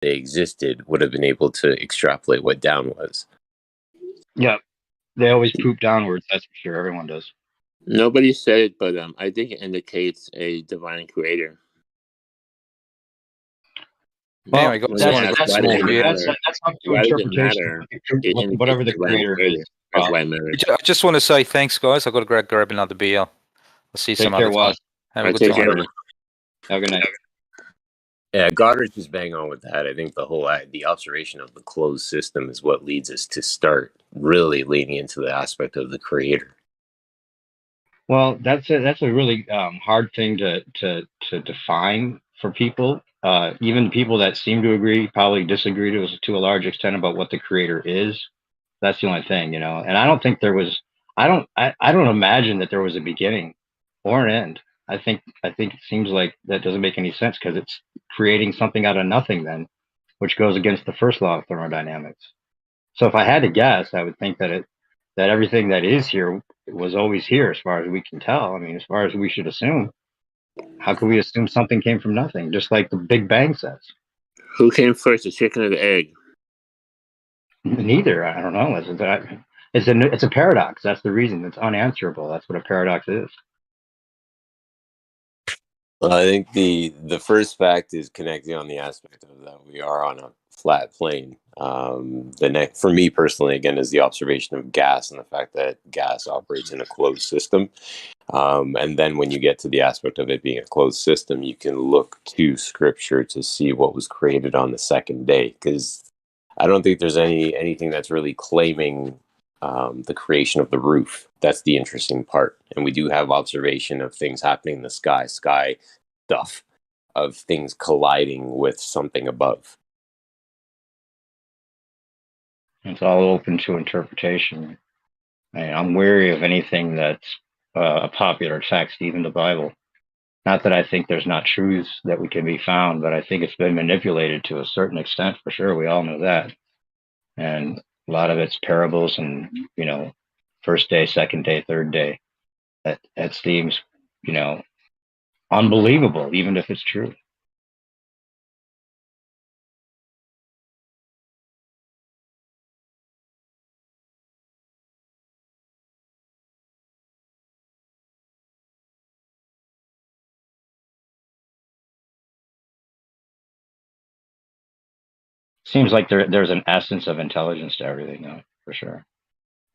they existed would have been able to extrapolate what down was. Yeah, they always poop downwards. That's for sure. Everyone does. Nobody said it, but I think it indicates a divine creator. Well, anyway, that's up to Why does it interpretation. matter? Whatever the creator is. That's why it matters. I just want to say thanks, guys. I've got to grab another beer. I'll see you some other time. Have a good time. Have a good night. Yeah, Goddard's just bang on with that. I think the observation of the closed system is what leads us to start really leaning into the aspect of the creator. Well, that's a really hard thing to define for people. Even people that seem to agree probably disagree to a large extent about what the creator is. That's the only thing, And I don't think there was. I don't imagine that there was a beginning or an end. I think it seems like that doesn't make any sense because it's creating something out of nothing then, which goes against the first law of thermodynamics. So if I had to guess, I would think that everything that is here was always here as far as we can tell. I mean, as far as we should assume. How could we assume something came from nothing, just like the Big Bang says? Who came first, the chicken or the egg? Neither. I don't know. It's a paradox. That's the reason. It's unanswerable. That's what a paradox is. Well, I think the first fact is connecting on the aspect of that we are on a flat plane. The next, for me personally, again, is the observation of gas and the fact that gas operates in a closed system. And then when you get to the aspect of it being a closed system, you can look to scripture to see what was created on the second day. Because I don't think there's anything that's really claiming the creation of the roof. That's the interesting part. And we do have observation of things happening in the sky stuff, of things colliding with something above. It's all open to interpretation. I'm wary of anything that's a popular text, even the Bible. Not that I think there's not truths that we can be found, but I think it's been manipulated to a certain extent, for sure. We all know that. And a lot of it's parables and, first day, second day, third day. That seems, unbelievable, even if it's true. Seems like there's an essence of intelligence to everything, though, for sure.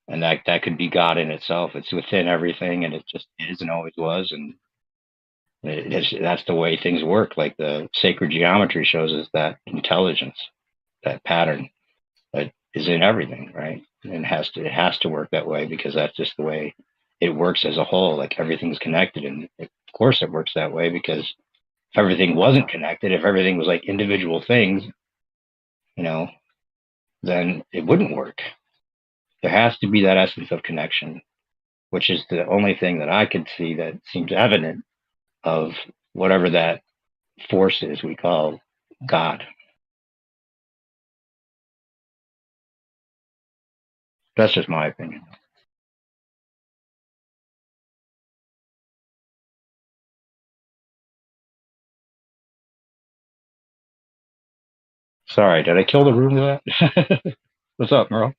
And that could be God in itself. It's within everything, and it just is and always was. And that's the way things work. Like the sacred geometry shows us that intelligence, that pattern that is in everything, right? And it has to work that way because that's just the way it works as a whole. Like everything's connected, and of course it works that way because if everything wasn't connected, if everything was like individual things, then it wouldn't work. There has to be that essence of connection, which is the only thing that I could see that seems evident of whatever that force is we call God. That's just my opinion. Sorry, did I kill the room with that? What's up, Merle?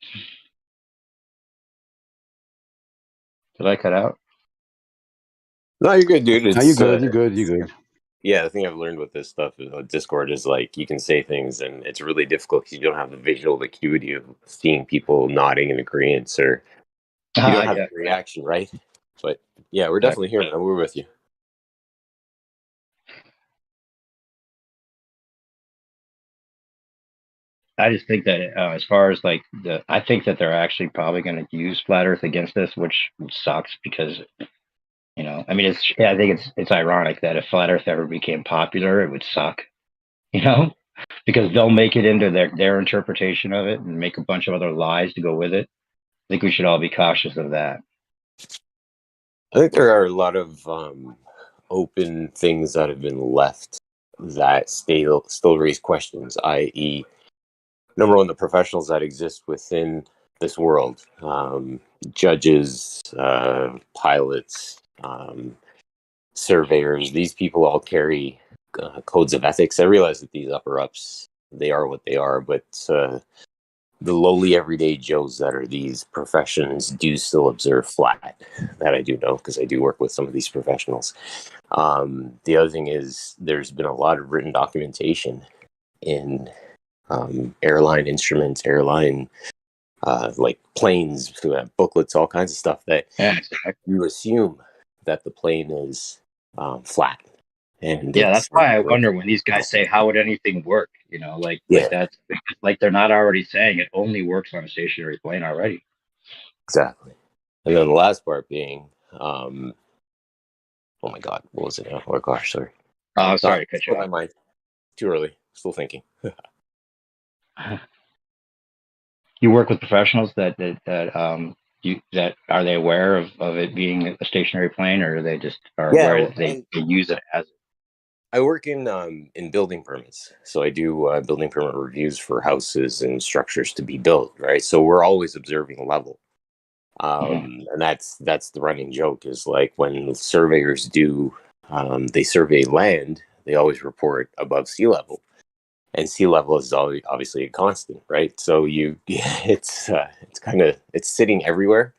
Did I cut out? No, you're good, dude. No, you're good. You're good. You're good. Yeah, the thing I've learned with this stuff is Discord is like you can say things and it's really difficult because you don't have the visual acuity of seeing people nodding in agreement or you don't have the reaction, right? But yeah, we're definitely here, man. We're with you. I just think that as far as like I think that they're actually probably going to use flat Earth against us, which sucks because, I mean, I think it's ironic that if flat Earth ever became popular, it would suck, because they'll make it into their interpretation of it and make a bunch of other lies to go with it. I think we should all be cautious of that. I think there are a lot of open things that have been left that still raise questions, i.e., number one, the professionals that exist within this world, judges, pilots, surveyors, these people all carry codes of ethics. I realize that these upper-ups they are what they are. But the lowly everyday Joes that are these professions do still observe flat. That I do know because I do work with some of these professionals. The other thing is there's been a lot of written documentation in airline instruments, airline like planes, booklets, all kinds of stuff that you assume that the plane is flat. And yeah, that's why I wonder when these guys say, "How would anything work?" You know, like that's like they're not already saying it only works on a stationary plane already. Exactly. And then the last part being, oh my God, what was it now? Oh gosh, sorry. Oh, sorry to cut you off. My mind. Too early. Still thinking. You work with professionals that are they aware of it being a stationary plane, or they just are aware that they use it as? I work in building permits, so I do building permit reviews for houses and structures to be built, right? So we're always observing level, and that's the running joke is like when surveyors do they survey land, they always report above sea level, and sea level is obviously a constant, right? So it's kind of it's sitting everywhere.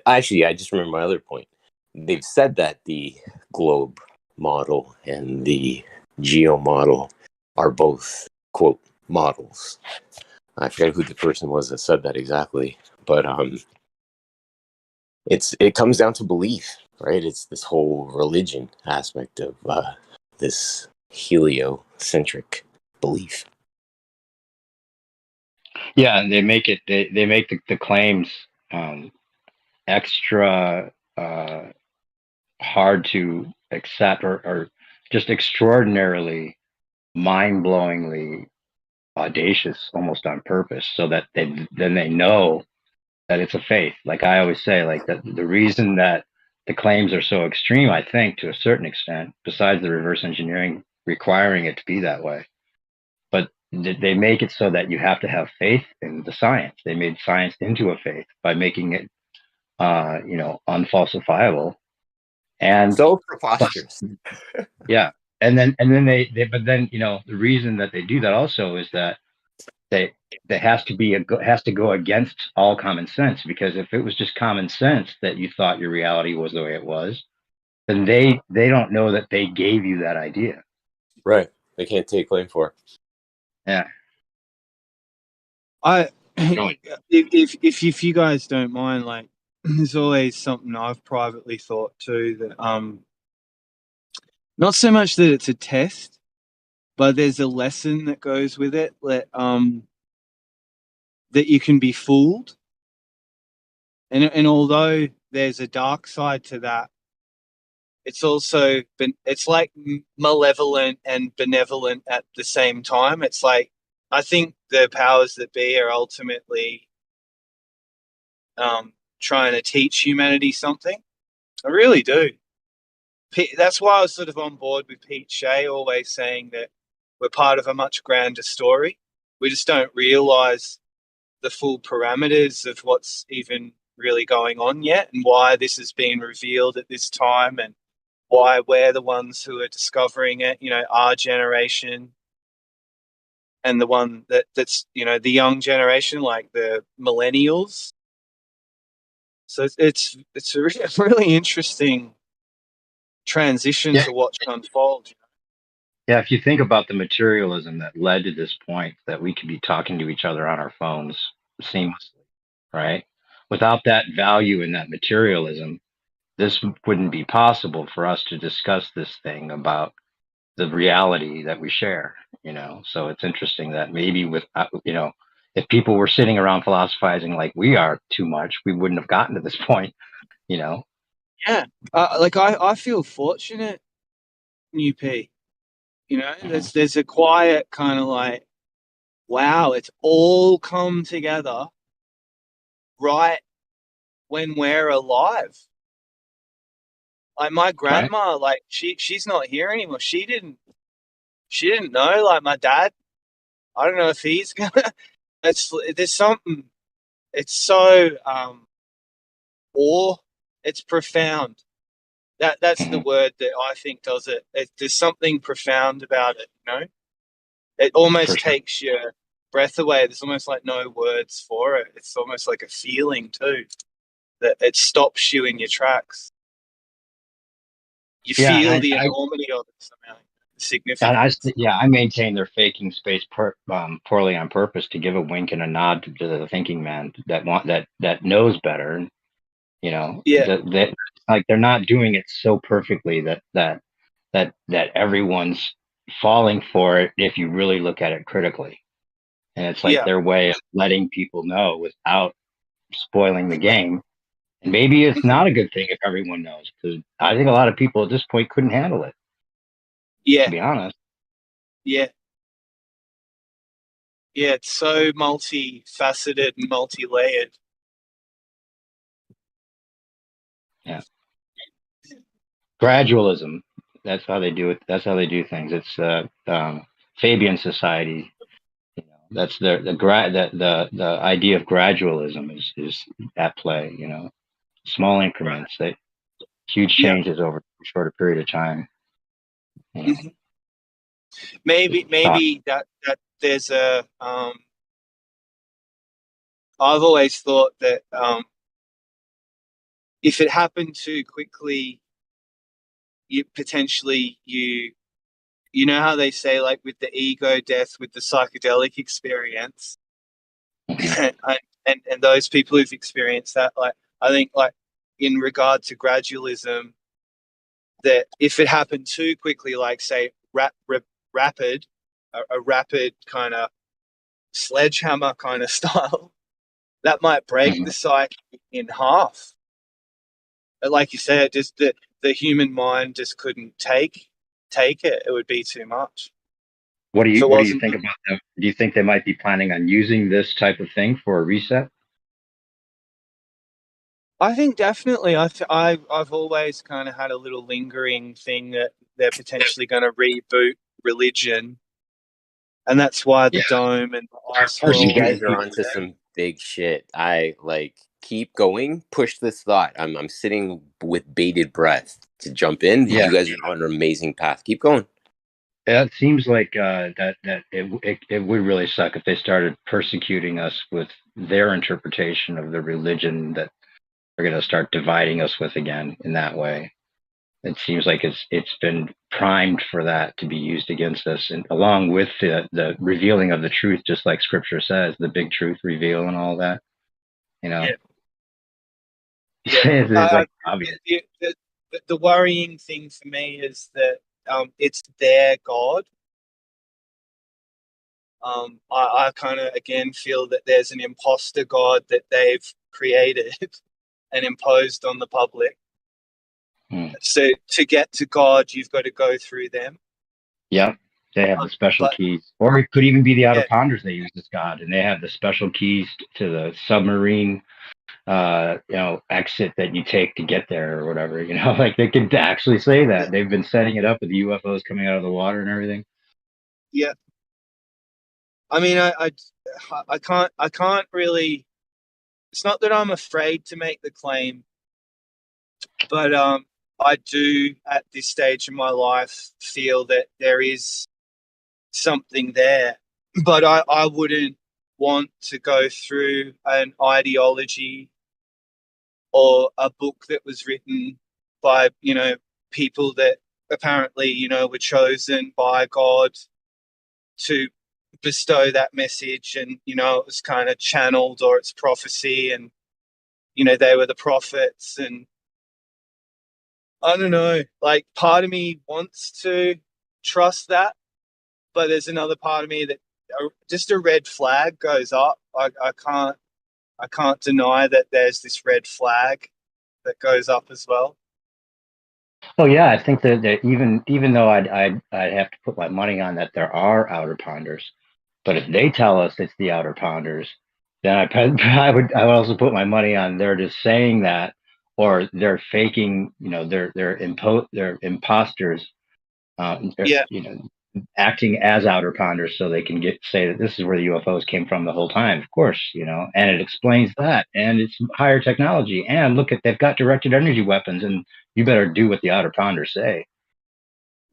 Actually, I just remember my other point. They've said that the globe model and the geo model are both quote models. I forget who the person was that said that exactly, but it comes down to belief, right? It's this whole religion aspect of this heliocentric belief. Yeah, and they make it they make the claims extra hard to accept, or just extraordinarily mind-blowingly audacious, almost on purpose, so that they know that it's a faith. Like I always say, like the reason that the claims are so extreme, I think, to a certain extent, besides the reverse engineering requiring it to be that way, but they make it so that you have to have faith in the science. They made science into a faith by making it, unfalsifiable. And so preposterous. Yeah. And then they but then, the reason that they do that also is that that has to go against all common sense, because if it was just common sense that you thought your reality was the way it was, then they don't know that they gave you that idea. Right. They can't take claim for it. Yeah. If you guys don't mind, like, there's always something I've privately thought too, that not so much that it's a test, but there's a lesson that goes with it, that you can be fooled, and although there's a dark side to that, it's also it's like malevolent and benevolent at the same time. It's like, I think the powers that be are ultimately trying to teach humanity something. I really do. That's why I was sort of on board with Pete Shea always saying that we're part of a much grander story. We just don't realize the full parameters of what's even really going on yet, and why this has been revealed at this time, and why we're the ones who are discovering it, our generation, and the one that's the young generation, like the millennials. So it's a really interesting transition to watch unfold. Yeah, if you think about the materialism that led to this point, that we could be talking to each other on our phones seamlessly, right? Without that value in that materialism, this wouldn't be possible for us to discuss this thing about the reality that we share, So it's interesting that maybe if people were sitting around philosophizing like we are too much, we wouldn't have gotten to this point, Yeah. Like I feel fortunate, UP. There's a quiet kind of like, wow, it's all come together right when we're alive. Like my grandma, right? Like she's not here anymore. She didn't know. Like my dad, I don't know if he's gonna. There's something. It's so it's profound. That's the word that I think does it. There's something profound about it, It almost For sure. takes your breath away. There's almost like no words for it. It's almost like a feeling too, that it stops you in your tracks. You feel the enormity of it somehow, the significance. And I maintain they're faking space poorly on purpose to give a wink and a nod to the thinking man that knows better. You know, that like they're not doing it so perfectly that everyone's falling for it if you really look at it critically. And it's like their way of letting people know without spoiling the game. And maybe it's not a good thing if everyone knows, because I think a lot of people at this point couldn't handle it. Yeah. To be honest. Yeah. Yeah, it's so multifaceted and multi-layered. Yeah. Gradualism. That's how they do it. That's how they do things. It's Fabian society. You know, that's the idea of gradualism is at play. You know, small increments, that huge changes over a shorter period of time. You know. Maybe that there's a I've always thought that if it happened too quickly, you know how they say, like, with the ego death with the psychedelic experience, and those people who've experienced that, like, I think, like, in regard to gradualism, that if it happened too quickly, like, say rapid kind of sledgehammer kind of style, that might break the psyche in half. But like you said, just the human mind just couldn't take it. It would be too much. What do you think about them? Do you think they might be planning on using this type of thing for a reset? I think definitely. I've always kind of had a little lingering thing that they're potentially going to reboot religion, and that's why the dome and the ice world. You guys are onto some big shit. I keep going. Push this thought. I'm sitting with bated breath to jump in. You guys are on an amazing path. Keep going. It seems like that it would really suck if they started persecuting us with their interpretation of the religion that they're going to start dividing us with again in that way. It seems like it's been primed for that to be used against us, and along with the revealing of the truth, just like Scripture says, the big truth reveal and all that. You know, it's like obvious. The worrying thing for me is that it's their God. I kind of again feel that there's an imposter God that they've created and imposed on the public. So to get to God, you've got to go through them. Yeah, they have the special keys, or it could even be the outer ponders they use as God, and they have the special keys to the submarine, exit that you take to get there or whatever. You know, like they could actually say that they've been setting it up with the UFOs coming out of the water and everything. Yeah, I mean, I can't really. It's not that I'm afraid to make the claim, but I do at this stage in my life feel that there is something there, but I wouldn't want to go through an ideology or a book that was written by, people that apparently, were chosen by God to bestow that message, and, it was kind of channeled, or it's prophecy, and, they were the prophets, and I don't know, like, part of me wants to trust that, but there's another part of me that just a red flag goes up. I can't deny that there's this red flag that goes up as well. Oh yeah, I think that even though I'd have to put my money on that there are outer ponders, but if they tell us it's the outer ponders, then I would also put my money on they're just saying that, or they're faking, they're imposters, acting as outer ponders so they can say that this is where the UFOs came from the whole time, of course, and it explains that, and it's higher technology, and look at, they've got directed energy weapons, and you better do what the outer ponders say.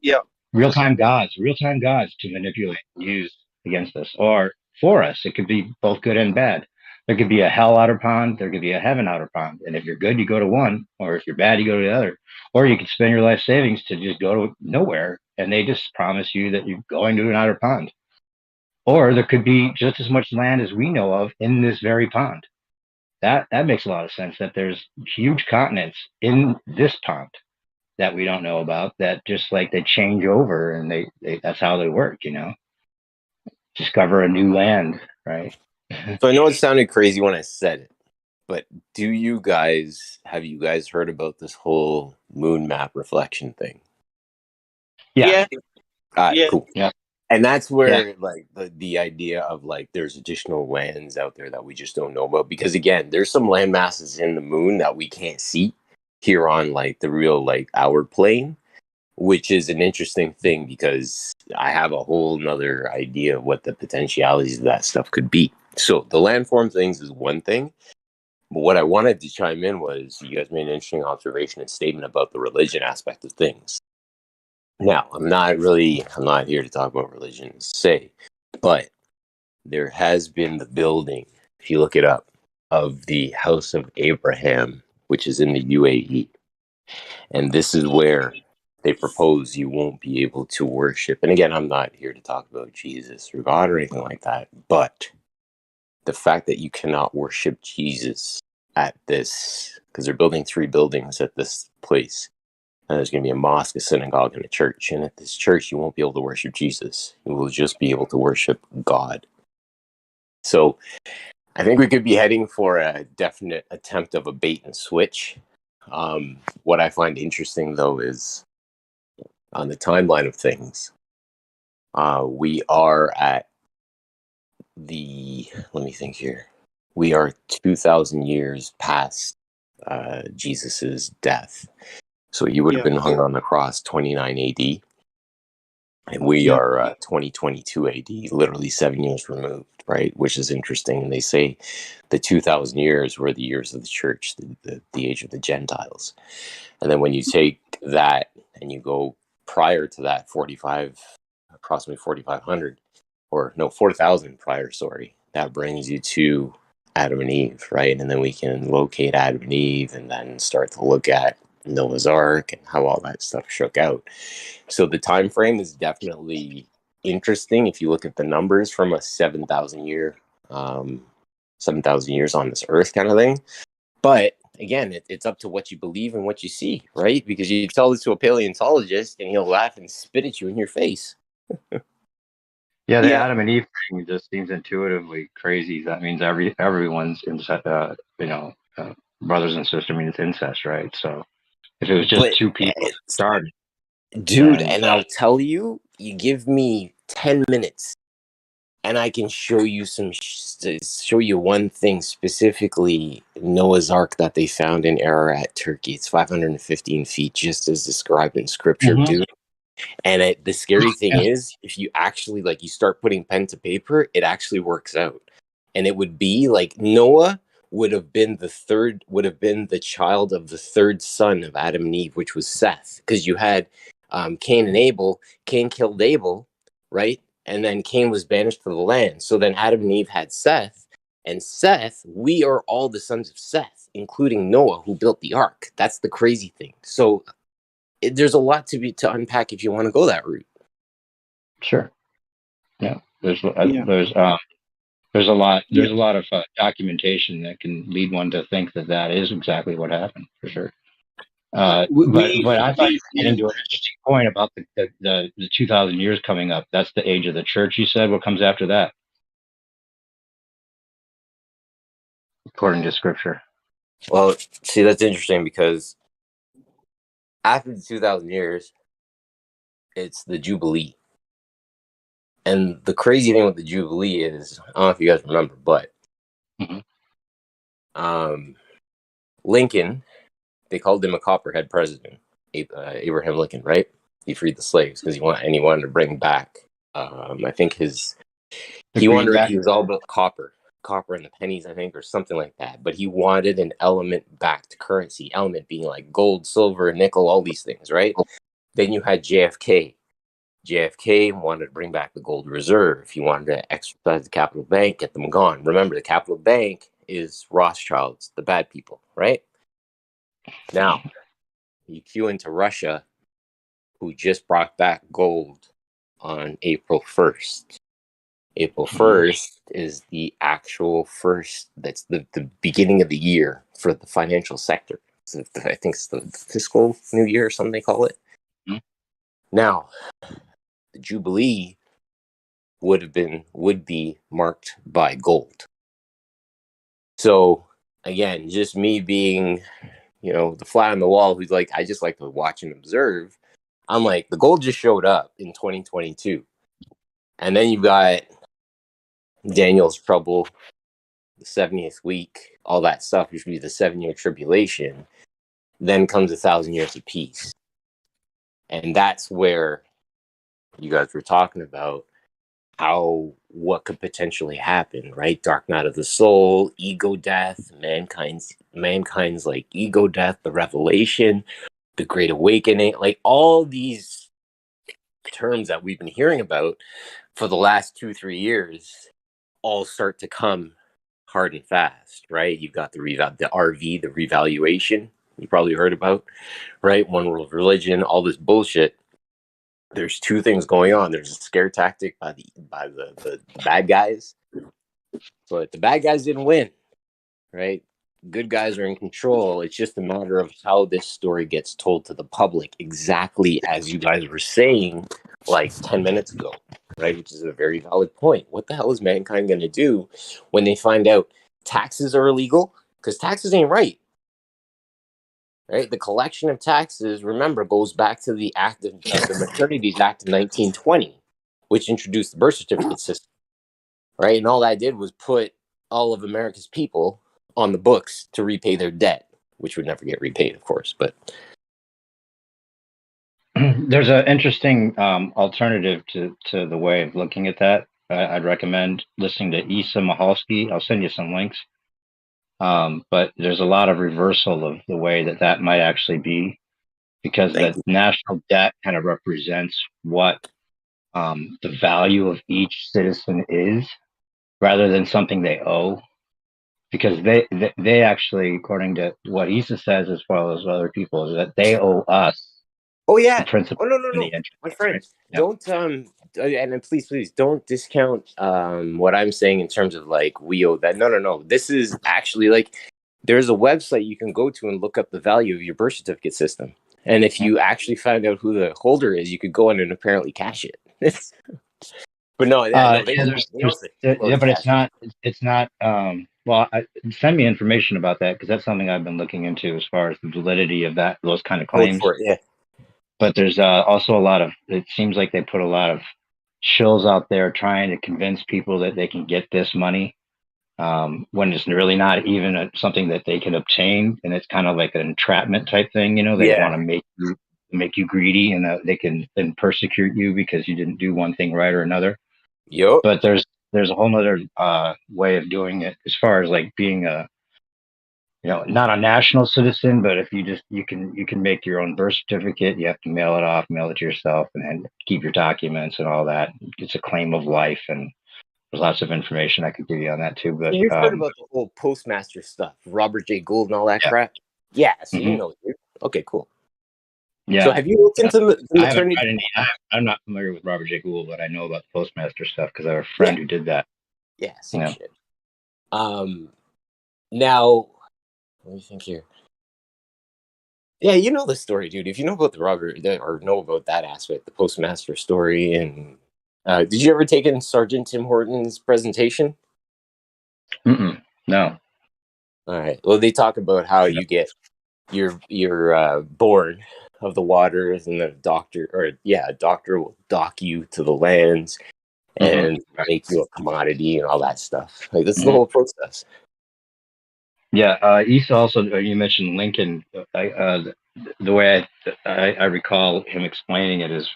Yeah. real-time gods to manipulate and use against us or for us. It could be both good and bad. There could be a hell outer pond. There could be a heaven outer pond. And if you're good, you go to one, or if you're bad, you go to the other. Or you could spend your life savings to just go to nowhere, and they just promise you that you're going to an outer pond. Or there could be just as much land as we know of in this very pond. That makes a lot of sense, that there's huge continents in this pond that we don't know about, that just like they change over, and they that's how they work, you know. Discover a new land, right? So I know it sounded crazy when I said it, but have you guys heard about this whole moon map reflection thing? Yeah. Cool. Yeah. And that's where like the idea of like there's additional lands out there that we just don't know about, because again, there's some land masses in the moon that we can't see here on like the real like our plane, which is an interesting thing because I have a whole nother idea of what the potentialities of that stuff could be. So the landform things is one thing, but what I wanted to chime in was you guys made an interesting observation and statement about the religion aspect of things. Now, I'm not here to talk about religion, but there has been the building, if you look it up, of the House of Abraham, which is in the UAE. And this is where they propose you won't be able to worship. And again, I'm not here to talk about Jesus or God or anything like that, but the fact that you cannot worship Jesus at this, because they're building 3 buildings at this place. And there's going to be a mosque, a synagogue, and a church. And at this church, you won't be able to worship Jesus. You will just be able to worship God. So I think we could be heading for a definite attempt of a bait and switch. What I find interesting, though, is on the timeline of things, we are at let me think here. We are 2,000 years past Jesus's death. So you would have been hung on the cross 29 AD. And we are 2022 AD, literally 7 years removed, right? Which is interesting. And they say the 2,000 years were the years of the church, the age of the Gentiles. And then when you take that and you go prior to that, approximately 4,500, 4,000 prior, that brings you to Adam and Eve, right? And then we can locate Adam and Eve and then start to look at Noah's Ark and how all that stuff shook out. So the time frame is definitely interesting if you look at the numbers from a 7,000 years on this earth kind of thing. But again, it's up to what you believe and what you see, right? Because you tell this to a paleontologist and he'll laugh and spit at you in your face. The Adam and Eve thing just seems intuitively crazy. That means everyone's brothers and sisters. I mean, it's incest, right? So if it was just 2 people started, dude, and I'll tell you, you give me 10 minutes and I can show you show you one thing, specifically Noah's Ark that they found in Ararat, Turkey. It's 515 feet, just as described in scripture, dude. And the scary thing is, if you actually you start putting pen to paper, it actually works out. And it would be like Noah would have been the child of the 3rd son of Adam and Eve, which was Seth. Because you had Cain and Abel. Cain killed Abel, right? And then Cain was banished to the land. So then Adam and Eve had Seth. And Seth, we are all the sons of Seth, including Noah, who built the ark. That's the crazy thing. So there's a lot to unpack if you want to go that route. Sure. Yeah. There's a lot of documentation that can lead one to think that is exactly what happened, for sure. But I thought you get into an interesting point about the 2,000 years coming up. That's the age of the church, you said. What comes after that? According to scripture. Well, see, that's interesting because after the 2,000 years, it's the Jubilee. And the crazy thing with the Jubilee is, I don't know if you guys remember, but Lincoln, they called him a copperhead president, Abraham Lincoln, right? He freed the slaves because he wanted to bring back, I think he was all about copper and the pennies, I think, or something like that. But he wanted an element-backed currency, element being like gold, silver, nickel, all these things, right? Then you had JFK, JFK wanted to bring back the gold reserve. He wanted to exercise the capital bank, get them gone. Remember, the capital bank is Rothschilds, the bad people, right? Now, you cue into Russia, who just brought back gold on April 1st. April 1st is the actual first, that's the beginning of the year for the financial sector. So I think it's the fiscal new year or something they call it. Mm-hmm. Now, the Jubilee would be marked by gold. So again, just me being, the fly on the wall who's like, I just like to watch and observe. I'm like, the gold just showed up in 2022. And then you've got Daniel's trouble, the 70th week, all that stuff, which would be the 7-year tribulation. Then comes 1,000 years of peace. And that's where you guys were talking about what could potentially happen, right? Dark night of the soul, ego death, mankind's like ego death, the revelation, the great awakening, like all these terms that we've been hearing about for the last 2-3 years all start to come hard and fast, right? You've got the RV, the revaluation you probably heard about, right? One world religion, all this bullshit. There's two things going on. There's a scare tactic by the bad guys, but the bad guys didn't win, right? Good guys are in control. It's just a matter of how this story gets told to the public, exactly as you guys were saying like 10 minutes ago, right? Which is a very valid point. What the hell is mankind going to do when they find out taxes are illegal? Because taxes ain't right. Right, the collection of taxes, remember, goes back to the the Maternities Act of 1920, which introduced the birth certificate system. Right, and all that did was put all of America's people on the books to repay their debt, which would never get repaid, of course. But there's an interesting alternative to the way of looking at that. I'd recommend listening to Isa Mahalski. I'll send you some links. But there's a lot of reversal of the way that might actually be, because the national debt kind of represents what the value of each citizen is, rather than something they owe. Because they actually, according to what Isa says, as well as other people, is that they owe us. Oh yeah. The principal. Oh no. My friend, right? Don't and please don't discount what I'm saying in terms of like we owe that. No. This is actually like there's a website you can go to and look up the value of your birth certificate system. And if you actually find out who the holder is, you could go in and apparently cash it. But no, but it's not. Well, send me information about that, because that's something I've been looking into as far as the validity of those kind of claims. For it, yeah. But there's also it seems like they put a lot of shills out there trying to convince people that they can get this money, when it's really not even something that they can obtain. And it's kind of like an entrapment type thing. They want to make you greedy, and they can then persecute you because you didn't do one thing right or another. Yep. But there's a whole nother way of doing it, as far as like being not a national citizen, but if you can make your own birth certificate. You have to mail it to yourself, and keep your documents and all that. It's a claim of life, and there's lots of information I could give you on that too. But you've heard about the whole postmaster stuff, Robert J. Gould and all that crap. Yeah, so you know. Okay, cool. Yeah. So have you looked into the maternity? I'm not familiar with Robert J. Gould, but I know about the postmaster stuff because I have a friend who did that. Yeah, same shit. Now, let me think here. Yeah, you know the story, dude. If you know about or know about that aspect, the postmaster story, and did you ever take in Sergeant Tim Horton's presentation? No. All right. Well, they talk about how you get you're born of the waters, and a doctor will dock you to the lands and make you a commodity and all that stuff. Like that's the whole process. Yeah, Isa also, you mentioned Lincoln. The way I recall him explaining it is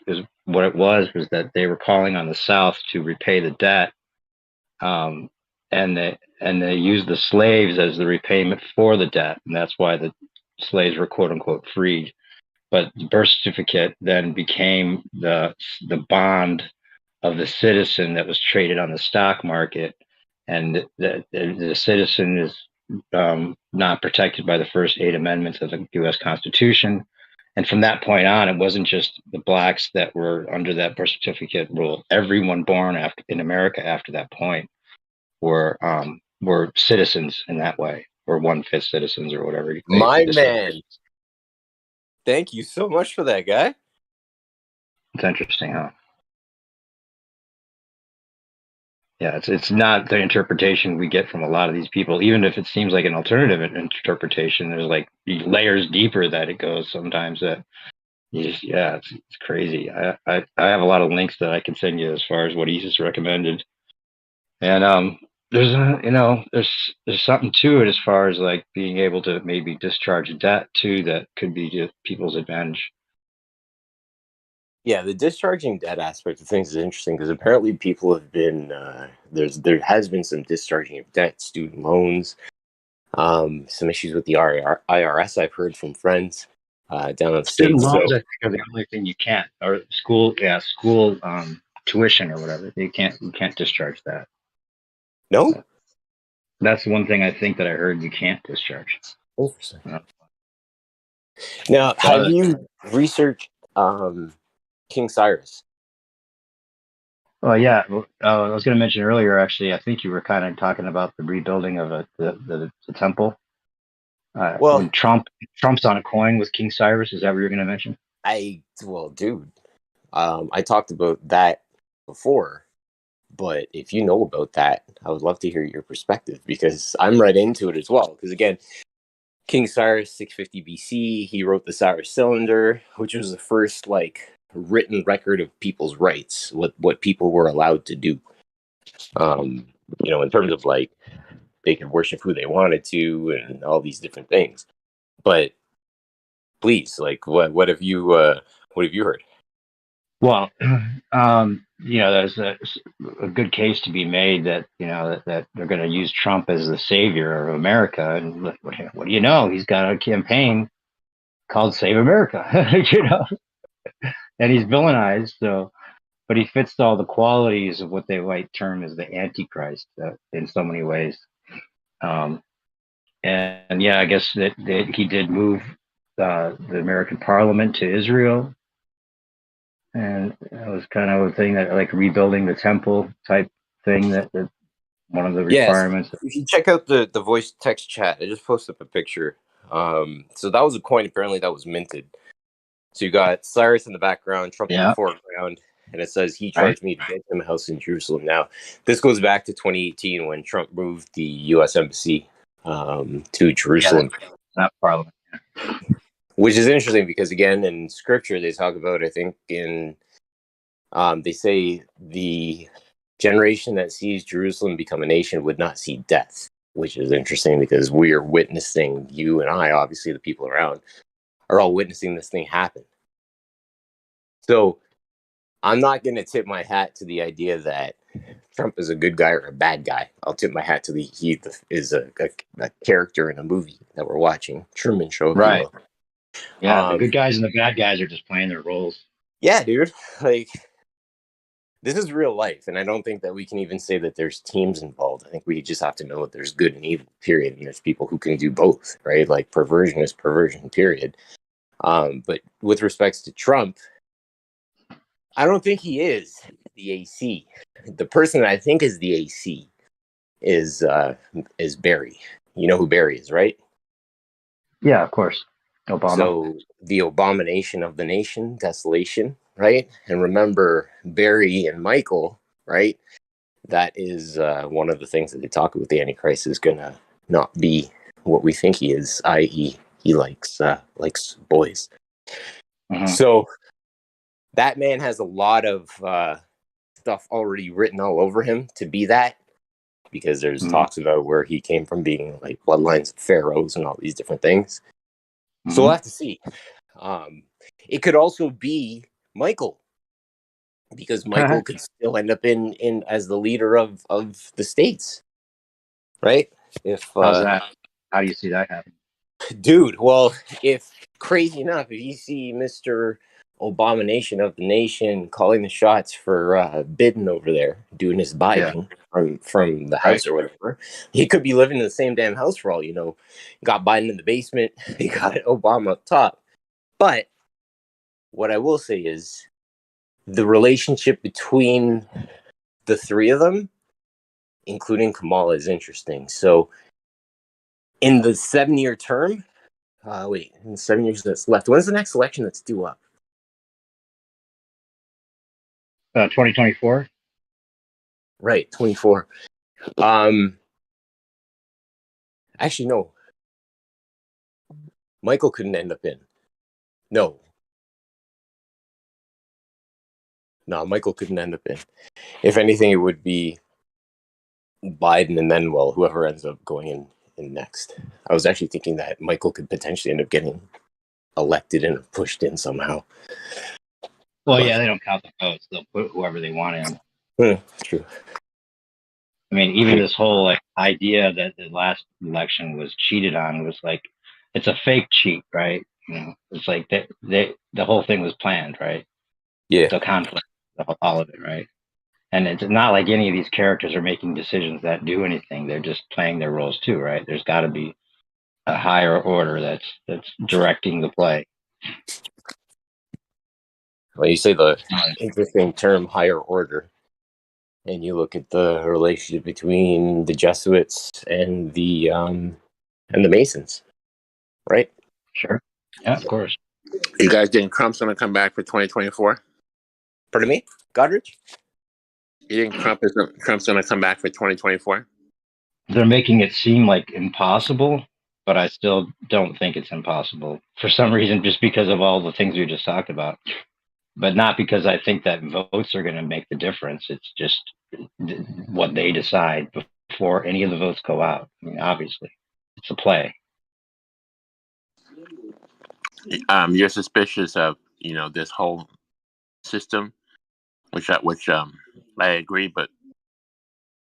what it was that they were calling on the South to repay the debt, and they used the slaves as the repayment for the debt, and that's why the slaves were quote unquote freed. but the birth certificate then became the bond of the citizen that was traded on the stock market, and the citizen is not protected by the first 8 amendments of the U.S. Constitution. And from that point on, it wasn't just the blacks that were under that birth certificate rule. Everyone born in America after that point were citizens in that way, or 1/5 citizens, or whatever. My man. Thank you so much for that, guy. It's interesting, huh? Yeah, it's not the interpretation we get from a lot of these people. Even if it seems like an alternative interpretation, there's like layers deeper that it goes sometimes that you just, yeah, it's crazy. I have a lot of links that I can send you as far as what Isis recommended. And there's there's something to it as far as like being able to maybe discharge debt too, that could be to people's advantage. Yeah, the discharging debt aspect of things is interesting because apparently people have been there has been some discharging of debt, student loans, some issues with the IRS. I've heard from friends down in the Student States. loans, I think, are the only thing you can't, or school tuition or whatever. You can't discharge that. No, that's the one thing I think that I heard you can't discharge. interesting. Now, have you researched King Cyrus? Well, yeah. I was going to mention earlier, actually, I think you were kind of talking about the rebuilding of the temple. Well, when Trump's on a coin with King Cyrus, is that what you're going to mention? Dude, I talked about that before, but if you know about that, I would love to hear your perspective because I'm right into it as well. Because again, King Cyrus, 650 BC, he wrote the Cyrus Cylinder, which was the first like written record of people's rights, what people were allowed to do. In terms of like they could worship who they wanted to and all these different things. But please, like, what have you heard? Well, there's a good case to be made that that they're going to use Trump as the savior of America, and what do you know? He's got a campaign called Save America, and he's villainized. So, but he fits all the qualities of what they might term as the Antichrist in so many ways. And yeah, I guess that he did move the American Parliament to Israel. And that was kind of a thing that, like, rebuilding the temple type thing, that one of the requirements. Yes. If you check out the voice text chat, I just posted up a picture. So that was a coin apparently that was minted. So you got Cyrus in the background, Trump in the foreground, and it says he charged me to get him a house in Jerusalem. Now, this goes back to 2018 when Trump moved the U.S. Embassy to Jerusalem. Yeah, not Parliament. Which is interesting because, again, in scripture, they talk about, I think, they say the generation that sees Jerusalem become a nation would not see death, which is interesting because we are witnessing, you and I, obviously the people around, are all witnessing this thing happen. So I'm not going to tip my hat to the idea that Trump is a good guy or a bad guy. I'll tip my hat to he is a character in a movie that we're watching, Truman Show. Right. Yeah, the good guys and the bad guys are just playing their roles. Yeah, dude. Like, this is real life, and I don't think that we can even say that there's teams involved. I think we just have to know that there's good and evil, period, and there's people who can do both, right? Like, perversion is perversion, period. But with respects to Trump, I don't think he is the AC. The person that I think is the AC is Barry. You know who Barry is, right? Yeah, of course. Obama. So the abomination of the nation, desolation, right? And remember Barry and Michael, right? That is one of the things that they talk about. The Antichrist is going to not be what we think he is, i.e. he likes boys. Mm-hmm. So that man has a lot of stuff already written all over him to be that, because there's talks about where he came from being like bloodlines of pharaohs and all these different things. So we'll have to see. It could also be Michael, because Michael could still end up in as the leader of the states, right? If how's that? How do you see that happen? Dude, well, if crazy enough, if you see Mr. Abomination of the Nation calling the shots for Biden over there, doing his Biden from the house or whatever, he could be living in the same damn house for all you know. Got Biden in the basement, he got Obama up top. But what I will say is the relationship between the three of them, including Kamala, is interesting. So in the 7-year term, in 7 years that's left, when's the next election that's due up? 2024. Right, 24. Actually, no. Michael couldn't end up in. No, Michael couldn't end up in. If anything, it would be Biden and then, well, whoever ends up going in next. I was actually thinking that Michael could potentially end up getting elected and pushed in somehow. Well, yeah, they don't count the votes. They'll put whoever they want in. True. I mean, even this whole idea that the last election was cheated on was like, it's a fake cheat, right? You know, it's like the whole thing was planned, right? Yeah. The conflict, all of it, right? And it's not like any of these characters are making decisions that do anything. They're just playing their roles too, right? There's got to be a higher order that's directing the play. Well, you say the interesting term "higher order," and you look at the relationship between the Jesuits and the Masons, right? Sure. Yeah, of course. You guys think Trump's going to come back for 2024? Pardon me, Godrich? You think Trump's going to come back for 2024? They're making it seem like impossible, but I still don't think it's impossible for some reason, just because of all the things we just talked about. But not because I think that votes are going to make the difference. It's just what they decide before any of the votes go out. I mean, obviously, it's a play. You're suspicious of this whole system, which I agree. But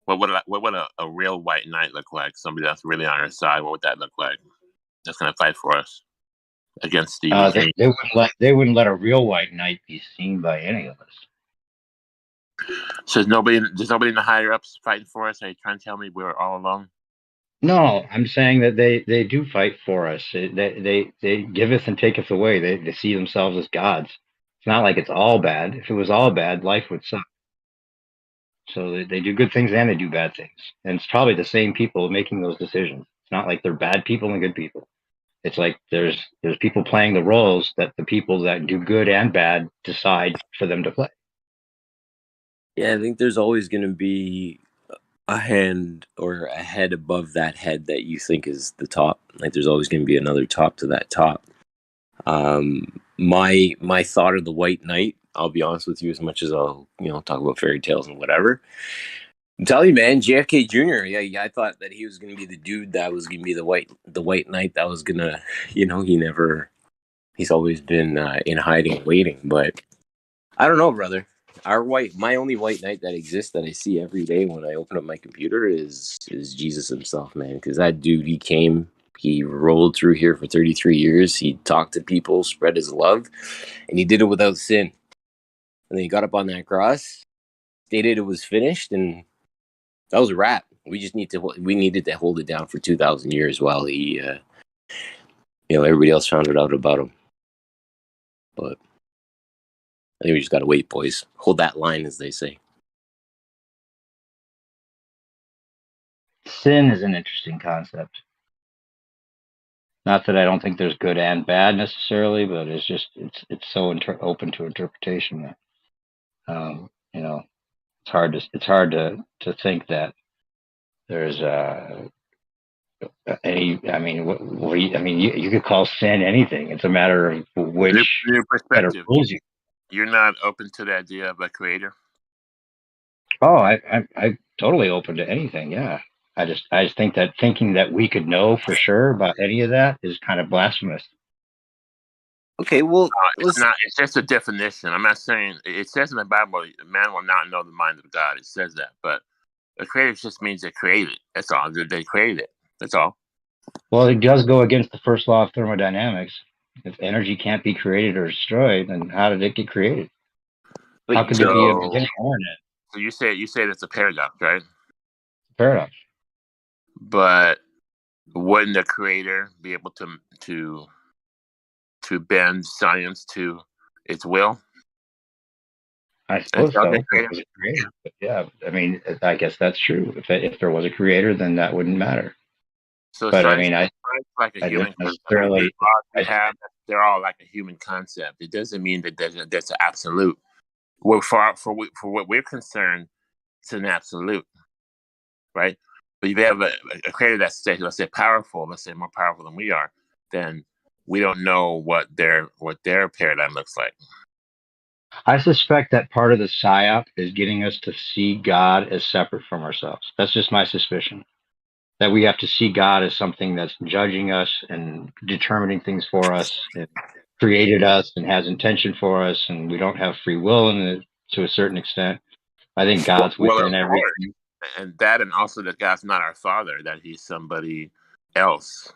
what would a real white knight look like? Somebody that's really on our side. What would that look like? That's going to fight for us against the they wouldn't let a real white knight be seen by any of us. So there's nobody in the higher ups fighting for us? Are you trying to tell me we're all alone? No, I'm saying that they do fight for us. They giveth and taketh away. They see themselves as gods. It's not like it's all bad. If it was all bad, life would suck. So they do good things and they do bad things. And it's probably the same people making those decisions. It's not like they're bad people and good people. It's like there's people playing the roles that the people that do good and bad decide for them to play. Yeah, I think there's always going to be a hand or a head above that head that you think is the top. Like there's always going to be another top to that top. My thought of the White Knight, I'll be honest with you, as much as I'll talk about fairy tales and whatever. I'm telling you, man, JFK Jr. Yeah, I thought that he was going to be the dude that was going to be the White Knight that was going to, he's always been in hiding, waiting. But I don't know, brother. My only white knight that exists that I see every day when I open up my computer is Jesus himself, man. Because that dude, he rolled through here for 33 years. He talked to people, spread his love, and he did it without sin. And then he got up on that cross, stated it was finished, and that was a wrap. We needed to hold it down for 2,000 years while he, everybody else found it out about him. But I think we just got to wait, boys. Hold that line, as they say. Sin is an interesting concept. Not that I don't think there's good and bad necessarily, but it's just it's so open to interpretation that it's hard to think that there's any. I mean, you could call sin anything. It's a matter of which new perspective. Rules you. You're not open to the idea of a creator? Oh, I'm totally open to anything. Yeah, I just think that thinking that we could know for sure about any of that is kind of blasphemous. Okay, well, it's not. It's just a definition. I'm not saying it says in the Bible, man will not know the mind of God. It says that, but a creator just means they created it. That's all. They created it. That's all. Well, it does go against the first law of thermodynamics. If energy can't be created or destroyed, then how did it get created? How could there be a beginning or an end? So you say it's a paradox, right? Paradox. But wouldn't the creator be able to bend science to its will? I suppose so. If there was a creator. But yeah, I mean, I guess that's true. If there was a creator, then that wouldn't matter. So but science, I mean, like a human necessarily. They're all like a human concept. It doesn't mean that there's an absolute. Well, for what we're concerned, it's an absolute, right? But if you have a creator that's, let's say, powerful, let's say more powerful than we are, then we don't know what their paradigm looks like. I suspect that part of the psyop is getting us to see God as separate from ourselves. That's just my suspicion. That we have to see God as something that's judging us and determining things for us, and created us and has intention for us, and we don't have free will to a certain extent. I think God's within everything. And that, and also that God's not our father, that he's somebody else.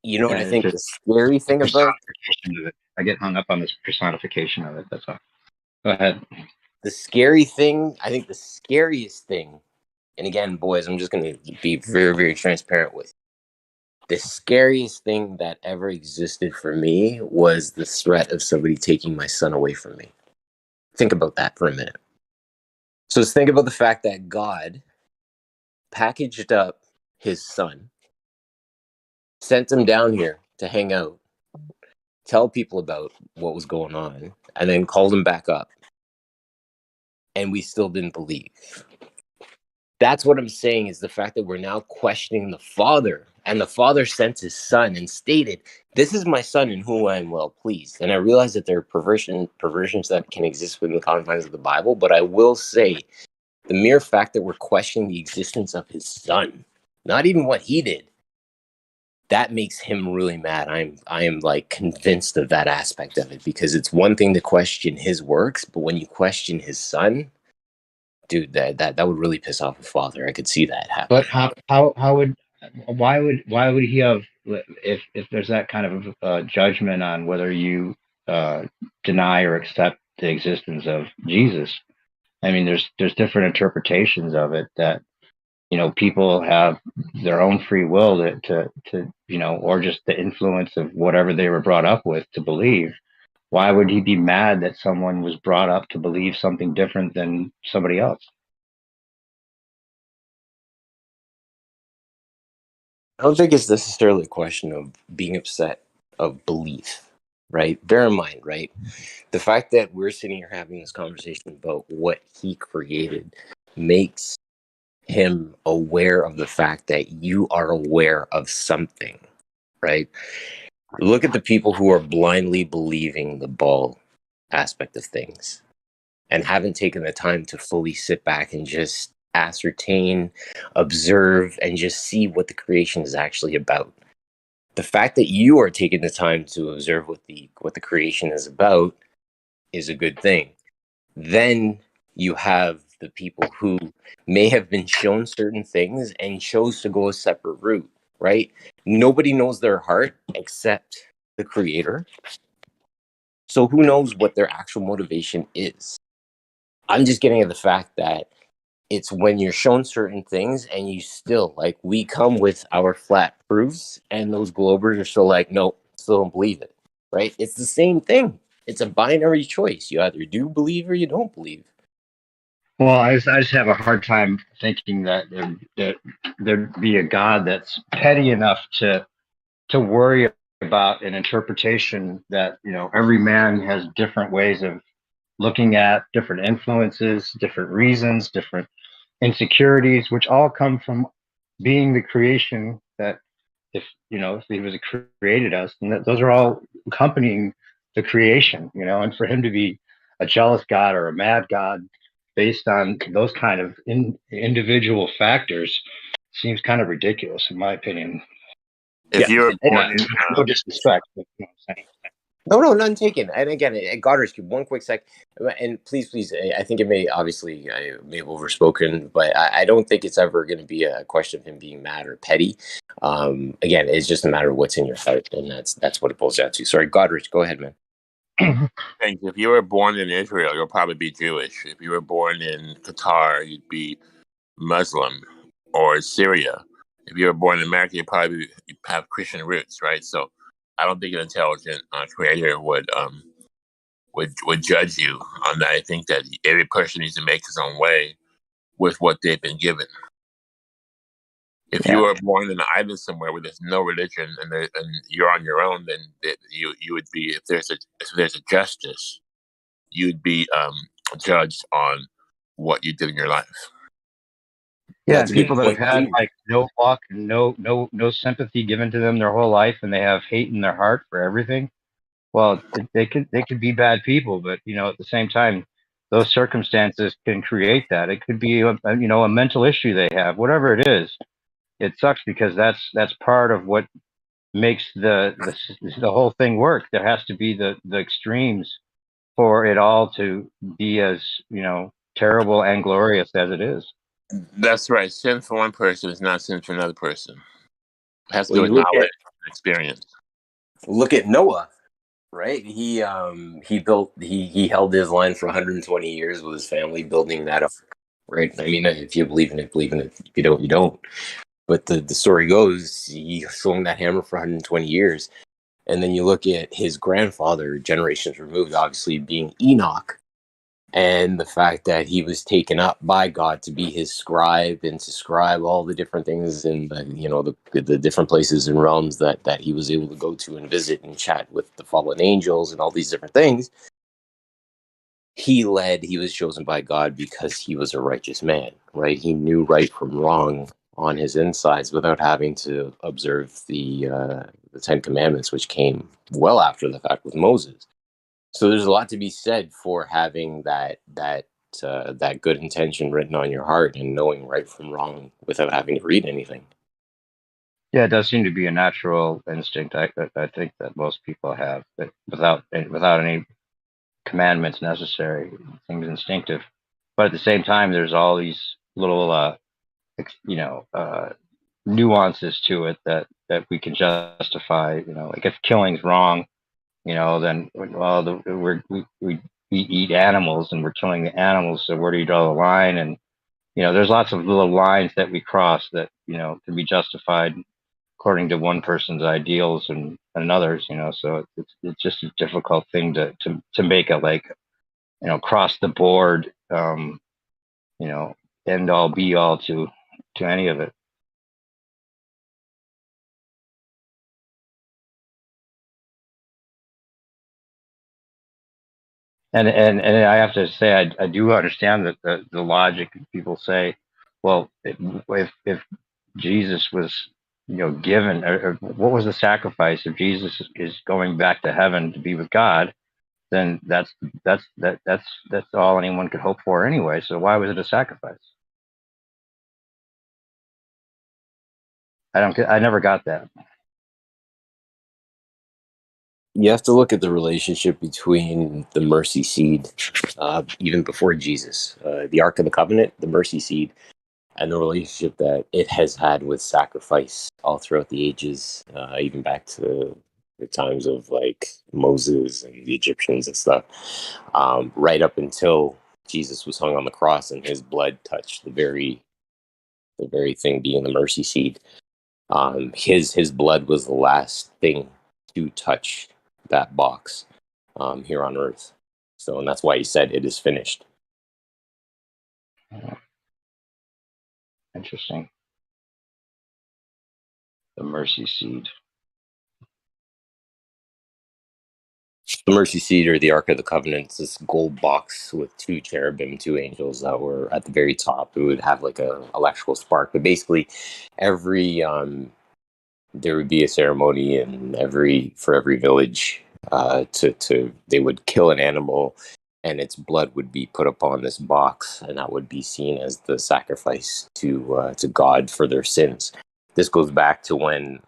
You know what I think the scary thing about it. I get hung up on this personification of it. That's all. Go ahead. The scary thing, I think the scariest thing, and again, boys, I'm just going to be very, very transparent with you. The scariest thing that ever existed for me was the threat of somebody taking my son away from me. Think about that for a minute. So let's think about the fact that God packaged up his son, sent him down here to hang out, tell people about what was going on, and then called him back up. And we still didn't believe. That's what I'm saying, is the fact that we're now questioning the Father, and the Father sent his son and stated, "This is my son in whom I am well pleased." And I realize that there are perversions that can exist within the confines of the Bible, but I will say the mere fact that we're questioning the existence of his son, not even what he did, that makes him really mad. I am like convinced of that aspect of it, because it's one thing to question his works, but when you question his son, dude, that would really piss off a father. I could see that happen. But why would he have, if there's that kind of judgment on whether you deny or accept the existence of Jesus? I mean, there's different interpretations of it that, people have their own free will to or just the influence of whatever they were brought up with to believe. Why would he be mad that someone was brought up to believe something different than somebody else? I don't think it's necessarily a question of being upset of belief, right? Bear in mind, right? The fact that we're sitting here having this conversation about what he created makes him aware of the fact that you are aware of something, right? Look at the people who are blindly believing the ball aspect of things and haven't taken the time to fully sit back and just ascertain, observe, and just see what the creation is actually about. The fact that you are taking the time to observe what the creation is about is a good thing. Then you have the people who may have been shown certain things and chose to go a separate route, right? Nobody knows their heart except the creator. So who knows what their actual motivation is? I'm just getting at the fact that it's when you're shown certain things and you still, like, we come with our flat proofs and those Globers are still like, nope, still don't believe it, right? It's the same thing. It's a binary choice. You either do believe or you don't believe. Well, I just have a hard time thinking that there'd be a God that's petty enough to worry about an interpretation that, every man has different ways of looking at, different influences, different reasons, different insecurities, which all come from being the creation that, if he was created us, and those are all accompanying the creation, and for him to be a jealous God or a mad God based on those kind of individual factors seems kind of ridiculous, in my opinion. If you're born in, no disrespect, but, No, none taken. And again, Goddard's one quick sec, and please, I think it may obviously I may have overspoken, but I don't think it's ever going to be a question of him being mad or petty. Again, it's just a matter of what's in your heart, and that's what it boils down to. Sorry, Goddard, go ahead, man. If you were born in Israel, you'll probably be Jewish. If you were born in Qatar, you'd be Muslim, or Syria. If you were born in America, you'd probably have Christian roots, right? So I don't think an intelligent creator would judge you on that. I think that every person needs to make his own way with what they've been given. If you were born in an island somewhere where there's no religion and you're on your own, then you would be, if there's a justice, you'd be judged on what you did in your life. Yeah, people that have had like no luck, no sympathy given to them their whole life, and they have hate in their heart for everything. Well, they could be bad people, but at the same time, those circumstances can create that. It could be a mental issue they have, whatever it is. It sucks because that's part of what makes the whole thing work. There has to be the extremes for it all to be as terrible and glorious as it is. That's right. Sin for one person is not sin for another person. It has to do with knowledge and experience. Look at Noah, right? He held his line for 120 years with his family building that up, right? I mean, if you believe in it, believe in it. If you don't, you don't. But the story goes, he swung that hammer for 120 years. And then you look at his grandfather, generations removed, obviously being Enoch, and the fact that he was taken up by God to be his scribe and to scribe all the different things in the different places and realms that he was able to go to and visit and chat with the fallen angels and all these different things. He was chosen by God because he was a righteous man, right? He knew right from wrong on his insides without having to observe the 10 Commandments, which came well after the fact with Moses. So there's a lot to be said for having that good intention written on your heart and knowing right from wrong without having to read anything. Yeah, it does seem to be a natural instinct. I think that most people have, but without any commandments necessary. It seems instinctive. But at the same time, there's all these little nuances to it that we can justify. Like if killing's wrong, then we eat animals and we're killing the animals. So where do you draw the line? And there's lots of little lines that we cross that can be justified according to one person's ideals and another's. So it's just a difficult thing to make a cross the board end all be all to any of it. And I have to say, I do understand that the logic. People say, well, if Jesus was, given, or what was the sacrifice? If Jesus is going back to heaven to be with God, then that's all anyone could hope for anyway. So why was it a sacrifice? I never got that. You have to look at the relationship between the mercy seed, even before Jesus, the Ark of the Covenant, the mercy seed, and the relationship that it has had with sacrifice all throughout the ages, even back to the times of like Moses and the Egyptians and stuff, right up until Jesus was hung on the cross and his blood touched the very thing being the mercy seed. His blood was the last thing to touch that box here on earth. So, and that's why he said it is finished. Interesting. The mercy seed. The mercy seat, or the Ark of the Covenant, is this gold box with two cherubim, two angels that were at the very top. It would have like a electrical spark, but basically every there would be a ceremony in for every village they would kill an animal and its blood would be put upon this box, and that would be seen as the sacrifice to God for their sins. This goes back to when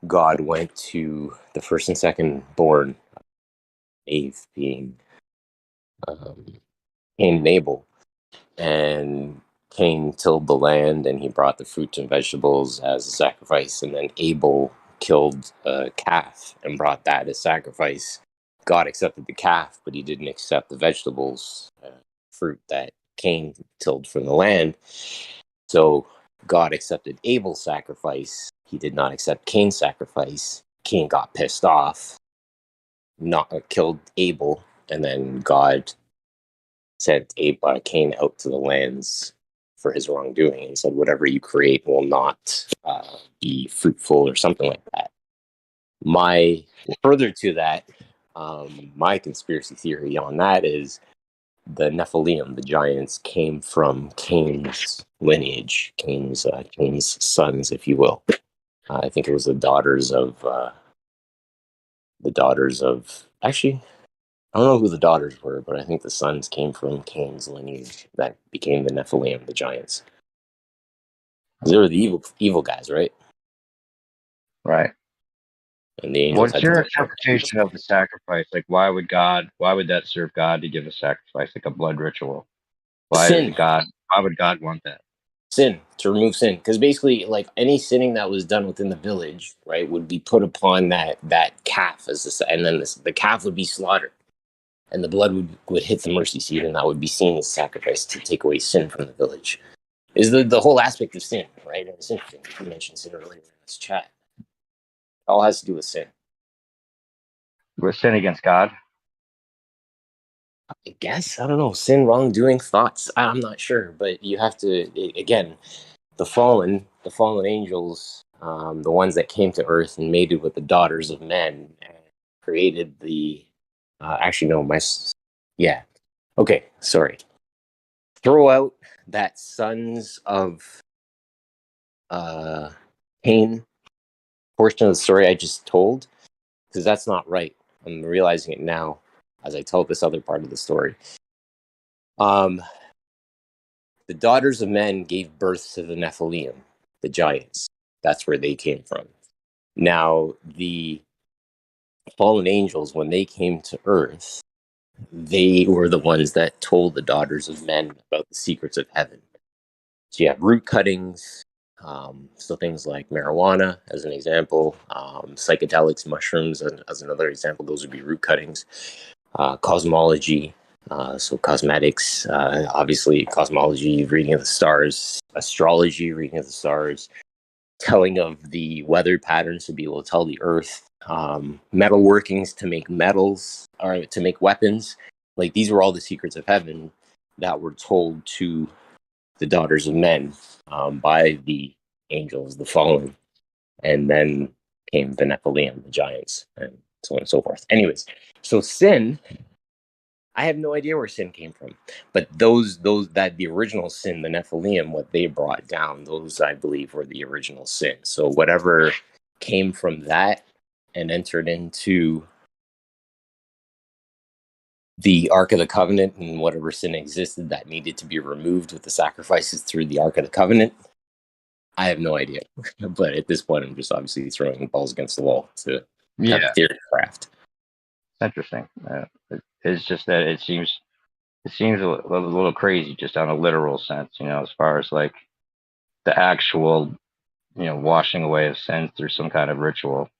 God went to the first and second born, Eve being Cain and Abel, and Cain tilled the land and he brought the fruits and vegetables as a sacrifice, and then Abel killed a calf and brought that as sacrifice. God accepted the calf, but he didn't accept the vegetables, fruit that Cain tilled from the land. So God accepted Abel's sacrifice. He did not accept Cain's sacrifice. Cain got pissed off, not killed Abel, and then God sent Cain out to the lands for his wrongdoing and said, whatever you create will not be fruitful or something like that. Further to that, my conspiracy theory on that is the Nephilim, the giants, came from Cain's lineage, Cain's sons, if you will. I think it was the daughters of actually, I don't know who the daughters were, but I think the sons came from Cain's lineage that became the Nephilim, the giants. They were the evil guys, right? Right. And the angels. What's your interpretation of the sacrifice? Like, why would that serve God to give a sacrifice, like a blood ritual? Why would God want that? Sin, to remove sin. Because basically, like, any sinning that was done within the village, right, would be put upon that calf, and then the calf would be slaughtered. And the blood would hit the mercy seat, and that would be seen as sacrifice to take away sin from the village. Is the whole aspect of sin, right? And it's interesting. You mentioned sin earlier in this chat. It all has to do with sin. With sin against God? I guess, I don't know, sin, wrongdoing, thoughts. I'm not sure, but you have to, again, the fallen angels, the ones that came to earth and mated with the daughters of men and created the, okay, sorry. Throw out that sons of Cain portion of the story I just told, because that's not right. I'm realizing it now as I tell this other part of the story. The daughters of men gave birth to the Nephilim, the giants. That's where they came from. Now, the fallen angels, when they came to earth, they were the ones that told the daughters of men about the secrets of heaven. So you have root cuttings, so things like marijuana, as an example, psychedelics, mushrooms, as another example. Those would be root cuttings. Cosmology, so cosmetics, obviously cosmology, reading of the stars, astrology, reading of the stars, telling of the weather patterns to be able to tell the earth, metal workings to make metals or to make weapons. Like, these were all the secrets of heaven that were told to the daughters of men by the angels, the fallen, and then came the Nephilim, the giants, and so on and so forth. Anyways, so sin, I have no idea where sin came from, but the original sin, the Nephilim, what they brought down, those I believe were the original sin. So whatever came from that and entered into the Ark of the Covenant, and whatever sin existed that needed to be removed with the sacrifices through the Ark of the Covenant, I have no idea. But at this point, I'm just obviously throwing balls against the wall to have a theory craft. Interesting. It's just that it seems a little crazy, just on a literal sense, as far as like the actual, washing away of sins through some kind of ritual.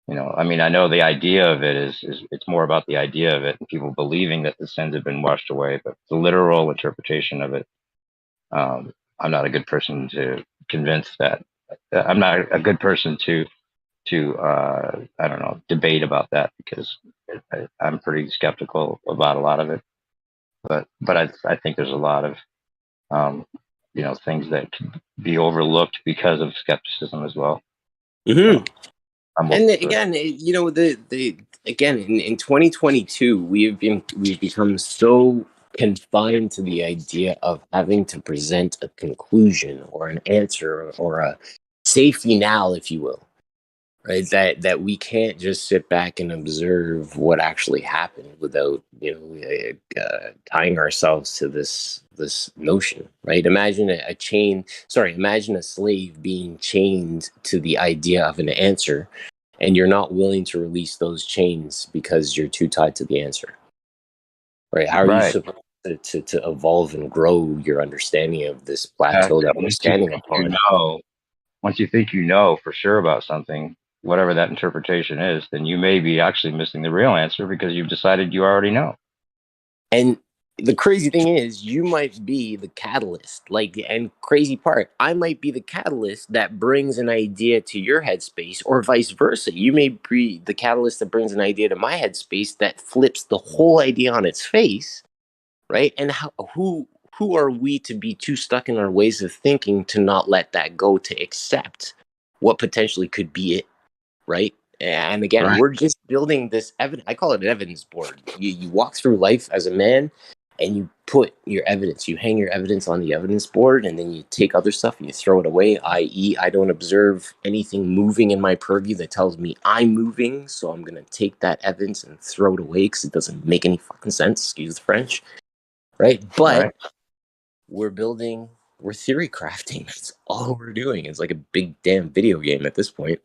I mean, I know the idea of it is it's more about the idea of it and people believing that the sins have been washed away, but the literal interpretation of it, I'm not a good person to convince that. I'm not a good person to I don't know, debate about that, because I'm pretty skeptical about a lot of it. But I think there's a lot of things that can be overlooked because of skepticism as well. Mm-hmm. And again, again in 2022, we've become so confined to the idea of having to present a conclusion or an answer or a safety now, if you will, right? That we can't just sit back and observe what actually happened without, tying ourselves to this notion, right? Imagine imagine a slave being chained to the idea of an answer, and you're not willing to release those chains because you're too tied to the answer, right? How are you supposed to evolve and grow your understanding of this plateau that we're standing upon? Once you think you know for sure about something, whatever that interpretation is, then you may be actually missing the real answer because you've decided you already know. And the crazy thing is, you might be the catalyst. And crazy part, I might be the catalyst that brings an idea to your headspace, or vice versa. You may be the catalyst that brings an idea to my headspace that flips the whole idea on its face, right? And who are we to be too stuck in our ways of thinking to not let that go, to accept what potentially could be it, right? And again, we're just building this evidence. I call it an evidence board. You walk through life as a man, and you put your evidence, you hang your evidence on the evidence board, and then you take other stuff and you throw it away, i.e. I don't observe anything moving in my purview that tells me I'm moving, so I'm going to take that evidence and throw it away because it doesn't make any fucking sense, excuse the French, right? But we're theory crafting. That's all we're doing. It's like a big damn video game at this point.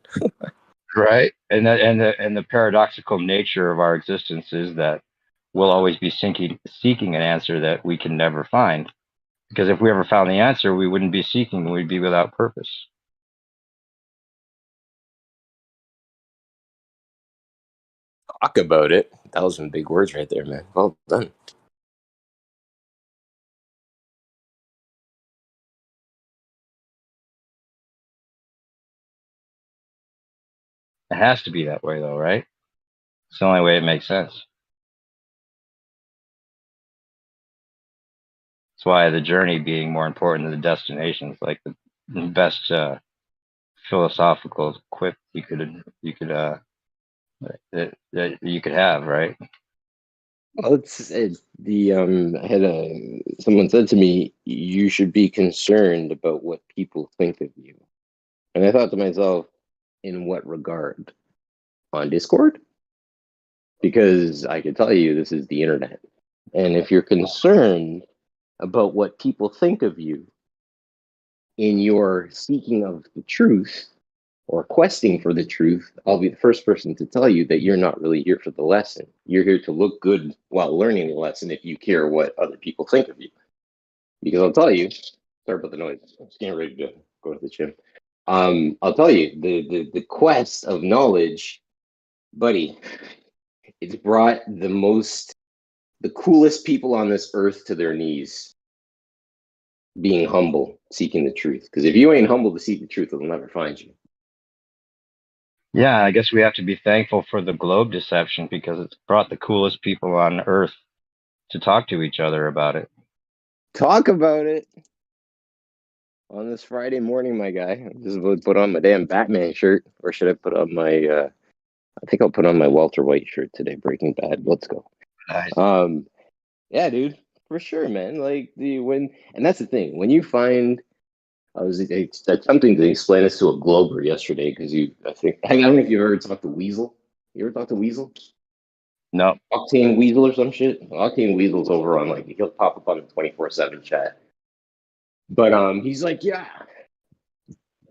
Right. And the paradoxical nature of our existence is that we'll always be seeking an answer that we can never find. Because if we ever found the answer, we wouldn't be seeking, we'd be without purpose. Talk about it. That was some big words right there, man. Well done. It has to be that way, though, right? It's the only way it makes sense. That's why the journey being more important than the destination is like the best philosophical quip you could have, right? Well, it's the I had someone said to me, you should be concerned about what people think of you, and I thought to myself, in what regard? On Discord? Because I can tell you, this is the internet, and if you're concerned about what people think of you in your seeking of the truth or questing for the truth, I'll be the first person to tell you that you're not really here for the lesson. You're here to look good while learning the lesson if you care what other people think of you. Because I'll tell you, sorry about the noise, I'm just getting ready to go to the gym. I'll tell you, the quest of knowledge, buddy, it's brought the coolest people on this earth to their knees, being humble, seeking the truth. Because if you ain't humble to seek the truth, it'll never find you. Yeah, I guess we have to be thankful for the globe deception because it's brought the coolest people on earth to talk to each other about it. Talk about it on this Friday morning, my guy. I'm just about to put on my damn Batman shirt, or should I put on my? I think I'll put on my Walter White shirt today. Breaking Bad. Let's go. Nice. Yeah, dude, for sure, man. And that's the thing. When you find, I was attempting to explain this to a Glober yesterday because I don't know if you've ever talked to Weasel. You ever talked to Weasel? No. Octane Weasel or some shit. Octane Weasel's over on he'll pop up on the 24/7 chat. But he's like, yeah,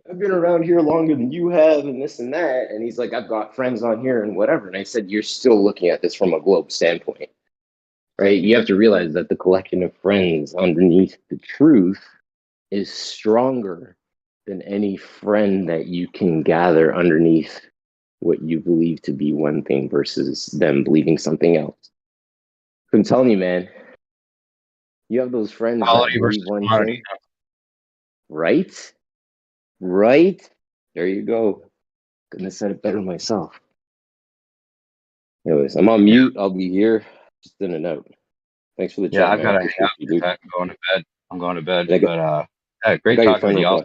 I've been around here longer than you have, and this and that. And he's like, I've got friends on here and whatever. And I said, you're still looking at this from a globe standpoint, right? You have to realize that the collection of friends underneath the truth is stronger than any friend that you can gather underneath what you believe to be one thing versus them believing something else. I'm telling you, man, you have those friends that believe one thing, right? Right? There you go. Couldn't have said it better myself. Anyways, I'm on mute. I'll be here. Just in and out. Thanks for the chat. Yeah, I've got to I'm going to bed. Great talking with you.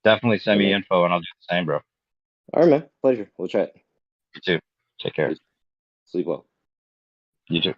Definitely send me info and I'll do the same, bro. All right, man. Pleasure. We'll chat. You too. Take care. Sleep well. You too.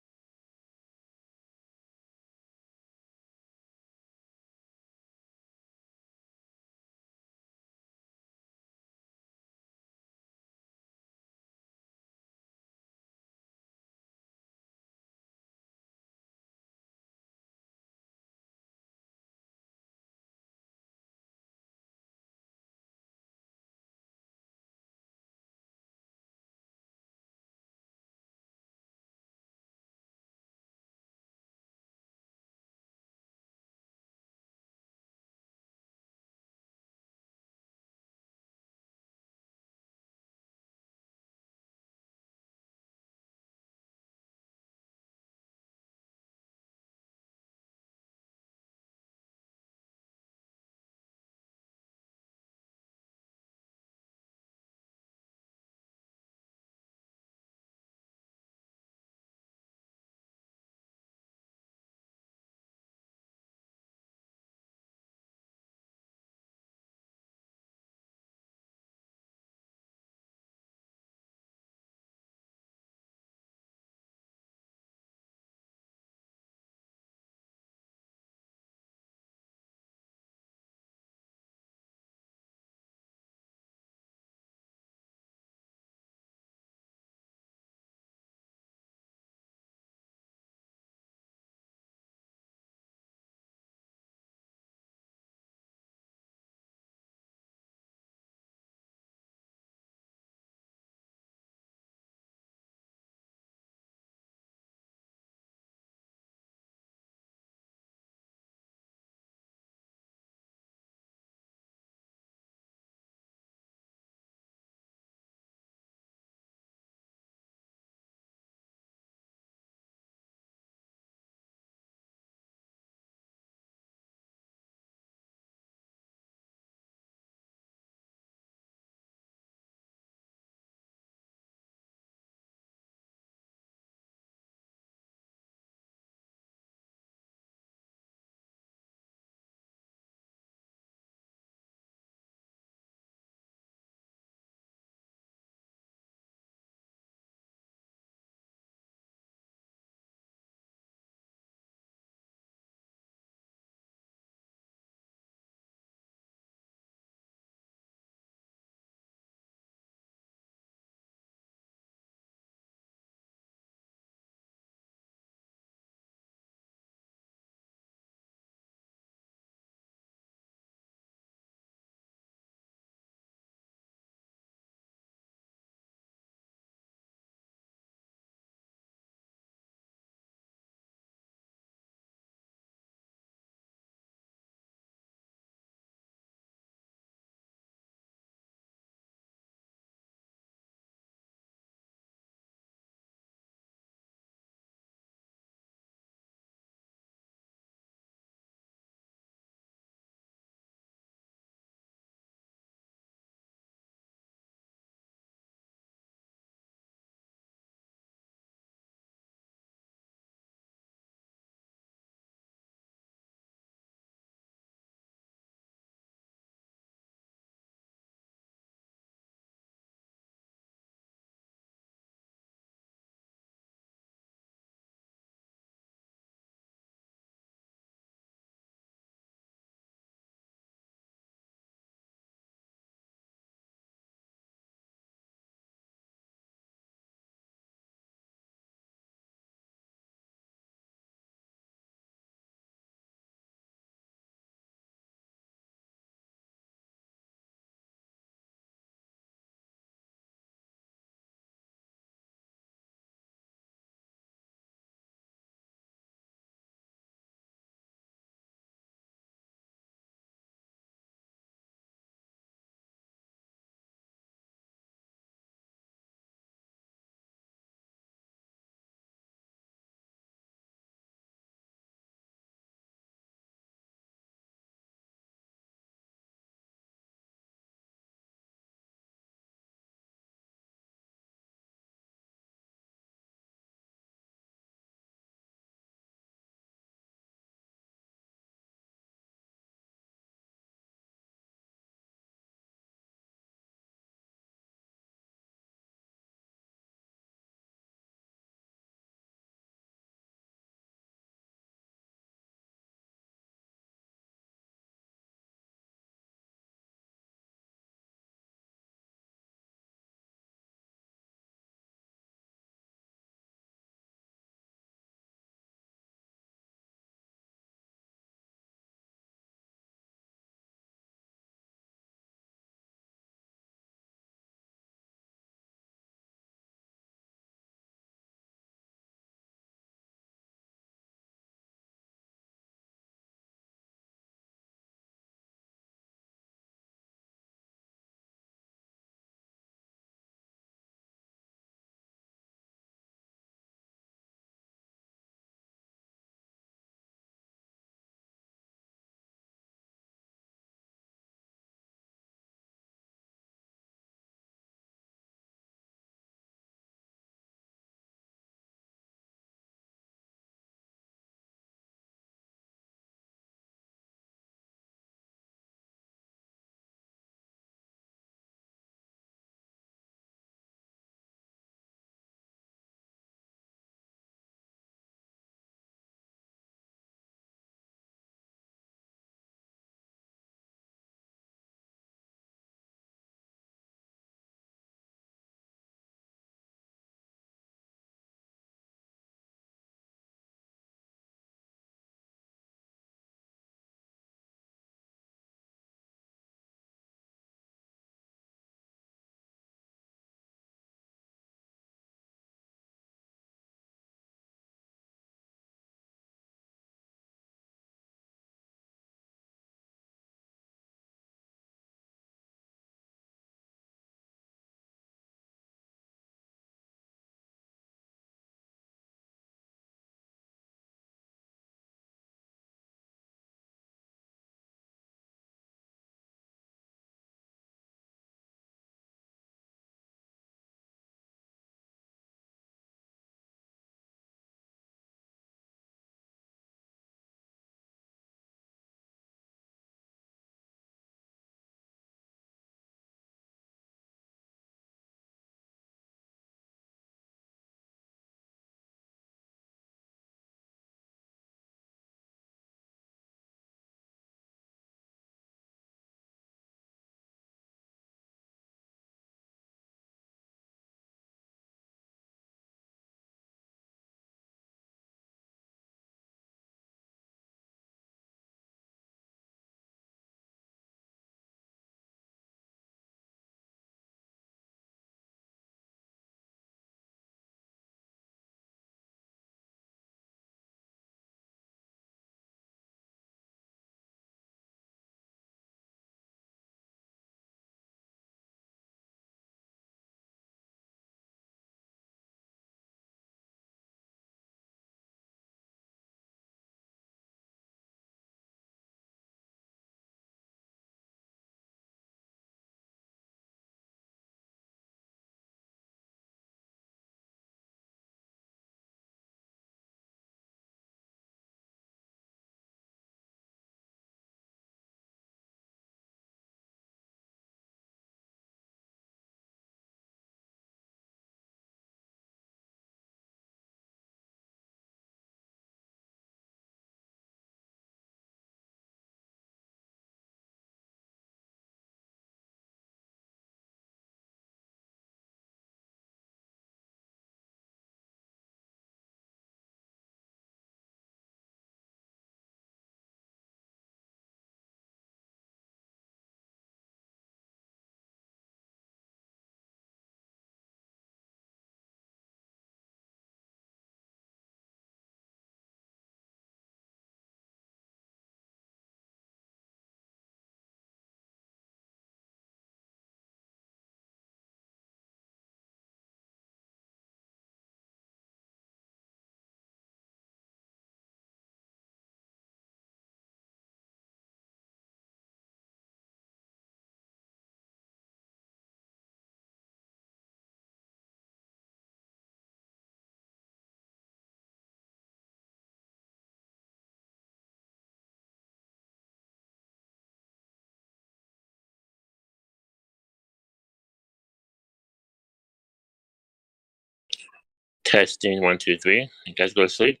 Testing 1, 2, 3. You guys go to sleep.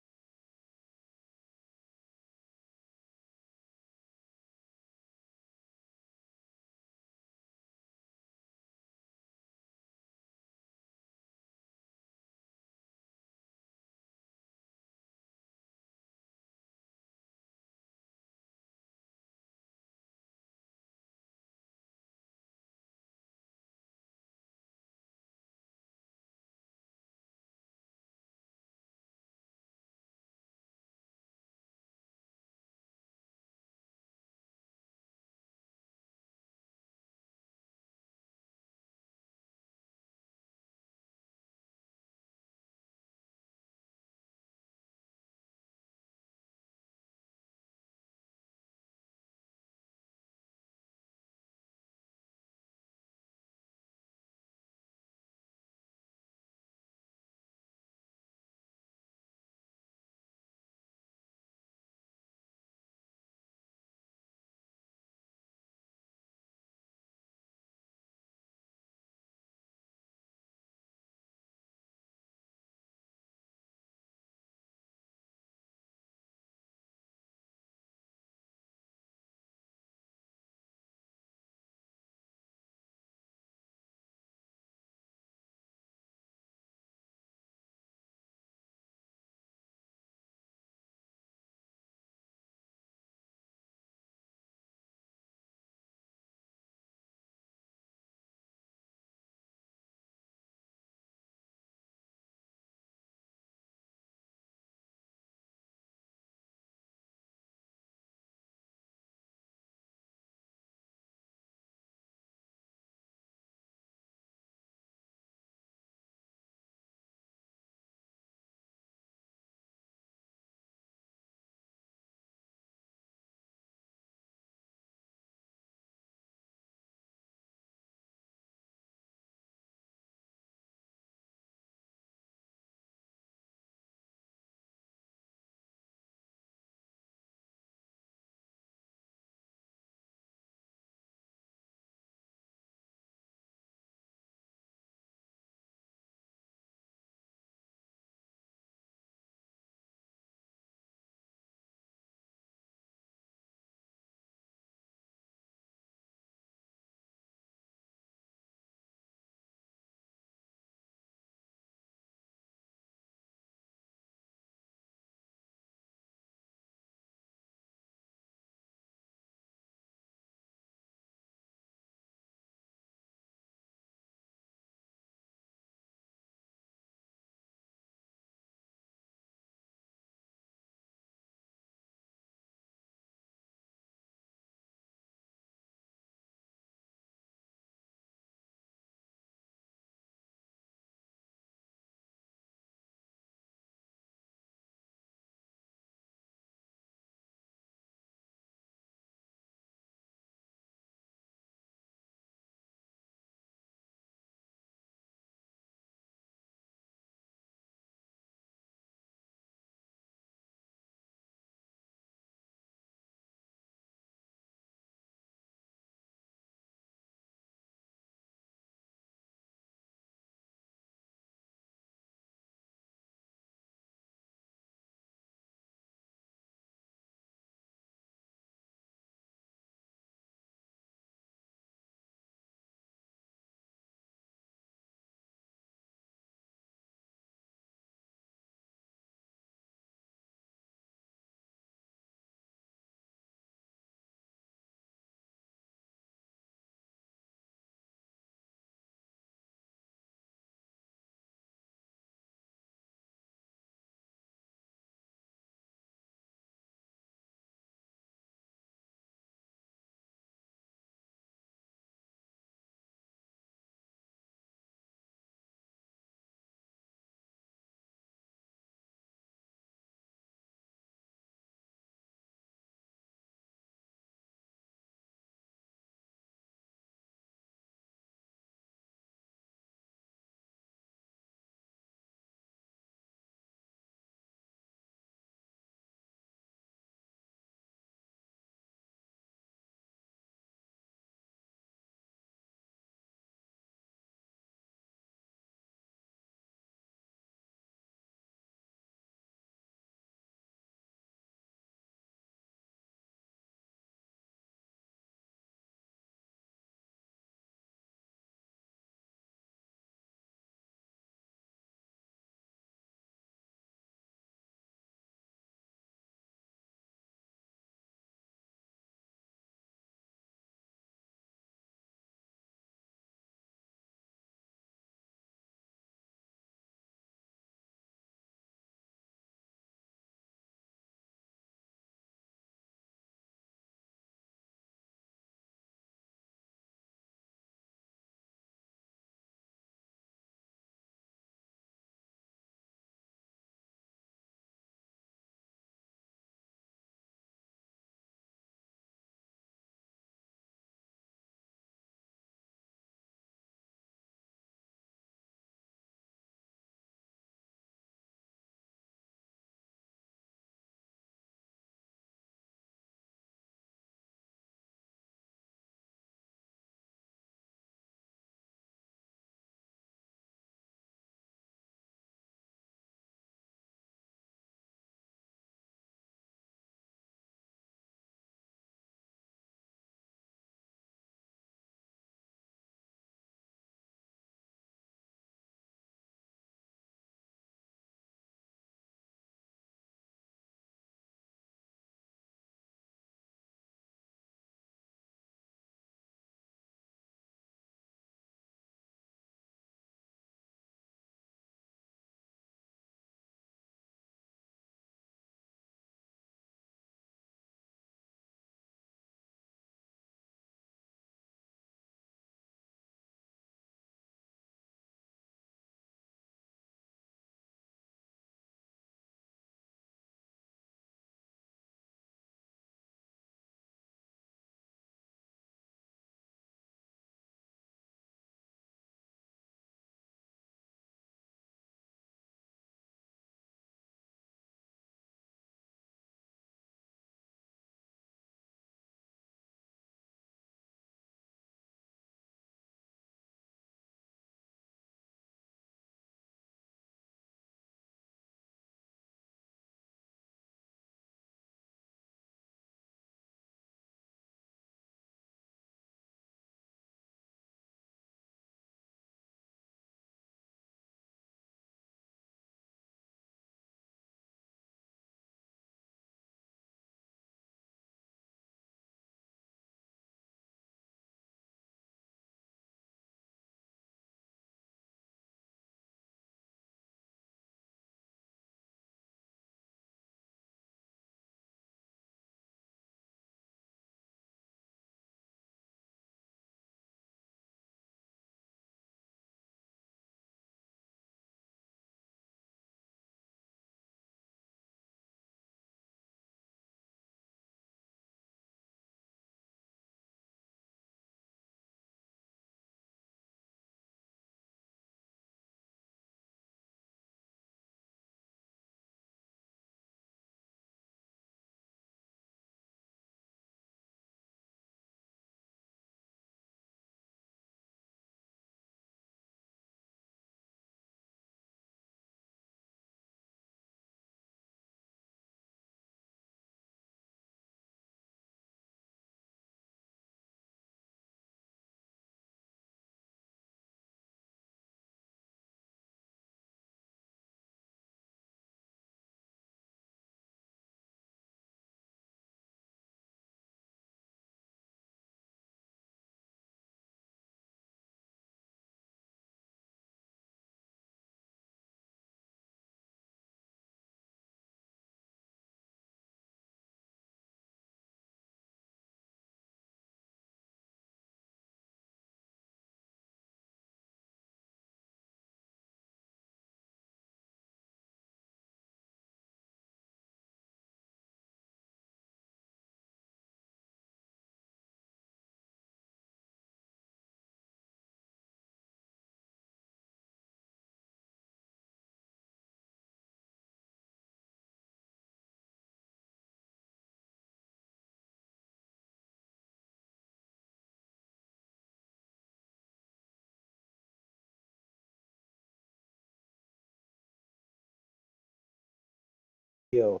Yo.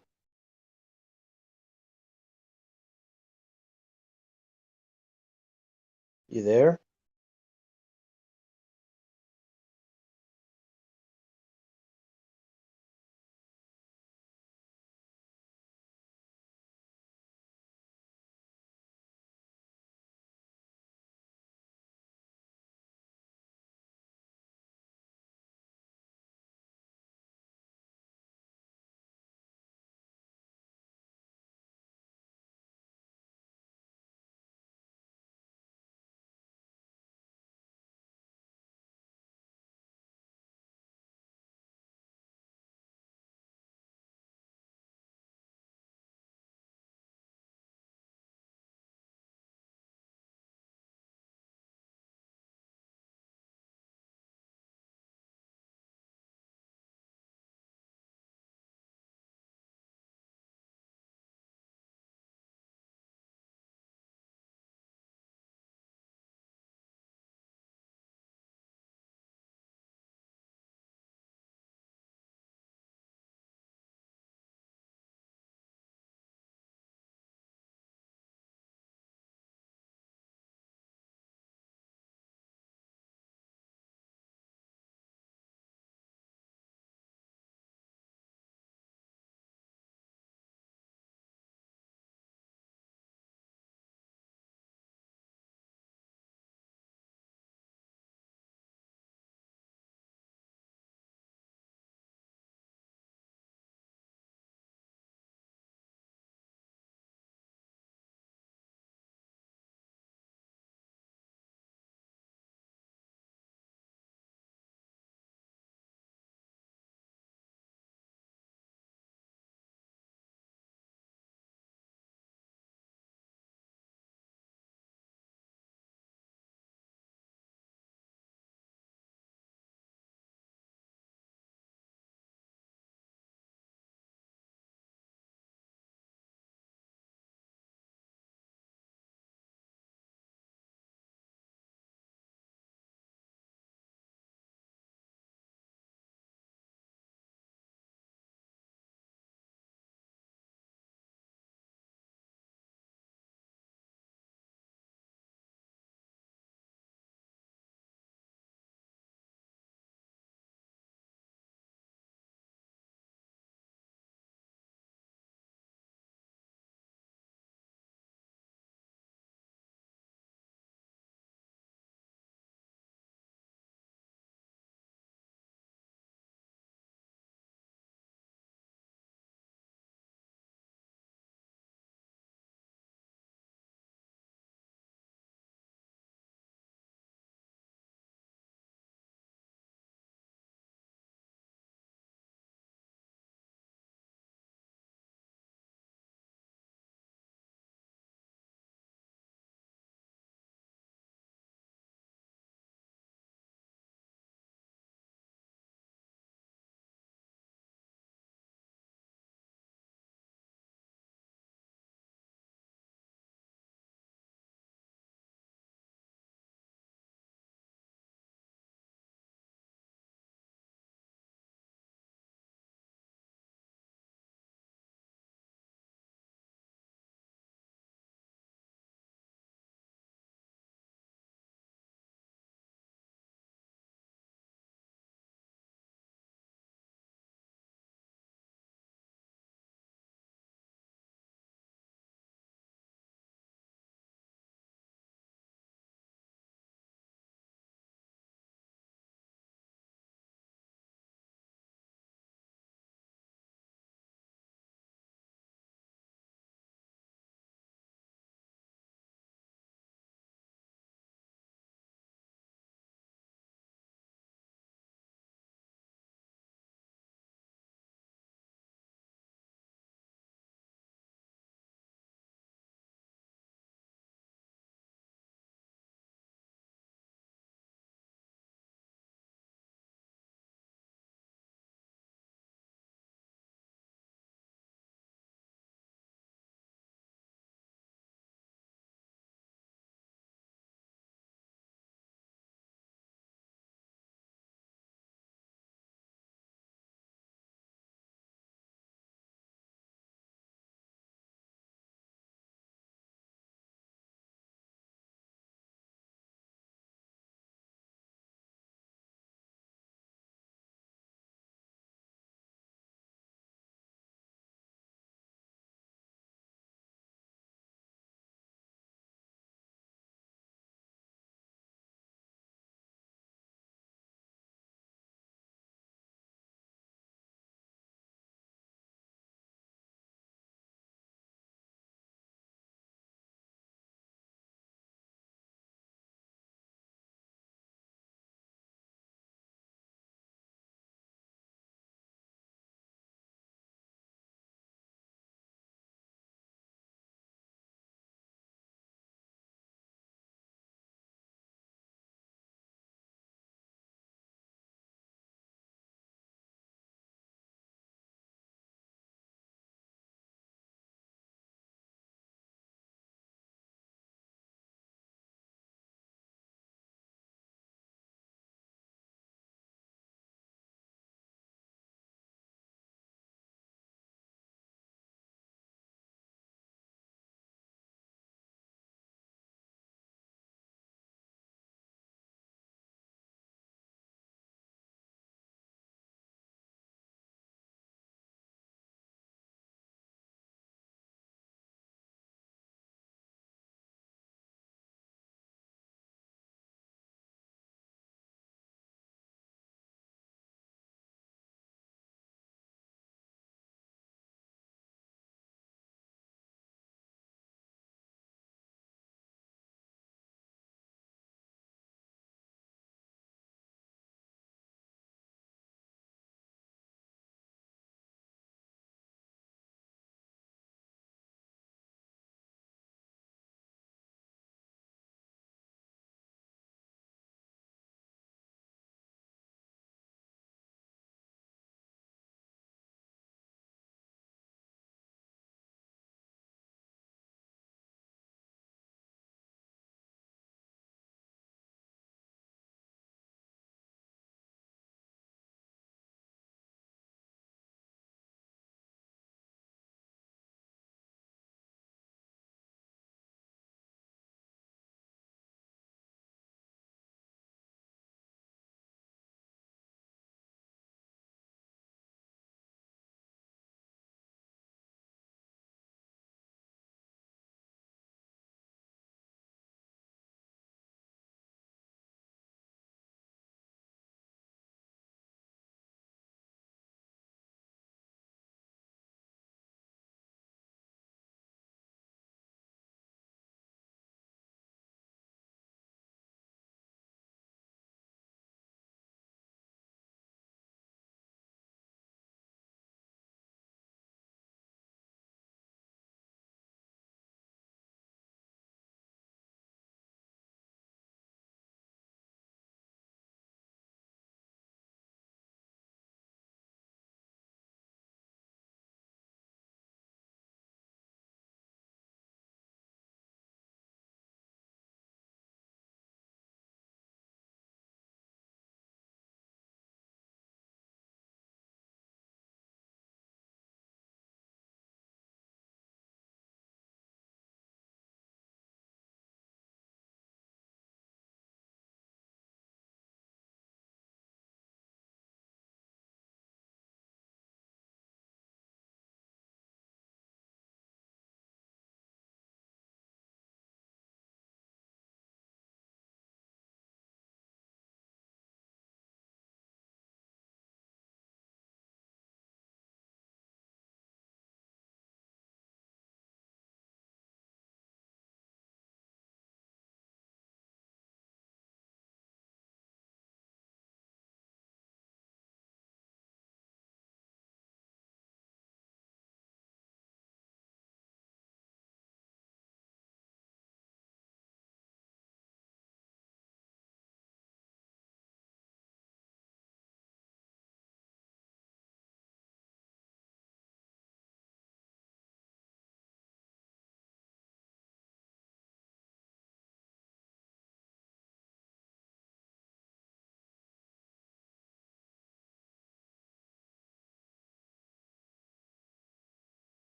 You there?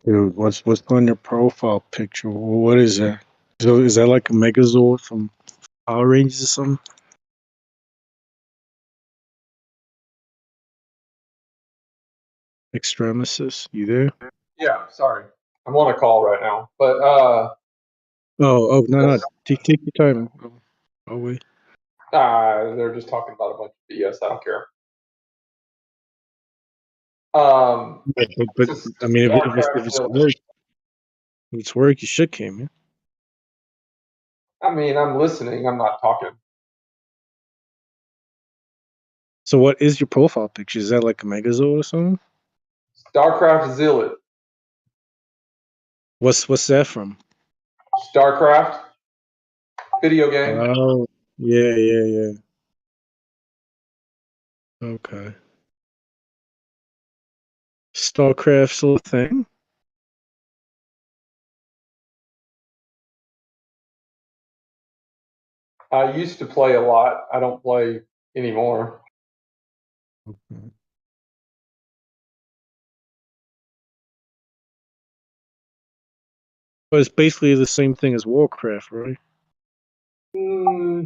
Dude, what's on your profile picture? What is that? So is that like a Megazord from Power Rangers or something? Extremesis, you there? Yeah, sorry. I'm on a call right now. But No. Take your time. I'll wait. they're just talking about a bunch of BS. I don't care. But I mean, if StarCraft, it's work, you should came in. I mean, I'm listening. I'm not talking. So what is your profile picture? Is that like a Megazord or something? StarCraft Zealot. What's that from? StarCraft video game. Oh, yeah. Okay. StarCraft still a thing? I used to play a lot. I don't play anymore. Okay. But it's basically the same thing as Warcraft, right?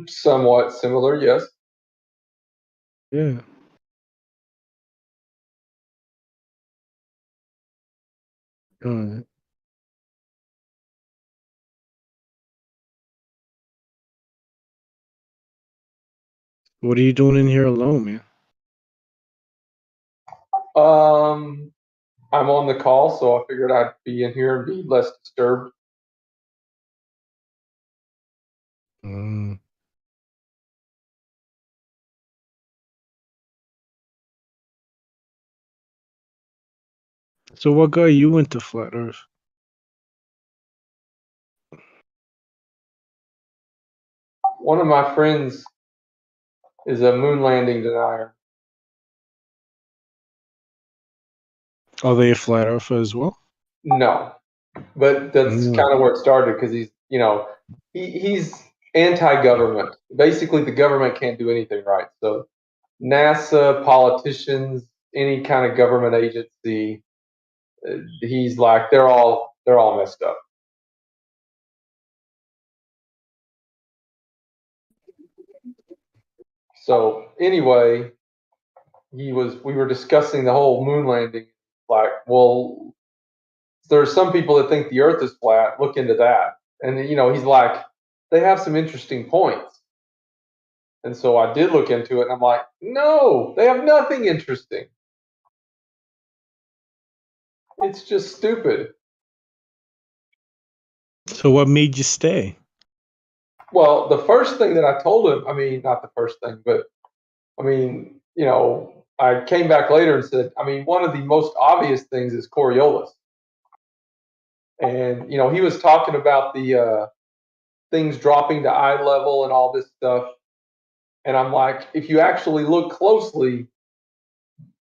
Somewhat similar, yes. Yeah. All right. What are you doing in here alone, man? I'm on the call, so I figured I'd be in here and be less disturbed. Mm. So what got you into Flat Earth? One of my friends is a moon landing denier. Are they a Flat Earther as well? No, but that's Mm. kind of where it started because he's anti-government. Basically, the government can't do anything right. So NASA, politicians, any kind of government agency, he's like they're all messed up. So anyway, we were discussing the whole moon landing. Like, well, there's some people that think the Earth is flat. Look into that. And he's like, they have some interesting points. And so I did look into it, and I'm like, no, they have nothing interesting. It's just stupid. So what made you stay? Well, the first thing that I told him, I mean, not the first thing, but I mean, I came back later and said, I mean, one of the most obvious things is Coriolis. And, he was talking about the things dropping to eye level and all this stuff. And I'm like, if you actually look closely,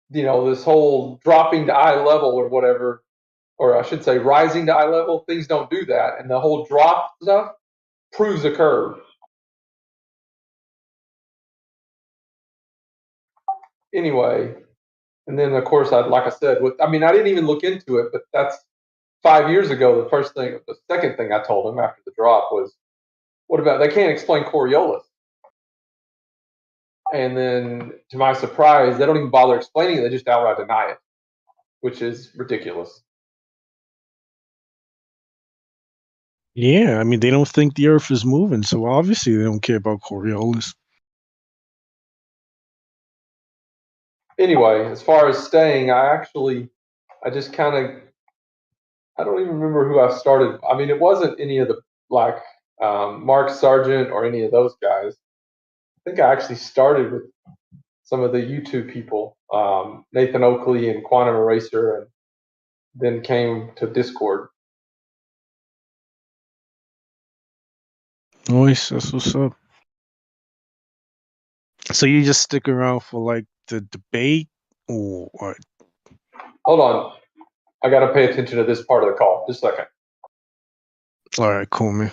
this whole dropping to eye level or whatever, or I should say rising to eye level, things don't do that. And the whole drop stuff proves a curve. Anyway, and then of course, like I said, I didn't even look into it, but that's 5 years ago. The second thing I told him after the drop was, what about, they can't explain Coriolis. And then to my surprise, they don't even bother explaining it. They just outright deny it, which is ridiculous. Yeah, I mean, they don't think the Earth is moving, so obviously they don't care about Coriolis. Anyway, as far as staying, I just kind of, I don't even remember who I started. I mean, it wasn't any of the, like, Mark Sargent or any of those guys. I think I actually started with some of the YouTube people, Nathan Oakley and Quantum Eraser, and then came to Discord. Nice, that's what's up. So you just stick around for like the debate or what? Hold on. I got to pay attention to this part of the call. Just a second. All right, cool, man.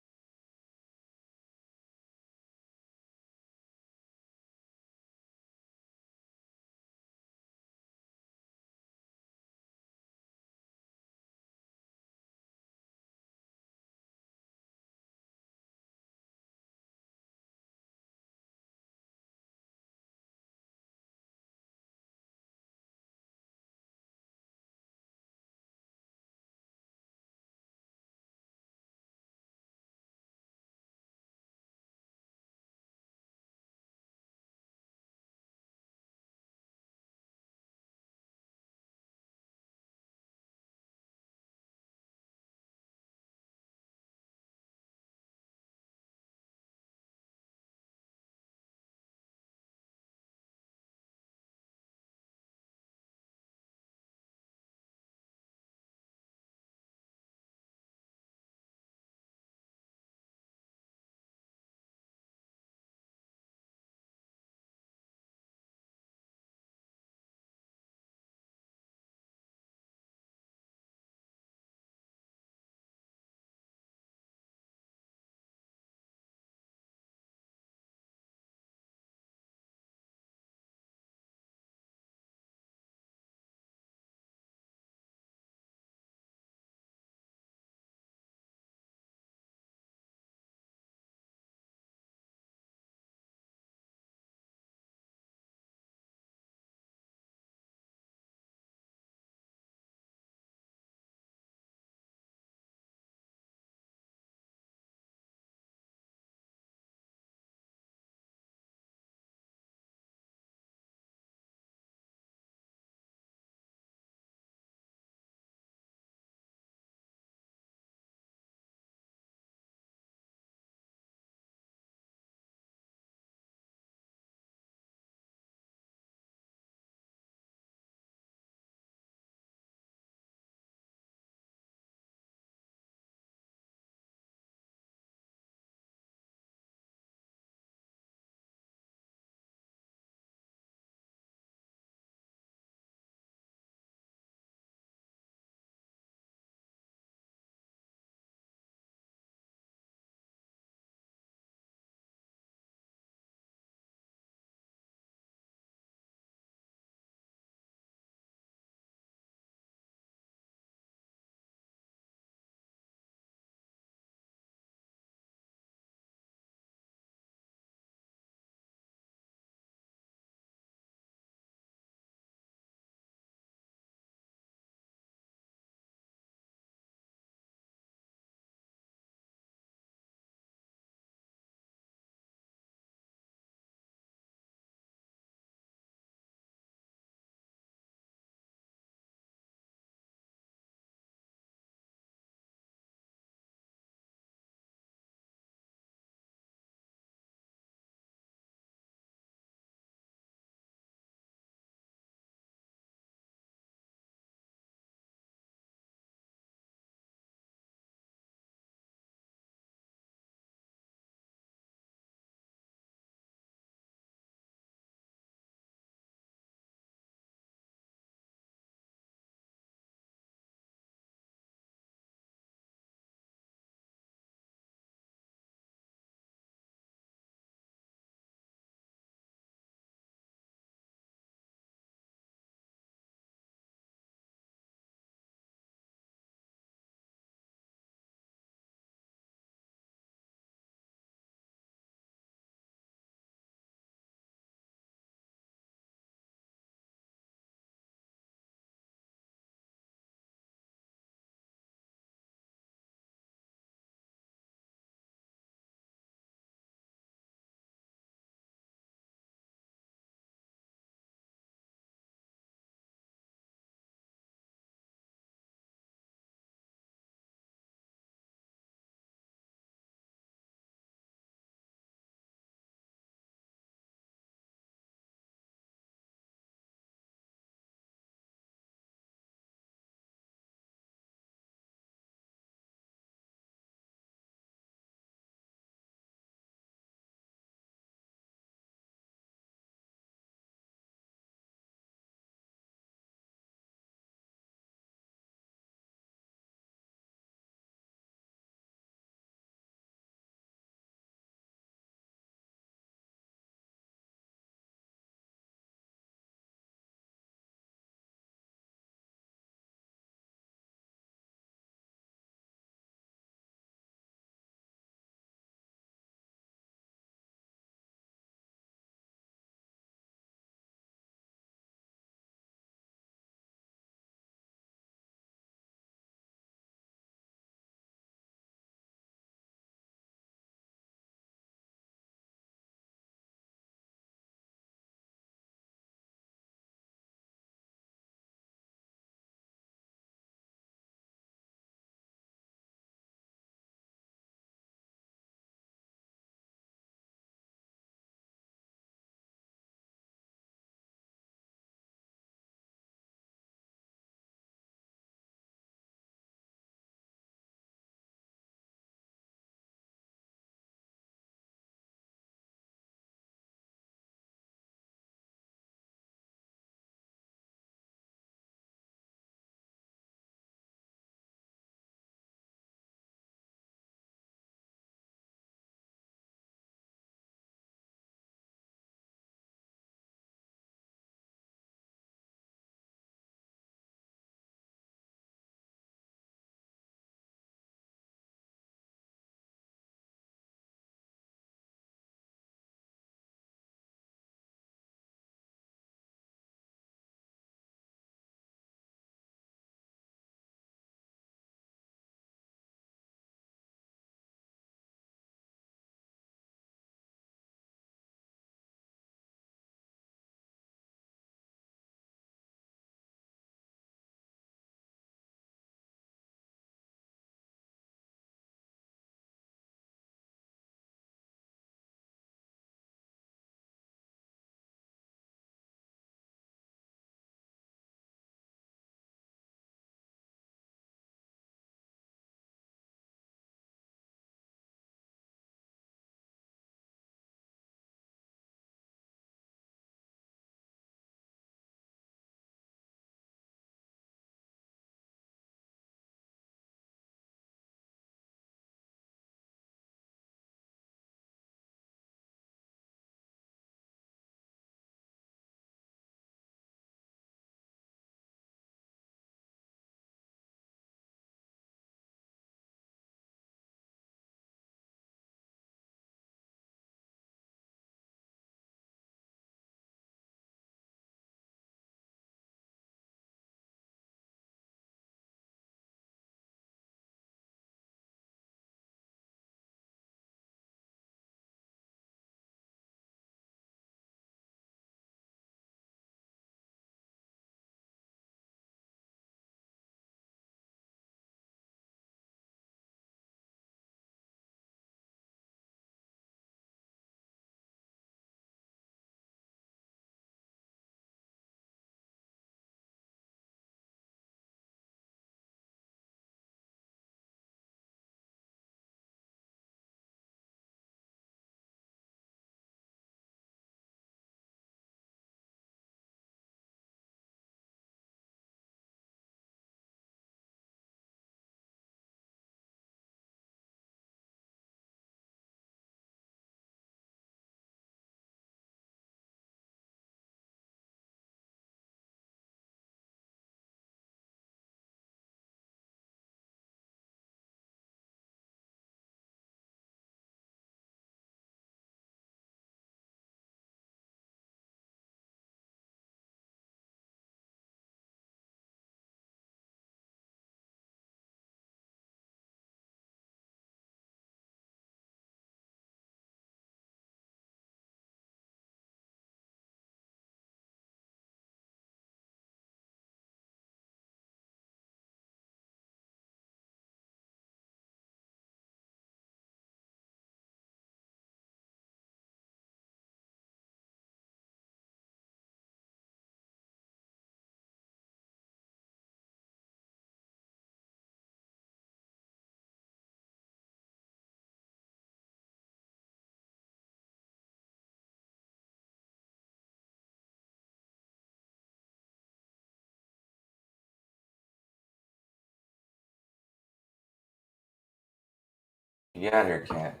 Get out of here, cat.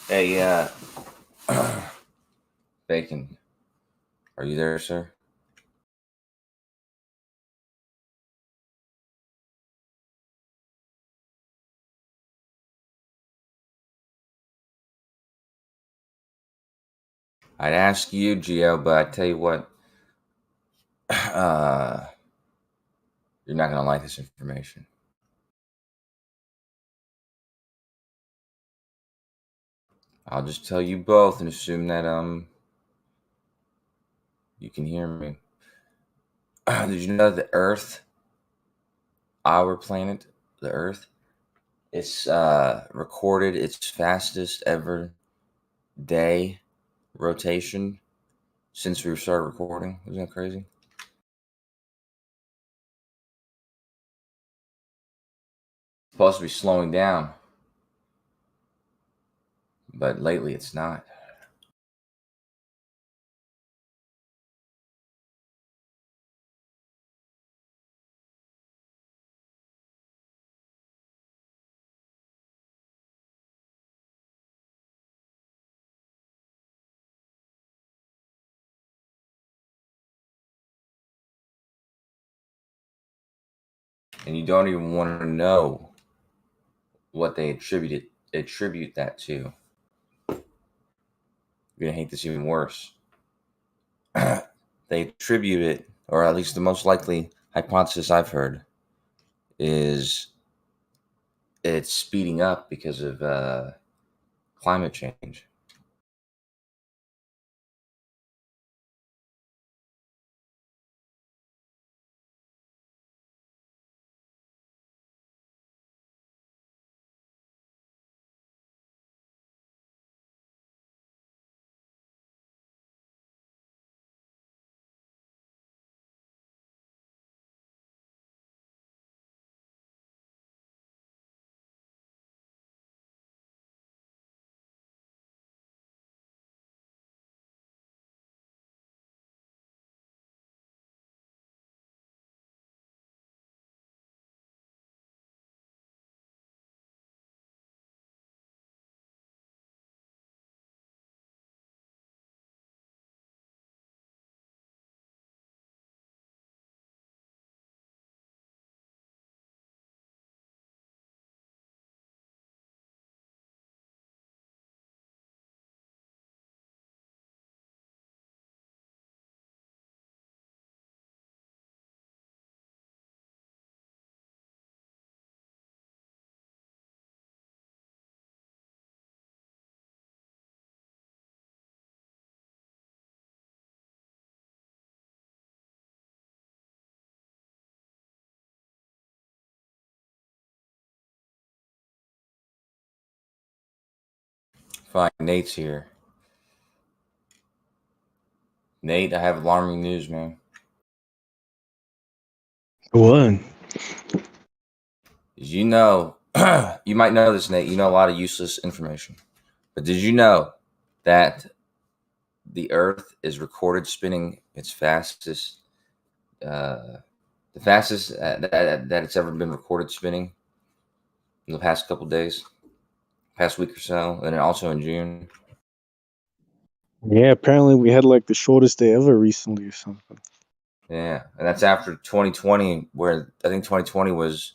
Hey, Bacon. Are you there, sir? I'd ask you, Gio, but I tell you what, you're not gonna like this information. I'll just tell you both and assume that you can hear me. Did you know the Earth, our planet, the Earth, it's recorded its fastest ever day rotation since we started recording? Isn't that crazy? It's supposed to be slowing down, but lately it's not. And you don't even want to know what they attribute that to. You're gonna hate this even worse. They attribute it, or at least the most likely hypothesis I've heard, is it's speeding up because of climate change. Fine, Nate's here. Nate, I have alarming news, man. What? Did you know, you might know this, Nate, you know a lot of useless information, but did you know that the Earth is recorded spinning its fastest, the fastest that it's ever been recorded spinning in the past couple days, past week or so, and then also in June? Yeah, apparently we had like the shortest day ever recently or something. Yeah, and that's after 2020, where I think 2020 was,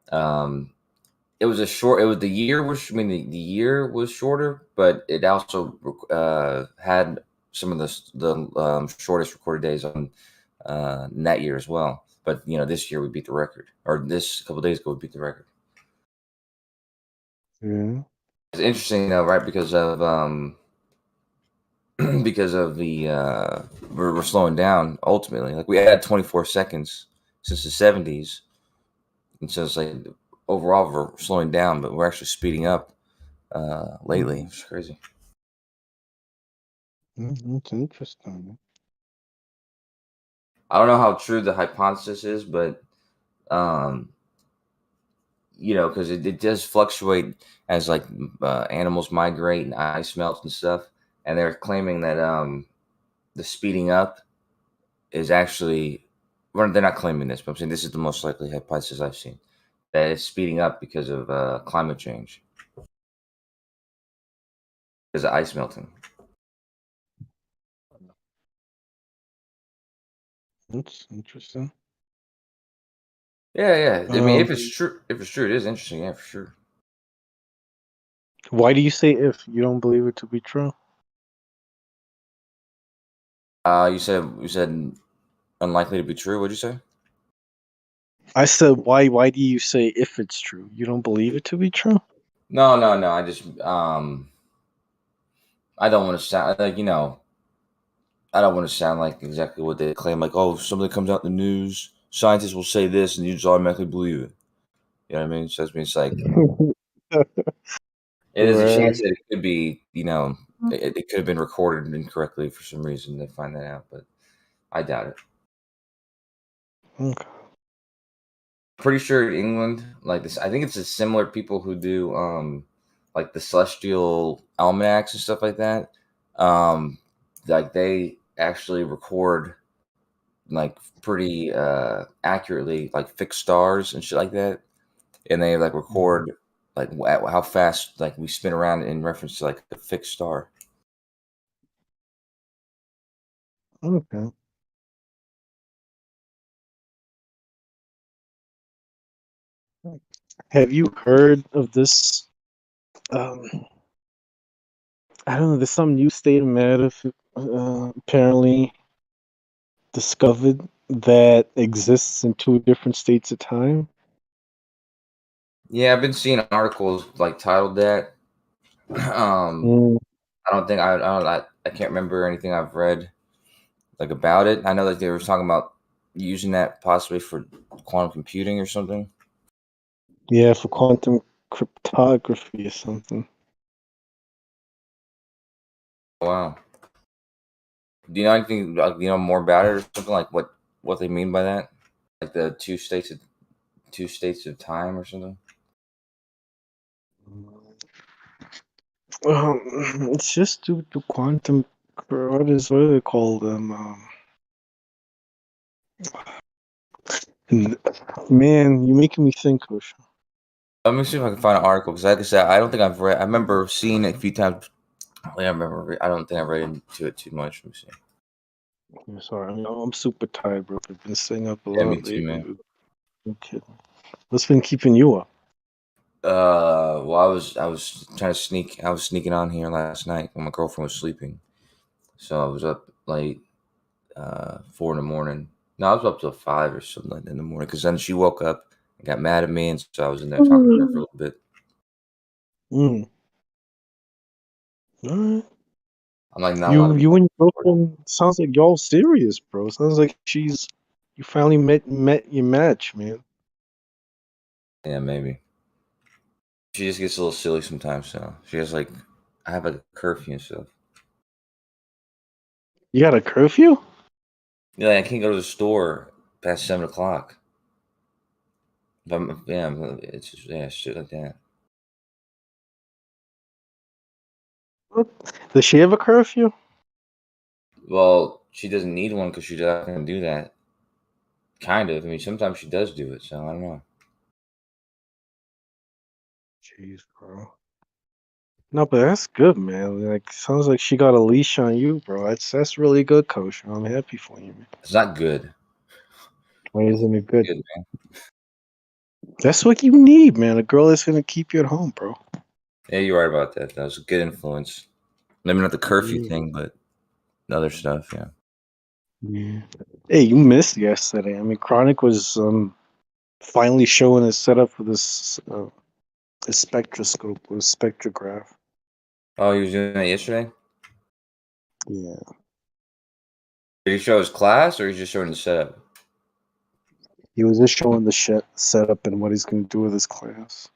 it was the year was, the year was shorter, but it also had some of the shortest recorded days on that year as well. But this year we beat the record, or this couple days ago we beat the record. Yeah. It's interesting though, right? Because of because of the we're slowing down ultimately. Like we had 24 seconds since the 70s, and so it's like overall we're slowing down, but we're actually speeding up lately. It's crazy. That's interesting. I don't know how true the hypothesis is, but because it does fluctuate as like animals migrate and ice melts and stuff, and they're claiming that the speeding up is actually, well, they're not claiming this, but I'm saying this is the most likely hypothesis I've seen, that it's speeding up because of climate change. because of ice melting. That's interesting. Yeah. I mean, if it's true, it is interesting. Yeah, for sure. Why do you say if you don't believe it to be true? You said unlikely to be true. What'd you say? I said why do you say if it's true? You don't believe it to be true? No. I just I don't want to sound like I don't want to sound like exactly what they claim. Like, oh, if something comes out in the news, scientists will say this, and you just automatically believe it. You know what I mean? So it's like it is a chance that it could be, it could have been recorded incorrectly for some reason. They find that out, but I doubt it. Okay. Pretty sure in England, like this, I think it's a similar people who do like the celestial almanacs and stuff like that. Like they actually record like pretty accurately like fixed stars and shit like that, and they like record like how fast like we spin around in reference to like a fixed star. Okay. Have you heard of this? I don't know. There's some new state of matter apparently discovered that exists in two different states of time. Yeah, I've been seeing articles like titled that. I don't think I can't remember anything I've read like about it. I know that they were talking about using that possibly for quantum computing or something. Yeah, for quantum cryptography or something. Wow. Do you know anything like more about it or something like what they mean by that? Like the two states of time or something? It's just due to quantum. What is it called? Man, you're making me think, Coach. Let me see if I can find an article because, like I said, I don't think I've read. I remember seeing it a few times. I don't think I read into it too much. Let me see. I'm sorry, I'm super tired, bro. I've been staying up a Yeah, lot me too, lately. man. No kidding. What's been keeping you up? Well, I was trying to sneak. I was sneaking on here last night when my girlfriend was sleeping, so I was up late, 4 in the morning. No, I was up till 5 or something like that in the morning because then she woke up and got mad at me, and so I was in there talking to her for a little bit. All right. I'm like, not You and your girlfriend sounds like y'all serious, bro. Sounds like you finally met your match, man. Yeah, maybe. She just gets a little silly sometimes. So she has like, I have a curfew and stuff. You got a curfew? Yeah, I can't go to the store past 7 o'clock. It's just, shit like that. What? Does she have a curfew? Well, she doesn't need one because she's not going to do that. Kind of. I mean, sometimes she does do it, so I don't know. Jeez, bro. No, but that's good, man. Like, sounds like she got a leash on you, bro. That's really good, Coach. I'm happy for you, man. It's not good. Why isn't it good? Good, man. That's what you need, man. A girl that's gonna keep you at home, bro. Yeah, you're right about that. That was a good influence. Maybe not the curfew thing, but other stuff, yeah. Yeah. Hey, you missed yesterday. I mean, Chronic was finally showing his setup for this a spectroscope or a spectrograph. Oh, he was doing that yesterday? Yeah. Did he show his class or he's just showing the setup? He was just showing the setup and what he's going to do with his class.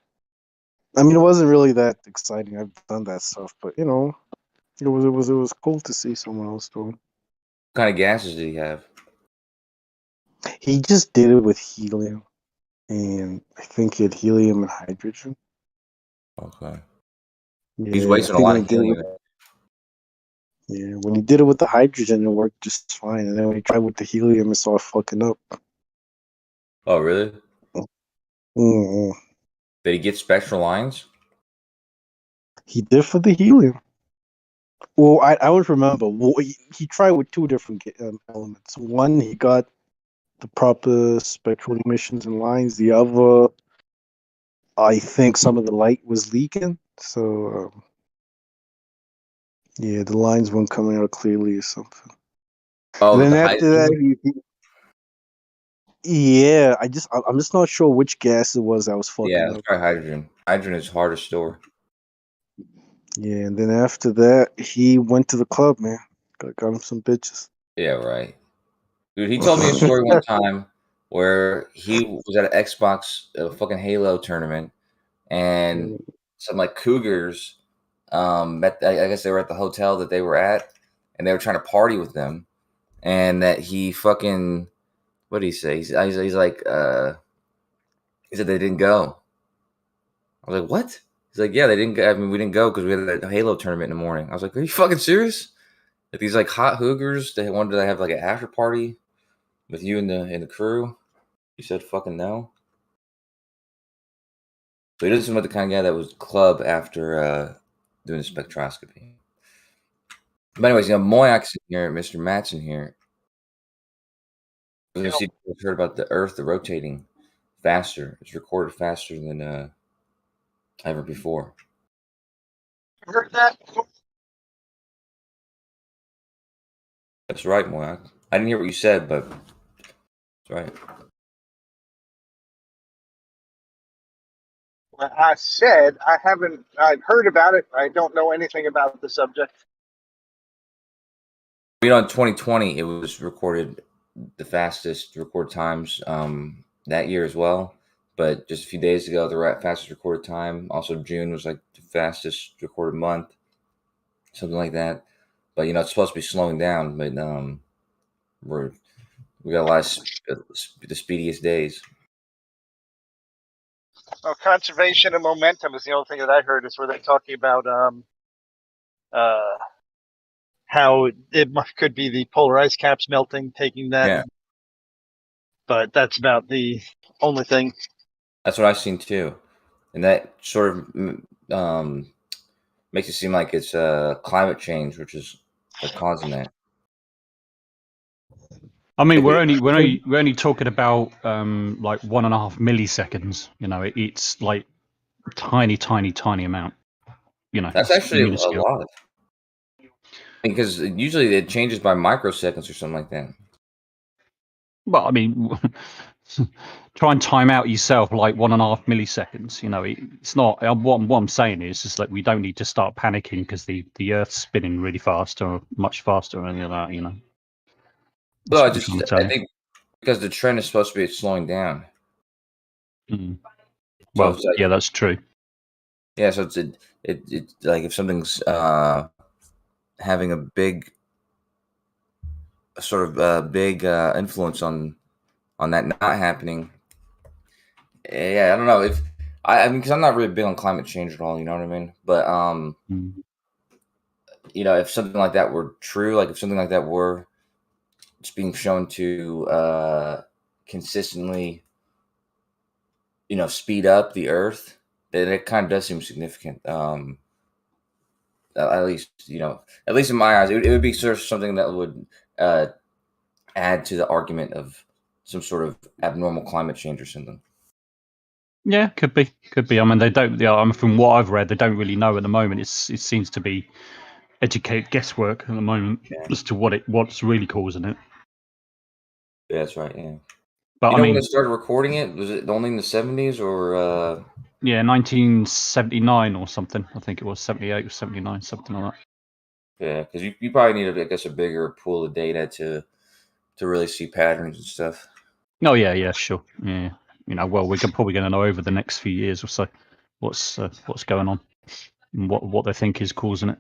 I mean, it wasn't really that exciting. I've done that stuff, but it was cool to see someone else doing. What kind of gases did he have? He just did it with helium, and I think he had helium and hydrogen. Okay. Yeah, He's wasting a lot of helium. Yeah, when he did it with the hydrogen, it worked just fine, and then when he tried with the helium, it started fucking up. Oh, really? Mm-hmm. Did he get spectral lines? He did for the helium. Well, I don't remember. Well, he tried with two different elements. One, he got the proper spectral emissions and lines. The other, I think some of the light was leaking. So, yeah, the lines weren't coming out clearly or something. Oh, And then the after hydrogen? that, yeah, I'm just not sure which gas it was that was fucking Yeah, up. it's probably hydrogen. Hydrogen is hard to store. Yeah, and then after that, he went to the club, man. Got him some bitches. Yeah, right. Dude, he told me a story one time where he was at an Xbox fucking Halo tournament, and some like cougars met. I guess they were at the hotel that they were at, and they were trying to party with them, and that he fucking, what did he say? He's like, he said they didn't go. I was like, what? He's like, yeah, they didn't go. I mean, we didn't go because we had a Halo tournament in the morning. I was like, are you fucking serious? Like these like hot hoogers, they wanted to have like an after party with you and the crew. You said fucking no. So he doesn't seem like the kind of guy that was club after doing the spectroscopy. But anyways, Moyak's in here, Mr. Matt's in here. I was gonna see if you heard about the Earth, the rotating faster. It's recorded faster than ever before. I heard that. That's right, Moyak. I didn't hear what you said, but that's right. I said I've heard about it. I don't know anything about the subject. You know, in 2020, it was recorded the fastest record times that year as well. But just a few days ago, the fastest recorded time. Also, June was like the fastest recorded month, something like that. But you know, it's supposed to be slowing down. But we got a lot of the speediest days. Well, conservation and momentum is the only thing that I heard. Is where they're talking about how it could be the polar ice caps melting, taking that. Yeah. But that's about the only thing. That's what I've seen too, and that sort of makes it seem like it's climate change, which is causing that. I mean, we're only talking about like 1.5 milliseconds. You know, it's like tiny amount. You know, That's it's actually minuscule. a lot. Because usually it changes by microseconds or something like that. Well, I mean, try and time out yourself like 1.5 milliseconds. You know, it's not. What I'm saying is just like we don't need to start panicking because the Earth's spinning really fast or much faster or any of that. You know. Well, I think because the trend is supposed to be slowing down. Mm. Well, so like, yeah, that's true. Yeah, so it's like if something's having a big influence on that not happening. Yeah, I don't know if I mean because I'm not really big on climate change at all. You know what I mean? But you know, if something like that were true, like if something like that were just being shown to consistently, you know, speed up the Earth, then it kind of does seem significant. At least, you know, at least in my eyes, it would be sort of something that would add to the argument of some sort of abnormal climate change or something. Yeah, could be. I mean, they don't. I mean, from what I've read, they don't really know at the moment. It seems to be educated guesswork at the moment as to what's really causing it. Yeah, that's right. Yeah. But you know, I mean, when they started recording it, was it only in the 70s or? Yeah, 1979 or something. I think it was 78 or 79, something like that. Yeah, because you probably need, I guess, a bigger pool of data to really see patterns and stuff. Oh yeah, sure. Yeah, you know, well, we're probably going to know over the next few years or so what's going on and what they think is causing it.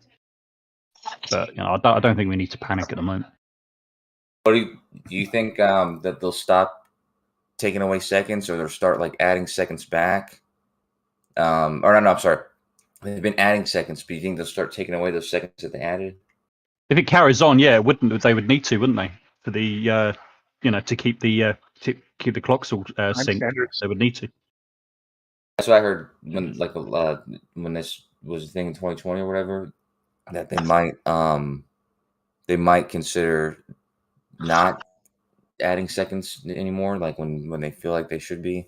But you know, I don't think we need to panic at the moment. What do you think that they'll stop taking away seconds, or they'll start like adding seconds back? Or no, I'm sorry. They've been adding seconds, but you think they'll start taking away those seconds that they added? If it carries on, yeah, they would need to, wouldn't they? For the you know, to keep the clocks all synced, they would need to. That's what I heard when this was a thing in 2020 or whatever. that they might consider not adding seconds anymore, like when they feel like they should be.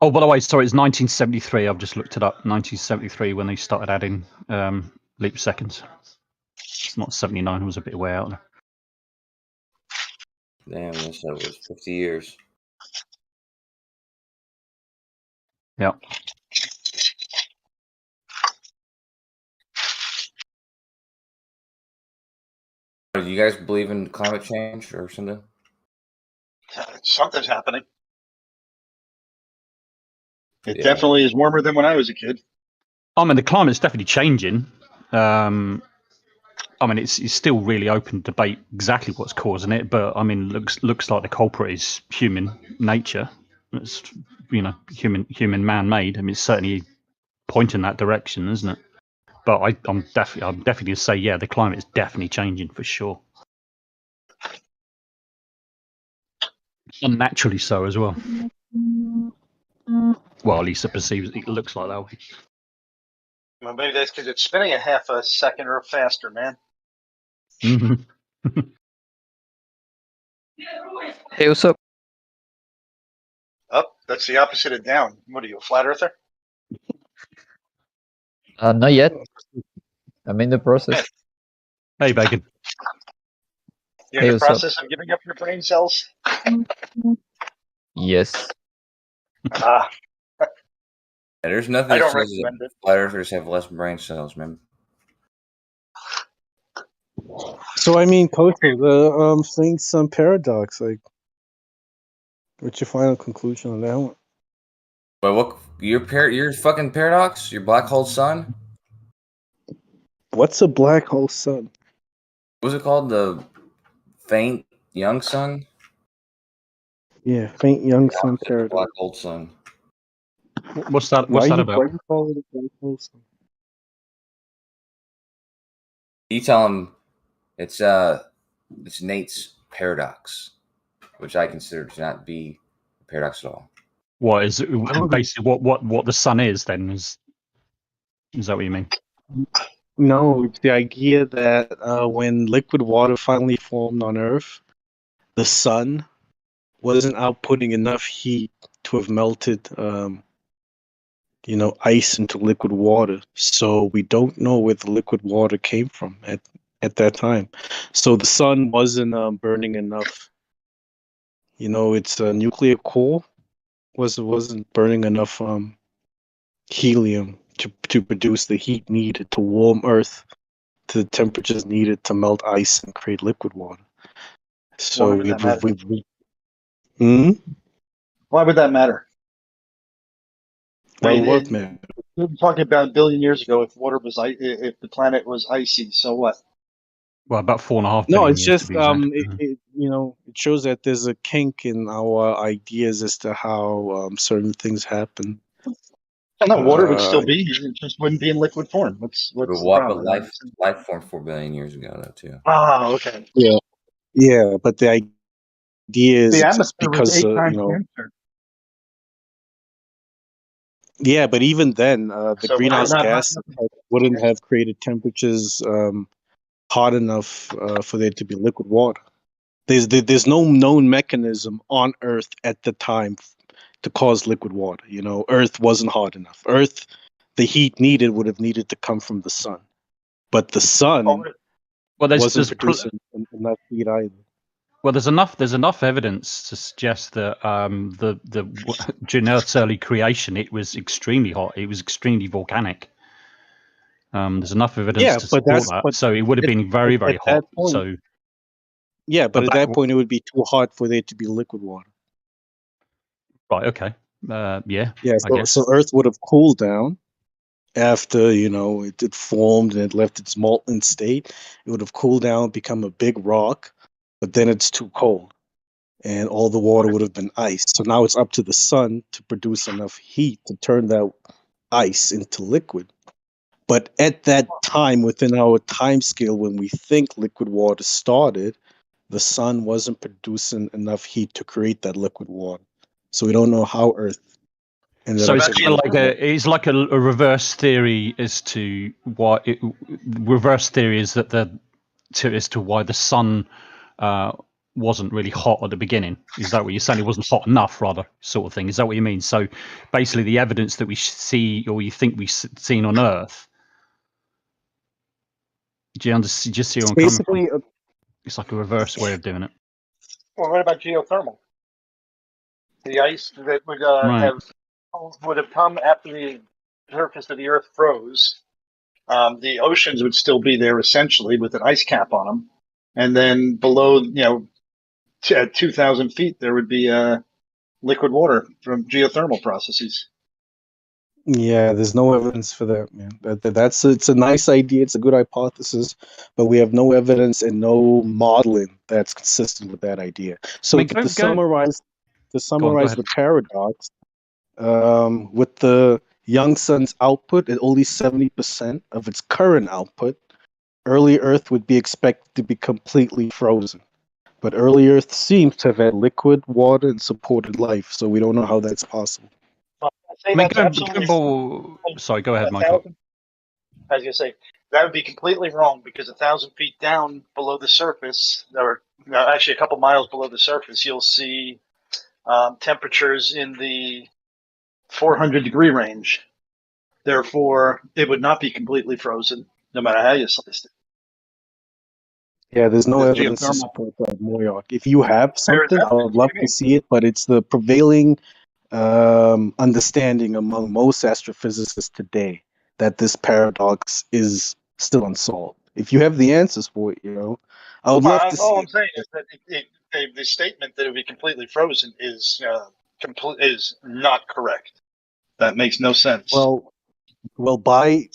Oh, by the way, sorry, it's 1973. I've just looked it up. 1973 when they started adding leap seconds. It's not 79. I was a bit way out there. Damn, this was 50 years. Yeah. Do you guys believe in climate change or something? Something's happening. It definitely is warmer than when I was a kid. I mean, the climate's definitely changing. I mean, it's still really open debate exactly what's causing it, but I mean, looks like the culprit is human nature. It's human man-made. I mean, it's certainly pointing that direction, isn't it? But I'm definitely going to say, yeah, the climate is definitely changing for sure. Unnaturally so as well. Well, at least it looks like that way. Well, maybe that's because it's spinning a half a second or faster, man. Mm-hmm. Hey, what's up? Up? That's the opposite of down. What are you, a flat earther? Not yet. I'm in the process. Hey, Bacon. You're in the process of giving up your brain cells? Yes. Yeah, there's nothing I that don't says recommend that it. flat earthers have less brain cells, man. So I mean, Coach, the Sphinx paradox. Like, what's your final conclusion on that one? But what your fucking paradox? Your black hole sun? What's a black hole sun? What was it called? The faint young sun? Yeah, faint young sun paradox. Black hole sun. What's that? What's that about? Why do you call it a black hole sun? You tell him it's Nate's paradox, which I consider to not be a paradox at all. What is it, basically what the sun is? Then is that what you mean? No, it's the idea that when liquid water finally formed on Earth, the sun wasn't outputting enough heat to have melted, ice into liquid water. So we don't know where the liquid water came from at that time. So the sun wasn't burning enough. Its nuclear core wasn't burning enough helium to produce the heat needed to warm Earth to the temperatures needed to melt ice and create liquid water. So Why would that matter? Why would that matter? What matter? We were talking about a billion years ago. If if the planet was icy, so what? Well, about 4.5 billion. No, it's years just to be exact. it shows that there's a kink in our ideas as to how certain things happen. No, water would still be. It just wouldn't be in liquid form. What's the problem? Life formed 4 billion years ago, though, too. Oh, okay. Yeah, but the idea is the it's atmosphere because was 8 times denser. Yeah, but even then, the So greenhouse not- gas wouldn't have created temperatures hot enough for there to be liquid water. There's no known mechanism on Earth at the time to cause liquid water. Earth wasn't hot enough. Earth, the heat needed would have needed to come from the sun, but the sun wasn't producing enough heat either. Well, there's enough evidence to suggest that during Earth's early creation, it was extremely hot. It was extremely volcanic. There's enough evidence to support that. So it would have been very, very hot. Point, but at that point, it would be too hot for there to be liquid water. Right. Okay. Yeah. So Earth would have cooled down after it formed and it left its molten state. It would have cooled down, become a big rock, but then it's too cold, and all the water would have been ice. So now it's up to the sun to produce enough heat to turn that ice into liquid. But at that time, within our time scale, when we think liquid water started, the sun wasn't producing enough heat to create that liquid water. So we don't know how Earth So it's kind of like a reverse theory as to why reverse theory is that as to why the sun wasn't really hot at the beginning. Is that what you're saying? It wasn't hot enough, rather, sort of thing. Is that what you mean? So basically, the evidence that we see or you think we've seen on Earth. Do you understand? Just see what I'm coming from? It's like a reverse way of doing it. Well, what about geothermal? The ice that would would have come after the surface of the Earth froze. The oceans would still be there essentially with an ice cap on them, and then below, at 2,000 feet, there would be liquid water from geothermal processes. Yeah, there's no evidence for that, man. It's a nice idea. It's a good hypothesis, but we have no evidence and no modeling that's consistent with that idea. So to summarize the paradox, with the young sun's output at only 70% of its current output, early Earth would be expected to be completely frozen. But early Earth seems to have had liquid water and supported life, so we don't know how that's possible. Sorry, go ahead, Michael. I was going to say, that would be completely wrong because 1,000 feet down below the surface, or actually a couple miles below the surface, you'll see temperatures in the 400-degree range. Therefore, it would not be completely frozen, no matter how you sliced it. Yeah, there's no evidence to support that, Moyoc. If you have something, I would love to see it, but it's the prevailing understanding among most astrophysicists today that this paradox is still unsolved. If you have the answers for it, I would love to see all I'm saying is that the statement that it would be completely frozen is not correct. That makes no sense. Well, by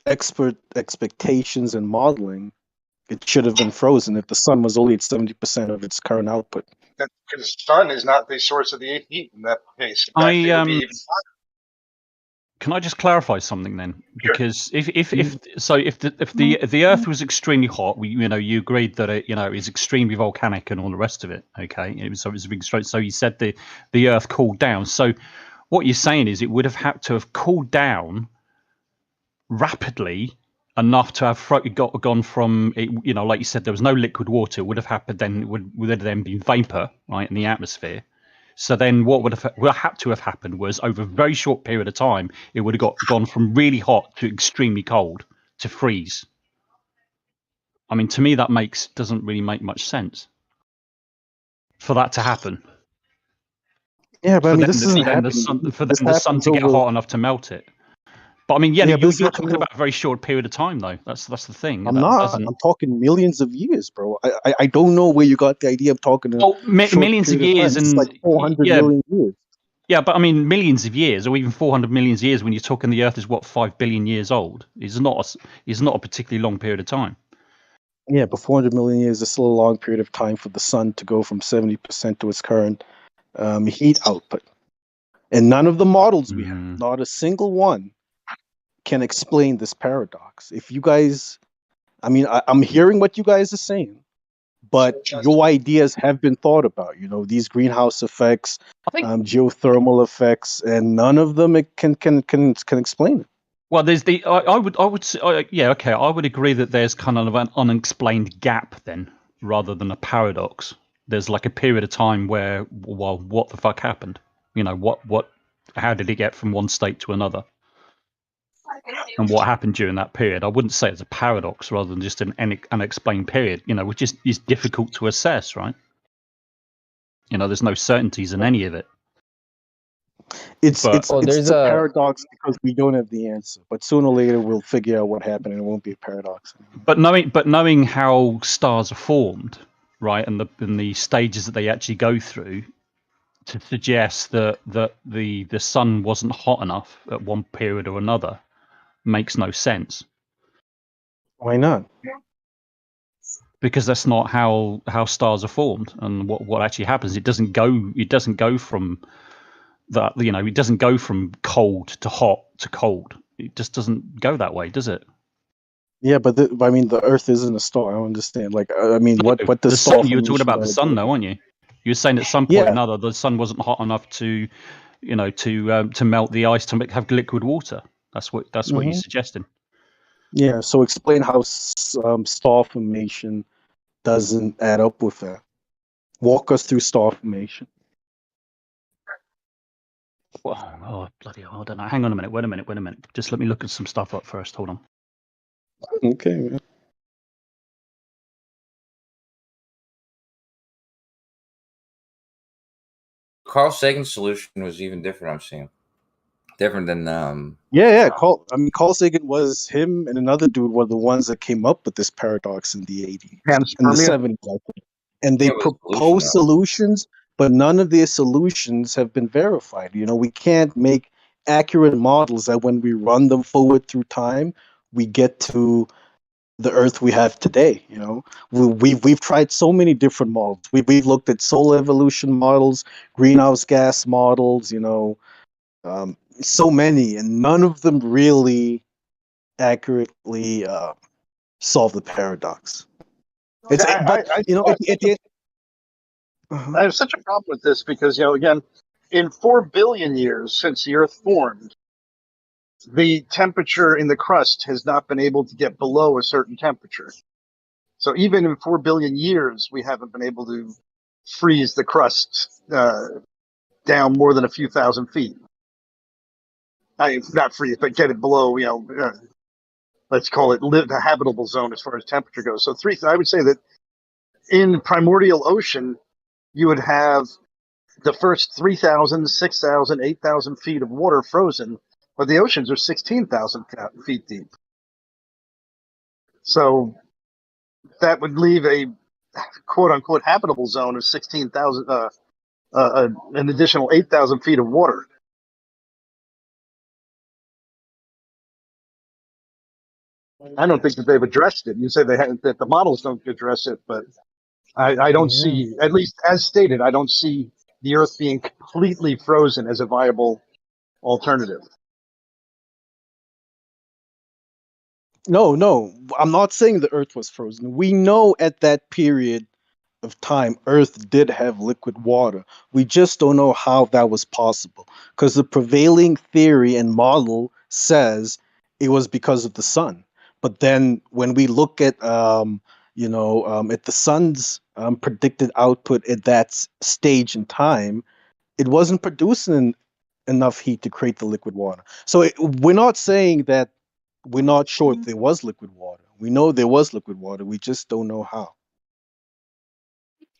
expert expectations and modeling, it should have been frozen if the sun was only at 70% of its current output. Because the sun is not the source of the heat in that case. Can I just clarify something then? Sure. Because if the Earth was extremely hot, you agreed that it is extremely volcanic and all the rest of it. Okay, it was a big stroke. So you said the Earth cooled down. So what you're saying is it would have had to have cooled down rapidly enough to have gone from like you said, there was no liquid water. It would have happened then. Would have then been vapor, right, in the atmosphere. So then what would have had to have happened was over a very short period of time, it would have gone from really hot to extremely cold to freeze. I mean, to me, that doesn't really make much sense for that to happen. Yeah, but the sun to get hot enough to melt it. But I mean, you're talking about a very short period of time, though. That's the thing. I'm talking millions of years, bro. I don't know where you got the idea of talking. Millions of years, and like 400 million years. Yeah, but I mean, millions of years, or even 400 million years, when you're talking the Earth is 5 billion years old. Is not a particularly long period of time. Yeah, but 400 million years is still a long period of time for the sun to go from 70% to its current heat output. And none of the models we have, not a single one, can explain this paradox. If you guys, I'm hearing what you guys are saying, but your ideas have been thought about. These greenhouse effects, geothermal effects, and none of them can explain it. Well, there's I would agree that there's kind of an unexplained gap then, rather than a paradox. There's like a period of time where, well, what the fuck happened? How did it get from one state to another? And what happened during that period? I wouldn't say it's a paradox rather than just an unexplained period, which is difficult to assess, right? There's no certainties in any of it. It's a paradox because we don't have the answer. But sooner or later we'll figure out what happened, and it won't be a paradox. But knowing how stars are formed, right, and the stages that they actually go through, to suggest that the sun wasn't hot enough at one period or another makes no sense. Why not? Because that's not how stars are formed, and what actually happens. It doesn't go from that. It doesn't go from cold to hot to cold. It just doesn't go that way, does it? Yeah, but the Earth isn't a star. I don't understand. What does the sun? You were talking about the sun, though, aren't you? You were saying at some point or another the sun wasn't hot enough to, to melt the ice to have liquid water. That's what you're suggesting. Yeah. So explain how star formation doesn't add up with that. Walk us through star formation. Oh, bloody hell, I don't know. Hang on a minute. Wait a minute. Just let me look at some stuff up first. Hold on. Okay, man. Carl Sagan's solution was even different, I'm seeing. Different than Carl Sagan was him and another dude were the ones that came up with this paradox in the 80s and the 70s, I think. And they proposed solutions, but none of their solutions have been verified. We can't make accurate models that when we run them forward through time, we get to the Earth we have today. We've tried so many different models. We've looked at solar evolution models, greenhouse gas models, so many, and none of them really accurately solve the paradox. I have such a problem with this because, again, in 4 billion years since the Earth formed, the temperature in the crust has not been able to get below a certain temperature. So even in 4 billion years, we haven't been able to freeze the crust down more than a few thousand feet. Not freeze, but get it below, let's call it the habitable zone as far as temperature goes. So I would say that in primordial ocean, you would have the first 3,000, 6,000, 8,000 feet of water frozen, but the oceans are 16,000 feet deep. So that would leave a quote-unquote habitable zone of 16,000, an additional 8,000 feet of water. I don't think that they've addressed it. You say that the models don't address it, but I don't see, at least as stated, I don't see the Earth being completely frozen as a viable alternative. No, I'm not saying the Earth was frozen. We know at that period of time, Earth did have liquid water. We just don't know how that was possible because the prevailing theory and model says it was because of the sun. But then when we look at at the sun's predicted output at that stage in time, it wasn't producing enough heat to create the liquid water. So we're not saying that we're not sure if there was liquid water. We know there was liquid water. We just don't know how.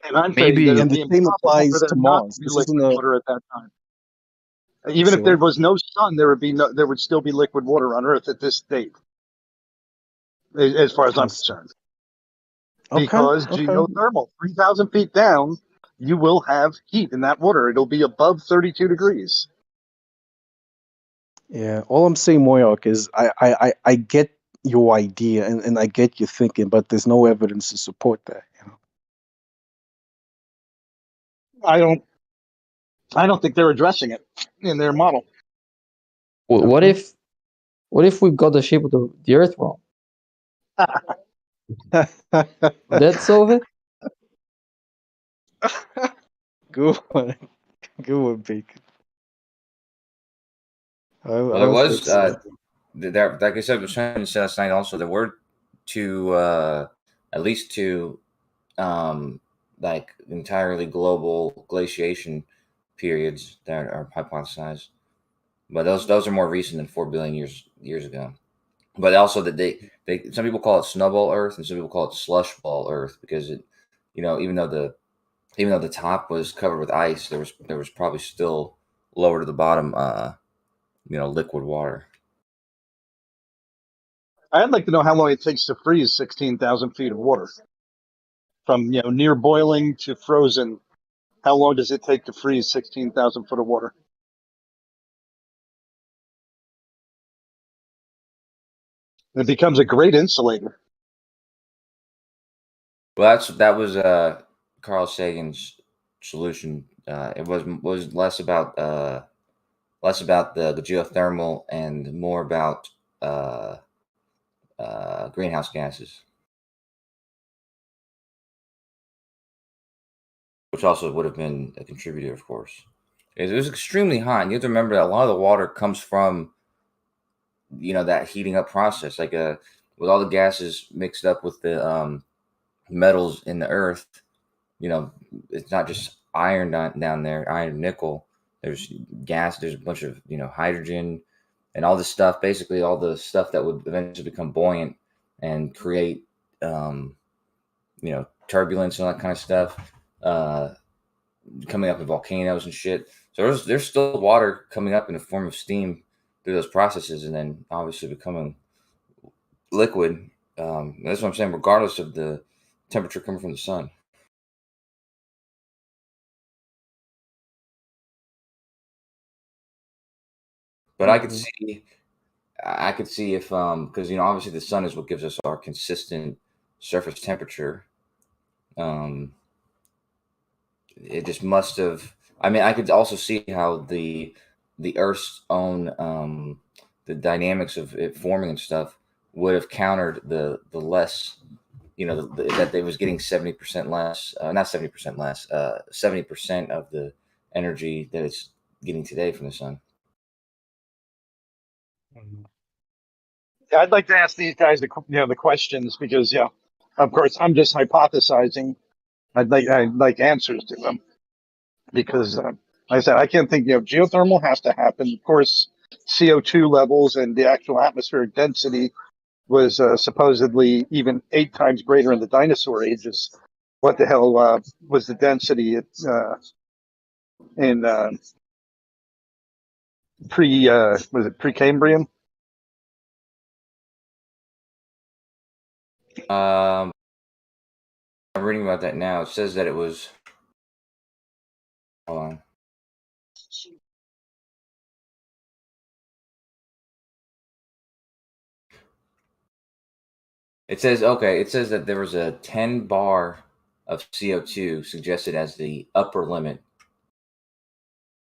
And I'm saying that and the same applies to Mars. This liquid water at that time. Even if there was no sun, there would still be liquid water on Earth at this date, as far as I'm concerned. Because geothermal, 3,000 feet down, you will have heat in that water. It'll be above 32 degrees. Yeah, all I'm saying, Moyok, is I get your idea and I get your thinking, but there's no evidence to support that. I don't think they're addressing it in their model. Well, what if we've got the shape of the Earth wrong? That solve it? Good one, Bacon. Well, there was there, like I said, was trying to say last night. Also, there were at least two, like entirely global glaciation periods that are hypothesized, but those are more recent than 4 billion years ago. But also that they some people call it snowball Earth and some people call it slush ball Earth because it, even though the top was covered with ice, there was probably still lower to the bottom, liquid water. I'd like to know how long it takes to freeze 16,000 feet of water. From near boiling to frozen, how long does it take to freeze 16,000 foot of water? It becomes a great insulator. Well, that was Carl Sagan's solution. It was less about the geothermal and more about greenhouse gases. which also would have been a contributor, of course. It was extremely hot, and you have to remember that a lot of the water comes from, you know, that heating up process. Like with all the gases mixed up with the metals in the earth, you know, it's not just iron down there, iron, nickel. There's gas. There's a bunch of, you know, hydrogen and all this stuff. Basically, all the stuff that would eventually become buoyant and create, you know, turbulence and all that kind of stuff. Coming up in volcanoes and shit. So there's still water coming up in the form of steam through those processes, and then obviously becoming liquid. That's what I'm saying. Regardless of the temperature coming from the sun. But I could see if because, you know, obviously the sun is what gives us our consistent surface temperature. It just must have. I mean, I could also see how the Earth's own the dynamics of it forming and stuff would have countered the less, you know, that they was getting 70% less, not 70% less, 70% of the energy that it's getting today from the sun. I'd like to ask these guys the questions, because of course I'm just hypothesizing. I'd like answers to them, because like I said, I can't think. Geothermal has to happen. Of course, CO2 levels and the actual atmospheric density was supposedly even 8 times greater in the dinosaur ages. What the hell was the density in was it Precambrian? I'm reading about that now. It says that it was. Hold on. It says, okay, it says that there was a 10 bar of CO2 suggested as the upper limit.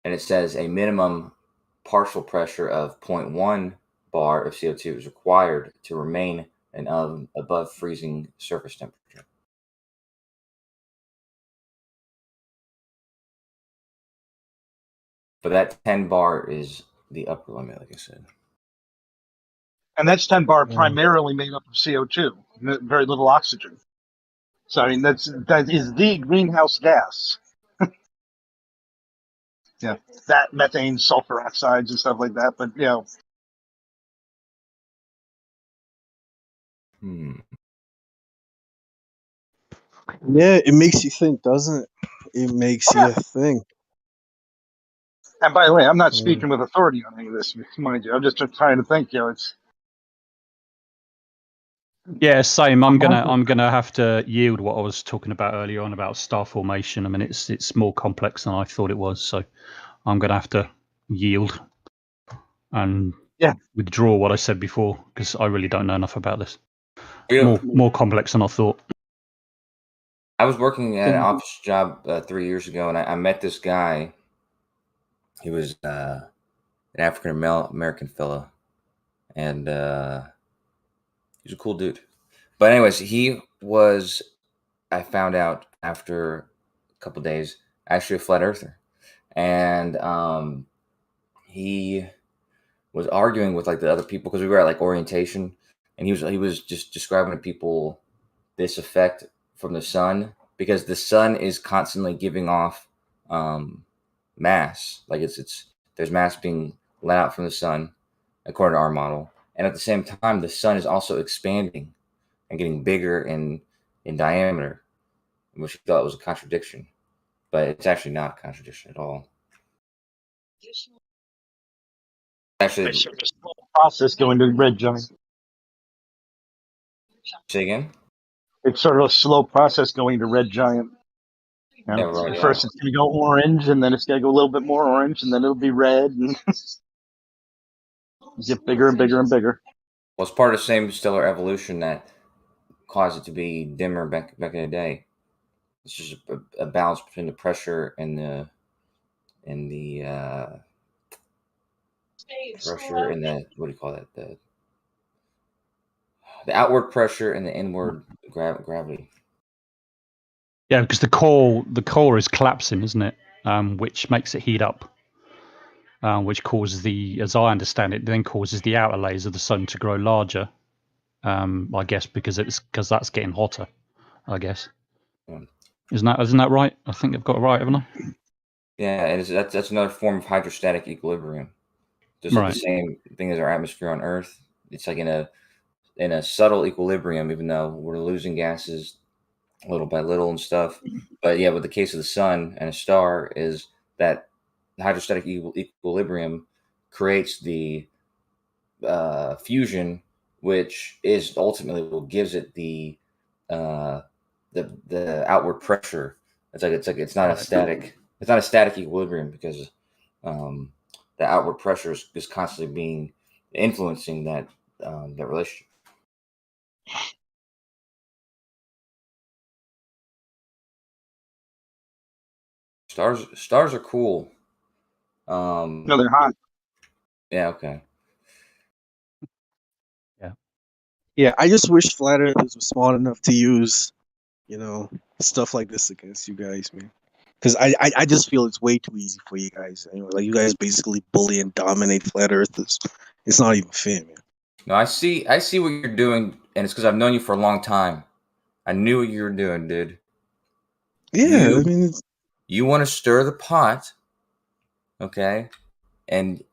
And it says a minimum partial pressure of 0.1 bar of CO2 is required to remain above freezing surface temperature. But that 10 bar is the upper limit, like I said. And that's 10 bar primarily made up of CO2, very little oxygen. So I mean, that is the greenhouse gas. Yeah, that methane, sulfur oxides, and stuff like that. But Yeah, it makes you think, doesn't it? It makes you think. And by the way, I'm not speaking with authority on any of this, mind you. I'm just trying to think. It's. Yeah, same. I'm gonna have to yield what I was talking about earlier on about star formation. I mean, it's more complex than I thought it was, so I'm gonna have to yield and withdraw what I said before, because I really don't know enough about this. More complex than I thought. I was working at an office job 3 years ago, and I met this guy. He was an African American fella, and he's a cool dude. But anyways, he was, I found out after a couple of days, actually a flat earther. And he was arguing with like the other people, because we were at like orientation, and he was just describing to people this effect from the sun, because the sun is constantly giving off mass. Like there's mass being let out from the sun according to our model, and at the same time the sun is also expanding and getting bigger in diameter, which he thought was a contradiction, but it's actually not a contradiction at all. Actually, It's sort of a slow process going to red giant. Say again? It's sort of a slow process going to red giant. First it's going to go orange, and then it's going to go a little bit more orange, and then it'll be red, and get bigger and bigger and bigger. Well, it's part of the same stellar evolution that caused it to be dimmer back in the day. It's just a balance between the pressure and the pressure and the, what do you call that? The outward pressure and the inward gravity. Yeah, because the core is collapsing, isn't it? Which makes it heat up, which causes as I understand it, then causes the outer layers of the sun to grow larger. I guess because that's getting hotter. I guess. Isn't that right? I think I've got it right, haven't I? Yeah, and that's another form of hydrostatic equilibrium. Just like the same thing as our atmosphere on Earth. It's like in a subtle equilibrium, even though we're losing gases little by little and stuff. But yeah, with the case of the sun and a star, is that the hydrostatic equilibrium creates the fusion, which is ultimately what gives it the outward pressure. It's not a static. It's not a static equilibrium because the outward pressure is constantly influencing that relationship. Stars are cool. No, they're hot. Yeah. Okay. Yeah, I just wish flat earthers were smart enough to use, stuff like this against you guys, man. Because I just feel it's way too easy for you guys. Anyway, like you guys basically bully and dominate flat earthers. It's not even fair, man. No, I see what you're doing, and it's because I've known you for a long time. I knew what you were doing, dude. Yeah, you want to stir the pot, okay? And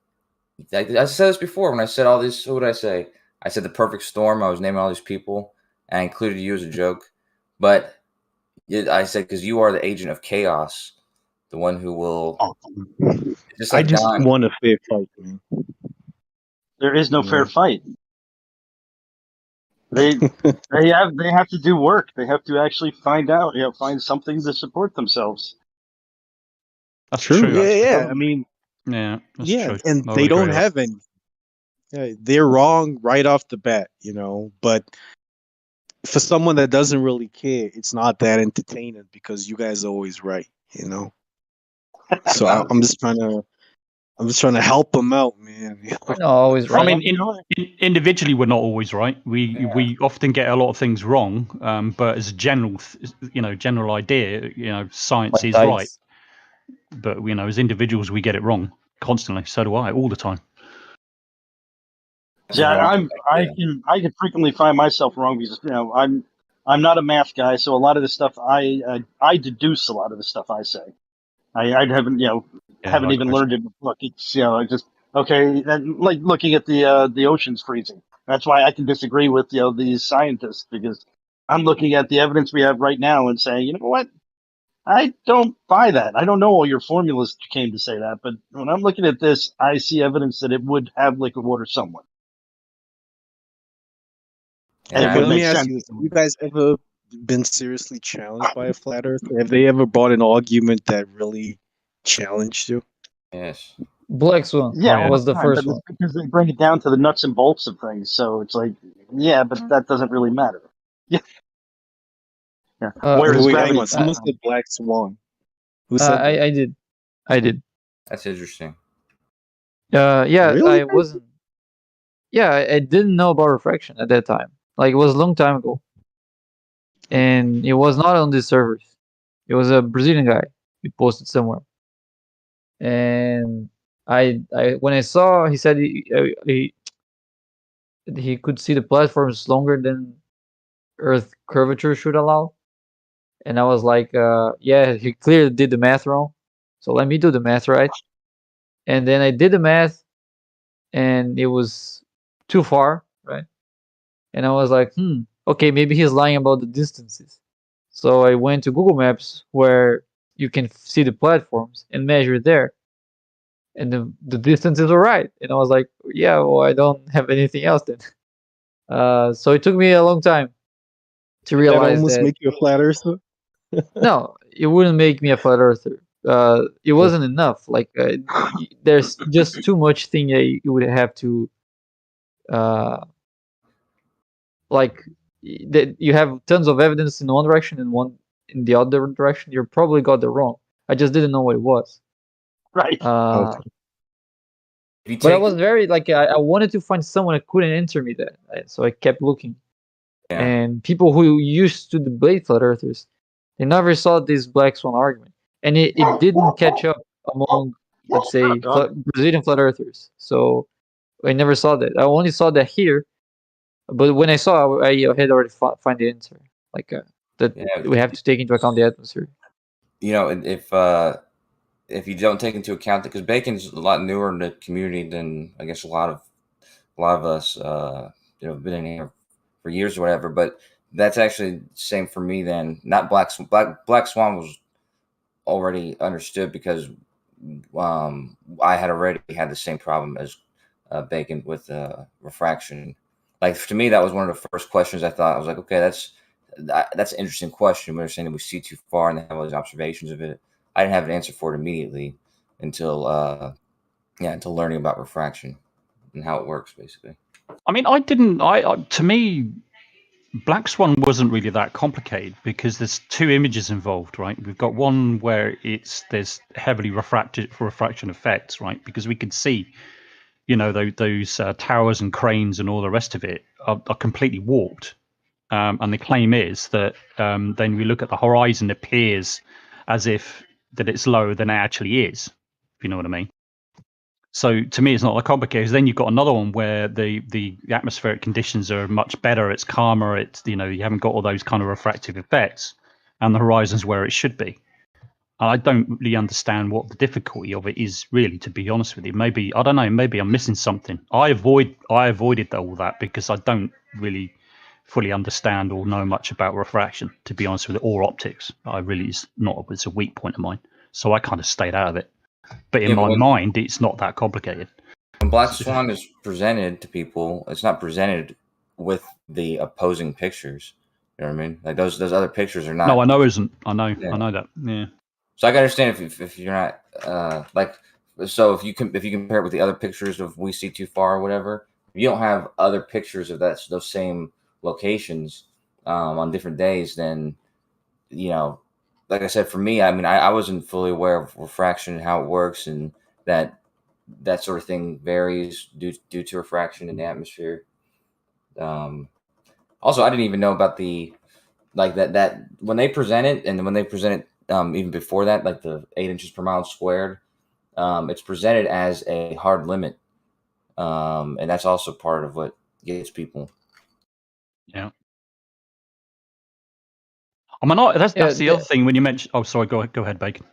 I said this before when I said all this. What did I say? I said the perfect storm. I was naming all these people, and I included you as a joke. But I said because you are the agent of chaos, the one who will. I just want a fair fight, man. There is no fair fight. They have to do work. They have to actually find something to support themselves. That's true. Yeah. I mean, that's true. And they don't have any. Yeah, they're wrong right off the bat, But for someone that doesn't really care, it's not that entertaining because you guys are always right, So I'm just trying to help them out, man. We're not always right. I mean, individually, we're not always right. We often get a lot of things wrong, but as a general idea, science is right. But as individuals, we get it wrong constantly. So do I, all the time. Yeah, I can frequently find myself wrong because I'm not a math guy, so a lot of the stuff I deduce a lot of the stuff I say. I haven't haven't even learned it in the book. It's just okay. Like looking at the oceans freezing. That's why I can disagree with these scientists, because I'm looking at the evidence we have right now and saying, you know what, I don't buy that. I don't know all your formulas came to say that, but when I'm looking at this, I see evidence that it would have liquid water somewhere. Let me ask you this: have you guys ever been seriously challenged by a flat earther? Have they ever brought an argument that really challenged you? Yes. Black Swan was the first one. Because they bring it down to the nuts and bolts of things. So it's like, but that doesn't really matter. Yeah. Where is gravity? Someone said Black Swan. Who said that? I did. That's interesting. Really? I wasn't. Yeah, I didn't know about refraction at that time. Like, it was a long time ago. And it was not on these servers. It was a Brazilian guy who posted somewhere. And I when I saw, he said he could see the platforms longer than Earth curvature should allow. And I was like, he clearly did the math wrong. So let me do the math right. And then I did the math, and it was too far, right? And I was like, okay, maybe he's lying about the distances. So I went to Google Maps where you can see the platforms and measure there. And the distances were right. And I was like, I don't have anything else then. So it took me a long time to realize that almost make you a flat earther. No, it wouldn't make me a flat earther. It wasn't enough. Like, there's just too much thing that you would have to that you have tons of evidence in one direction and one in the other direction. You probably got it wrong. I just didn't know what it was. Right. But I was very I wanted to find someone that couldn't answer me that, so I kept looking. And people who used to debate flat earthers, They never saw this black swan argument, and it didn't catch up among, let's say, Brazilian flat earthers. So I never saw that. I only saw that here, but when I saw, I had already find the answer, like that we have to take into account the atmosphere. You know, if you don't take into account that, because bacon's a lot newer in the community than I guess a lot of us, been in here for years or whatever. But that's actually the same for me. Then not Black Swan was already understood because I had already had the same problem as bacon with refraction. Like to me, that was one of the first questions I thought. I was like, okay, that's an interesting question. We understand that we see too far and they have all these observations of it. I didn't have an answer for it immediately until learning about refraction and how it works, basically. I mean, to me, Black Swan wasn't really that complicated because there's two images involved, right? We've got one where there's heavily refraction effects, right? Because we can see, those towers and cranes and all the rest of it are completely warped. And the claim is that then we look at the horizon, it appears as if that it's lower than it actually is, if you know what I mean. So to me, it's not that complicated. Then you've got another one where the atmospheric conditions are much better. It's calmer. It's you haven't got all those kind of refractive effects, and the horizon's where it should be. I don't really understand what the difficulty of it is, really, to be honest with you. Maybe I don't know. Maybe I'm missing something. I avoided all that because I don't really fully understand or know much about refraction, to be honest with you, or optics. It's a weak point of mine, so I kind of stayed out of it. But in my mind, it's not that complicated. When Black Swan is presented to people, it's not presented with the opposing pictures. You know what I mean? Like those other pictures are not. No, I know isn't. I know that. Yeah. So I can understand if you're not so if you compare it with the other pictures of We See Too Far or whatever, if you don't have other pictures of those same locations on different days, then like I said, for me, I mean, I wasn't fully aware of refraction and how it works, and that sort of thing varies due to refraction in the atmosphere. Also, I didn't even know about that when they present it, and when they present it even before that, like the 8 inches per mile squared, it's presented as a hard limit, and that's also part of what gets people. Yeah. I mean, that's the other thing when you mentioned. Oh, sorry. Go ahead, Bacon.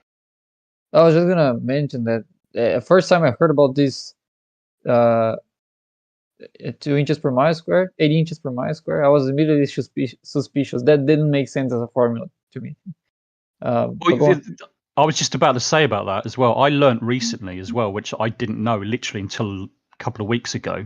I was just gonna mention that first time I heard about this 2 inches per mile square, 80 inches per mile square, I was immediately suspicious. That didn't make sense as a formula to me. I was just about to say about that as well. I learned recently as well, which I didn't know literally until a couple of weeks ago,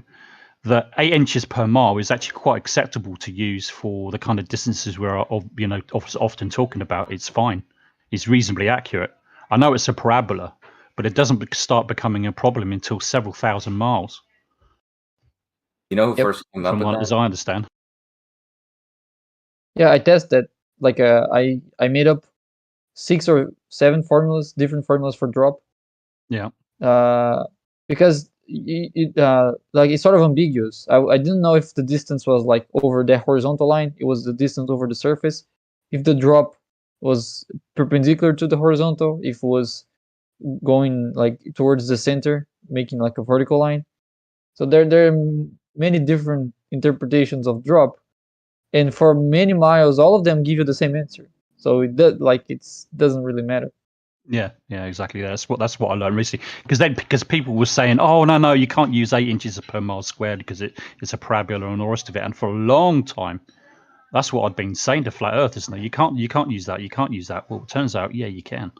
that 8 inches per mile is actually quite acceptable to use for the kind of distances we're often talking about. It's fine. It's reasonably accurate. I know it's a parabola, but it doesn't start becoming a problem until several thousand miles. You know who first came up with that? As I understand. Yeah, I tested. Like I made up 6 or 7 formulas, different formulas for drop. Yeah. Because it's sort of ambiguous. I didn't know if the distance was like over the horizontal line. It was the distance over the surface. If the drop was perpendicular to the horizontal, if it was going like towards the center, making like a vertical line. So there are many different interpretations of drop, and for many miles, all of them give you the same answer. So it doesn't really matter. Yeah, exactly. That's what I learned recently. Because people were saying, "Oh no, you can't use 8 inches per mile squared because it's a parabola and all the rest of it." And for a long time, that's what I'd been saying to flat earthers. No, you can't use that. You can't use that. Well, it turns out, yeah, you can.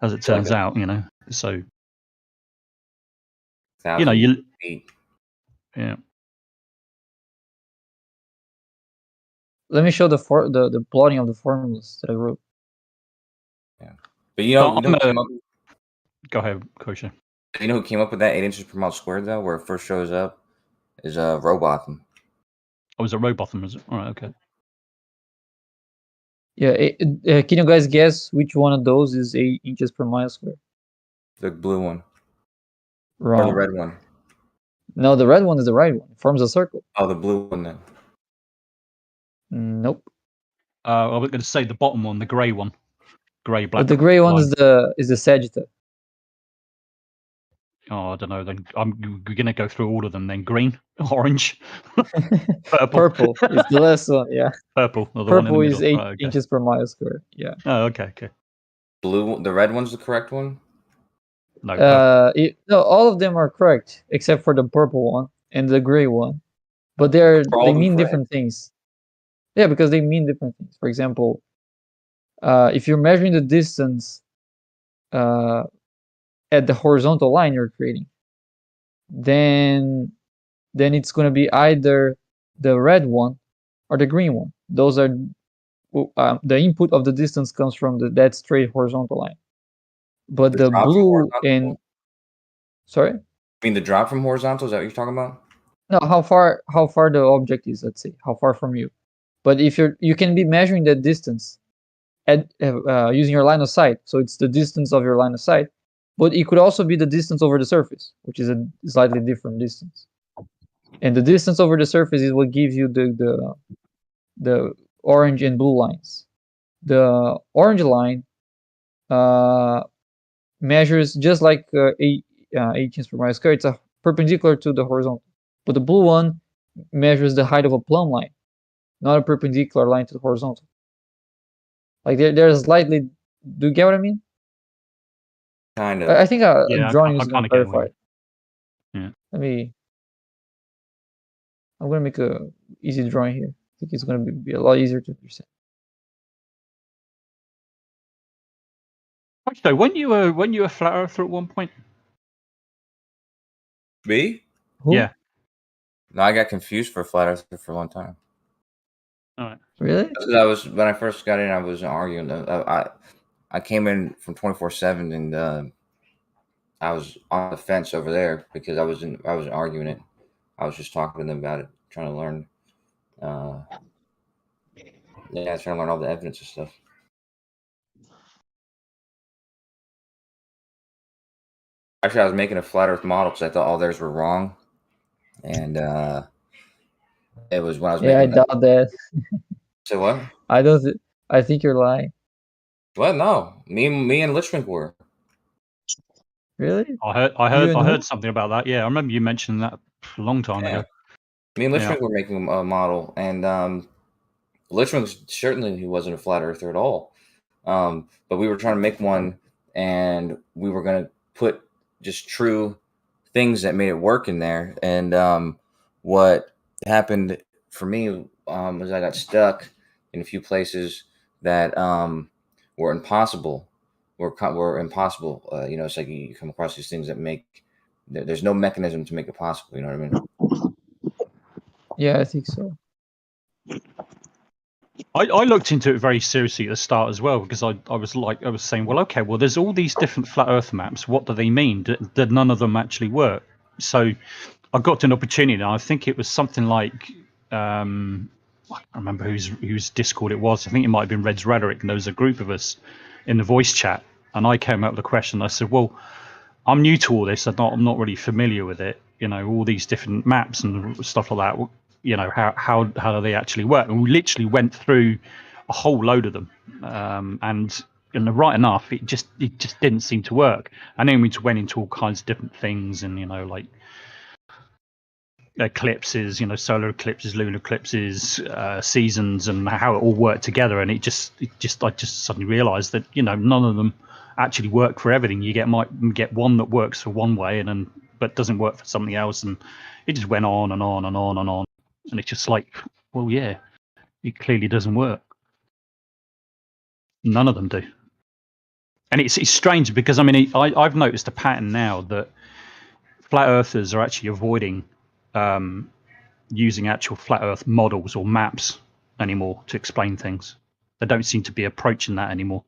As it turns out, So yeah. Let me show the plotting of the formulas that I wrote. Yeah, but go ahead, Kosha. You know who came up with that 8 inches per mile squared though, where it first shows up, is Robotham. Oh, is it Robotham? Is it? All right, okay. Yeah, can you guys guess which one of those is 8 inches per mile square? The blue one. Wrong. Or the red one. No, the red one is the right one. It forms a circle. Oh, the blue one then. Nope. I was going to say the bottom one, the grey one, grey black. But the grey one line. is the Sagitta. Oh, I don't know. Then we're going to go through all of them. Then green, orange, Purple is the last one. Yeah. Purple. Or the Purple one in the is middle. 8 Oh, okay. inches per mile square. Yeah. Oh, okay. Blue, the red one's the correct one? No. No, all of them are correct except for the purple one and the gray one, but they mean different things. Yeah, because they mean different things. For example, if you're measuring the distance at the horizontal line you're creating, then it's going to be either the red one or the green one. Those are the input of the distance comes from that straight horizontal line. But the blue and sorry? I mean the drop from horizontal, is that what you're talking about? No, how far the object is, let's say, how far from you. But if you can be measuring that distance at using your line of sight, so it's the distance of your line of sight, but it could also be the distance over the surface, which is a slightly different distance. And the distance over the surface is what gives you the orange and blue lines. The orange line measures just like 8 inches per mile square. It's a perpendicular to the horizontal. But the blue one measures the height of a plumb line, not a perpendicular line to the horizontal. Like they're slightly. Do you get what I mean? Kind of. I think a drawing is I going to clarify. Yeah. I'm going to make a easy drawing here. I think it's going to be a lot easier to understand. Actually, when you were flat earther at one point? Me? Who? Yeah. No, I got confused for a flat earther for a long time. All right. Really? That was when I first got in. I was arguing. I came in from 24/7, and I was on the fence over there because I wasn't arguing it. I was just talking to them about it, trying to learn. Trying to learn all the evidence and stuff. Actually, I was making a flat Earth model because I thought all theirs were wrong, and it was when I was making. I doubt that. Say what? I think you're lying. Well, no, me and Lichmink were. Really? I heard something about that. Yeah, I remember you mentioning that a long time ago. Me and Lichmink were making a model, and Lichmink certainly he wasn't a flat earther at all. But we were trying to make one, and we were going to put just true things that made it work in there. And what happened for me was I got stuck in a few places that were impossible. Were impossible. It's like you come across these things that there's no mechanism to make it possible. You know what I mean? Yeah, I think so. I looked into it very seriously at the start as well because I was saying, well, okay, well, there's all these different flat Earth maps. What do they mean? Did none of them actually work? So I got an opportunity, and I think it was something like I don't remember whose Discord it was. I think it might have been Red's Rhetoric, and there was a group of us in the voice chat, and I came up with a question. I said, well, I'm new to all this. I'm not really familiar with it. All these different maps and stuff like that. How do they actually work? And we literally went through a whole load of them, and right enough, it just didn't seem to work. And then we went into all kinds of different things, and like eclipses, solar eclipses, lunar eclipses, seasons, and how it all worked together. And I just suddenly realised that none of them actually work for everything. You might get one that works for one way, but doesn't work for something else, and it just went on and on and on and on. And it's just like, well, yeah, it clearly doesn't work. None of them do. And it's strange because I've noticed a pattern now that flat earthers are actually avoiding using actual flat Earth models or maps anymore to explain things. They don't seem to be approaching that anymore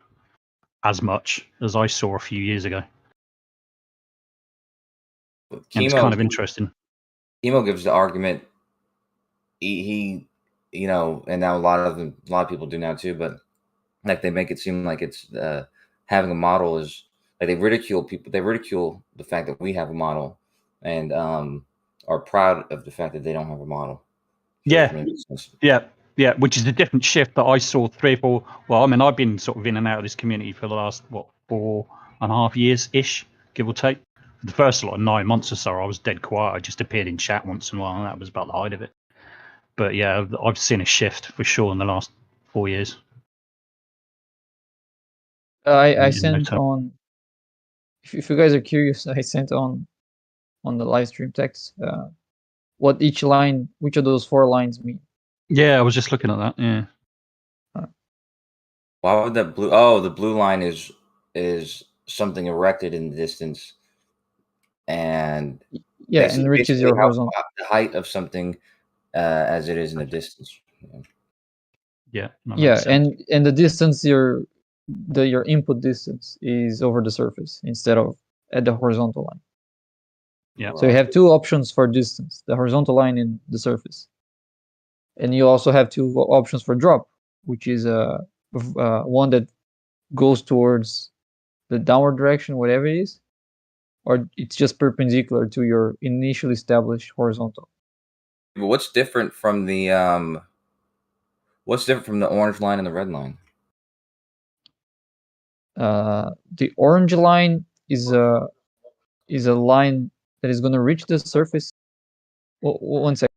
as much as I saw a few years ago. And it's kind of interesting. Chemo gives the argument. He and now a lot of people do now too, but like they make it seem like it's having a model is like they ridicule people. They ridicule the fact that we have a model, and are proud of the fact that they don't have a model. Yeah, Yeah, which is a different shift that I saw 3 or 4. Well, I mean, I've been sort of in and out of this community for the last 4.5 years ish, give or take. The first 9 months or so, I was dead quiet. I just appeared in chat once in a while, and that was about the height of it. But yeah, I've seen a shift for sure in the last 4 years. I sent on. If you guys are curious, I sent on the live stream text what each line, which of those 4 lines mean. Yeah, I was just looking at that. Yeah. Why would that blue? Oh, the blue line is something erected in the distance, and yeah, enriches your horizontal. The height of something as it is in the distance. Yeah. Yeah, and the distance your input distance is over the surface instead of at the horizontal line. Yeah. So you have 2 options for distance: the horizontal line and the surface. And you also have 2 options for drop, which is one that goes towards the downward direction, whatever it is, or it's just perpendicular to your initially established horizontal. But what's different from the orange line and the red line? The orange line is a line that is going to reach the surface. One second.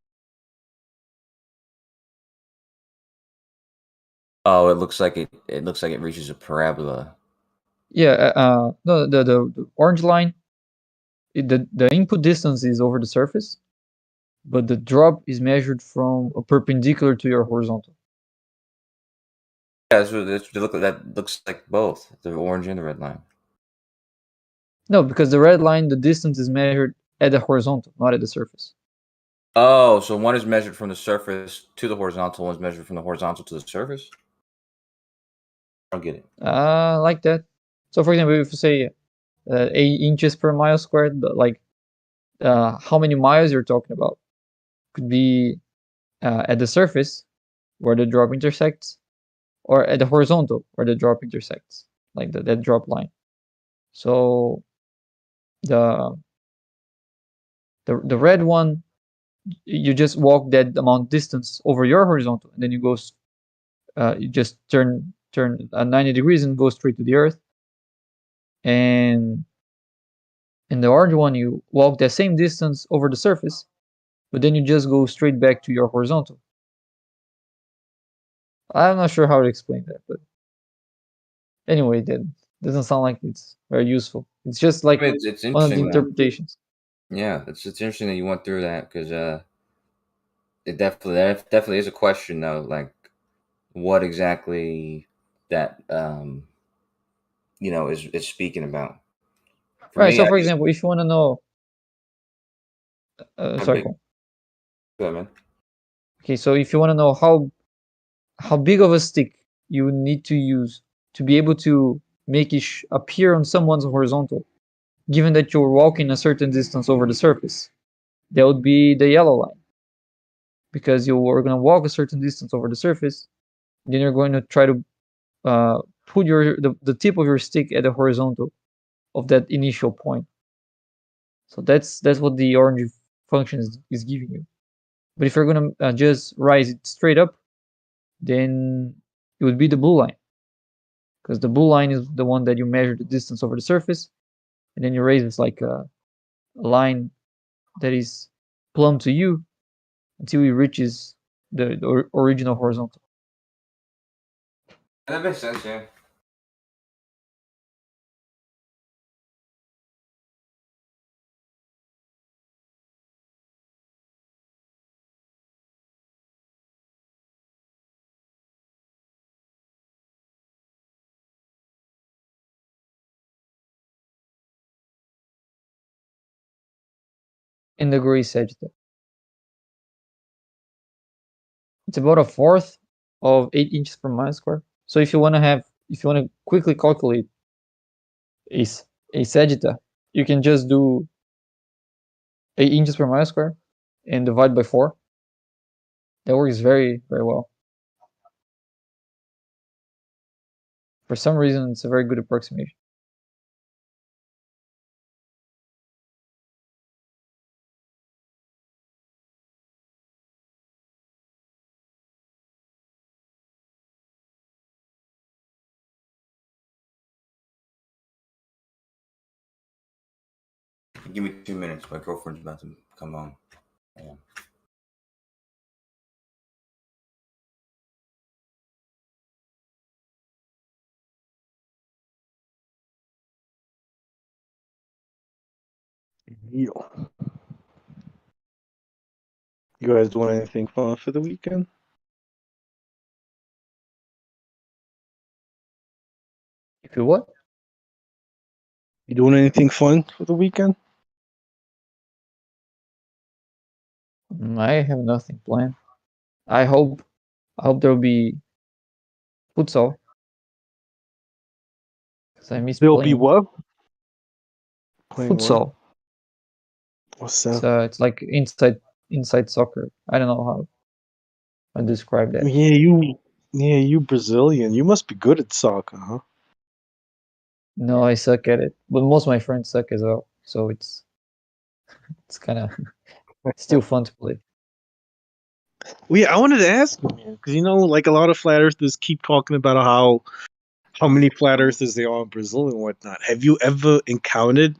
Oh, it looks like it reaches a parabola. Yeah, no, the orange line, the input distance is over the surface, but the drop is measured from a perpendicular to your horizontal. Yeah, that looks like both the orange and the red line. No, because the red line, the distance is measured at the horizontal, not at the surface. Oh, so one is measured from the surface to the horizontal, one is measured from the horizontal to the surface? I don't get it. Like that. So, for example, if you say 8 inches per mile squared, like how many miles you're talking about could be at the surface where the drop intersects, or at the horizontal where the drop intersects, like that drop line. So the red one, you just walk that amount distance over your horizontal, and then you go, you just turn 90 degrees and go straight to the earth. And in the orange one, you walk the same distance over the surface, but then you just go straight back to your horizontal. I'm not sure how to explain that, but anyway, that doesn't sound like it's very useful. It's just like it's one of the interpretations. Yeah, it's interesting that you went through that, because it definitely is a question though, like what exactly that is speaking about. Right. So, for example, if you want to know, sorry. Go ahead, man. Okay, so if you want to know how big of a stick you need to use to be able to make it appear on someone's horizontal, given that you're walking a certain distance over the surface, that would be the yellow line, because you are going to walk a certain distance over the surface, then you're going to try to put the tip of your stick at the horizontal of that initial point. So that's what the orange function is giving you. But if you're going to just rise it straight up, then it would be the blue line, because the blue line is the one that you measure the distance over the surface, and then you raise it like a line that is plumb to you until it reaches the original horizontal. That makes sense, yeah. In degree sagitta, it's about 1/4 of 8 inches per mile square. So if you want to quickly calculate a sagitta, you can just do 8 inches per mile square and divide by 4. That works very, very well. For some reason, it's a very good approximation. Give me 2 minutes. My girlfriend's about to come home. Yeah. You guys doing anything fun for the weekend? If you what? You doing anything fun for the weekend? I have nothing planned. I hope there will be futsal. Because I miss There'll playing. be what? Playing Futsal. What's that? It's like inside soccer. I don't know how I describe that. Yeah, you Brazilian. You must be good at soccer, huh? No, I suck at it. But most of my friends suck as well. So it's kind of still fun to play. Well, yeah, I wanted to ask you, man, because like a lot of flat earthers keep talking about how many flat earthers there are in Brazil and whatnot. Have you ever encountered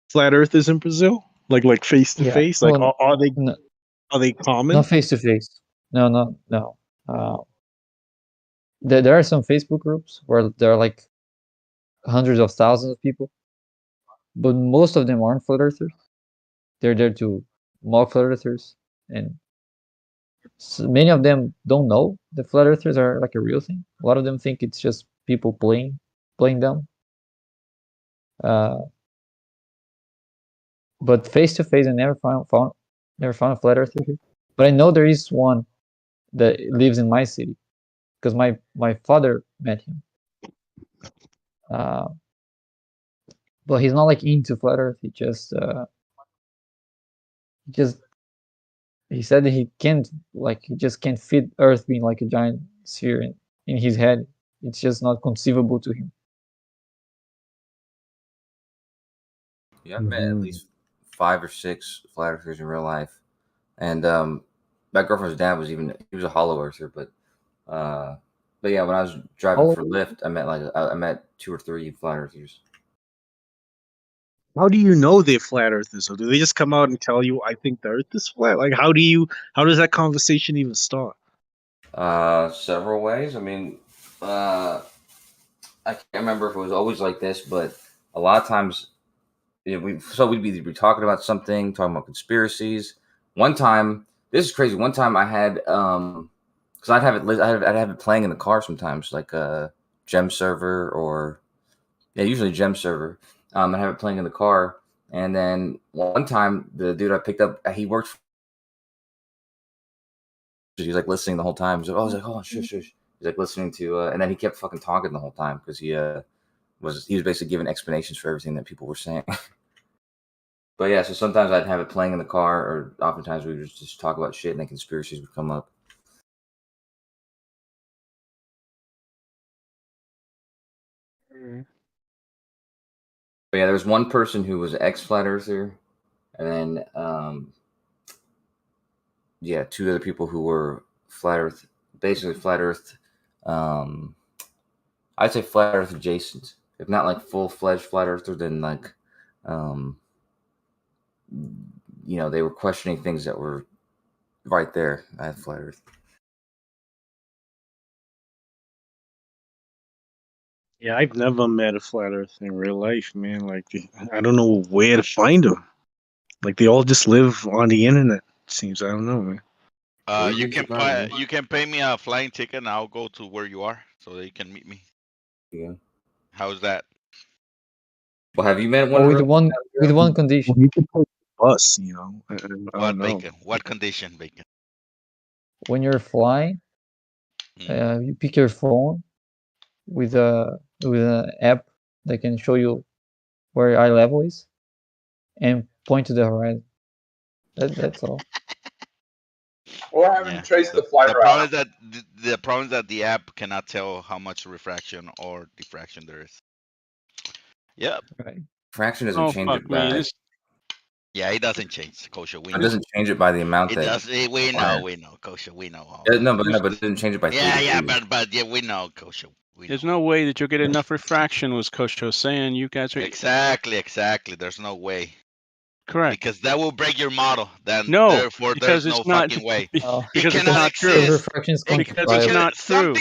flat earthers in Brazil, like face to face? Like, Well, are they common? not face to face. No. There are some Facebook groups where there are like hundreds of thousands of people, but most of them aren't flat earthers. They're there to mock flat earthers, and so many of them don't know the flat earthers are like a real thing. A lot of them think it's just people playing them. But face to face, I never found a flat earther here. But I know there is one that lives in my city because my father met him. But he's not like into flat earth. He said that he just can't fit Earth being like a giant sphere in his head. It's just not conceivable to him. Yeah, I've met at least 5 or 6 flat earthers in real life, and my girlfriend's dad he was a hollow earther, but yeah, when I was driving for Lyft, I met 2 or 3 flat earthers. How do you know they're flat earthers? Or do they just come out and tell you, I think the earth is flat? Like, how does that conversation even start? Several ways. I mean, I can't remember if it was always like this, but a lot of times we'd be talking about something, talking about conspiracies. One time, this is crazy. One time I had, because I'd have it playing in the car sometimes, like a gem server or, usually gem server. I'd have it playing in the car, and then one time the dude I picked up, he worked. He was like listening the whole time. So I was like, oh shush. He's like listening to, and then he kept fucking talking the whole time because he was basically giving explanations for everything that people were saying. But yeah, so sometimes I'd have it playing in the car, or oftentimes we would just talk about shit, and then conspiracies would come up. But yeah, there was one person who was an ex-flat earther, and then 2 other people who were flat earth, basically flat earth. I'd say flat earth adjacent, if not like full-fledged flat earther, then like, they were questioning things that were right there at flat earth. Yeah, I've never met a flat earth in real life, man. Like, I don't know where to find them. Like, they all just live on the internet. It seems, I don't know, man. You can pay me a flying ticket, and I'll go to where you are, so that you can meet me. Yeah. How's that? Well, have you met one? With one condition. You can take the bus, What Bacon? What condition, Bacon? When you're flying, you pick your phone with an app that can show you where your eye level is, and point to the horizon. That's all. Or having traced the flight route. The problem is that the app cannot tell how much refraction or diffraction there is. Yep. Right. Refraction doesn't change it by. Yeah, it doesn't change, Kosha. We know. It doesn't change it by the amount it that. Does. We know, Kosha. We know. No, but it doesn't change it by. But we know, Kosha. There's no way that you'll get enough refraction, was Kosho saying. You guys are exactly. There's no way. Correct. Because that will break your model. Then No, therefore because there's no it's not. fucking way. Because it it's cannot not true. exist. Because it's not true.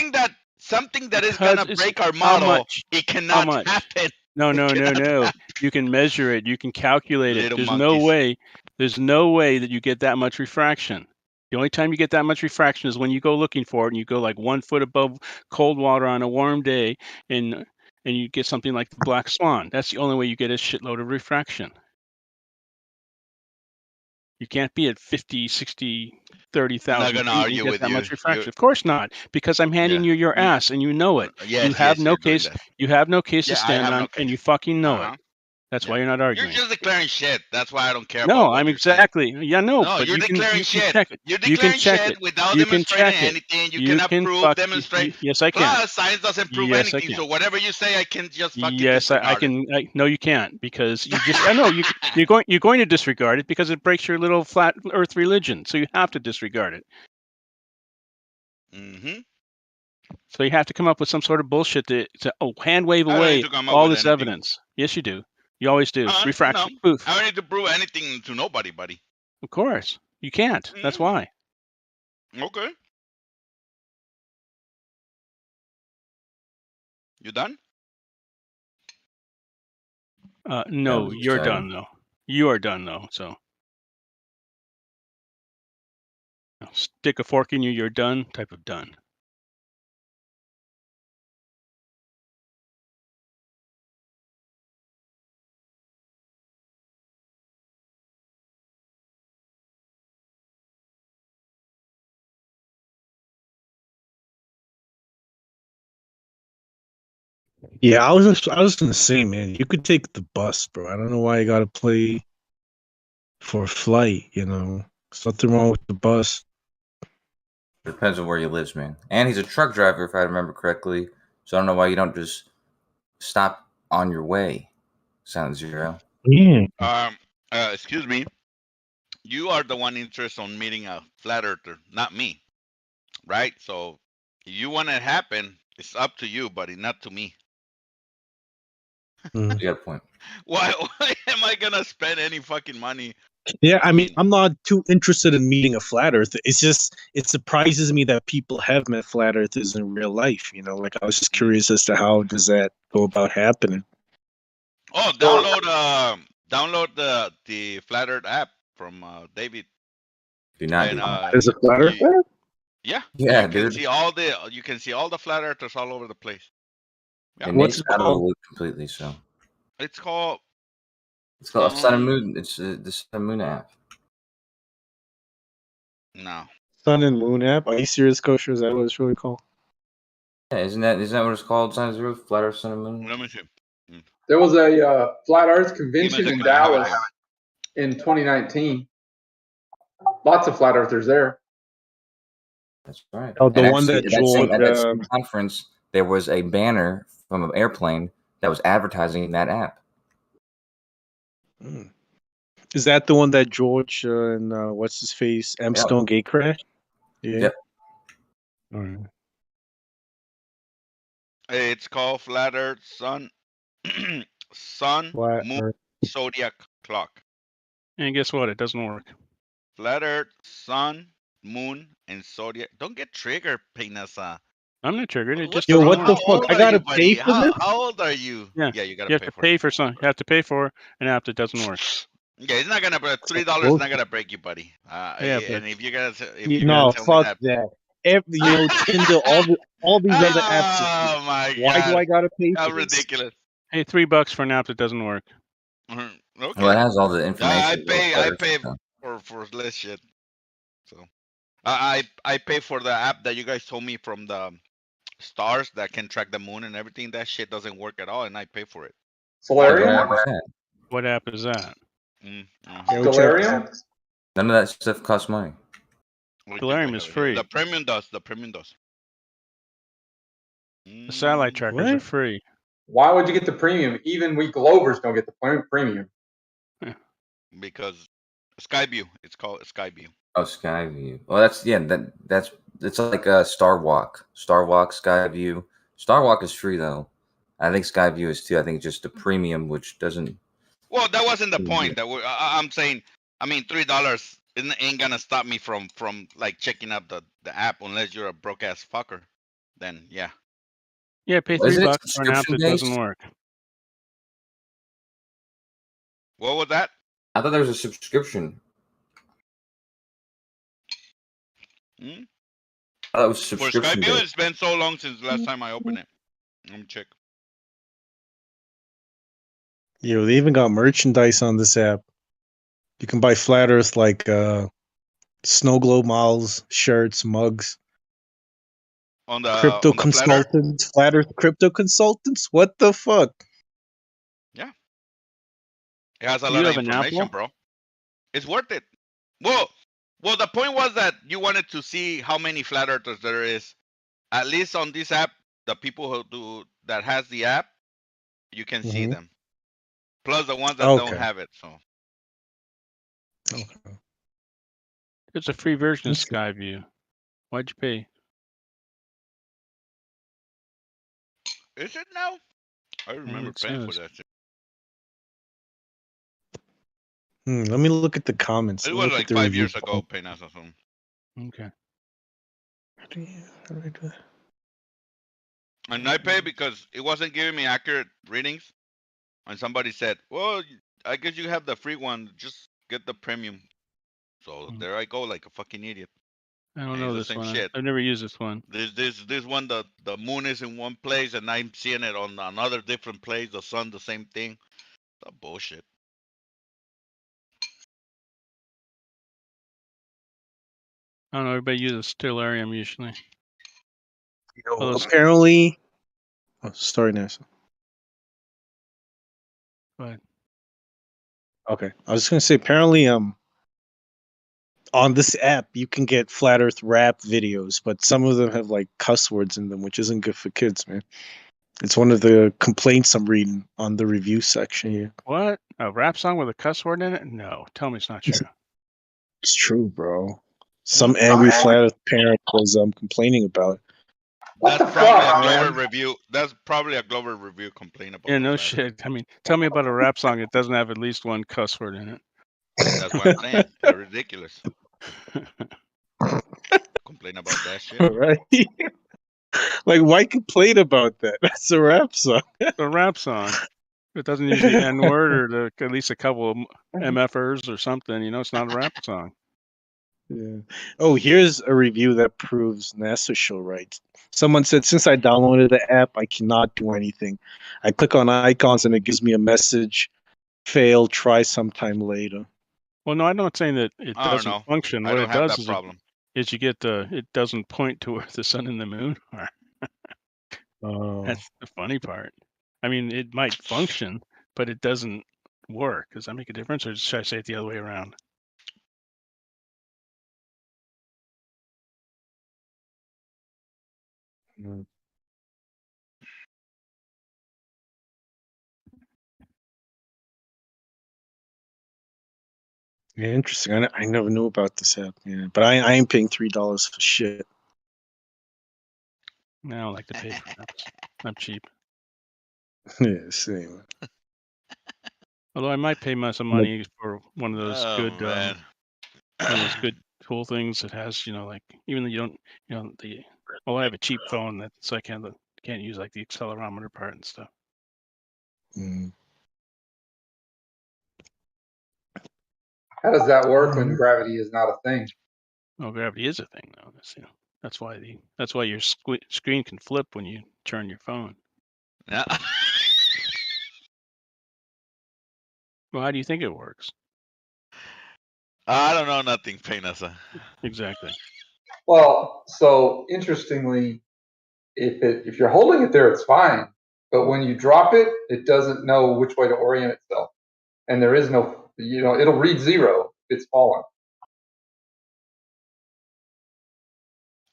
Something that is Because gonna it's break our how model. much? It How cannot much? happen. No, It no, no, cannot no. happen. You can measure it. You can calculate it. Little There's monkeys. no way. There's no way that you get that much refraction. The only time you get that much refraction is when you go looking for it and you go like 1 foot above cold water on a warm day and you get something like the black swan. That's the only way you get a shitload of refraction. You can't be at 50, 60, 30,000 I'm not gonna feet and argue get with that you. much refraction. Of course not, because I'm handing you your ass and you know it. Yes, you have yes, no you're doing case. that. You have no case to Yeah, I stand have on, no and case. you fucking know Uh-huh. it. That's why you're not arguing. You're just declaring shit. That's why I don't care about No, what I'm you're saying. exactly. Yeah, no, No, but you're you can declaring shit. check it. You're You can declaring check shit it. without You can demonstrating check it. anything. You You cannot can prove, fuck. demonstrate. Yes, I can. Plus, science doesn't prove Yes, I anything. can. So whatever you say, I can just fucking Yes, I disregard it. can. No, you can't because you just. I know you're going to disregard it because it breaks your little flat Earth religion. So you have to disregard it. Mm-hmm. So you have to come up with some sort of bullshit to hand wave I don't away need to come up all with this anything. evidence. Yes, you do. You always do. No, Refraction. Poof. I don't need to prove anything to nobody, buddy. Of course. You can't. That's why. Okay. You done? No, you're done though. You are done though. So stick a fork in you. You're done. Type of done. Yeah, I was gonna say, man, you could take the bus, bro. I don't know why you gotta play for a flight. You know, there's nothing wrong with the bus. Depends on where he lives, man. And he's a truck driver, if I remember correctly. So I don't know why you don't just stop on your way. Sound Zero. Yeah. Excuse me. You are the one interested in meeting a flat earther, not me. Right? So if you want it to happen, it's up to you, buddy, not to me. You got a point. Why am I gonna spend any fucking money? Yeah, I mean, I'm not too interested in meeting a flat earther. It's just, it surprises me that people have met flat earthers in real life. You know, like I was just curious as to how does that go about happening. Oh, download the Flat Earth app from David. Do not do And, that. There's a flat earth app? Yeah. Yeah, you can dude. see all the flat earthers all over the place. Yeah. And Nate's out of the loop completely, so. It's called Sun and Moon. It's the Sun and Moon app. No. Sun and Moon app? Are you serious, Kosher? Is that what it's really called? Yeah, isn't that what it's called? Sun Zero, Flat Earth, Sun and Moon. Let me see. There was a Flat Earth convention in Dallas in 2019. Lots of flat earthers there. That's right. Oh, the And one actually, that George, at that same conference, there was a banner from an airplane that was advertising that app. Is that the one that George and what's his face, M. Yep. Stone Gate crashed? Yeah. Yep. All right. It's called Flat Earth Sun Flat Moon Earth. Zodiac Clock. And guess what? It doesn't work. Flat Earth, Sun, Moon, and Zodiac. Don't get triggered, Peinasa. I'm not triggered. It just Yo, doesn't what the work. fuck? I gotta pay for this? How old are you? Yeah, Yeah, you gotta you have pay to for pay it. for some. You have to pay for an app that doesn't work. Yeah, it's not gonna break $3. Is not gonna break you, buddy. Yeah, but and if you guys, No, fuck that. You know, Tinder, all these other apps. Oh my god! Why do I gotta pay How for this? ridiculous! Hey, $3 for an app that doesn't work. Okay. Well, it has all the information. I pay for less shit. So I pay for the app that you guys told me from the stars that can track the moon and everything. That shit doesn't work at all, and I pay for it. Solarium? What app is that? Solarium? None of that stuff costs money. Solarium is free. The premium does. The premium does. The satellite trackers are free. Why would you get the premium? Even we Glovers don't get the premium. Because Skyview. It's called Skyview. Oh, Skyview. Well, that's it's like Starwalk. Starwalk, Skyview. Starwalk is free though. I think Skyview is too. I think just the premium, which doesn't Well, that wasn't the Yeah. point. I'm saying, I mean, $3 ain't gonna stop me from like checking out the app unless you're a broke ass fucker. Then yeah. Yeah, pay Isn't $3 it for an app subscription that doesn't based? work. What was that? I thought there was a subscription. Hmm? I thought it was For subscription Skype, based. it's been so long since the last time I opened it. Let me check. Yo, they even got merchandise on this app. You can buy flat Earth like snow globe models, shirts, mugs. On the Crypto Flat Earth? consultants, flat Earth crypto consultants. What the fuck? Yeah. It has a Do lot you of have an information, Apple? bro. It's worth it. Well, the point was that you wanted to see how many flat earthers there is. At least on this app, the people that has the app, you can see Mhm. them. Plus the ones that don't Okay. have it. So Okay. It's a free version of Okay. Skyview. Why'd you pay? is it now? I remember It paying for says. that shit. Let me look at the comments. It Let me was look like at the 5 review. years ago, paying us or something. Okay. How do I do that? And I paid because it wasn't giving me accurate readings. And somebody said, well, I guess you have the free one. Just get the premium. So there I go like a fucking idiot. I don't And know it's the this same one. shit. I've never used this one. This one, the moon is in one place and I'm seeing it on another different place. The sun, the same thing. The bullshit. I don't know. Everybody uses Stellarium usually. Yo, Oh, those- apparently. Oh, sorry, Nessa. Go ahead. Okay, I was just gonna say apparently on this app you can get flat Earth rap videos, but some of them have like cuss words in them, which isn't good for kids, man. It's one of the complaints I'm reading on the review section here. What? A rap song with a cuss word in it? No. Tell me it's not true. It's true, bro. Some angry flat Earth parent was complaining about it. That's the probably fuck, a Glover man? review. That's probably a Glover review complaint about. Yeah, the no flat shit. I mean, tell me about a rap song that doesn't have at least one cuss word in it. That's what I'm saying. They're ridiculous. Complain about that shit. Right? Like, why complain about that? That's a rap song. It's a rap song. It doesn't use the N word or at least a couple of MFers or something. You know, it's not a rap song. Yeah. Oh, here's a review that proves NASA show right. Someone said, since I downloaded the app, I cannot do anything. I click on icons and it gives me a message, fail, try sometime later. Well, no, I'm not saying that it I don't doesn't know. function. I What don't it have does that is problem. you get it doesn't point to where the sun and the moon are. Oh. That's the funny part. I mean, it might function, but it doesn't work. Does that make a difference, or should I say it the other way around? Mm. Yeah, interesting. I never knew about this app, man. But I ain't paying $3 for shit. I don't like to pay for apps. I'm cheap. Yeah, same. Although I might pay some money for one of those Oh, good, man. one of those good cool things that has, like even though you don't, I have a cheap phone so I can't use like the accelerometer part and stuff. Mm. How does that work when gravity is not a thing? Well, gravity is a thing though. That's why your screen can flip when you turn your phone. Yeah. Well, how do you think it works? I don't know nothing, Painasa. Exactly. Well, so interestingly, if you're holding it there, it's fine. But when you drop it, it doesn't know which way to orient itself, and there is no, it'll read 0 if it's fallen.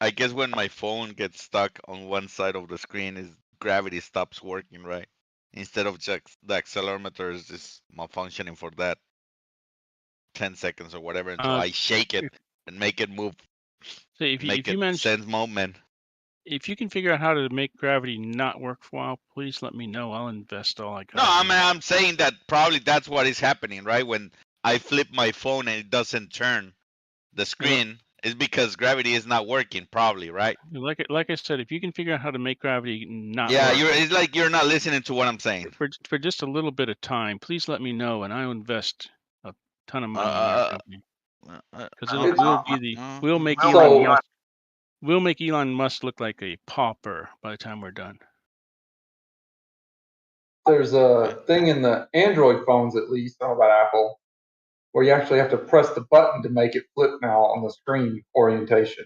I guess when my phone gets stuck on one side of the screen, gravity stops working, right? Instead of just the accelerometer is just malfunctioning for that 10 seconds or whatever until I shake it and make it move. So if Make you it manage sense moment. if you can figure out how to make gravity not work for a while, please let me know. I'll invest all I got. No, I'm saying that probably that's what is happening, right? When I flip my phone and it doesn't turn the screen, is because gravity is not working, probably, right? Like I said, if you can figure out how to make gravity not Yeah, work, it's like you're not listening to what I'm saying. For just a little bit of time, please let me know, and I'll invest a ton of money in your company. Because we'll make Elon Musk look like a pauper by the time we're done. There's a thing in the Android phones, at least, I don't know about Apple, where you actually have to press the button to make it flip now on the screen orientation.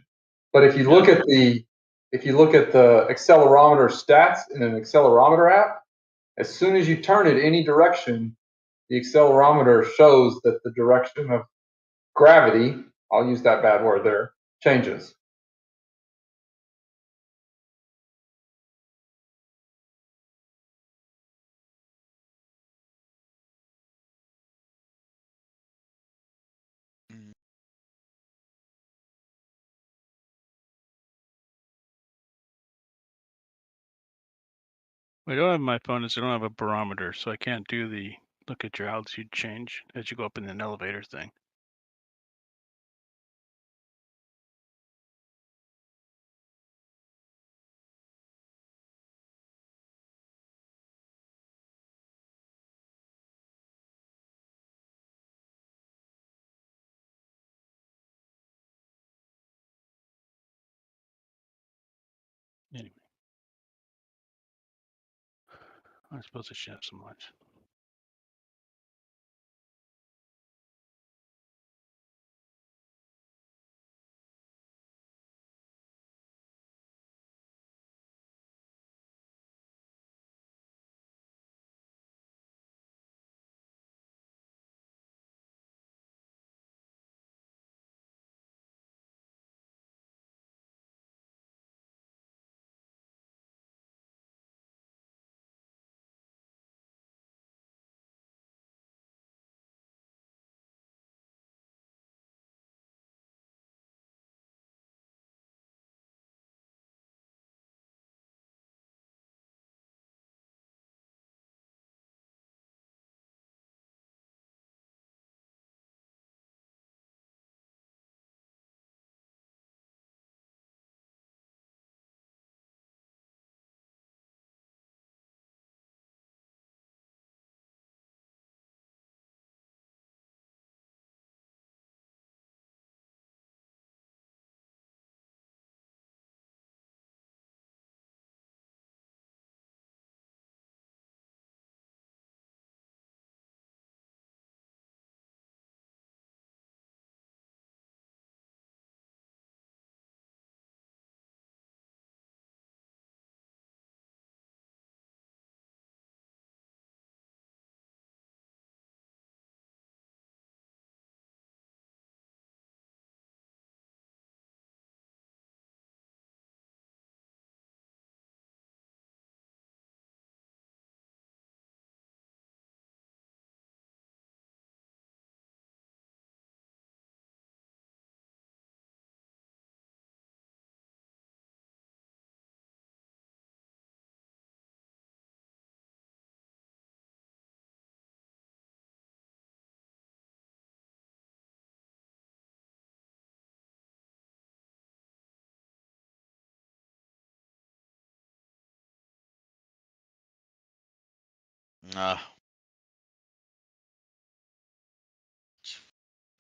But if you look at the accelerometer stats in an accelerometer app, as soon as you turn it any direction, the accelerometer shows that the direction of gravity, I'll use that bad word there, changes. What I don't have on my phone is I don't have a barometer, so I can't do the look at your altitude change as you go up in an elevator thing. Anyway, I suppose I should have some lunch.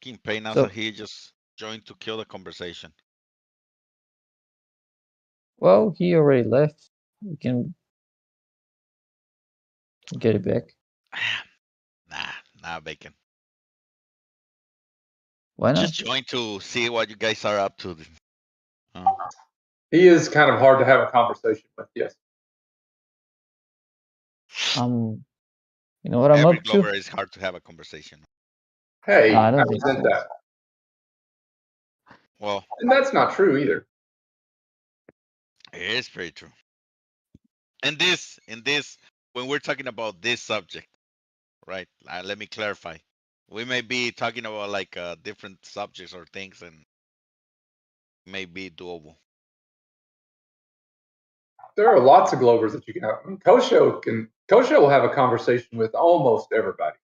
Fucking pain now, So- so he just joined to kill the conversation. Well, he already left. We can get it back. Nah, bacon. Why not? Just join to see what you guys are up to. He is kind of hard to have a conversation with, yes. You know what I'm Every up Glover to? is hard to have a conversation. Hey, No, I I don't think resent so. that. Well, And that's not true either. it is pretty true. And this, when we're talking about this subject, right? Let me clarify. We may be talking about like different subjects or things, and may be doable. there are lots of Globers that you can have. I mean, Kosho will have a conversation with almost everybody.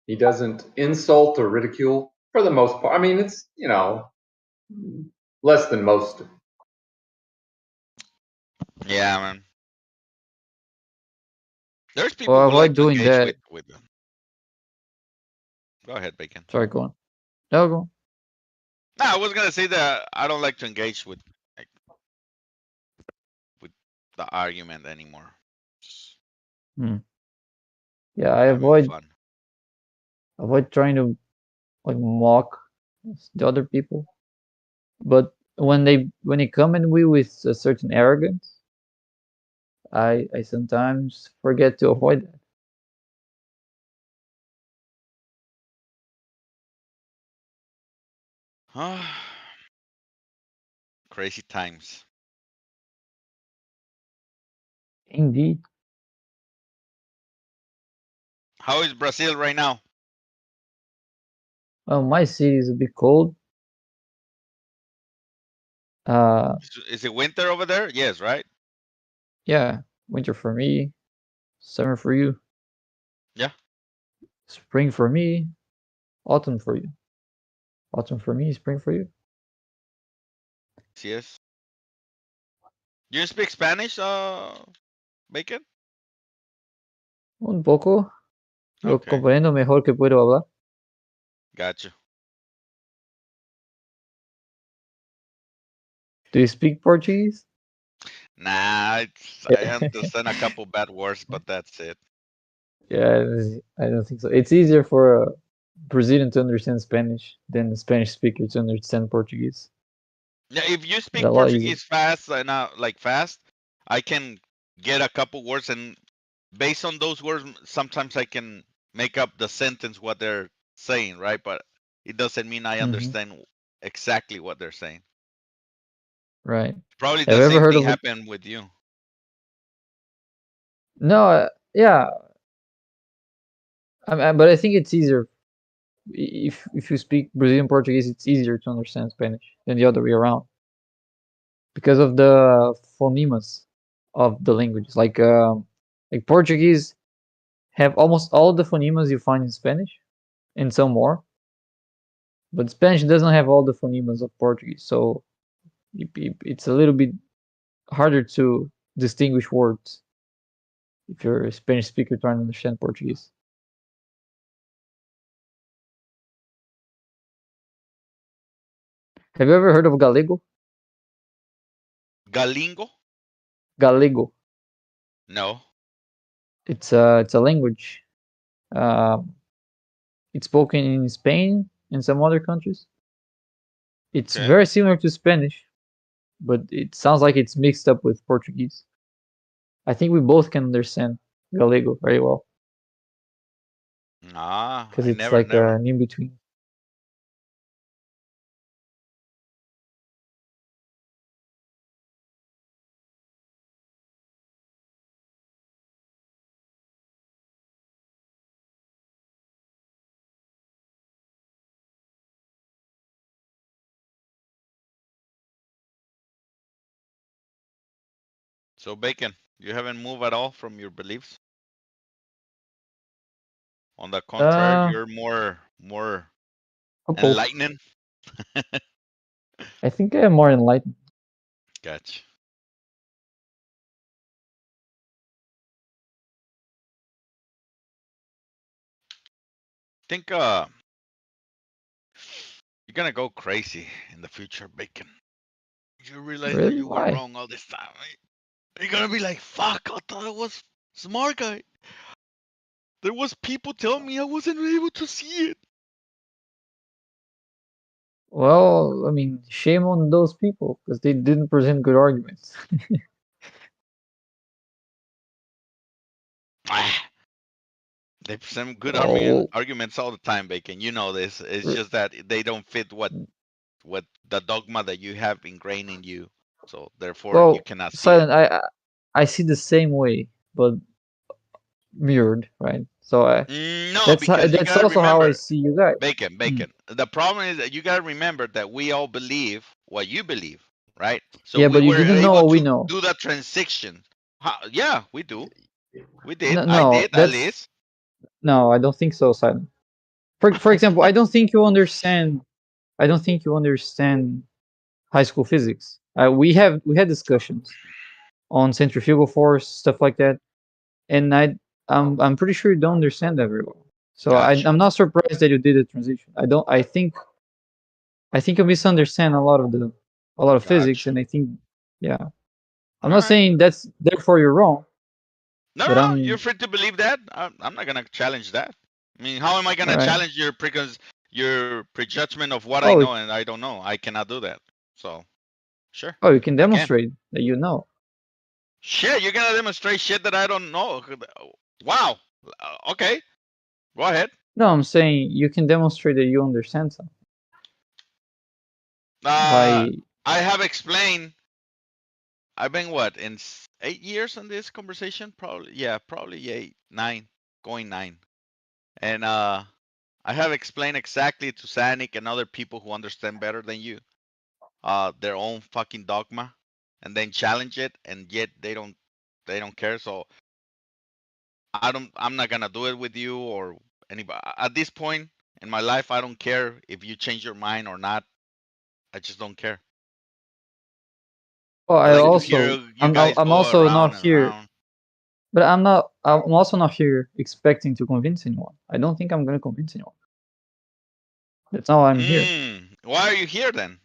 He doesn't insult or ridicule for the most part. I mean, it's, you know, less than most. Yeah, man. There's people Well, who avoid like to doing engage that. with them. Go ahead, Bacon. Sorry, go on. No, go on. No, I was gonna say that I don't like to engage with the argument anymore. Yeah, I avoid trying to like mock the other people. But when they come in with a certain arrogance, I sometimes forget to avoid that. Crazy times. Indeed. How is Brazil right now? Well, my city is a bit cold. Is it winter over there? Yes, right? Yeah, winter for me, summer for you. Yeah. Spring for me, autumn for you. Autumn for me, spring for you. Yes. You speak Spanish, Bacon? Un poco. Lo Okay. comprendo mejor que puedo hablar. Gotcha. Do you speak Portuguese? Nah, I understand a couple bad words, but that's it. Yeah, I don't think so. It's easier for a Brazilian to understand Spanish than a Spanish speaker to understand Portuguese. Yeah, if you speak It's a lot easier. Portuguese fast and like fast, I can get a couple words, and based on those words, sometimes I can make up the sentence what they're saying, right? But it doesn't mean I understand exactly what they're saying. Right. Probably Have the you ever same heard thing of happened with you. No, yeah. But I think it's easier if you speak Brazilian Portuguese. It's easier to understand Spanish than the other way around because of the phonemes of the languages. Like Portuguese have almost all the phonemes you find in Spanish, and some more. But Spanish doesn't have all the phonemes of Portuguese, so it's a little bit harder to distinguish words if you're a Spanish speaker trying to understand Portuguese. Have you ever heard of Galego? Galingo? Galego. No. It's a language. It's spoken in Spain and some other countries. It's very similar to Spanish, but it sounds like it's mixed up with Portuguese. I think we both can understand Galego very well. Because it's never, like an in-between. So Bacon, you haven't moved at all from your beliefs? On the contrary, you're more enlightening. I think I am more enlightened. Gotcha. Think you're gonna go crazy in the future, Bacon. You realize that you were wrong all this time, right? You're gonna be like, fuck, I thought I was smart guy. There was people telling me I wasn't able to see it. Well, I mean, shame on those people because they didn't present good arguments. They present good arguments all the time, Bacon. You know this. It's just that they don't fit what the dogma that you have ingrained in you. So therefore, you cannot see Silent, it. I see the same way, but mirrored, right? So No, that's because that's also how I see you guys. Bacon. The problem is that you gotta remember that we all believe what you believe, right? So yeah, we but you were didn't know able what we to know. do the transition. Yeah, we do. We did. No, I did at that's least. no, I don't think so, Simon. For example, I don't think you understand. I don't think you understand high school physics. We had discussions on centrifugal force, stuff like that, and I'm pretty sure you don't understand that very well. So Gotcha. I'm not surprised that you did the transition. I think you misunderstand a lot of physics, and I think yeah. I'm not saying that's therefore you're wrong. No, you're free to believe that. I'm not gonna challenge that. I mean, how am I gonna challenge your prejudgment of what I know and I don't know? I cannot do that. So, sure. Oh, you can demonstrate that you know. Shit, you're gonna demonstrate shit that I don't know. Wow. Okay. Go ahead. No, I'm saying you can demonstrate that you understand something. I have explained. I've been in 8 years on this conversation, probably 8, 9, going 9, and I have explained exactly to Sanic and other people who understand better than you, their own fucking dogma, and then challenge it, and yet they don't care. So I'm not gonna do it with you or anybody. At this point in my life, I don't care if you change your mind or not. I just don't care. Well, I'm also not here. But I'm also not here expecting to convince anyone. I don't think I'm gonna convince anyone. That's not why I'm here. Why are you here then?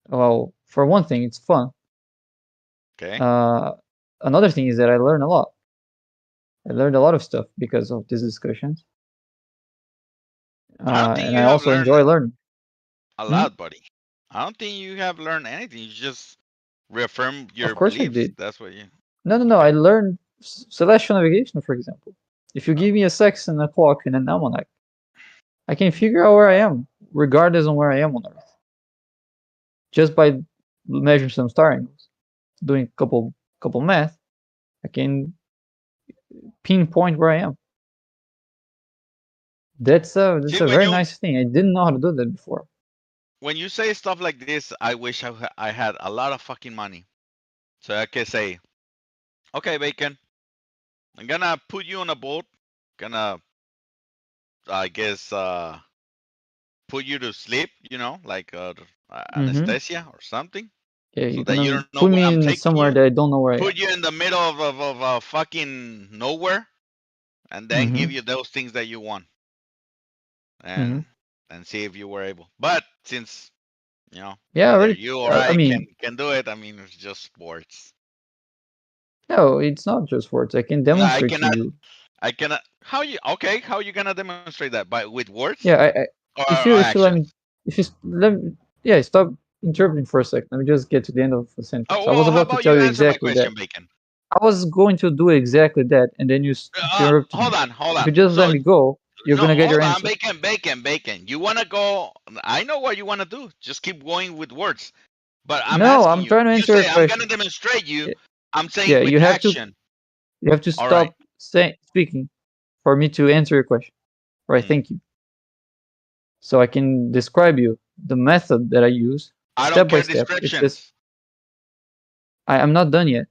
Well, for one thing, it's fun. Okay. Another thing is that I learn a lot. I learned a lot of stuff because of these discussions. And I also enjoy learning. A lot, buddy. I don't think you have learned anything. You just reaffirm your Of course beliefs. I did. That's what you. No. I learned celestial navigation, for example. If you give me a sextant, a clock, and an almanac, I can figure out where I am, regardless of where I am on Earth. Just by measuring some star angles, doing a couple math, I can pinpoint where I am. That's a very nice thing. I didn't know how to do that before. When you say stuff like this, I wish I had a lot of fucking money, so I can say, okay, Bacon, I'm gonna put you on a boat, I guess, put you to sleep, like anesthesia or something. Yeah, so you're that gonna you don't know put where me I'm in taking somewhere you, that I don't know where I am. put you in the middle of fucking nowhere, and then give you those things that you want, and see if you were able. But since yeah, either you or I can do it, I mean, it's just sports. No, it's not just words. I can demonstrate to you. I cannot. How you gonna demonstrate that? With words? Yeah, if you let me, stop interrupting for a second. Let me just get to the end of the sentence. Oh, I was how about to about tell you you answer exactly my question, that. Bacon? I was going to do exactly that, and then you interrupted me. Hold on. If you just let me go, you're gonna get your answer. Bacon. You wanna go? I know what you wanna do. Just keep going with words. But I'm no, asking I'm trying to answer your question. I'm gonna demonstrate you. I'm saying with you have action. You have to stop speaking for me to answer your question. Right, thank you. So I can describe you the method that I use step by step. Descriptions. I'm not done yet.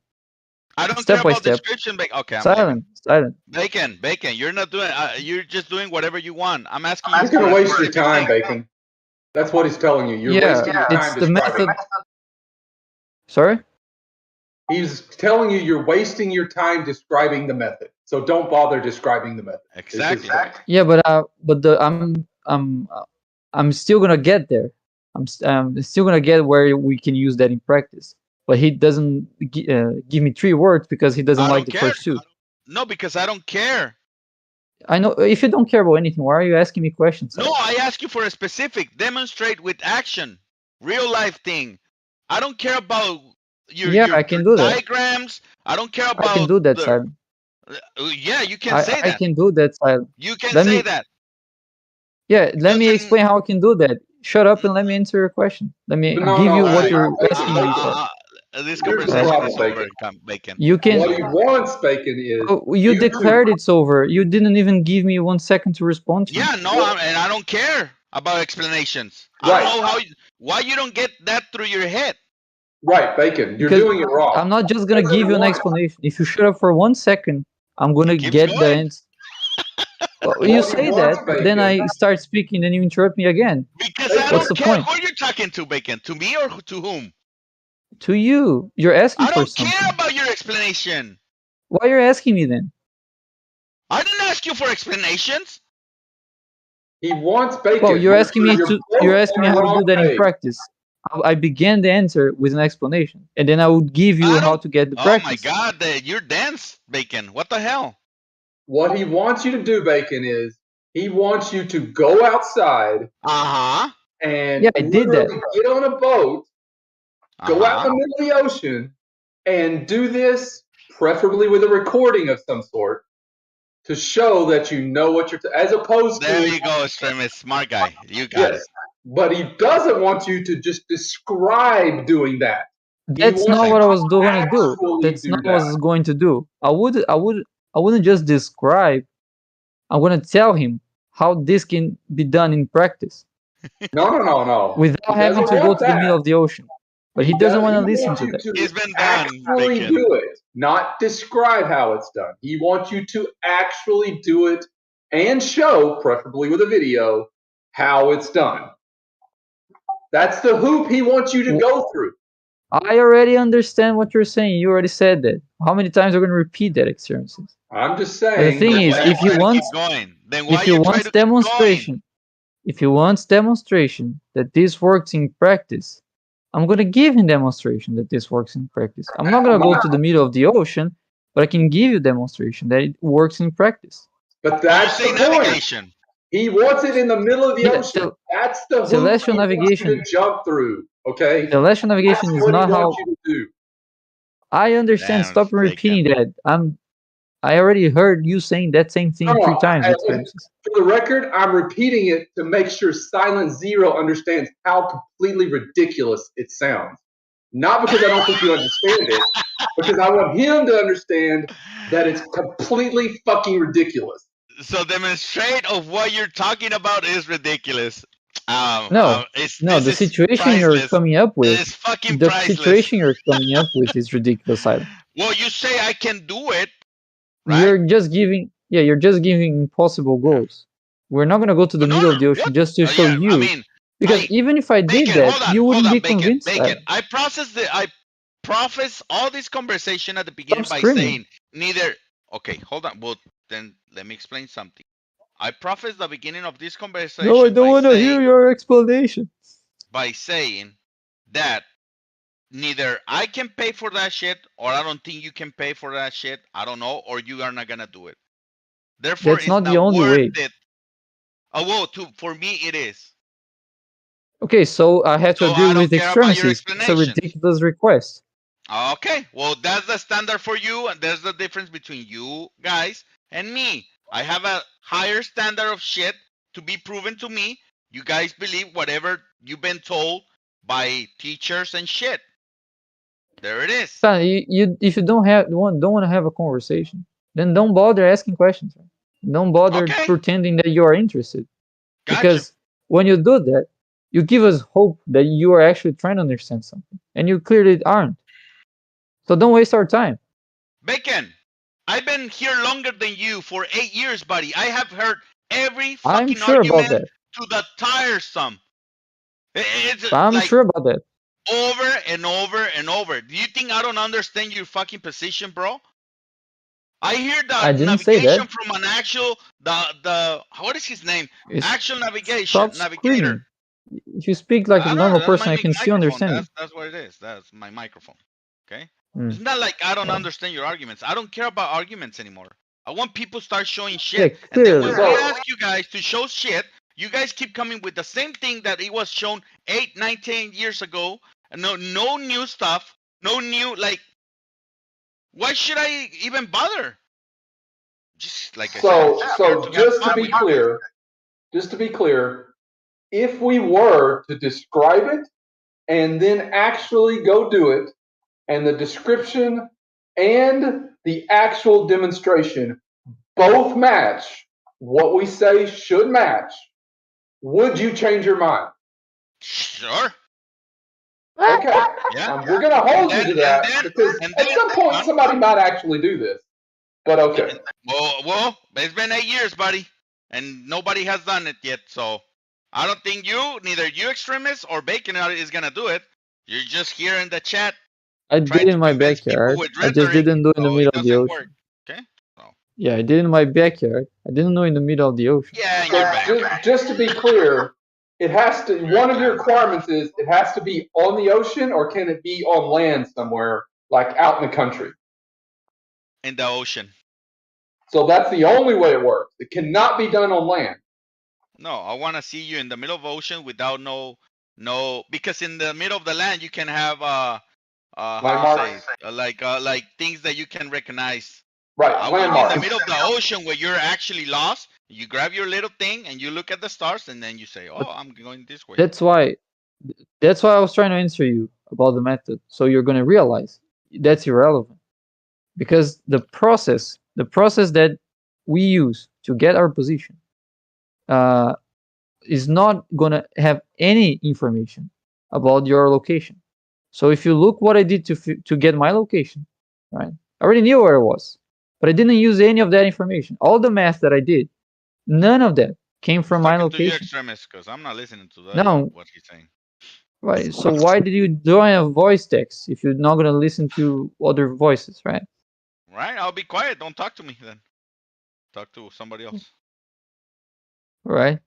I don't care about description. Okay, I'm silent. Bacon, you're not doing. You're just doing whatever you want. I'm asking you. He's going to waste your time, Bacon. That's what he's telling you. You're wasting your time describing. Sorry? He's telling you you're wasting your time describing the method. So don't bother describing the method. Exactly. Yeah, but I'm still gonna get there. I'm still gonna get where we can use that in practice. But he doesn't give me 3 words because he doesn't like the first 2. No, because I don't care. I know. If you don't care about anything, why are you asking me questions? No, I ask you for a specific. Demonstrate with action. Real life thing. I don't care about your I can do diagrams. That. I don't care about. I can do that, Simon. Yeah, you can say that. I can do that, Simon. You can say that. Yeah, let me explain how I can do that. Shut up and let me answer your question. Let me give you what you're asking me for. This Here's the conversation problem, is over, Bacon. Bacon. You can. What he wants, Bacon, is You declared it's over. You didn't even give me 1 second to respond to you. Yeah, no, and I don't care about explanations. Right. I don't know why you don't get that through your head. Right, Bacon. You're Because doing it wrong. I'm not just gonna That's what give he you an wants. explanation. If you shut up for 1 second, I'm gonna Keeps get the going. answer. Well, What you he say wants, that, Bacon. then I start speaking, then you interrupt me again. Because I What's don't the care point? who you're talking to, Bacon. To me or to whom? To you. You're asking I for don't something. care about your explanation. Why you're asking me then? I didn't ask you for explanations. He wants Bacon. Well, you're asking me to. You're both asking me on how the to do wrong that in page. practice. I began the answer with an explanation, and then I would give you how to get the Oh practice. my God, you're dense, Bacon. What the hell? What he wants you to do, Bacon, is he wants you to go outside and Yeah, I did that. literally get on a boat, go out in the middle of the ocean, and do this, preferably with a recording of some sort, to show that you know what you're as opposed There to you go, Extremist. Smart guy. You got it. But he doesn't want you to just describe doing that. That's not what I was going to do. That's not what I was going to do. I wouldn't just describe. I'm going to tell him how this can be done in practice. No. Without having to go to the middle of the ocean. But he doesn't want to listen to that. It's been actually done, Bacon. do it, not describe how it's done. He wants you to actually do it and show, preferably with a video, how it's done. That's the hoop he wants you to go through. I already understand what you're saying. You already said that. How many times are you going to repeat that experiences? I'm just But saying. the thing is, if you want, demonstration, if you want demonstration that this works in practice, I'm going to give him demonstration that this works in practice. I'm not going to go to the middle of the ocean, but I can give you demonstration that it works in practice. But that's the point. He wants it in the middle of the ocean. That's the hoop celestial he navigation. wants you to jump through. Okay. Celestial navigation that's is what not he how. wants you to do. I understand. Stop repeating that. I already heard you saying that same thing 3 times. For the record, I'm repeating it to make sure Silent Zero understands how completely ridiculous it sounds. Not because I don't think you understand it, because I want him to understand that it's completely fucking ridiculous. So demonstrate of what you're talking about is ridiculous. No, the situation you're coming up with, situation you're coming up with is ridiculous, Silent. Well, you say I can do it. Right? You're just giving impossible goals. We're not gonna go to the middle of the ocean just to show you. Because even if I did that, you wouldn't be convinced. Bacon. I preface all this conversation at the beginning by saying neither. Okay, hold on. Well, then let me explain something. I preface the beginning of this conversation. No, I don't want to hear your explanation. By saying that neither I can pay for that shit, or I don't think you can pay for that shit. I don't know, or you are not gonna do it. Therefore, that's not the only way. Oh, well, for me, it is. Okay, so I have to agree with extremities. It's a ridiculous request. Okay, well, that's the standard for you, and there's the difference between you guys and me. I have a higher standard of shit to be proven to me. You guys believe whatever you've been told by teachers and shit. There it is. Son, if you don't want to have a conversation, then don't bother asking questions. Don't bother pretending that you are interested. Because when you do that, you give us hope that you are actually trying to understand something, and you clearly aren't. So don't waste our time. Bacon, I've been here longer than you for 8 years, buddy. I have heard every fucking argument to the tiresome. I'm sure about that. Over and over and over. Do you think I don't understand your fucking position, bro? I hear the navigation from an actual the what is his name? Actual navigator. If you speak like a normal person, I can still understand. That's what it is. That's my microphone. Okay? It's not like I don't understand your arguments. I don't care about arguments anymore. I want people to start showing shit. Yeah, and then when I ask you guys to show shit, you guys keep coming with the same thing that it was shown 8, 9, 10 years ago. No new stuff. No new, like, why should I even bother? Just like just to be clear, if we were to describe it and then actually go do it, and the description and the actual demonstration both match what we say should match, would you change your mind? Sure. Okay. Yeah. We're going to hold you to that because at some point somebody might actually do this. But okay. Well, it's been 8 years, buddy, and nobody has done it yet. So I don't think neither you extremists or Bacon is gonna do it. You're just here in the chat. I did in my backyard. I just didn't do it in the middle of the ocean. Work. Okay. So. Yeah, I did in my backyard. I didn't do it in the middle of the ocean. Yeah, in your backyard. Just to be clear, it has to. One of your requirements is it has to be on the ocean, or can it be on land somewhere, like out in the country? In the ocean. So that's the only way it works. It cannot be done on land. No, I want to see you in the middle of the ocean without no, because in the middle of the land you can have like things that you can recognize. Right, I want landmarks. in the middle of the ocean where you're actually lost. You grab your little thing and you look at the stars, and then you say, "Oh, I'm going this way." That's why I was trying to answer you about the method. So you're going to realize that's irrelevant, because the process that we use to get our position is not going to have any information about your location. So if you look what I did to get my location, right? I already knew where it was, but I didn't use any of that information. All the math that I did, none of that came from my location. To you extremists, because I'm not listening to that. No. What he's saying. Right. So why did you join a voice text if you're not going to listen to other voices, right? Right. I'll be quiet. Don't talk to me then. Talk to somebody else. Right.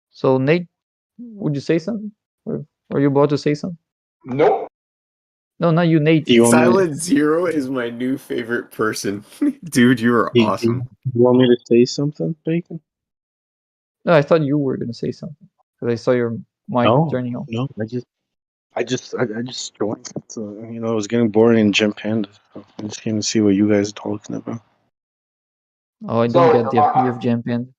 So Nate, would you say something? Or are you about to say something? Nope. No, not you, Nate. Silent Zero is my new favorite person. Dude, you are awesome. You want me to say something, Bacon? No, I thought you were going to say something because I saw your mic turning on. No, I just joined. So, I was getting bored in Gem Panda. So I just came to see what you guys are talking about. Oh, I don't get the appeal of Gem Panda.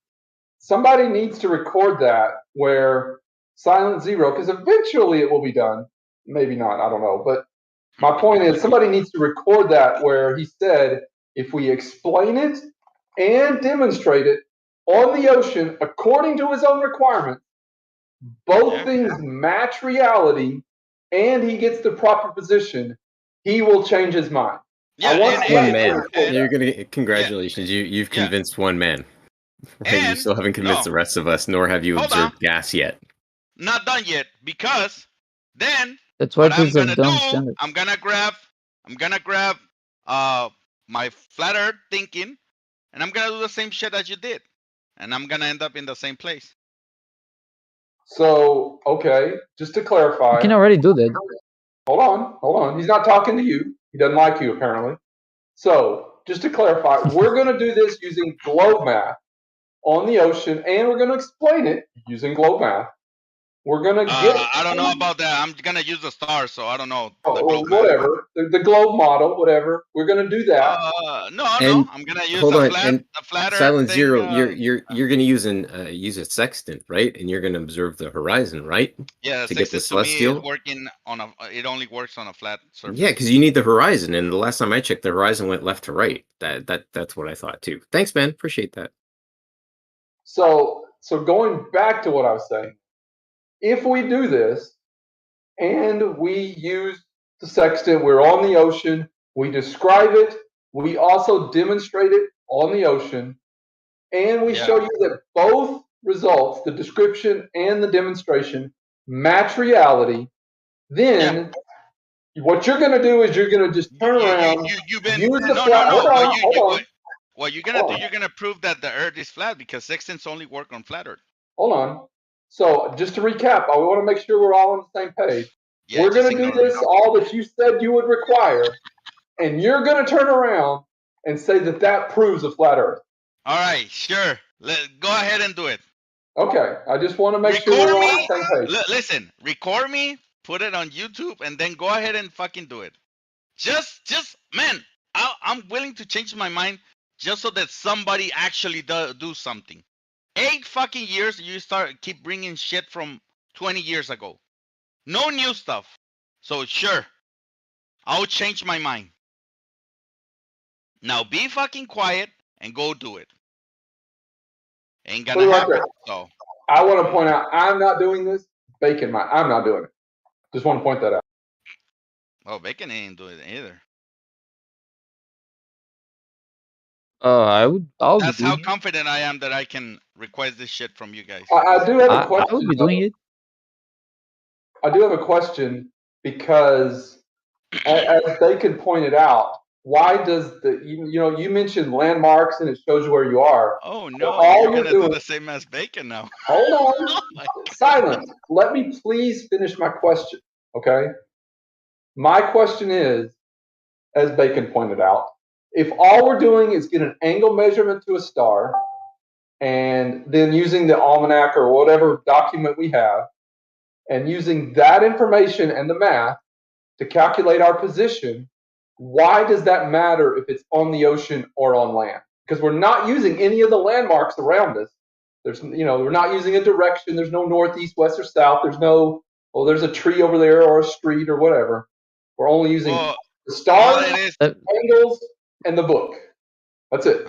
Somebody needs to record that where Silent Zero, because eventually it will be done. Maybe not, I don't know. But my point is, somebody needs to record that where he said, if we explain it and demonstrate it on the ocean according to his own requirements, both things match reality, and he gets the proper position, he will change his mind. Yeah, one man. You're gonna congratulations. You've convinced one man. Right? You still haven't convinced the rest of us, nor have you observed gas yet. Not done yet, because then that's why what I'm gonna gonna do, I'm gonna grab my flat earth thinking, and I'm gonna do the same shit as you did, and I'm gonna end up in the same place. So, okay, just to clarify. You can already do that. Hold on. He's not talking to you. He doesn't like you, apparently. So, just to clarify, we're going to do this using globe math on the ocean, and we're going to explain it using globe math. We're going to get... I don't know about that. I'm going to use the stars, so I don't know. Whatever. The globe model, whatever. We're going to do that. No. I'm going to use a flat earth Silent thing, Zero, you're going to use a sextant, right? And you're going to observe the horizon, right? Yeah, to get the celestial. It only works on a flat surface. Yeah, because you need the horizon, and the last time I checked, the horizon went left to right. That's what I thought too. Thanks, man. Appreciate that. So going back to what I was saying, if we do this and we use the sextant, we're on the ocean, we describe it, we also demonstrate it on the ocean, and we show you that both results, the description and the demonstration, match reality, then what you're going to do is you're going to just turn around, use the flat. Hold on. What you're going to do, you're going to prove that the Earth is flat because sextants only work on flat Earth. Hold on. So just to recap, I want to make sure we're all on the same page. We're going to do this, all that you said you would require, and you're going to turn around and say that proves a flat Earth. All right, sure. Go ahead and do it. Okay, I just want to make sure we're all on the same page. Listen, record me, put it on YouTube, and then go ahead and fucking do it. Just man, I'm willing to change my mind just so that somebody actually do something. 8 fucking years, you keep bringing shit from 20 years ago. No new stuff. So sure, I'll change my mind. Now be fucking quiet and go do it. Ain't gonna happen. So I want to point out, I'm not doing this. Bacon, I'm not doing it. Just want to point that out. oh, Bacon ain't doing it either. I'll be That's how doing it. confident I am that I can request this shit from you guys. I do have a question. I would be doing it. I do have a question because, as Bacon pointed out, why does you mentioned landmarks and it shows you where you are. Oh no, all you're gonna doing, do the same as Bacon now. Hold on. Silence. Let me please finish my question. Okay. My question is, as Bacon pointed out, if all we're doing is get an angle measurement to a star and then using the almanac or whatever document we have and using that information and the math to calculate our position, why does that matter if it's on the ocean or on land? Because we're not using any of the landmarks around us. There's, we're not using a direction. There's no northeast, west, or south. There's no, there's a tree over there or a street or whatever. We're only using the stars, angles, and the book. That's it.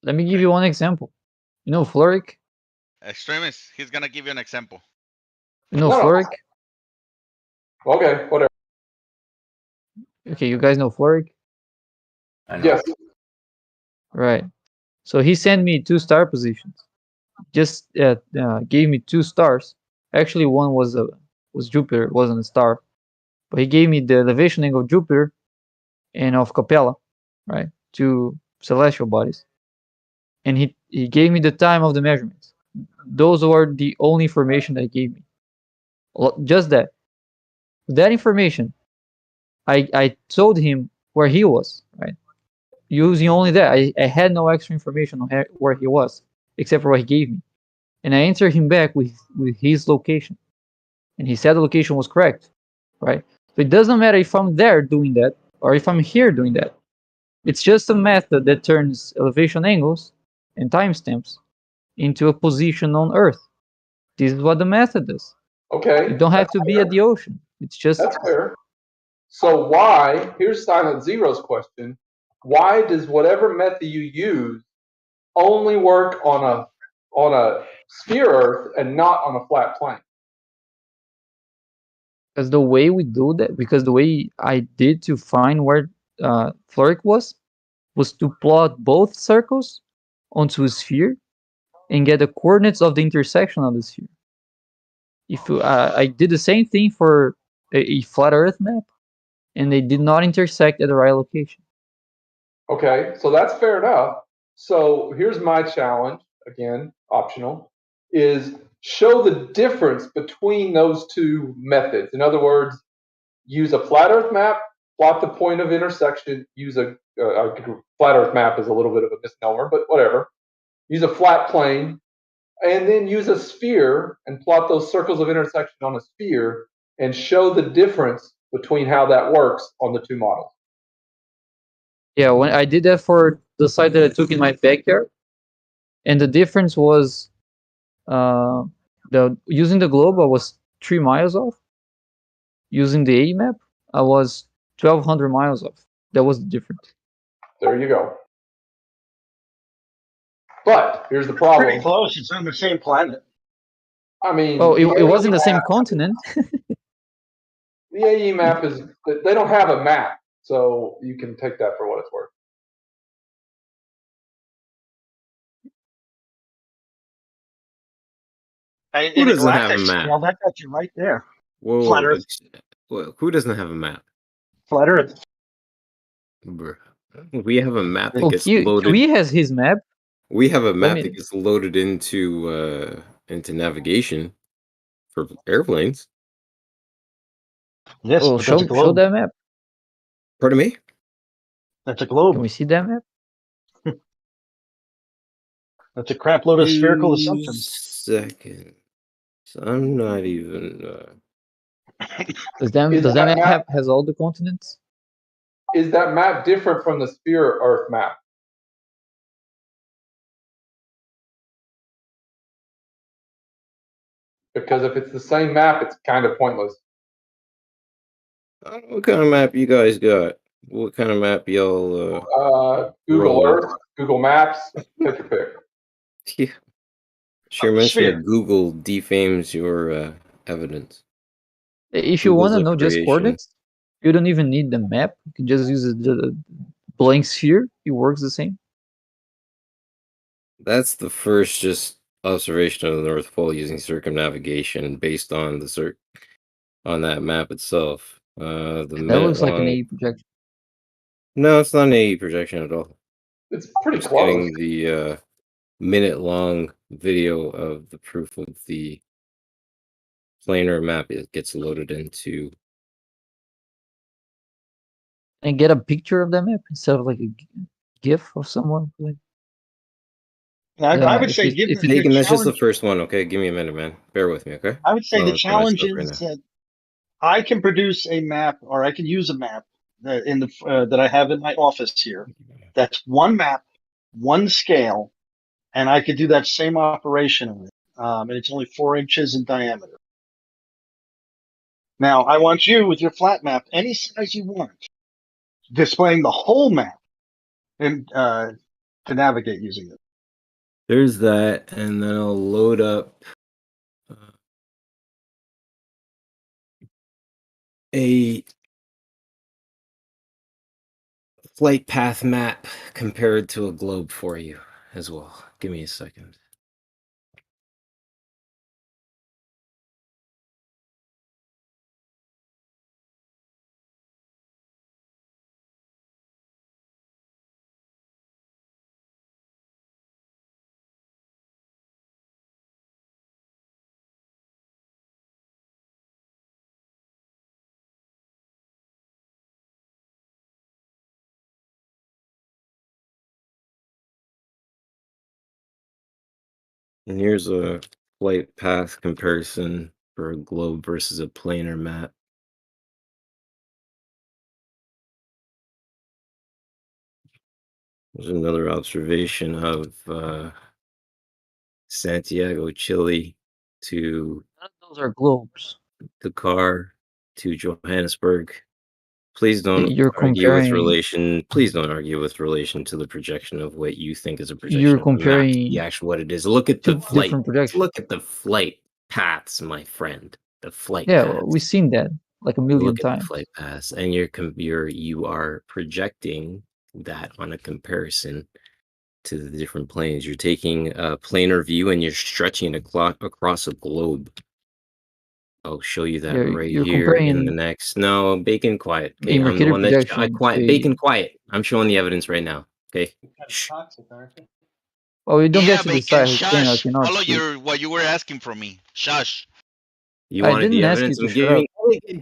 Let me give you one example. You know Floric? Extremist, he's gonna give you an example. You know Floric? Okay, whatever. Okay, you guys know Floric? Yes. Right. So he sent me 2 star positions. Just gave me 2 stars. Actually, one was Jupiter, it wasn't a star. But he gave me the elevation angle of Jupiter and of Capella, right? 2 celestial bodies. And he gave me the time of the measurements. Those were the only information that he gave me. Just that. That information, I told him where he was, right? Using only that. I had no extra information on where he was, except for what he gave me. And I answered him back with his location. And he said the location was correct, right? So it doesn't matter if I'm there doing that or if I'm here doing that. It's just a method that turns elevation angles and timestamps into a position on Earth. This is what the method does. Okay. You don't have to be at the ocean. It's just... That's fair. So why, here's Silent Zero's question, why does whatever method you use only work on a sphere Earth and not on a flat plane? Because the way we do that, because the way I did to find where Floric was to plot both circles onto a sphere and get the coordinates of the intersection of the sphere. If I did the same thing for a flat Earth map, and they did not intersect at the right location. Okay, so that's fair enough. So here's my challenge, again, optional, is show the difference between those 2 methods. In other words, use a flat Earth map, plot the point of intersection, use a flat Earth map is a little bit of a misnomer, but whatever. Use a flat plane, and then use a sphere and plot those circles of intersection on a sphere and show the difference between how that works on the 2 models. Yeah, when I did that for the site that I took in my backyard, and the difference was using the globe, I was 3 miles off. Using the A map, I was 1,200 miles off. That was the difference. There you go. But here's the problem. Pretty close. It's on the same planet. I mean, oh, it wasn't the same continent. The AE map is, they don't have a map, so you can take that for what it's worth. Who doesn't have a map? Well, that got you right there. Whoa, Flat Earth. Who doesn't have a map? Flat Earth. Bruh. We have a map that gets loaded. He has his map. We have a map that gets loaded into navigation for airplanes. Yes, oh, show that map. Pardon me? That's a globe. Can we see that map? That's a crap load of spherical assumptions. Second. So I'm not even. Does that map has all the continents? Is that map different from the sphere Earth map? Because if it's the same map, it's kind of pointless. What kind of map you guys got? What kind of map y'all? Google Earth, Google Maps, pick your pick. Yeah. Sure mentioned Google defames your evidence. If you want to know just coordinates, you don't even need the map. You can just use the blank sphere. It works the same. That's the first just observation of the North Pole using circumnavigation based on the on that map itself. The that looks like an AE projection. No, it's not an AE projection at all. It's pretty Just close. getting the minute-long video of the proof of the planar map. It gets loaded into. And get a picture of the map instead of like a GIF of someone. Like, I would say give Nathan, that's just the first one. Okay, give me a minute, man. Bear with me, okay? I would say the challenge is that I can produce a map, or I can use a map that I have in my office here. That's one map, one scale, and I could do that same operation on it. And it's only 4 inches in diameter. Now, I want you with your flat map, any size you want, displaying the whole map and to navigate using it. There's that, and then I'll load up a flight path map compared to a globe for you as well. Give me a second. And here's a flight path comparison for a globe versus a planar map. There's another observation of Santiago, Chile to those are globes. Dakar to Johannesburg. Please don't You're argue with comparing. relation. Please don't argue with relation to the projection of what you think is a projection. You're of the map, comparing the actual what it is. Look at the flight. different projections. Look at the flight paths, my friend. The flight. Yeah, paths. well, we've seen that like a million Look times. at the flight paths, and you are projecting that on a comparison to the different planes. You're taking a planar view and you're stretching it across a globe. I'll show you that right here in the next. No, Bacon, quiet. Okay, I'm the one that quiet. Bacon, quiet. I'm showing the evidence right now. Okay. Well, you don't get to Bacon, decide who can or shush. cannot Follow speak. what you were asking from me. Shush. You wanted the evidence I'm giving?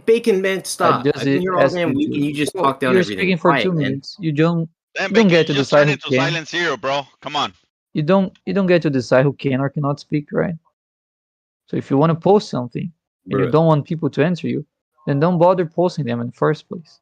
Bacon, man, stop. I've been here all damn week and you just talk down everything. You're speaking for 2 minutes. You don't get to decide who can. Silence here, bro. Come on. You don't get to decide who can or cannot speak, right? So if you want to post something and you don't want people to answer you, then don't bother posting them in the first place.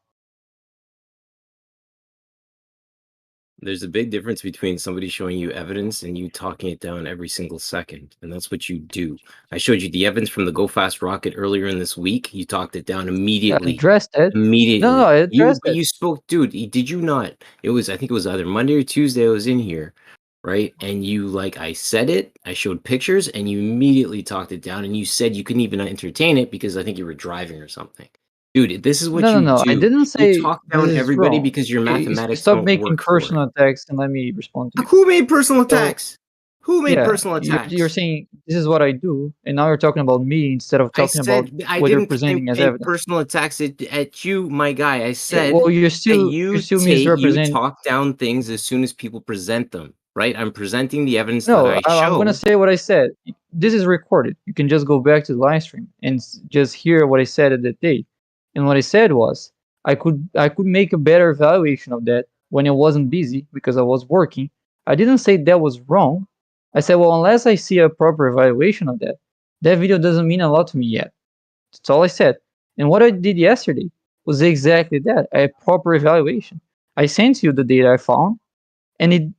There's a big difference between somebody showing you evidence and you talking it down every single second. And that's what you do. I showed you the evidence from the Go Fast rocket earlier in this week. You talked it down immediately. I addressed it. Immediately. No, I addressed it. You spoke, dude, did you not? I think it was either Monday or Tuesday I was in here, right? And you, I said it, I showed pictures, and you immediately talked it down. And you said you couldn't even entertain it because I think you were driving or something. Dude, this is what you do. No, I didn't say you talk down everybody wrong. Because your mathematics stop don't making work personal attacks and let me respond to you. Who made personal attacks? Who made personal attacks? You're saying this is what I do, and now you're talking about me instead of talking about what you're presenting as evidence. Personal attacks at you, my guy. I said. Well, you're still misrepresenting. You talk down things as soon as people present them, right? I'm presenting the evidence that I show. I'm gonna say what I said. This is recorded. You can just go back to the live stream and just hear what I said at that day. And what I said was, I could make a better evaluation of that when I wasn't busy because I was working. I didn't say that was wrong. I said, well, unless I see a proper evaluation of that video doesn't mean a lot to me yet. That's all I said. And what I did yesterday was exactly that, a proper evaluation. I sent you the data I found, and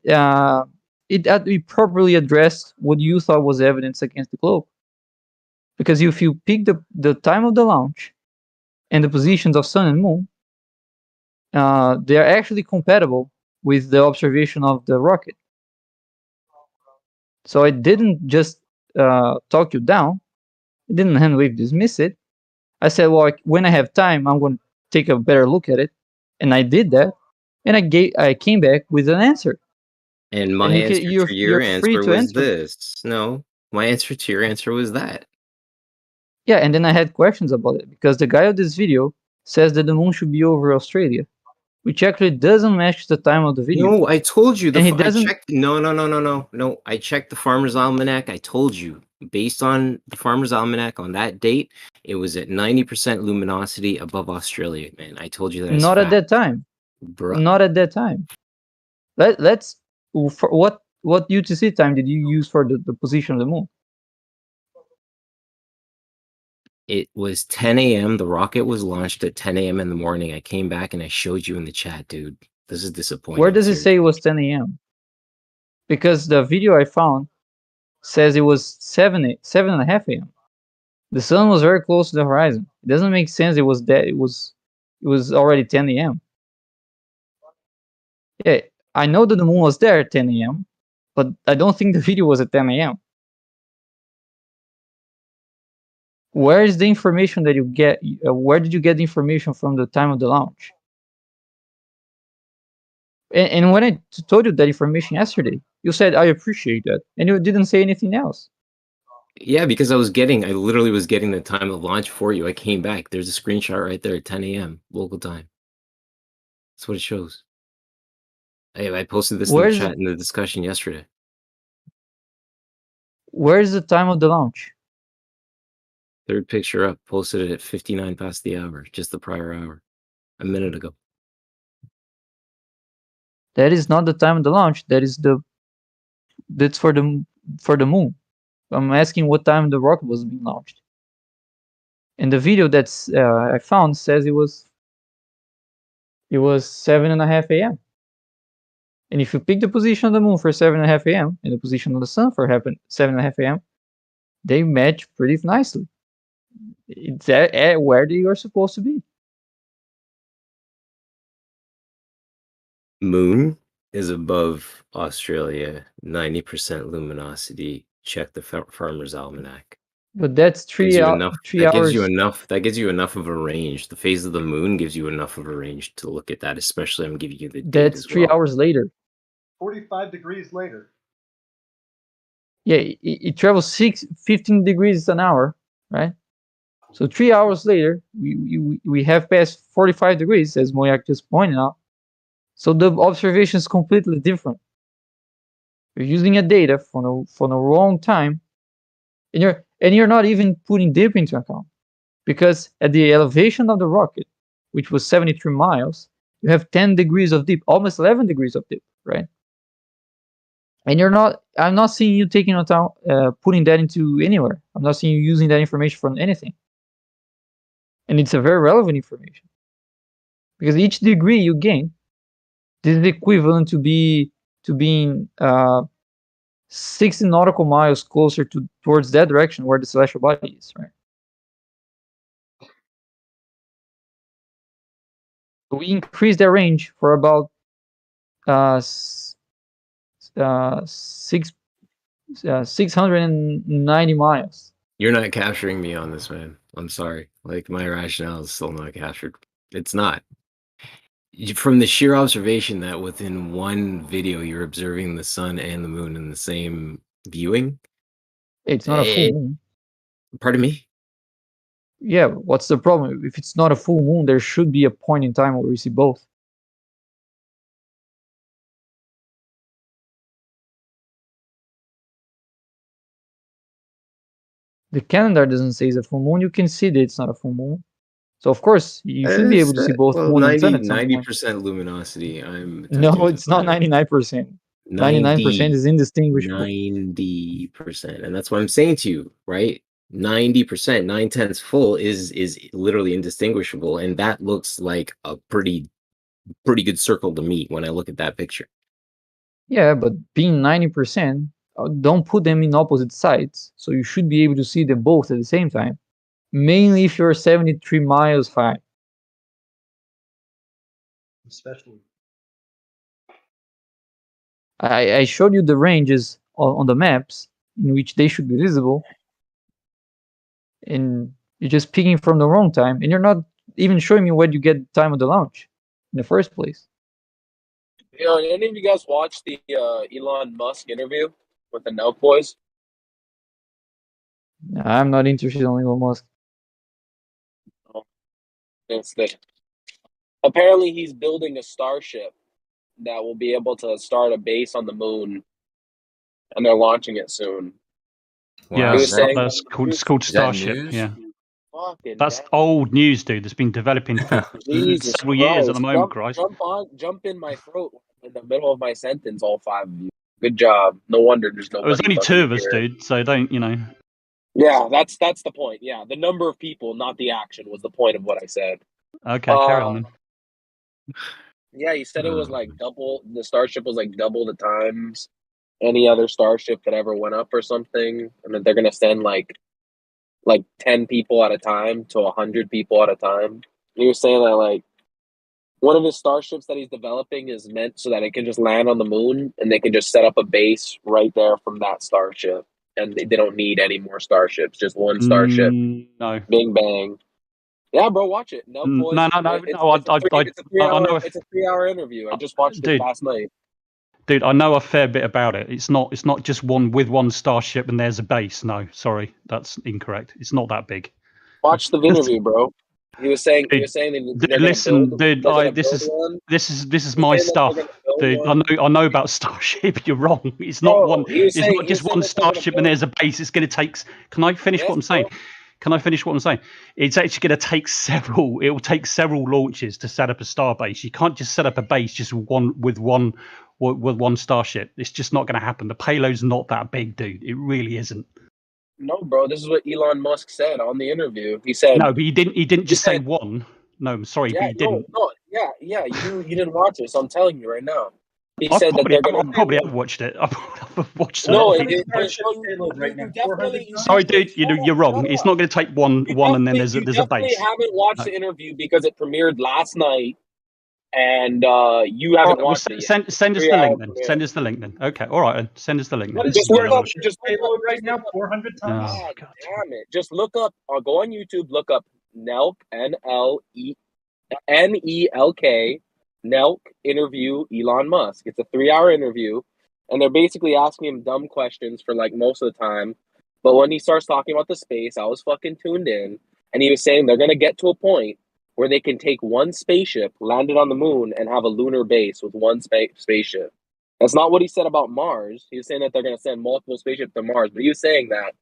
it properly addressed what you thought was evidence against the globe. Because if you pick the time of the launch, and the positions of sun and moon, they are actually compatible with the observation of the rocket. So I didn't just talk you down. I didn't hand wave dismiss it. I said, well, when I have time, I'm going to take a better look at it, and I did that, and I came back with an answer. And my answer to your answer was this. No, my answer to your answer was that. Yeah, and then I had questions about it because the guy of this video says that the moon should be over Australia, which actually doesn't match the time of the video. No, I told you. And he doesn't. I checked, no. I checked the Farmer's Almanac. I told you, based on the Farmer's Almanac on that date, it was at 90% luminosity above Australia, man. I told you that. Not at that time. Bruh. Not at that time. Let's. For what UTC time did you use for the position of the moon? It was 10 a.m. The rocket was launched at 10 a.m. in the morning. I came back and I showed you in the chat, dude. This is disappointing. Where does it say it was 10 a.m.? Because the video I found says it was 7:30 a.m. The sun was very close to the horizon. It doesn't make sense. It was that. It was already 10 a.m. Yeah, I know that the moon was there at 10 a.m., but I don't think the video was at 10 a.m. Where is the information that you get? Where did you get the information from the time of the launch? And when I told you that information yesterday, you said, I appreciate that. And you didn't say anything else. Yeah, because I literally was getting the time of launch for you. I came back. There's a screenshot right there at 10 a.m. local time. That's what it shows. I posted this in the chat in the discussion yesterday. Where's the time of the launch? Third picture up, posted it at 59 past the hour, just the prior hour, a minute ago. That is not the time of the launch. That's for the moon. I'm asking what time the rocket was being launched. And the video that's I found says it was 7:30 a.m. And if you pick the position of the moon for 7:30 a.m. and the position of the sun for 7:30 a.m., they match pretty nicely. It's at where they are supposed to be. Moon is above Australia, 90% luminosity. Check the Farmer's Almanac. But that's 3 hours. That gives you enough of a range. The phase of the moon gives you enough of a range to look at that, especially I'm giving you the date. That's 3 hours later. 45 degrees later. Yeah, it travels 15 degrees an hour, right? So 3 hours later, we have passed 45 degrees, as Moyak just pointed out. So the observation is completely different. You're using a data for the wrong time, and you're not even putting dip into account, because at the elevation of the rocket, which was 73 miles, you have 10 degrees of dip, almost 11 degrees of dip, right? And I'm not seeing you taking account, putting that into anywhere. I'm not seeing you using that information for anything. And it's a very relevant information, because each degree you gain, this is equivalent to being 60 nautical miles closer towards that direction where the celestial body is, right? So we increased their range for about 690 miles. You're not capturing me on this, man. I'm sorry. Like, my rationale is still not captured. It's not. From the sheer observation that within one video you're observing the sun and the moon in the same viewing. It's not a full moon. Pardon me? Yeah, what's the problem? If it's not a full moon, there should be a point in time where we see both. The calendar doesn't say it's a full moon. You can see that it's not a full moon. So of course you should be able to see both moon and sun at some point. 90% luminosity. No, it's not 99%. 99% is indistinguishable. 90%, and that's what I'm saying to you, right? 90%, 9/10 full is literally indistinguishable, and that looks like a pretty good circle to me when I look at that picture. Yeah, but being 90%, don't put them in opposite sides, so you should be able to see them both at the same time. Mainly if you're 73 miles high. Especially. I showed you the ranges on the maps in which they should be visible, and you're just picking from the wrong time, and you're not even showing me when you get the time of the launch in the first place. You know, any of you guys watch the Elon Musk interview with the Nelk boys? I'm not interested in Elon Musk. It's that apparently he's building a starship that will be able to start a base on the moon, and they're launching it soon. Yeah, it's called Starship. News? Yeah, Fucking that's old news, dude. That's been developing for Jesus several years at the Christ. moment, Christ. Jump in my throat in the middle of my sentence, all five of you. Good job. No wonder there's nobody. It was only fucking 2 of us, here. dude. So don't, you know. Yeah, that's the point. Yeah, the number of people, not the action, was the point of what I said. Okay, carry on then. Yeah, he said it was like double. The starship was like double the times any other starship that ever went up or something, and that they're gonna send like 10 people at a time to 100 people at a time. He was saying that like one of his starships that he's developing is meant so that it can just land on the moon and they can just set up a base right there from that starship, and they don't need any more starships, just one starship. No. Bing bang. Yeah, bro, watch it. No, boys. No. It's a 3-hour interview. I just watched it last night. Dude, I know a fair bit about it. It's not just one starship and there's a base. No, sorry, that's incorrect. It's not that big. Watch the interview, bro. He was saying listen, dude, this is my stuff. Dude, I know about Starship. You're wrong. It's not one. It's not just one starship and there's a base. It's going to take. Can I finish what I'm saying? Can I finish what I'm saying? It's actually going to take several. It will take several launches to set up a star base. You can't just set up a base just with one starship. It's just not going to happen. The payload's not that big, dude. It really isn't. No, bro. This is what Elon Musk said on the interview. He said no, but he didn't just say one. No, I'm sorry, but he didn't. Yeah. You didn't watch it, so I'm telling you right now. He I said that they're going to. Probably have watched it. I've watched it. No, sorry, dude. You're wrong. It's not going to take one, and then there's a base. You definitely haven't watched the interview because it premiered last night, and you haven't watched it yet. Send us the link then. Send us the link then. Okay, all right. Send us the link. What is just payload right now? 400 tons. Oh, God damn it! Just look up. Go on YouTube. Look up Nelk NELK. Nelk interview Elon Musk. It's a 3-hour interview, and they're basically asking him dumb questions for like most of the time. But when he starts talking about the space, I was fucking tuned in, and he was saying they're gonna get to a point where they can take one spaceship, land it on the moon, and have a lunar base with one spaceship. That's not what he said about Mars. He was saying that they're gonna send multiple spaceships to Mars, but he was saying that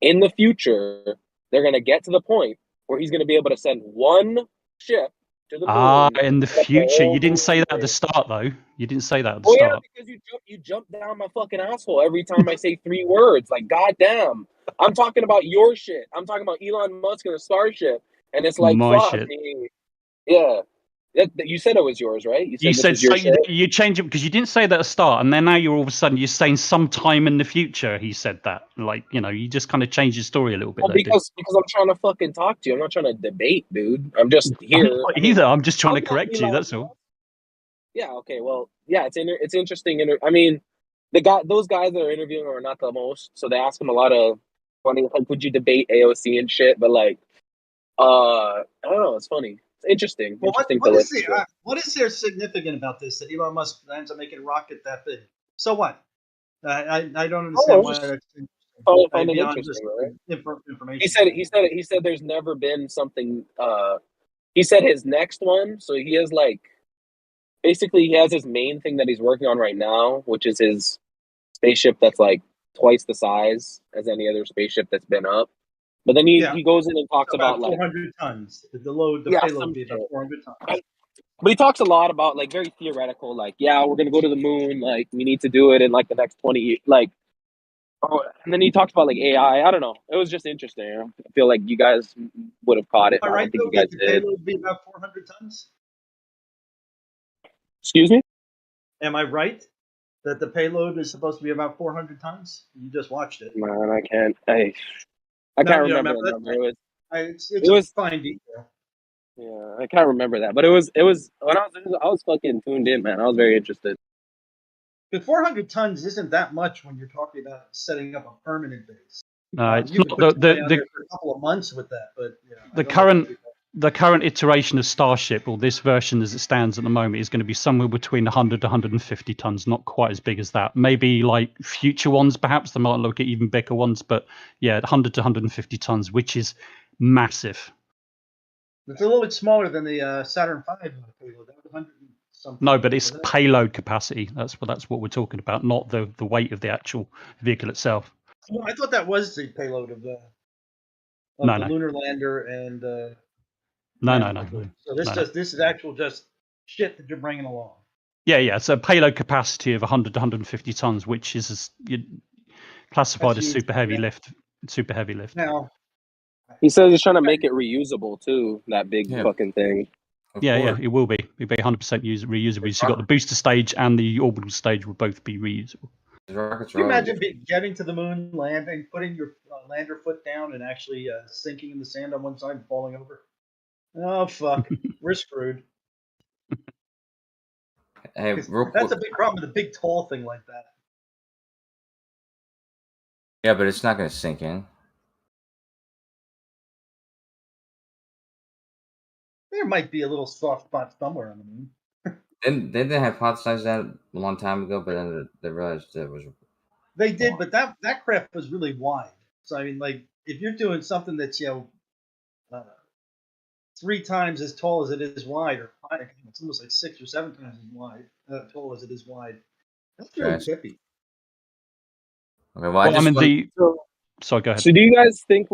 in the future they're gonna get to the point where he's gonna be able to send one ship. In the future. You didn't say that at the start, though. You didn't say that at the start. Yeah, because you jump down my fucking asshole every time I say 3 words. Like, goddamn. I'm talking about your shit. I'm talking about Elon Musk and a starship, and it's like, my fuck, shit. Yeah. You said it was yours, right? You said so. You changed it because you didn't say that at the start, and then now you're all of a sudden you're saying sometime in the future. He said that, like, you know, you just kind of changed your story a little bit. Well, because I'm trying to fucking talk to you. I'm not trying to debate, dude. I'm just here. I'm just trying to correct you. That's all. Yeah. Okay. Well, yeah. It's interesting. I mean, those guys that are interviewing are not the most, so they ask him a lot of funny, like, would you debate AOC and shit? But like, I don't know. It's funny. Interesting. Well, interesting what is there significant about this that Elon Musk ends up making a rocket that big? So what? I don't understand why that's interesting. Information. He said there's never been something. He said his next one. So he has basically he has his main thing that he's working on right now, which is his spaceship that's like twice the size as any other spaceship that's been up. But then he goes in and talks about 400 tons. The payload would be about 400 tons. But he talks a lot about like very theoretical, like, yeah, we're gonna go to the moon, like we need to do it in like the next 20 years, like. And then he talks about like AI. I don't know. It was just interesting. I feel like you guys would have caught it. Am I right, though, that the payload would be about 400 tons? Excuse me? Am I right that the payload is supposed to be about 400 tons? You just watched it. Man, I can't remember the number. It's It was a fine detail. Yeah, I can't remember that, but it was when I was fucking tuned in, man. I was very interested. But 400 tons isn't that much when you're talking about setting up a permanent base. It's You not can put somebody on there for a couple of months with that, but the current iteration of Starship, or this version as it stands at the moment, is going to be somewhere between 100 to 150 tons, not quite as big as that. Maybe like future ones, perhaps they might look at even bigger ones, but yeah, 100 to 150 tons, which is massive. It's a little bit smaller than the Saturn V payload. That was 100 something. No, but it's payload capacity. That's what we're talking about, not the weight of the actual vehicle itself. Well, I thought that was the payload of the lunar lander and No. So this is actual just shit that you're bringing along. Yeah. So payload capacity of 100 to 150 tons, which is classified as super heavy lift. Super heavy lift. Now, he says he's trying to make it reusable too. That big fucking thing. Yeah, it will be. It'll be 100% reusable. So you've got the booster stage and the orbital stage will both be reusable. Can you imagine getting to the moon, landing, putting your lander foot down, and actually sinking in the sand on one side and falling over? Oh fuck, we're screwed. Hey, that's a big problem with a big tall thing like that. Yeah, but it's not going to sink in. There might be a little soft spot somewhere on the moon. They didn't hypothesize that a long time ago, but then they realized it was. They did, but that craft was really wide. So I mean, like, if you're doing something that's 3 times as tall as it is wide, or it's almost like 6 or 7 times as wide, tall as it is wide. That's really tippy. Okay, well, sorry, go ahead. So do you guys think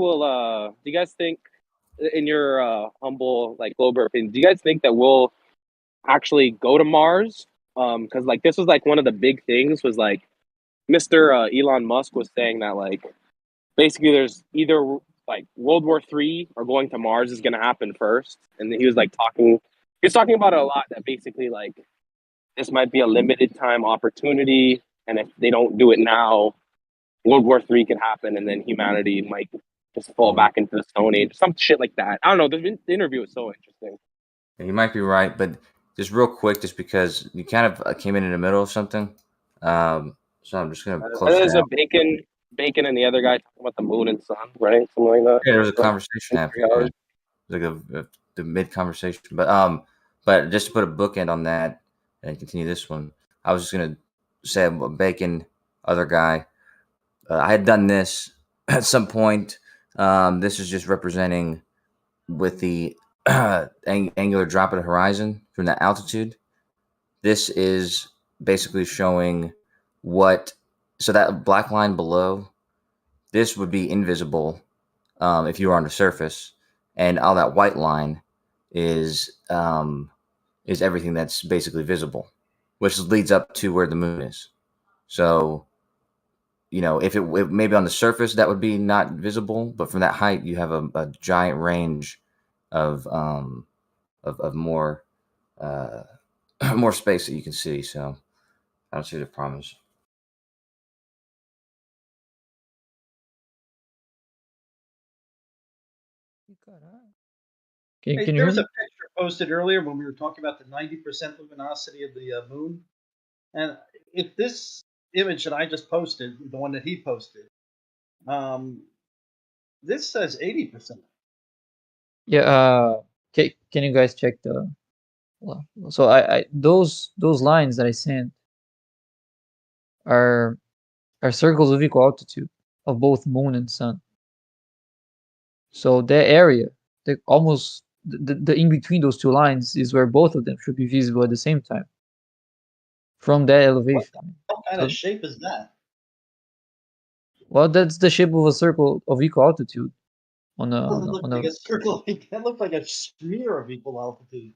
in your humble global opinion, do you guys think that we'll actually go to Mars? Because this was one of the big things was Mr. Elon Musk was saying that basically there's either World War III or going to Mars is going to happen first, and then he was talking about it a lot, that basically this might be a limited time opportunity, and if they don't do it now, World War III could happen, and then humanity might just fall back into the Stone Age, some shit like that. I don't know. The interview was so interesting. You might be right, but just real quick, just because you kind of came in the middle of something, so I'm just gonna close. There's a Bacon and the other guy talking about the moon and sun, right? Something like that. Yeah, there was a conversation happening. Like the mid conversation, but just to put a bookend on that and continue this one, I was just gonna say Bacon, other guy. I had done this at some point. This is just representing with the angular drop at the horizon from that altitude. This is basically showing so that black line below, this would be invisible if you were on the surface, and all that white line is everything that's basically visible, which leads up to where the moon is. So, if it maybe on the surface that would be not visible, but from that height you have a giant range of more more space that you can see. So I don't see the problems. There was a picture posted earlier when we were talking about the 90% luminosity of the moon, and if this image that I just posted, the one that he posted, this says 80%. Yeah. Can you guys check the? Well, so I those lines that I sent are circles of equal altitude of both moon and sun. So that area, almost the in between those two lines is where both of them should be visible at the same time. From that elevation. What kind of shape is that? Well, that's the shape of a circle of equal altitude. Like a circle. That looks like a sphere of equal altitude.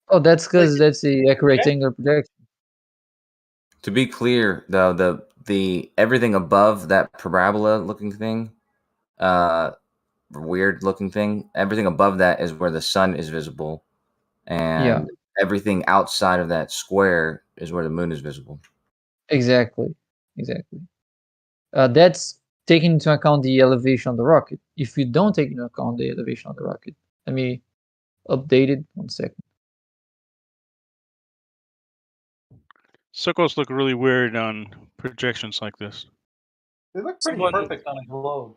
Oh, that's because that's the rectangular projection. To be clear, though, the everything above that parabola looking thing, weird looking thing, everything above that is where the sun is visible, and everything outside of that square is where the moon is visible. Exactly. That's taking into account the elevation of the rocket. If you don't take into account the elevation of the rocket, let me update it 1 second. Circles look really weird on projections like this. They look pretty perfect on a globe.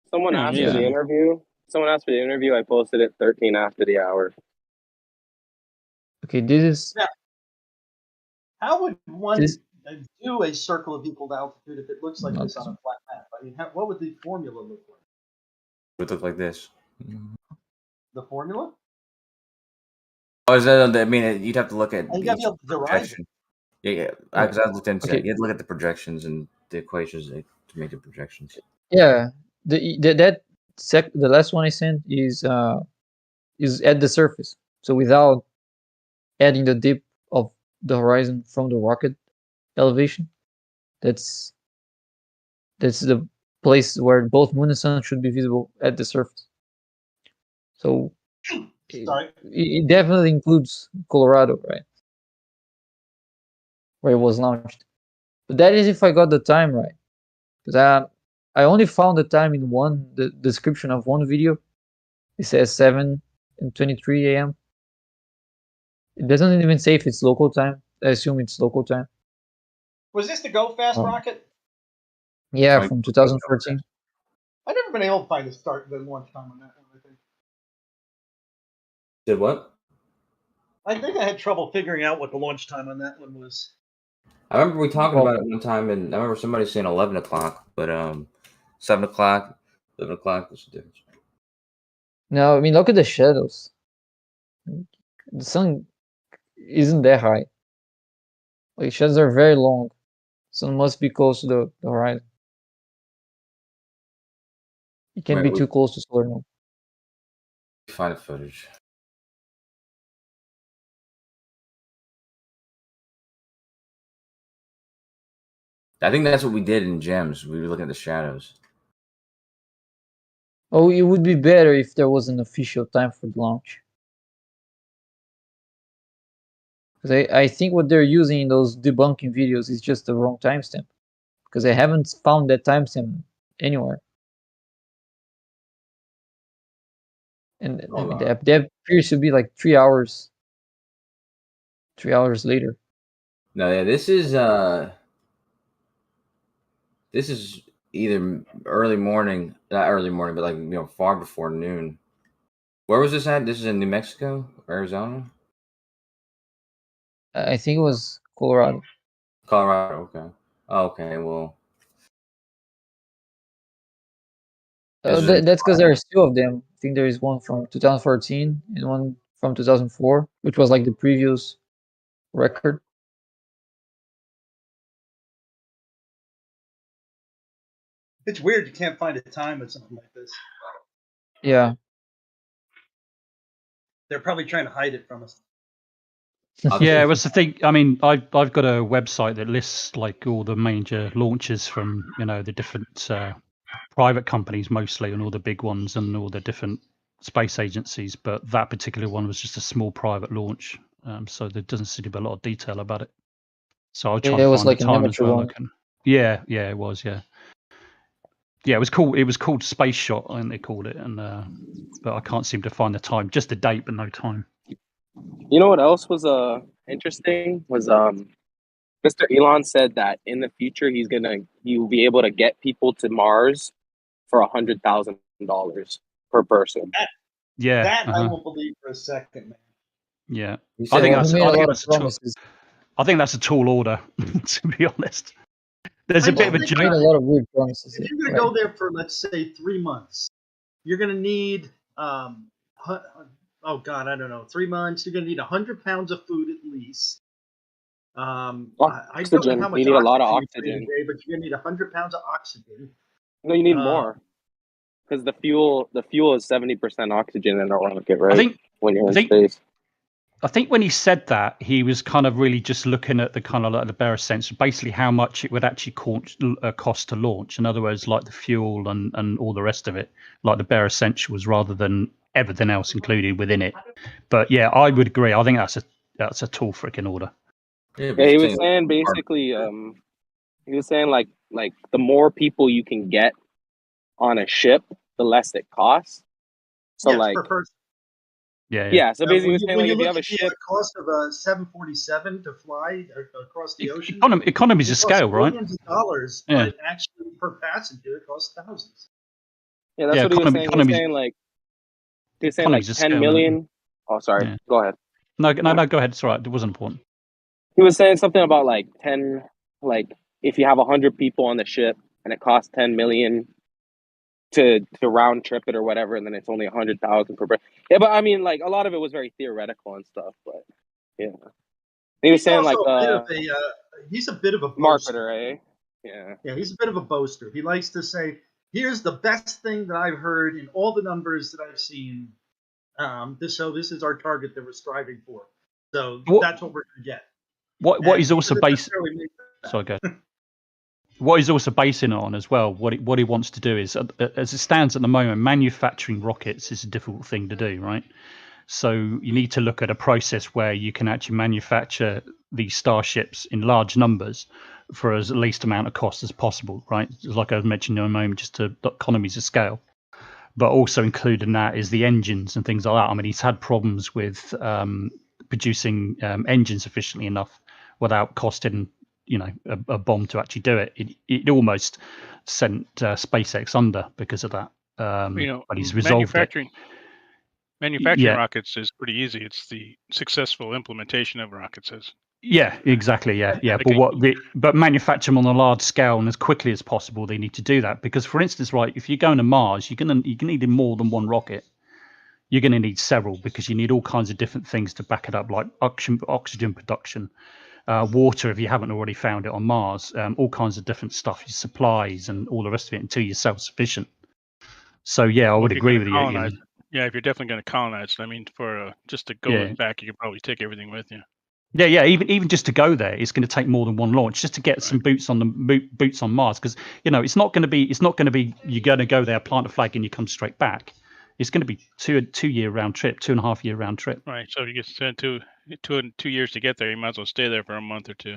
Someone asked for the interview. Someone asked for the interview. I posted it 13 after the hour. Okay, this is. Now, how would one do a circle of equal altitude if it looks like this on a flat map? I mean, what would the formula look like? It would look like this. The formula? Oh, is that? I mean, you'd have to look at. You got to be able to derive it. Yeah. Because I looked into it. You have to look at the projections and the equations to make the projections. Yeah, the last one I sent is at the surface, so without adding the dip of the horizon from the rocket elevation. That's the place where both moon and sun should be visible at the surface. So it definitely includes Colorado, right? Where it was launched. But that is if I got the time right. Because I only found the time in the description of one video. It says 7:23 a.m. It doesn't even say if it's local time. I assume it's local time. Was this the Go Fast rocket? Yeah, from 2014. I've never been able to find the launch time on that one, I think. Did what? I think I had trouble figuring out what the launch time on that one was. I remember we talking about it one time, and I remember somebody saying 11 o'clock, but 7 o'clock, 11 o'clock, there's a difference. No, I mean, look at the shadows. The sun isn't that high. Like, shadows are very long. Sun must be close to the horizon. It can't be too close to solar node. Find the footage. I think that's what we did in GEMS. We were looking at the shadows. Oh, it would be better if there was an official time for the launch. Because I think what they're using in those debunking videos is just the wrong timestamp. Because I haven't found that timestamp anywhere. And I mean, that appears to be like 3 hours. 3 hours later. No, yeah, this is either early morning, not early morning, but like far before noon. Where was this at? This is in New Mexico, Arizona. I think it was Colorado. Colorado, okay. Oh, okay, well. That's because there are two of them. I think there is one from 2014 and one from 2004, which was like the previous record. It's weird you can't find a time with something like this. Yeah. They're probably trying to hide it from us. Yeah, it was the thing. I mean, I've got a website that lists like all the major launches from the different private companies mostly, and all the big ones and all the different space agencies. But that particular one was just a small private launch, so there doesn't seem to be a lot of detail about it. So I'll try and find the time as well. Yeah, it was. Yeah, it was cool. It was called Space Shot, I think they called it, and but I can't seem to find the time. Just the date, but no time. You know what else was interesting was Mr. Elon said that in the future he will be able to get people to Mars for $100,000 per person. That I won't believe for a second, man. Yeah, I think that's a tall order. To be honest, there's a bit of a joke. A lot of weird promises. If you're going to go there for, let's say, 3 months, you're going to need 3 months. You're going to need 100 pounds of food at least. I don't know how much you need a lot of oxygen, but you're going to need 100 pounds of oxygen. No, you need more, because the fuel is 70% oxygen in a rocket, right? I think when you're in space. I think when he said that, he was kind of really just looking at the kind of like the bare essentials, basically how much it would actually cost to launch. In other words, like the fuel and all the rest of it, like the bare essentials, rather than everything else included within it. But yeah, I would agree. I think that's a tall freaking order. Yeah, he was saying basically, he was saying like like the more people you can get on a ship, the less it costs. So yes, like per person. Yeah, so basically saying like if you have a at the ship, cost of a 747 to fly across the ocean, economies of it costs scale, right? millions of dollars, Yeah. but actually per passenger it costs thousands. yeah, that's what he was saying. He was saying like 10 million. Oh, sorry. Yeah. Go ahead. No, go ahead. It's all right. It wasn't important. He was saying something about like 10, like if you have 100 people on the ship and it costs 10 million to round trip it or whatever, and then it's only 100,000 per person. Yeah, but I mean, like a lot of it was very theoretical and stuff. But yeah, he was saying like he's a bit of a boaster. marketer, eh? Yeah. Yeah, he's a bit of a boaster. He likes to say, "Here's the best thing that I've heard in all the numbers that I've seen. This is our target that we're striving for. So that's what we're going to get." What is also based. Sorry, go. What he's also basing it on as well, what he wants to do is, as it stands at the moment, manufacturing rockets is a difficult thing to do, right? So you need to look at a process where you can actually manufacture these starships in large numbers for as least amount of cost as possible, right? Like I mentioned in a moment, just to economies of scale. But also included in that is the engines and things like that. I mean, he's had problems with producing engines efficiently enough without costing, a bomb to actually do it. It almost sent SpaceX under because of that. But he's resolved it. Manufacturing rockets is pretty easy. It's the successful implementation of rockets is. Yeah, exactly. Yeah. But manufacture them on a large scale and as quickly as possible. They need to do that because, for instance, right, if you're going to Mars, you're gonna need more than one rocket. You're going to need several because you need all kinds of different things to back it up, like oxygen production, water if you haven't already found it on Mars, all kinds of different stuff, supplies and all the rest of it until you're self-sufficient. So yeah, I would agree with you. Yeah, if you're definitely going to colonize it, I mean, for just to go and back, you could probably take everything with you. Yeah. Even just to go there, it's going to take more than one launch just to get some boots on Mars, because it's not going to be you're going to go there, plant a flag, and you come straight back. It's going to be 2-year round trip, 2.5-year round trip. Right. So if you get spend 2 years to get there, you might as well stay there for a month or two.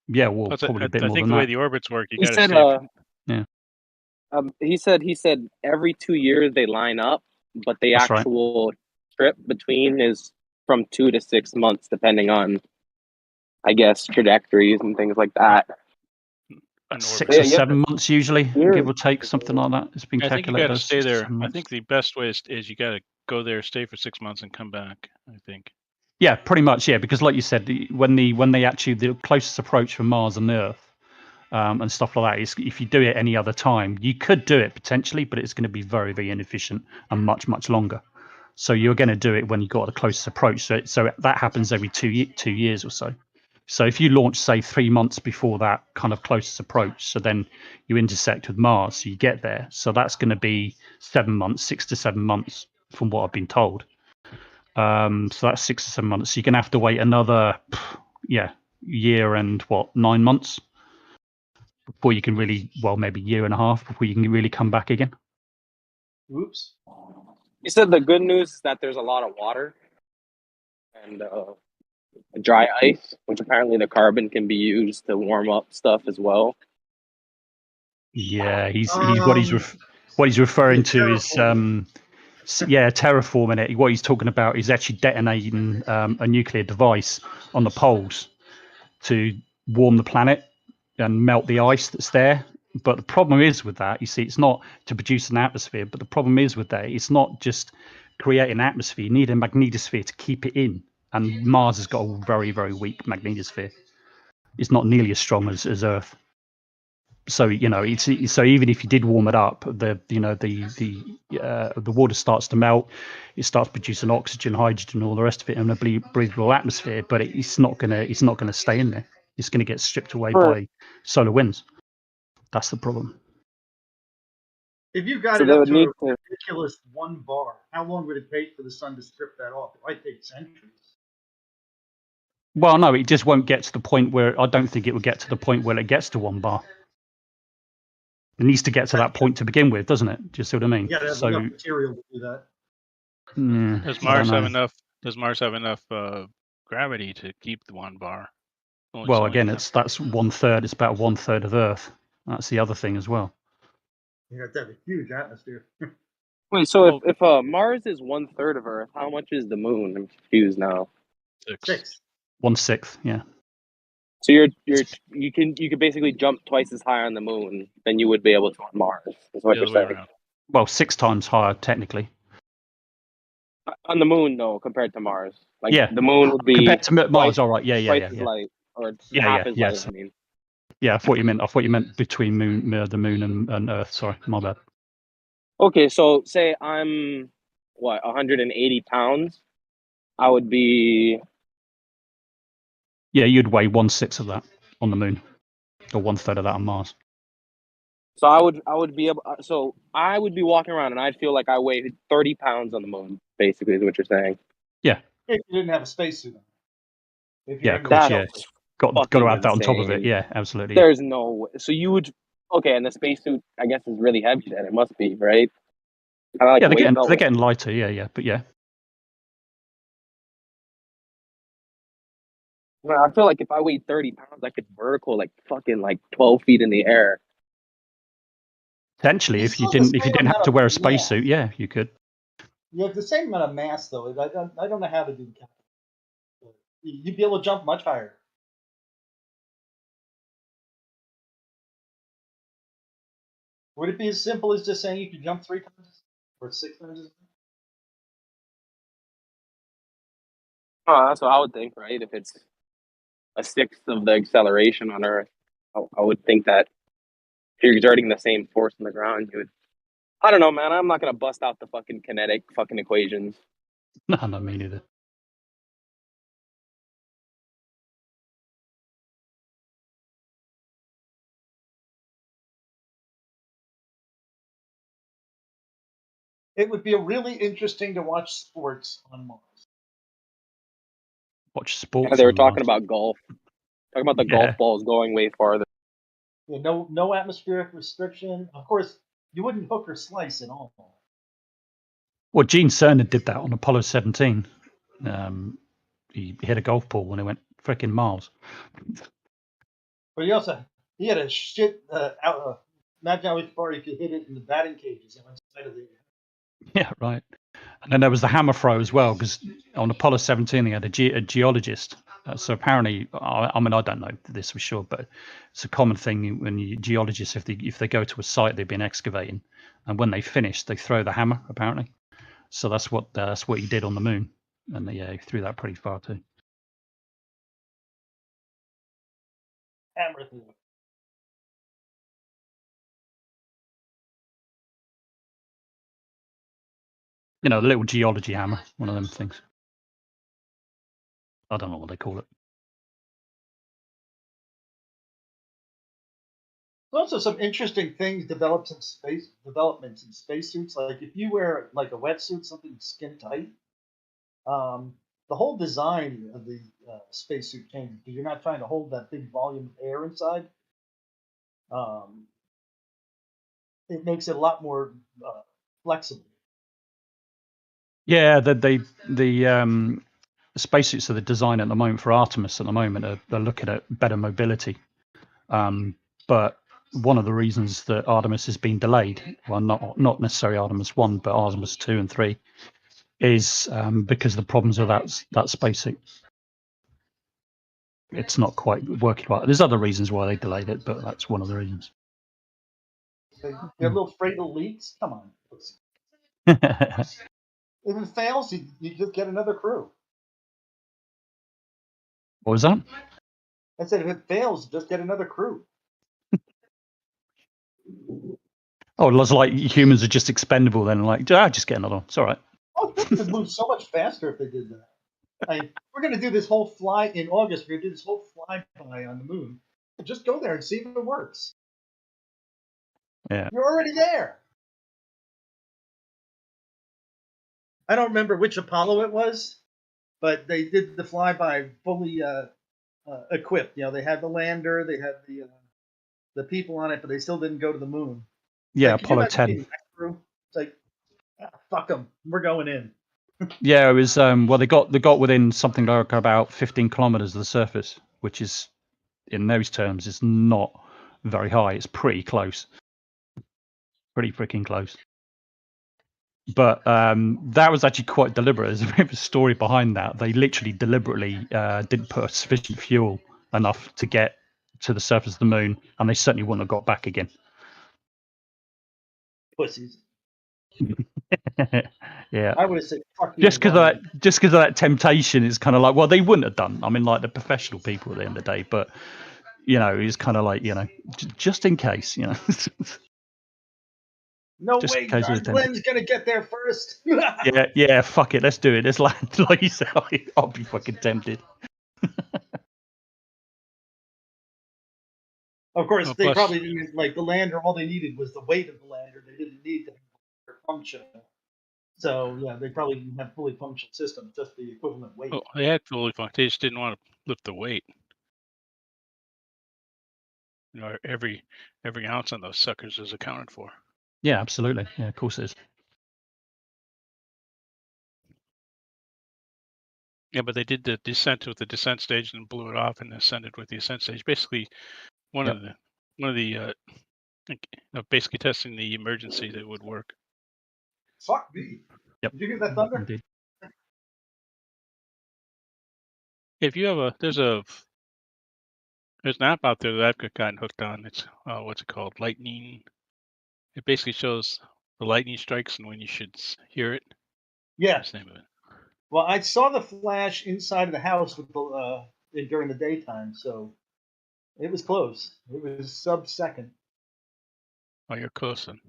Yeah, well, plus probably a bit more than that. I think the way the orbits work, you got to stay. Yeah. He said every 2 years they line up, but the actual trip between is from 2 to 6 months, depending on, I guess, trajectories and things like that. 6 or 7 months usually, give or take, something like that. It's been calculated. I think you got to stay there. I think the best way is you got to go there, stay for 6 months, and come back. I think. Yeah, pretty much. Yeah, because like you said, when they actually the closest approach from Mars and Earth, and stuff like that is if you do it any other time, you could do it potentially, but it's going to be very, very inefficient and much, much longer. So you're going to do it when you got the closest approach. So that happens every 2 years or so. So if you launch, say, 3 months before that kind of closest approach, so then you intersect with Mars, so you get there. So that's going to be 7 months, 6 to 7 months from what I've been told. So that's 6 to 7 months. So you're going to have to wait another, year and 9 months before you can really, maybe a year and a half before you can really come back again. Whoops. He said the good news is that there's a lot of water and dry ice, which apparently the carbon can be used to warm up stuff as well. Yeah, what he's referring to is terraforming it. What he's talking about is actually detonating a nuclear device on the poles to warm the planet and melt the ice that's there. But the problem is with that, you see, it's not to produce an atmosphere, but the problem is with that, it's not just create an atmosphere. You need a magnetosphere to keep it in. And Mars has got a very, very weak magnetosphere. It's not nearly as strong as Earth. So so even if you did warm it up, the water starts to melt. It starts producing oxygen, hydrogen, all the rest of it in a breathable atmosphere. But it's not gonna stay in there. It's gonna get stripped away by solar winds. That's the problem. If you got it up to a ridiculous 1 bar, how long would it take for the sun to strip that off? It might take centuries. Well, no, it just won't get to the point where I don't think it will get to the point where it gets to 1 bar. It needs to get to that point to begin with, doesn't it? Do you see what I mean? Yeah, there's enough material to do that. Does Mars have enough? Does Mars have enough gravity to keep the 1 bar? Well, again, that's 1/3. It's about 1/3 of Earth. That's the other thing as well. You have to have a huge atmosphere. Wait, so if Mars is 1/3 of Earth, how much is the moon? I'm confused now. 6. 1/6, yeah. So you can basically jump twice as high on the moon than you would be able to on Mars. Is what you're saying. Well, 6 times higher technically. On the moon, no, compared to Mars. Like Yeah. the moon would be Compared to Mars, twice, all right. Yeah. twice as light, or half as light. I mean. Yeah, I thought you meant between the moon and Earth. Sorry, my bad. Okay, so say I'm 180 pounds. I would be. Yeah, you'd weigh 1/6 of that on the moon, or 1/3 of that on Mars. So I would be able. So I would be walking around, and I'd feel like I weigh 30 pounds on the moon. Basically, is what you're saying. Yeah. If you didn't have a spacesuit on. If Yeah, you're of course. Yeah, That's got to add that on top of insane. it. Yeah, absolutely. There's no way. So you would. Okay, and the spacesuit, I guess, is really heavy. Then it must be, right? Kind of like Yeah, weight belt. they're getting lighter. Yeah, but yeah. Man, I feel like if I weighed 30 pounds, I could vertical like fucking like 12 feet in the air. Potentially, if you didn't have to wear a spacesuit, yeah, you could. You have the same amount of mass, though. I don't know how to do the calculation. You'd be able to jump much higher. Would it be as simple as just saying you could jump 3 times or 6 times? Oh, that's what I would think, right? If it's a sixth of the acceleration on Earth, I would think that if you're exerting the same force on the ground, you would. I don't know, man. I'm not gonna bust out the fucking kinetic fucking equations. No, me neither. It would be really interesting to watch sports on Mars. Watch sports. Yeah, they were talking about golf. Talking about the golf balls going way farther. Yeah, no atmospheric restriction. Of course, you wouldn't hook or slice at all. Well, Gene Cernan did that on Apollo 17. He hit a golf ball when it went freaking miles. But he had a shit imagine how far you could hit it in the batting cages outside of the. Yeah, right. And then there was the hammer throw as well, because on Apollo 17 they had a geologist. So apparently, I mean, I don't know this for sure, but it's a common thing when geologists, if they go to a site they've been excavating, and when they finish, they throw the hammer. Apparently, so that's what he did on the moon, and he threw that pretty far too. Hammer. You know, the little geology hammer, one of them things. I don't know what they call it. There's also some interesting things developments in spacesuits. Like if you wear like a wetsuit, something skin tight, the whole design of the spacesuit changes because you're not trying to hold that big volume of air inside. It makes it a lot more flexible. Yeah, the spacesuits that they're designing at the moment for Artemis at the moment are looking at better mobility. But one of the reasons that Artemis has been delayed, well, not necessarily Artemis 1, but Artemis 2 and 3, is because of the problems with that spacesuit. It's not quite working right. There's other reasons why they delayed it, but that's one of the reasons. Your little afraid of leaks? Come on. If it fails, you just get another crew. What was that? I said if it fails, just get another crew. Oh, it was like humans are just expendable then, like, just get another one. It's all right. Oh, things would move so much faster if they did that. We're going to do this whole fly in August. We're going to do this whole flyby on the moon. Just go there and see if it works. Yeah. You're already there. I don't remember which Apollo it was, but they did the flyby fully equipped. You know, they had the lander, they had the people on it, but they still didn't go to the moon. Yeah, Apollo 10. It's like, fuck them. We're going in. Yeah, it was. Well, they got within something like about 15 kilometers of the surface, which is, in those terms, is not very high. It's pretty close. Pretty freaking close. But that was actually quite deliberate. There's a bit of a story behind that. They literally deliberately didn't put sufficient fuel enough to get to the surface of the moon, and they certainly wouldn't have got back again. Pussies. Yeah. I would have said, fuck you. Just because of that temptation, it's kind of like, well, they wouldn't have done. I mean, like the professional people at the end of the day, but it's kind of like, just in case, No just way, in case John Glenn's going to get there first. yeah, fuck it, let's do it. Let's land. Like you said, I'll be fucking tempted. Of course, Oh, they plus- probably didn't, like the lander, all they needed was the weight of the lander. They didn't need the function. So, yeah, they probably didn't have fully functional systems, just the equivalent weight. Oh, they had fully functional. They just didn't want to lift the weight. Every ounce on those suckers is accounted for. Yeah, absolutely. Yeah, of course it is. Yeah, but they did the descent with the descent stage and blew it off and ascended with the ascent stage. Basically, one of the basically testing the emergency that would work. Fuck me. Yep. Did you hear that thunder? Indeed. If you have there's an app out there that I've gotten hooked on. It's what's it called? Lightning. It basically shows the lightning strikes and when you should hear it. Yeah. What's the name of it? Well, I saw the flash inside of the house with the during the daytime, so it was close. It was sub-second. Oh, you're close then.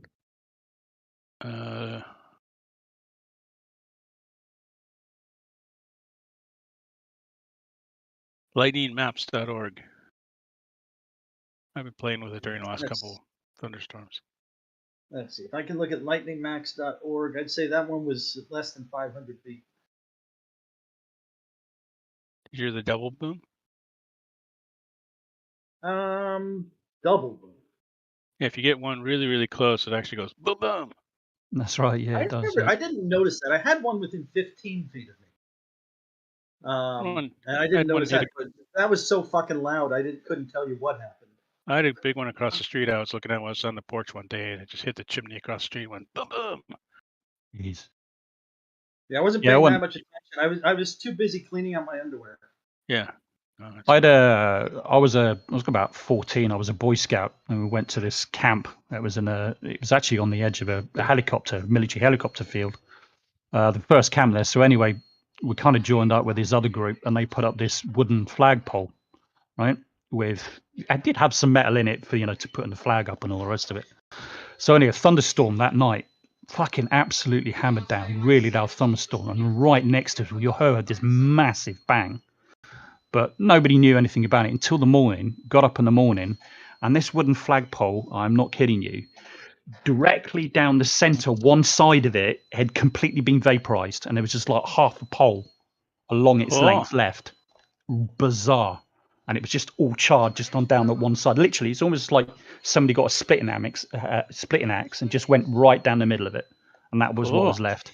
Lightningmaps.org. I've been playing with it during the last couple thunderstorms. Let's see. If I can look at lightningmax.org, I'd say that one was less than 500 feet. Did you hear the double boom? Double boom. Yeah, if you get one really, really close, it actually goes boom, boom. That's right. Yeah, it does. I didn't notice that. I had one within 15 feet of me. And I didn't notice that, but that was so fucking loud. I couldn't tell you what happened. I had a big one across the street. I was looking at when I was on the porch one day, and it just hit the chimney across the street and went boom, boom. Jeez. Yeah, I wasn't paying that much attention. I was too busy cleaning out my underwear. Yeah. I was about 14. I was a Boy Scout, and we went to this camp. It was actually on the edge of a military helicopter field. The first camp there. So anyway, we kind of joined up with this other group, and they put up this wooden flagpole, right? I did have some metal in it for to put in the flag up and all the rest of it. So anyway, a thunderstorm that night, fucking absolutely hammered down, really loud thunderstorm, and right next to us, you heard this massive bang. But nobody knew anything about it until the morning. Got up in the morning, and this wooden flagpole, I'm not kidding you, directly down the center, one side of it had completely been vaporized, and there was just like half a pole along its length left. Bizarre. And it was just all charred just on down that one side. Literally, it's almost like somebody got a splitting axe and just went right down the middle of it, and that was what was left.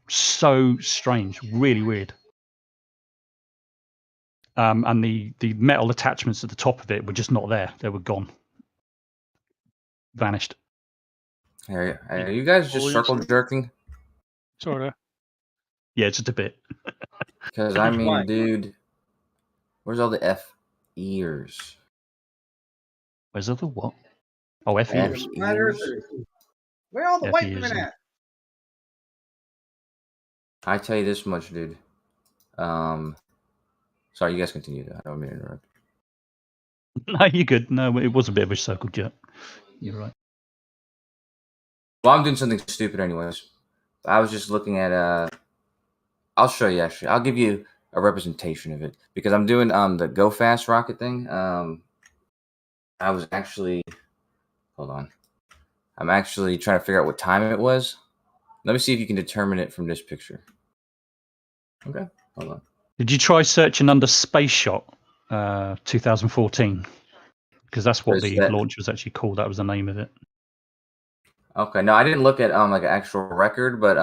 So strange, really weird. And the metal attachments at the top of it were just not there. They were gone, vanished. Are you guys just circle jerking? Sorta. Yeah, just a bit. Because I mean, dude, where's all the F ears? Where's all the what? Oh, F ears. Where are all the white women at? I tell you this much, dude. Sorry, you guys continue. I don't mean to interrupt. No, you're good. No, it was a bit of a circle jerk. You're right. Well, I'm doing something stupid anyways. I was just looking at I'll show you actually. I'll give you a representation of it because I'm doing the Go Fast rocket thing. I was actually hold on. I'm actually trying to figure out what time it was. Let me see if you can determine it from this picture. Okay, hold on. Did you try searching under Space Shot 2014? Because that's what the launch was actually called. That was the name of it. Okay, no, I didn't look at like an actual record, but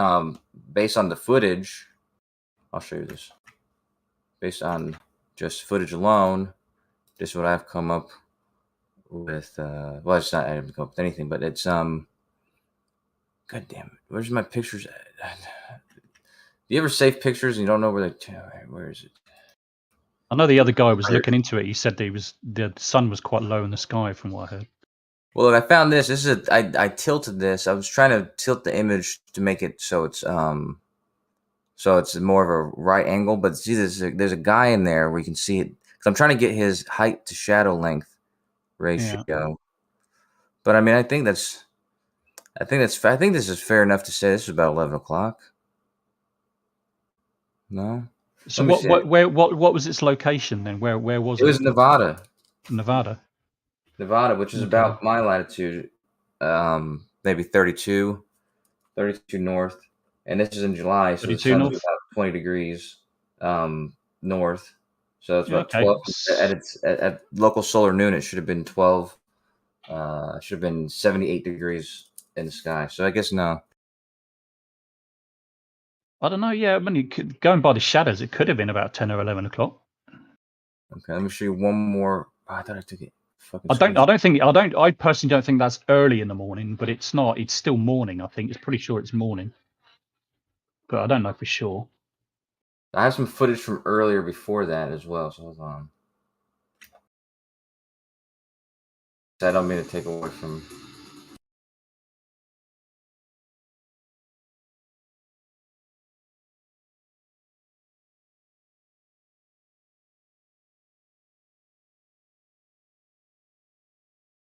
based on the footage, I'll show you this. Based on just footage alone, this is what I've come up with well, it's not. I didn't come up with anything, but it's God damn it! Where's my pictures at? Do you ever save pictures and you don't know where where is it? I know the other guy was looking into it. He said that the sun was quite low in the sky, from what I heard. Well, look, I found this. This is I tilted this. I was trying to tilt the image to make it so it's more of a right angle. But see, there's a guy in there where you can see it. Because I'm trying to get his height to shadow length ratio. Yeah. But I mean, I think this is fair enough to say this is about 11 o'clock. No. So what was its location then? Where was it? It was Nevada. Nevada, which is about my latitude, maybe 32 north, and this is in July, so the sun's about 20 degrees north, so it's about 12 at local solar noon. It should have been 12. Should have been 78 degrees in the sky. So I guess no. I don't know. Yeah, I mean, going by the shadows, it could have been about 10 or 11 o'clock. Okay, let me show you one more. Oh, I thought I took it. I personally don't think that's early in the morning, but it's not. It's still morning. I think it's pretty sure it's morning, but I don't know for sure. I have some footage from earlier before that as well. So hold on. I don't mean to take away from.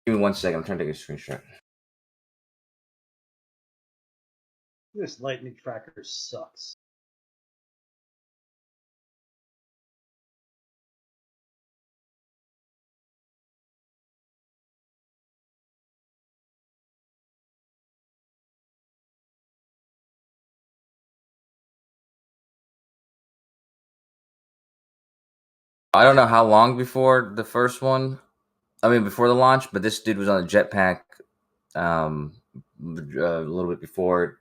Give me 1 second. I'm trying to take a screenshot. This lightning tracker sucks. I don't know how long before the first one. I mean, before the launch, but this dude was on a jetpack a little bit before it.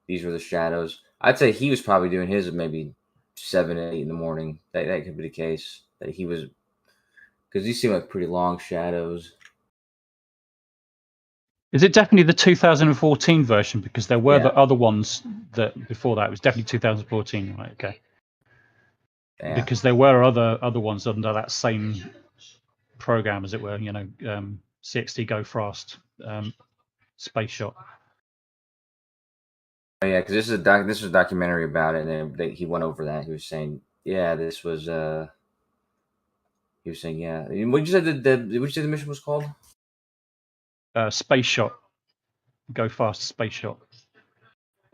These were the shadows. I'd say he was probably doing his at maybe 7, 8 in the morning. That could be the case. That he was, because these seem like pretty long shadows. Is it definitely the 2014 version? Because there were the other ones that before that. It was definitely 2014, right? Okay. Yeah. Because there were other ones under that same program, as it were. You know, CXT Go Fast space shot. Oh, yeah, because this was a documentary about it, and he went over that. He was saying, yeah, this was. He was saying, yeah. What did you say the mission was called? Space shot. Go Fast space shot.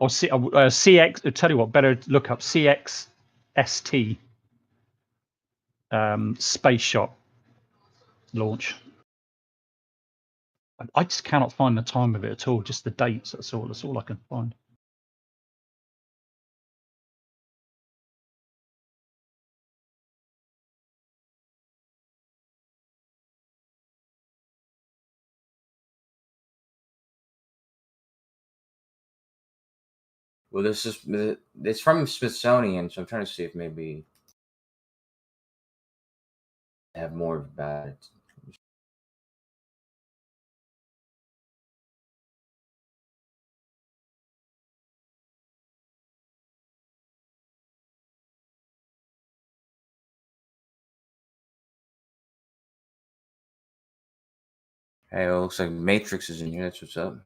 Or CX. I'll tell you what, better look up CXST space shot launch. I just cannot find the time of it at all. Just the dates. That's all I can find. Well, it's from Smithsonian, so I'm trying to see if maybe I have more about it. Hey, well, it looks like Matrix is in here. That's what's up.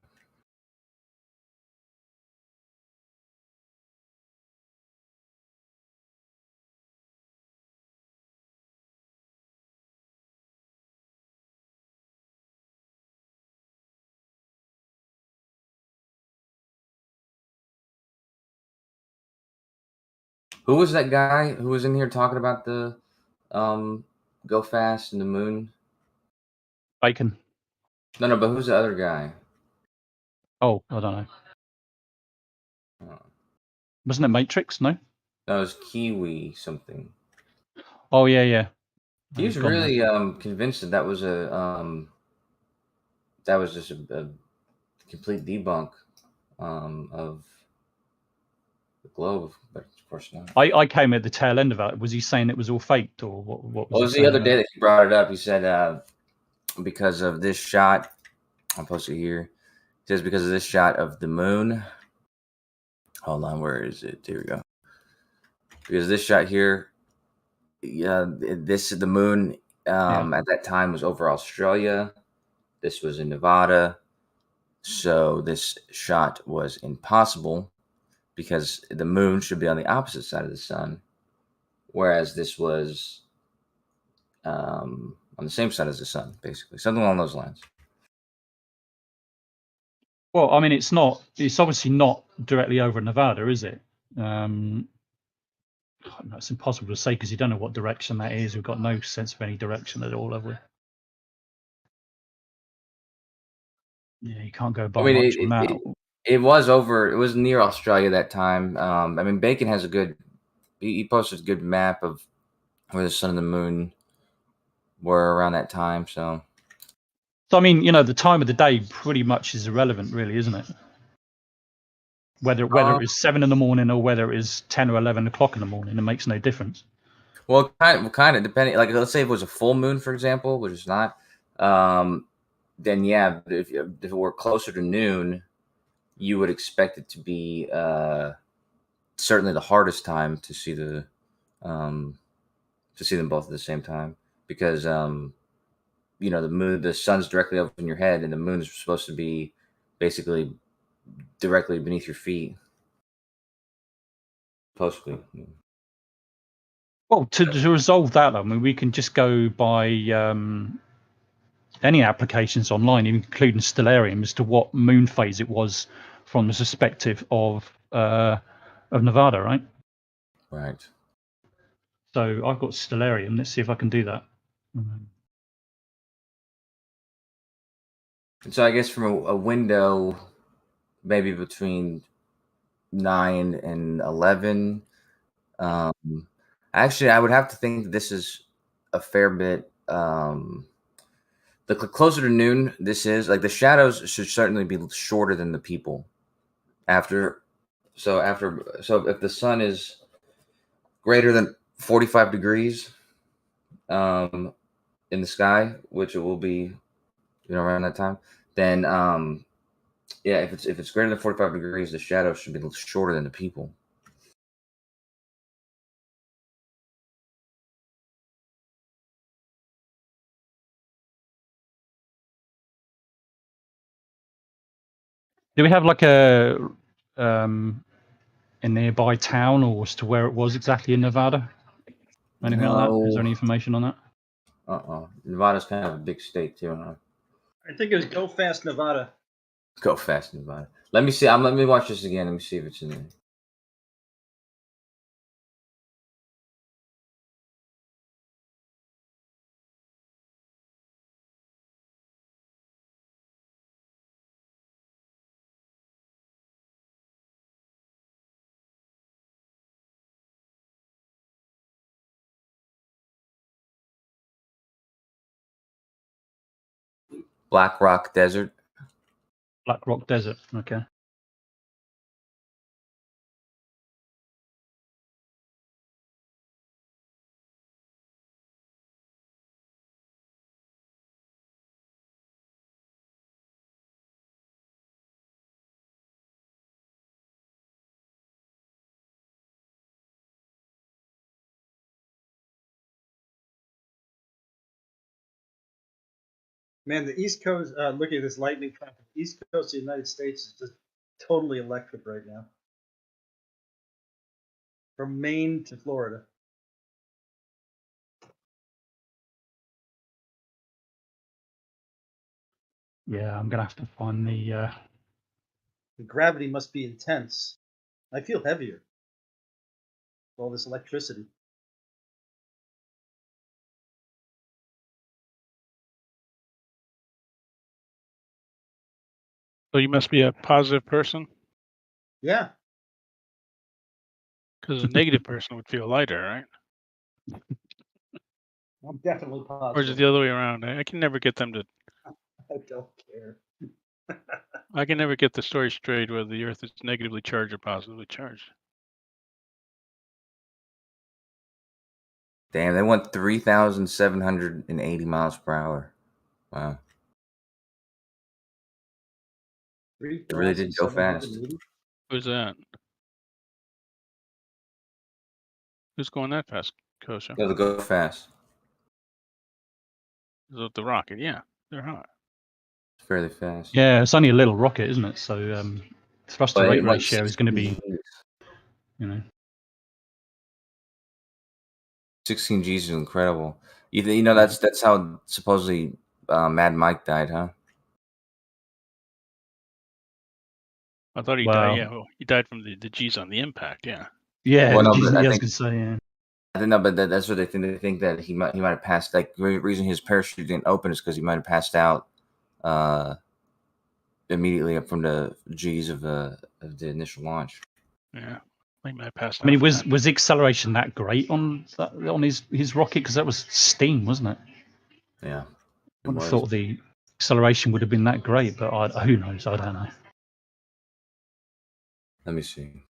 Who was that guy who was in here talking about the go fast and the moon? Bacon. No, but who's the other guy? Oh, I don't know. Wasn't it Matrix? No. That was Kiwi something. Oh yeah. He was really convinced that was just a complete debunk of the globe, but of course not. I came at the tail end of that. Was he saying it was all faked, or what? Well, it was the other day that he brought it up. He said because of this shot, I'll post it here. It says because of this shot of the moon. Hold on, where is it? Here we go. Because this shot here, yeah, the moon at that time was over Australia. This was in Nevada. So this shot was impossible because the moon should be on the opposite side of the sun, whereas this was on the same side as the sun, basically. Something along those lines. Well, I mean, it's obviously not directly over Nevada, is it? No, it's impossible to say because you don't know what direction that is. We've got no sense of any direction at all, have we? Yeah, you can't go by much on that. It was over. It was near Australia that time. I mean, Bacon has a good. He posted a good map of where the sun and the moon were around that time. So I mean, you know, the time of the day pretty much is irrelevant, really, isn't it? Whether it is 7 in the morning or whether it is 10 or 11 o'clock in the morning, it makes no difference. Well, kind of depending. Like, let's say if it was a full moon, for example, which is not. Then yeah, if it were closer to noon, you would expect it to be certainly the hardest time to see them both at the same time, because you know, the sun's directly up in your head, and the moon is supposed to be basically directly beneath your feet. Supposedly. Well, to resolve that, I mean, we can just go by any applications online, including Stellarium, as to what moon phase it was from the perspective of Nevada, right? Right. So I've got Stellarium. Let's see if I can do that. And so I guess from a window, maybe between 9 and 11. Actually, I would have to think this is a fair bit. The closer to noon this is, like, the shadows should certainly be shorter than the people. So if the sun is greater than 45 degrees in the sky, which it will be, you know, around that time, then yeah, if it's greater than 45 degrees, the shadow should be shorter than the people. Do we have like a nearby town or as to where it was exactly in Nevada? Anything like that? Is there any information on that? Nevada's kind of a big state too, huh? I think it was Go Fast Nevada. Go Fast Nevada. Let me see. Let me watch this again. Let me see if it's in there. Black Rock Desert. Black Rock Desert. Okay. Man, the East Coast, looking at this lightning traffic, the East Coast of the United States is just totally electric right now. From Maine to Florida. Yeah, I'm gonna have to find the. The gravity must be intense. I feel heavier. All this electricity. So you must be a positive person? Yeah. Because a negative person would feel lighter, right? I'm definitely positive. Or is it the other way around? I can never get them to. I don't care. I can never get the story straight whether the Earth is negatively charged or positively charged. Damn, they went 3,780 miles per hour. Wow. It really did go fast. Who's that? Who's going that fast, Kosha? It'll go fast. The rocket, yeah, they're hot. Fairly fast. Yeah, it's only a little rocket, isn't it? So thrust to But rate it went ratio is going to be, 16 you know. 16 Gs is incredible. You know that's how supposedly Mad Mike died, huh? I thought he died. Yeah, well, he died from the G's on the impact. Yeah. Yeah, Well, no, G's, but I I was think going to say, yeah. I don't know, but that's what they think. They think that he might have passed. Like the reason his parachute didn't open is because he might have passed out immediately from the G's of the initial launch. Yeah, he might have passed out. I mean, was the acceleration that great on his rocket? Because that was steam, wasn't it? Yeah, I would have thought the acceleration would have been that great, but who knows? I don't know. Let me see.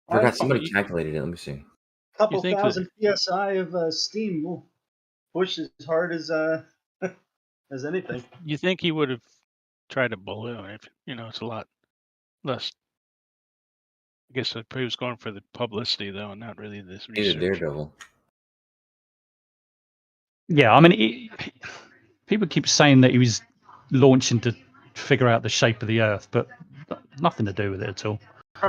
I forgot somebody calculated it. Let me see. Couple thousand psi of steam will push as hard as as anything. You think he would have tried a balloon? If it's a lot less. I guess he was going for the publicity though, and not really this research. He's a daredevil. Yeah, I mean, people keep saying that he was launching to figure out the shape of the Earth, but nothing to do with it at all.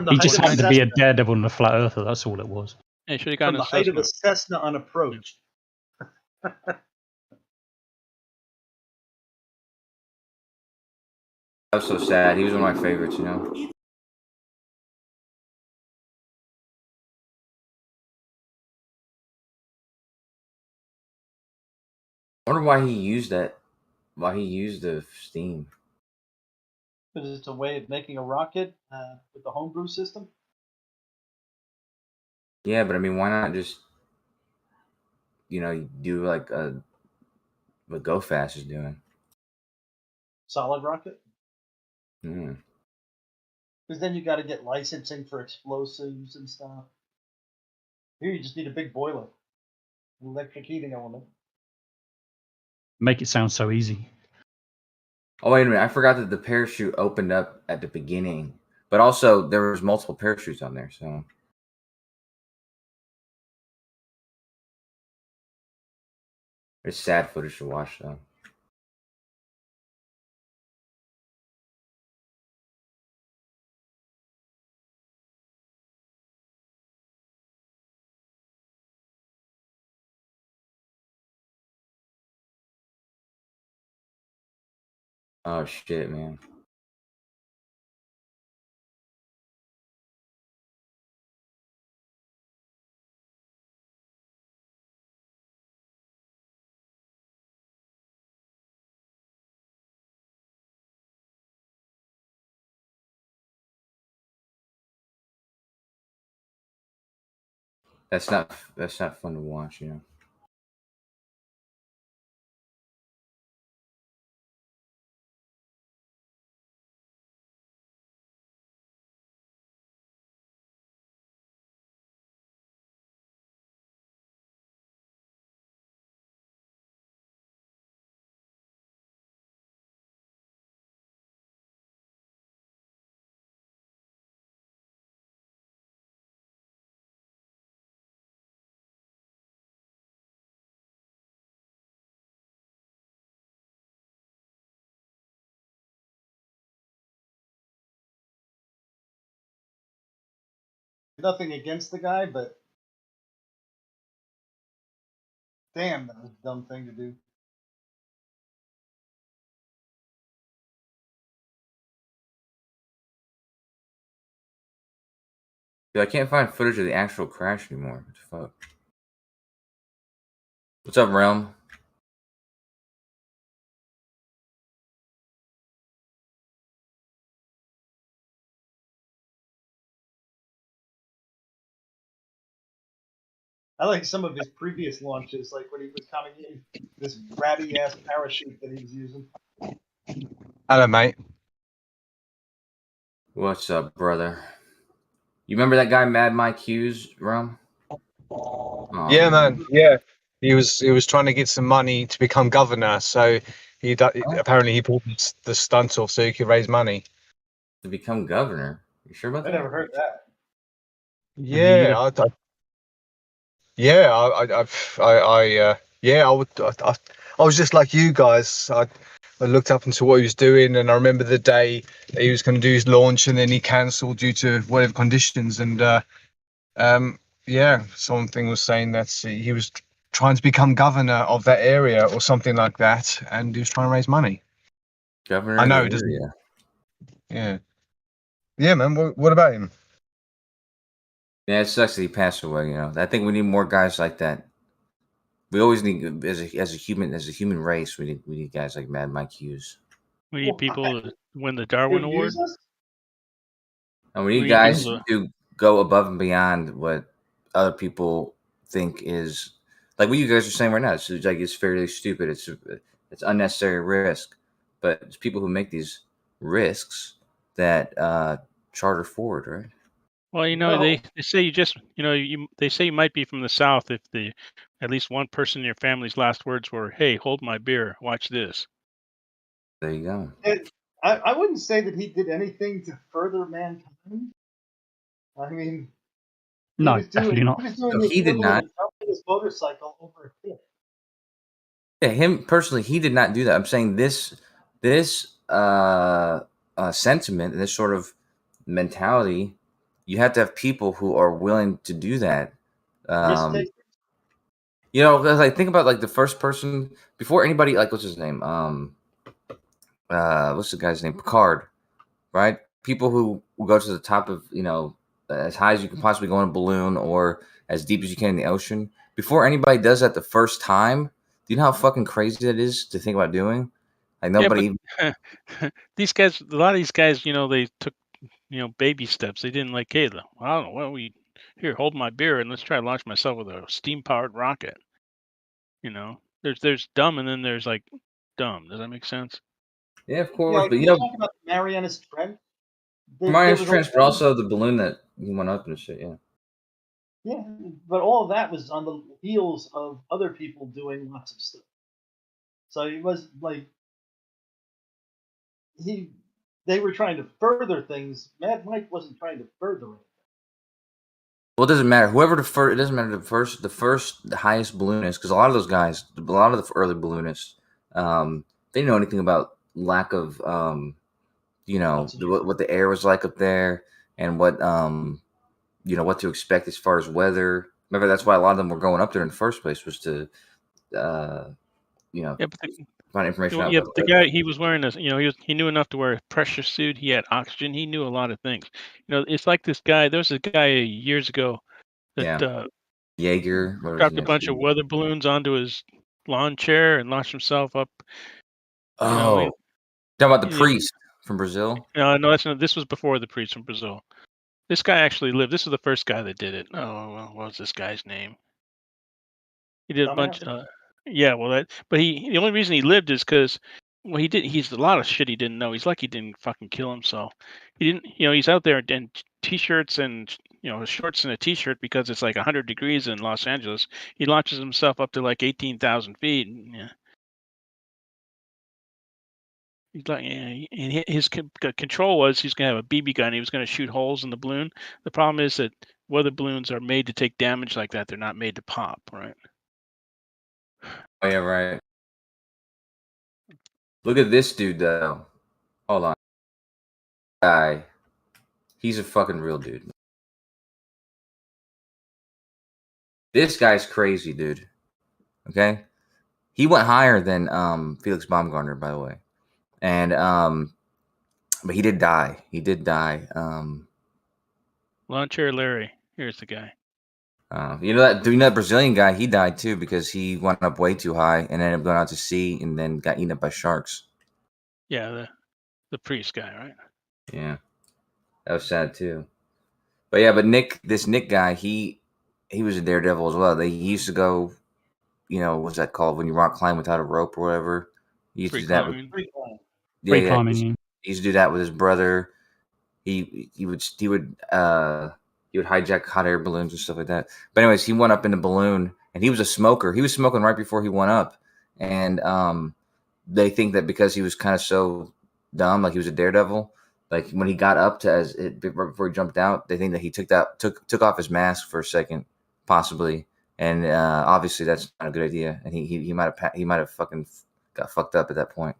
He just happened to be a daredevil and a flat earther. That's all it was. Yeah, should have gotten from the height of a Cessna on approach. That was so sad. He was one of my favorites, you know. I wonder why he used that. Why he used the steam. Because it's a way of making a rocket with the homebrew system. Yeah, but I mean, why not just, do like what Go Fast is doing? Solid rocket. Mm. Because then you got to get licensing for explosives and stuff. Here you just need a big boiler, an electric heating element. Make it sound so easy. Oh, wait a minute. I forgot that the parachute opened up at the beginning, but also there was multiple parachutes on there, so. It's sad footage to watch, though. Oh, shit, man. That's not fun to watch, you know. Nothing against the guy, but damn, that was a dumb thing to do. Dude, I can't find footage of the actual crash anymore. What the fuck? What's up, Realm? I like some of his previous launches, like when he was coming in, this ratty ass parachute that he was using. Hello, mate. What's up, brother? You remember that guy, Mad Mike Hughes, Realm? Yeah, man. Yeah, he was trying to get some money to become governor, so Apparently he pulled the stunt off so he could raise money to become governor. You sure about I that? never heard that. Yeah, I was just like you guys. I looked up into what he was doing, and I remember the day that he was going to do his launch, and then he cancelled due to whatever conditions. And yeah, something was saying that he was trying to become governor of that area or something like that, and he was trying to raise money. Governor. I know of it the doesn't. area. Yeah, yeah, man. What about him? Yeah, it sucks that he passed away. You know, I think we need more guys like that. We always need, as a human race, we need guys like Mad Mike Hughes. We need people to win the Darwin Award. And we need guys to go above and beyond what other people think is like what you guys are saying right now. It's like it's fairly stupid. It's unnecessary risk, but it's people who make these risks that charter forward, right? Well, you know, they say you just, you know, they say you might be from the South if at least one person in your family's last words were, "Hey, hold my beer, watch this." There you go. I wouldn't say that he did anything to further mankind. I mean, no, definitely not. He did not. His motorcycle over a cliff. Yeah, him personally, he did not do that. I'm saying this sentiment and this sort of mentality, you have to have people who are willing to do that. You know, because like think about like the first person before anybody, like what's his name? What's the guy's name? Picard, right? People who go to the top of, you know, as high as you can possibly go in a balloon or as deep as you can in the ocean. Before anybody does that the first time, do you know how fucking crazy that is to think about doing? Like nobody. Yeah, but, these guys, a lot of these guys, you know, they took, you know, baby steps. They didn't like, hey, I don't know, well, here, hold my beer and let's try to launch myself with a steam-powered rocket. You know, there's dumb and then there's like dumb. Does that make sense? Yeah, of course. But you know, know, talking about Marianas Trench. Marianas Trench, but also the balloon that you went up and shit. Yeah. Yeah, but all of that was on the heels of other people doing lots of stuff. So it was like they were trying to further things. Mad Mike wasn't trying to further it. Well, it doesn't matter. Whoever it doesn't matter. The highest balloonist, because a lot of those guys, a lot of the early balloonists, they didn't know anything about lack of, you know, what the air was like up there and what, you know, what to expect as far as weather. Remember, that's why a lot of them were going up there in the first place, was to, you know, find information out. Yeah, but the guy, he was wearing this, you know, he knew enough to wear a pressure suit. He had oxygen. He knew a lot of things. You know, it's like this guy. There was a guy years ago that Jaeger dropped a bunch of weather balloons onto his lawn chair and launched himself up. Oh, you know, talking about the priest from Brazil? No, that's not. This was before the priest from Brazil. This guy actually lived. This is the first guy that did it. Oh, well, what was this guy's name? He did a bunch. Yeah, well, but the only reason he lived is because, well, he's a lot of shit he didn't know. He's lucky he didn't fucking kill himself. He didn't, you know, he's out there in t-shirts and, you know, shorts and a t-shirt because it's like 100 degrees in Los Angeles. He launches himself up to like 18,000 feet. And, yeah. He's like, and his control was he's going to have a BB gun. He was going to shoot holes in the balloon. The problem is that weather balloons are made to take damage like that. They're not made to pop, right? Oh yeah, right. Look at this dude though. Hold on. Guy. He's a fucking real dude. This guy's crazy, dude. Okay? He went higher than Felix Baumgartner, by the way. And but he did die. He did die. Lawn Chair Larry. Here's the guy. You know that Brazilian guy, he died too because he went up way too high and ended up going out to sea and then got eaten up by sharks. Yeah, the priest guy, right? Yeah. That was sad too. But yeah, this Nick guy, he was a daredevil as well. He used to go, you know, what's that called when you rock climb without a rope or whatever? He used to do that with free climbing. He used to do that with his brother. He would hijack hot air balloons and stuff like that. But anyways, he went up in the balloon and he was a smoker. He was smoking right before he went up. And they think that because he was kind of so dumb, like he was a daredevil, like when he got up to before he jumped out, they think that he took off his mask for a second, possibly, and obviously that's not a good idea, and he might have fucking got fucked up at that point.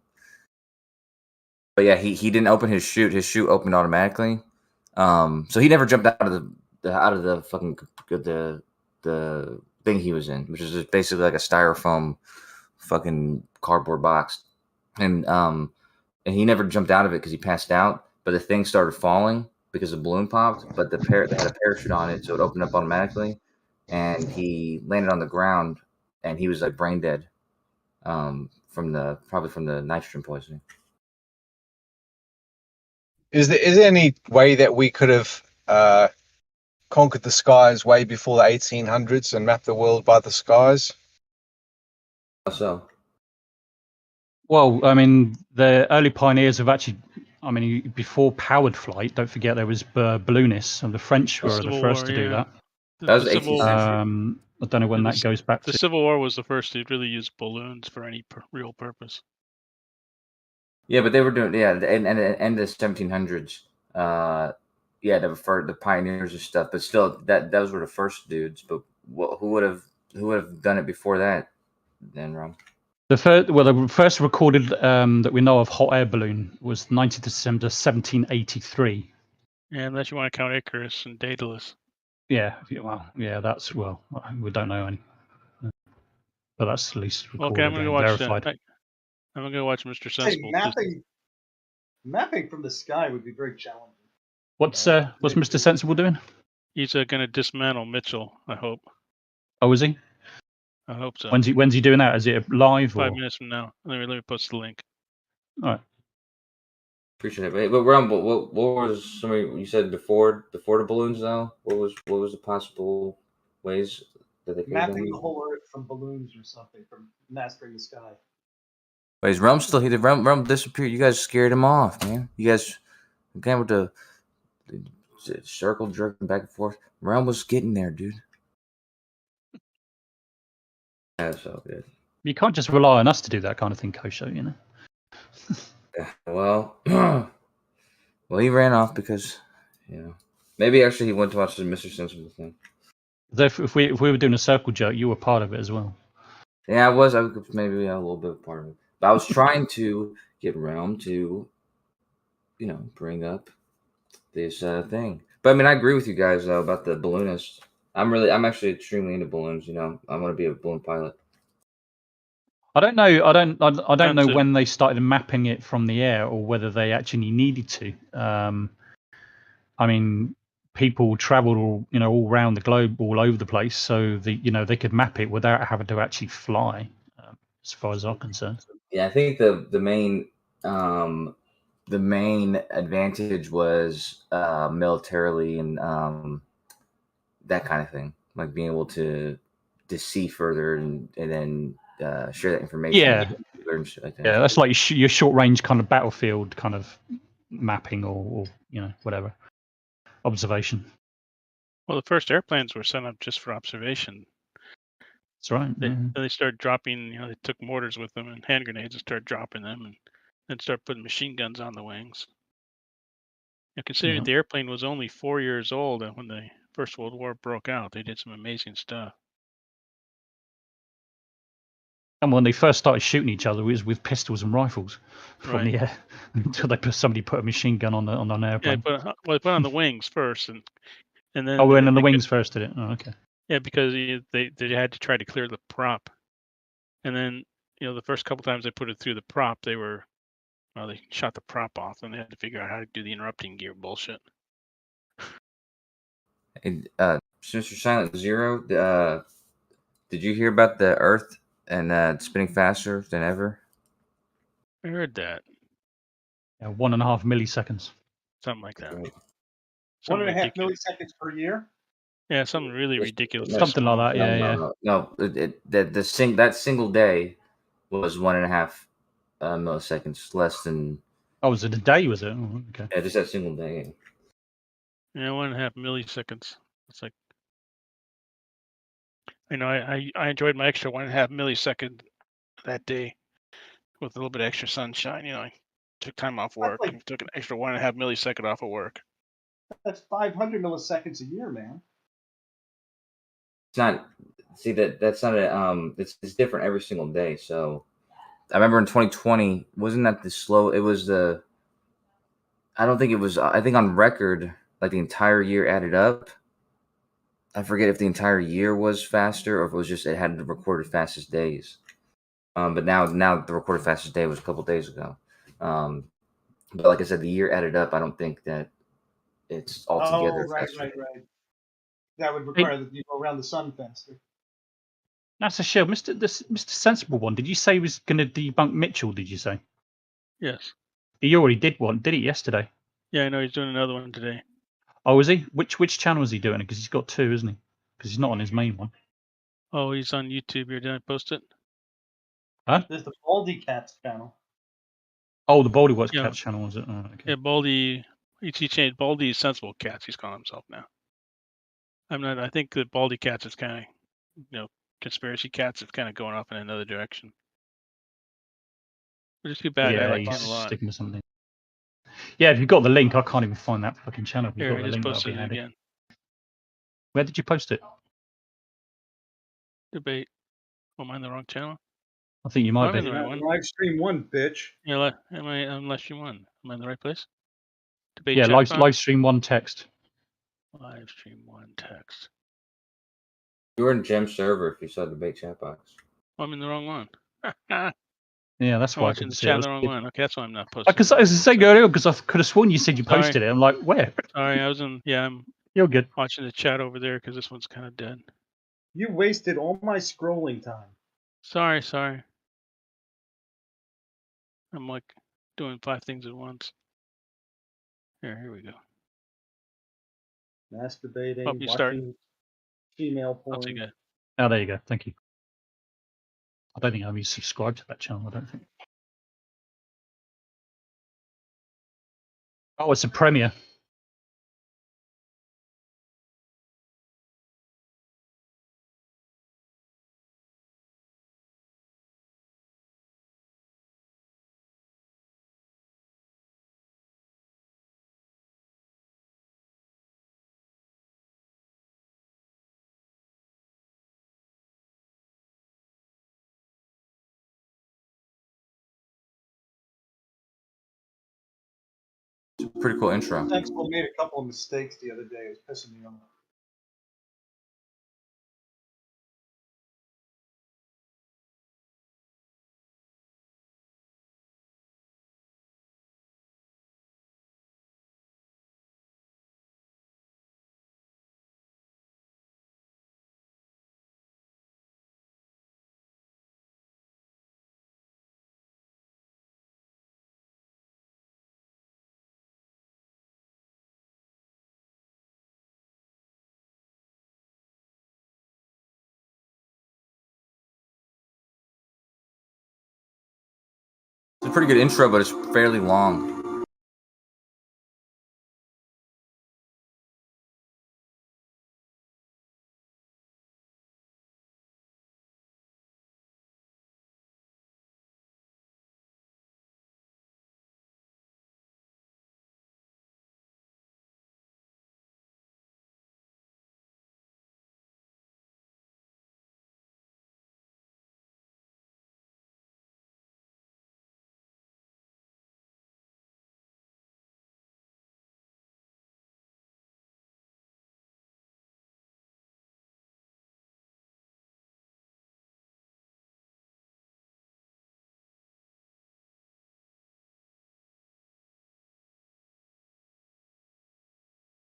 But yeah, he didn't open his chute. His chute opened automatically, so he never jumped out of the fucking the thing he was in, which is just basically like a styrofoam fucking cardboard box, and he never jumped out of it because he passed out. But the thing started falling because the balloon popped. But they had a parachute on it, so it opened up automatically, and he landed on the ground, and he was like brain dead, probably from the nitrogen poisoning. Is there any way that we could have conquered the skies way before the 1800s and mapped the world by the skies? So, well, I mean, the early pioneers have actually, I mean, before powered flight, don't forget there was balloonists, and the French were the first to do that. That was the 18th century. I don't know when that goes back to. The Civil War was the first to really use balloons for any real purpose. Yeah, but they were doing and the 1700s. The pioneers and stuff, but still, those were the first dudes. But who would have done it before that? Then, Ron. The first recorded that we know of hot air balloon was 19th December 1783. Yeah, unless you want to count Icarus and Daedalus. Yeah, well, yeah, we don't know any, but that's at least recorded. Okay, I'm gonna go watch verified. I'm gonna go watch Mr. Sensible. Hey, mapping from the sky would be very challenging. What's Mr. Sensible doing? He's gonna dismantle Mitchell. I hope. Oh, is he? I hope so. When's he doing that? Is it live? 5 minutes from now. Let me post the link. All right. Appreciate it. But Ron, what was some of you said before the balloons? Now, what was the possible ways that they could mapping the whole Earth from balloons or something, from mastering the sky. Wait, is Realm still here? Realm disappeared. You guys scared him off, man. You guys again with the circle jerking back and forth. Realm was getting there, dude. That's so good. You can't just rely on us to do that kind of thing, Kosho, you know. Well, he ran off because, maybe actually he went to watch the Mr. Sensible thing. If we were doing a circle jerk, you were part of it as well. Yeah, I was. I was maybe a little bit part of it. But I was trying to get Realm to, bring up this thing. But I mean, I agree with you guys though about the balloonist. I'm actually extremely into balloons. I want to be a balloon pilot. I don't know. I don't know when they started mapping it from the air, or whether they actually needed to. I mean, people traveled all around the globe, all over the place, so they could map it without having to actually fly. As far as I'm concerned. Yeah, I think the main advantage was militarily and that kind of thing, like being able to see further and then share that information. Yeah, yeah, that's like your short range kind of battlefield kind of mapping or whatever observation. Well, the first airplanes were sent up just for observation. That's right. They started dropping. They took mortars with them and hand grenades and started dropping them, and then start putting machine guns on the wings. Considering the airplane was only 4 years old, and when the First World War broke out, they did some amazing stuff. And when they first started shooting each other, it was with pistols and rifles from the air until somebody put a machine gun on an airplane. Yeah, they put on the wings first, and then. Oh, and then the wings first did it. Oh, okay. Yeah, because they had to try to clear the prop, and then the first couple times they put it through the prop, they shot the prop off, and they had to figure out how to do the interrupting gear bullshit. And Mr. Silent Zero, did you hear about the Earth and spinning faster than ever? I heard that. Yeah, 1.5 milliseconds. Something like that. 1.5 milliseconds per year. Yeah, something really ridiculous. Something like that. No, that single day was 1.5 milliseconds less than. Oh, was it a day? Was it? Oh, okay. Yeah, just that single day. Yeah, 1.5 milliseconds. It's like, I enjoyed my extra 1.5 millisecond that day with a little bit of extra sunshine. You know, I took time off work. Like, and took an extra 1.5 millisecond off of work. That's 500 milliseconds a year, man. It's not. See that's not a It's different every single day. So I remember in 2020, wasn't that the slow? It was the. I don't think it was. I think on record, like the entire year added up. I forget if the entire year was faster or if it was just it had the recorded fastest days. But now the recorded fastest day was a couple days ago. But like I said, the year added up. I don't think that it's altogether faster. Right. That would require that you go around the sun faster. That's a shield. Mr. Sensible One, did you say he was going to debunk Mitchell, did you say? Yes. He already did one, did he, yesterday? Yeah, I know he's doing another one today. Oh, is he? Which channel is he doing it? Because he's got two, isn't he? Because he's not on his main one. Oh, he's on YouTube here. Did I post it? Huh? There's the Baldy Cats channel. Oh, the Baldy Watch Cats channel, was it? Oh, okay. Yeah, Baldy. He changed Baldy Sensible Cats. He's calling himself now. I'm not. I think that Baldy Cats is kind of, conspiracy cats is kind of going off in another direction. Which is too bad. Yeah, I like he's him a lot. sticking with something. Yeah, if you've got the link, I can't even find that fucking channel. If you've Here, got I the just link, that'll posted be it handy. again. Where did you post it? Debate. Oh, am I in the wrong channel? I think you might I'm be. in the right one. Livestream 1, bitch. Yeah, am I on Livestream 1? Am I in the right place? Debate Yeah, chat box? Livestream 1 text. Livestream 1 text. You were in Gem server if you saw the debate chat box. Oh, I'm in the wrong one. Yeah, that's I'm why I watching couldn't the see chat it. in the wrong one. Okay, that's why I'm not posting. Because I was saying earlier, because I could have sworn you said you posted it. I'm like, where? Sorry, I was in. Yeah, I'm. You're good. Watching the chat over there because this one's kind of dead. You wasted all my scrolling time. Sorry. I'm like doing 5 things at once. Here we go. Masturbating, Oh, you watching starting? female I'll porn. take it. Oh, there you go. Thank you. I don't think I'm even subscribed to that channel. I don't think. Oh, it's a premiere. It's a pretty cool intro. Sensible made a couple of mistakes the other day. It was pissing me off. It's a pretty good intro, but it's fairly long.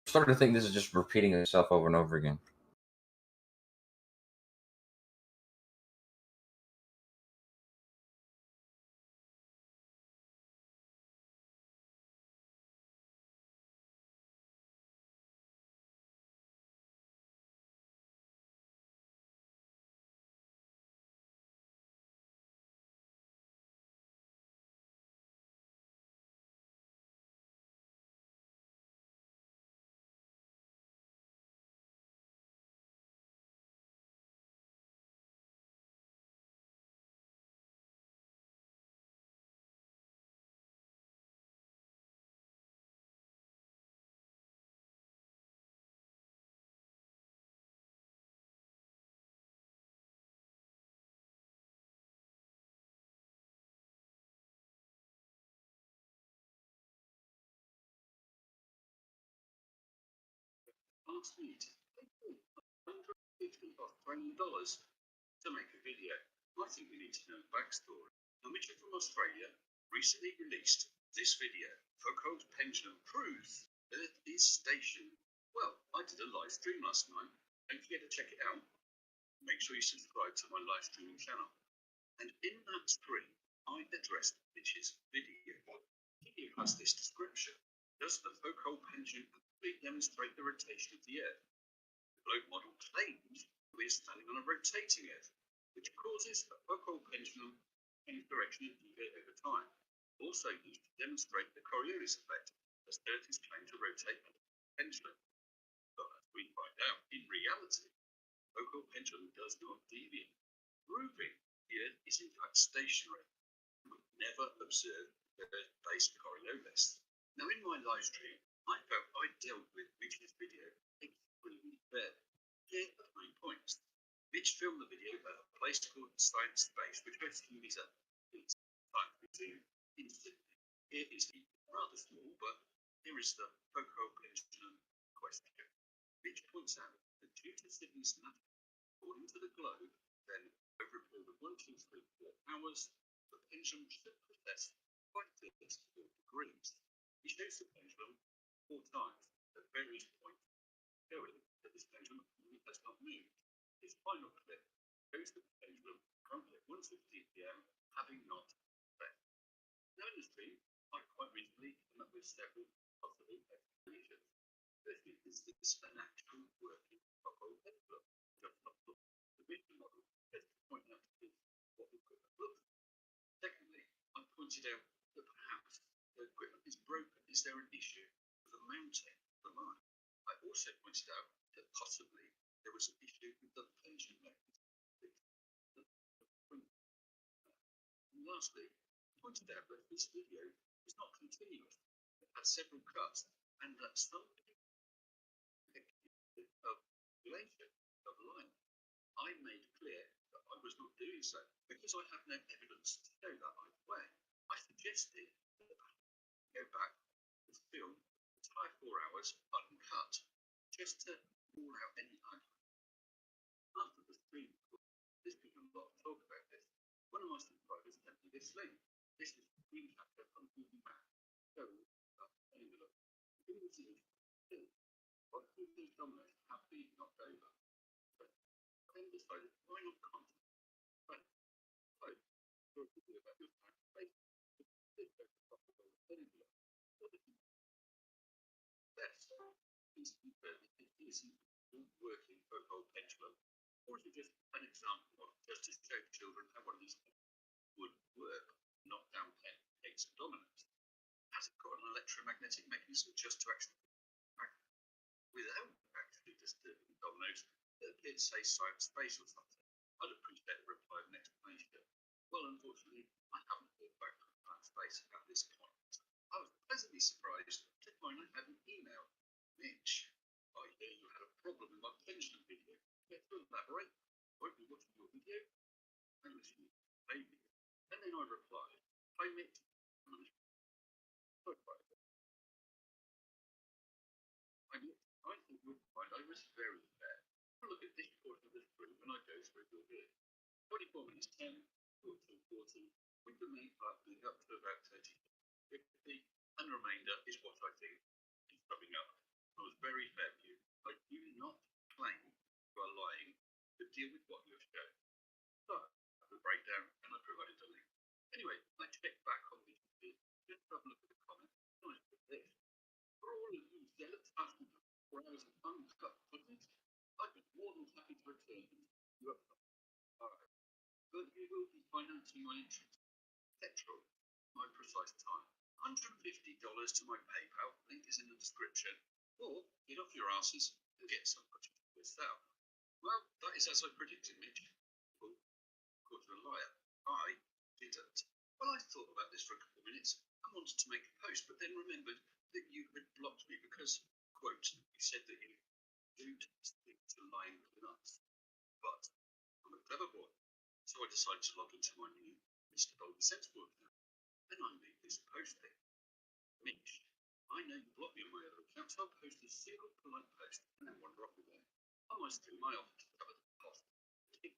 I'm starting to think this is just repeating itself over and over again. asked me to pay $150 Australian dollars to make a video. I think we need to know the backstory. A midget from Australia recently released this video. Foucault's pendulum proves Earth is stationary. Well, I did a live stream last night. Don't forget to check it out. Make sure you subscribe to my live streaming channel. And in that stream, I addressed Mitch's video. The video has this description. Does the Foucault pendulum completely demonstrate the rotation of the Earth? The globe model claims we are standing on a rotating Earth, which causes a Foucault pendulum to change direction and deviate over time. Also used to demonstrate the Coriolis effect, as Earth is claimed to rotate on the pendulum. But as we find out, in reality, the Foucault pendulum does not deviate, proving the Earth is in fact stationary. We would never observe the Earth-based Coriolis. Now, in my live stream, I felt I dealt with Mitch's video extremely fairly. Here are the main points. Mitch filmed the video at a place called Science Space, which I assume is a time to instantly. Here is the rather small, but here is the Foucault pendulum question. Mitch points out that due to Sydney's anatomy, according to the globe, then over a period of 1, 2, 3, 4 hours, the pendulum should precess by 34 degrees. He shows the pendulum 4 times at various points, showing that this pendulum has not moved. His final clip shows the pendulum currently at 1:50 p.m. having not left. Now in the stream, I quite recently came up with several possible explanations. Firstly, is this an actual working Foucault pendulum? Just not look at the vision model, just to point out to this what the equipment looks like. Secondly, I pointed out that perhaps the equipment is broken. Is there an issue with the mounting of the line? I also pointed out that possibly there was an issue with the pendulum mechanism. And lastly, I pointed out that this video is not continuous. It had several cuts, and that some of relation of line. I made clear that I was not doing so because I have no evidence to show that either way. I suggested that I go back and film the entire 4 hours uncut, just to rule out any argument. After the stream, there's been a lot of talk about this. One of my subscribers sent me this link. This is a screen capture from Google Maps. So, look. What these dominoes have been knocked over. But I then decided, why not content? Right. So, talk to you about your time space. That's is working Foucault pendulum, or is it just an example of just to show children how one of these would work, knock down pegs and dominoes? Has it got an electromagnetic mechanism just to actually without actually disturbing dominoes that appear to say science space or something? I'd appreciate a reply and explanation. Well, unfortunately, I haven't heard back from science space at this point. I was pleasantly surprised to find I had an email. Mitch, I hear you had a problem with my pendulum video. Can you elaborate? Won't be watching your video unless you pay me. And then I replied, hi Mitch. I think you'll find I was very fair. Look at this portion of the stream when I go through your video. 24 minutes 10, 40, with the main part being up to about 30, 50, and the remainder is what I think is coming up. I was very fair with you. I do not claim you are lying to deal with what you have shown. But I have a breakdown and I provided a link. Anyway, I checked back on the video. Just have a look at the comments. Nice with this. For all of you zealots asking for hours of uncut footage, I'd be more than happy to return them to you up front. Alright. But you will be financing my entrance. Petrol, my precise time. $150 to my PayPal, link is in the description. Or get off your asses and get some footage yourself. Well, that is as I predicted, Mitch. Well, of course, you're a liar. I didn't. Well, I thought about this for a couple of minutes and wanted to make a post, but then remembered that you had blocked me because, quote, you said that you do stick to lying nuts. But I'm a clever boy, so I decided to log into my new Mr. Bold and Sensible account, and I made this posting. Mitch, I know you blocked me on my other account, so I'll post a single polite post and then wander off again. I might do my offer to cover the cost. If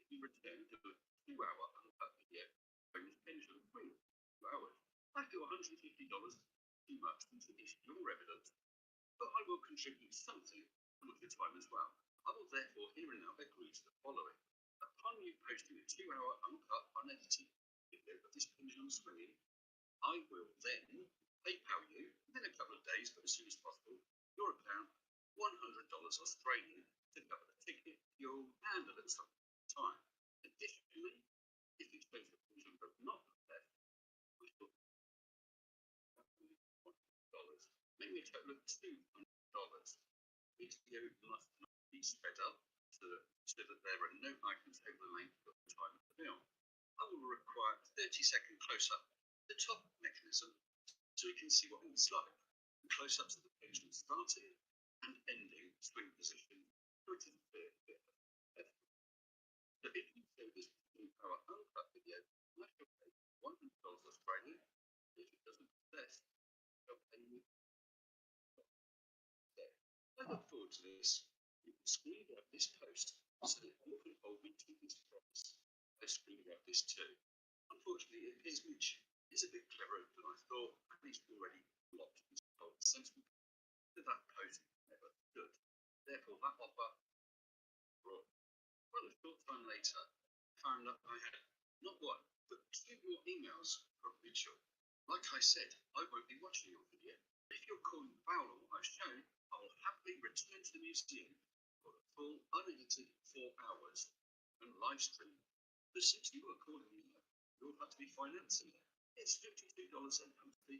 you return to a 2-hour uncut video, bonus pension free 2 hours. I feel $150 too much to issue your evidence, but I will contribute something of your time as well. I will therefore here and now agree to the following. Upon you posting a 2-hour uncut, unedited video of this pendulum swinging, I will then PayPal you within a couple of days, but as soon as possible, your account $100 Australian to cover the ticket, fuel, and a little something at the time. Additionally, if you chose the pendulum but not left, we will $100. Maybe a total of $200. Each video must not be spread up so that there are no items over the length of the time of the film. I will require a 30-second close-up of the top mechanism so we can see what it's like. Close-ups of the pendulum starting and ending swing position, which is a bit. So if you show this 2-hour uncut video, I shall pay $100 Australian. If it doesn't possess, I'll pay you. I look forward to this. You can screen grab this post so that you can hold me to this promise. I screen grab this too. Unfortunately, it appears Mitch is a bit cleverer than I thought, and he's already blocked his whole sensible that post never stood. Therefore, that offer brought. Well, a short time later, I found that I had not one, but 2 more emails from Mitchell. Like I said, I won't be watching your video. If you're calling foul on what I've shown, I will happily return to the museum for the full unedited 4 hours and live stream. But since you are calling me, you'll have to be financing it. It's $52 and $50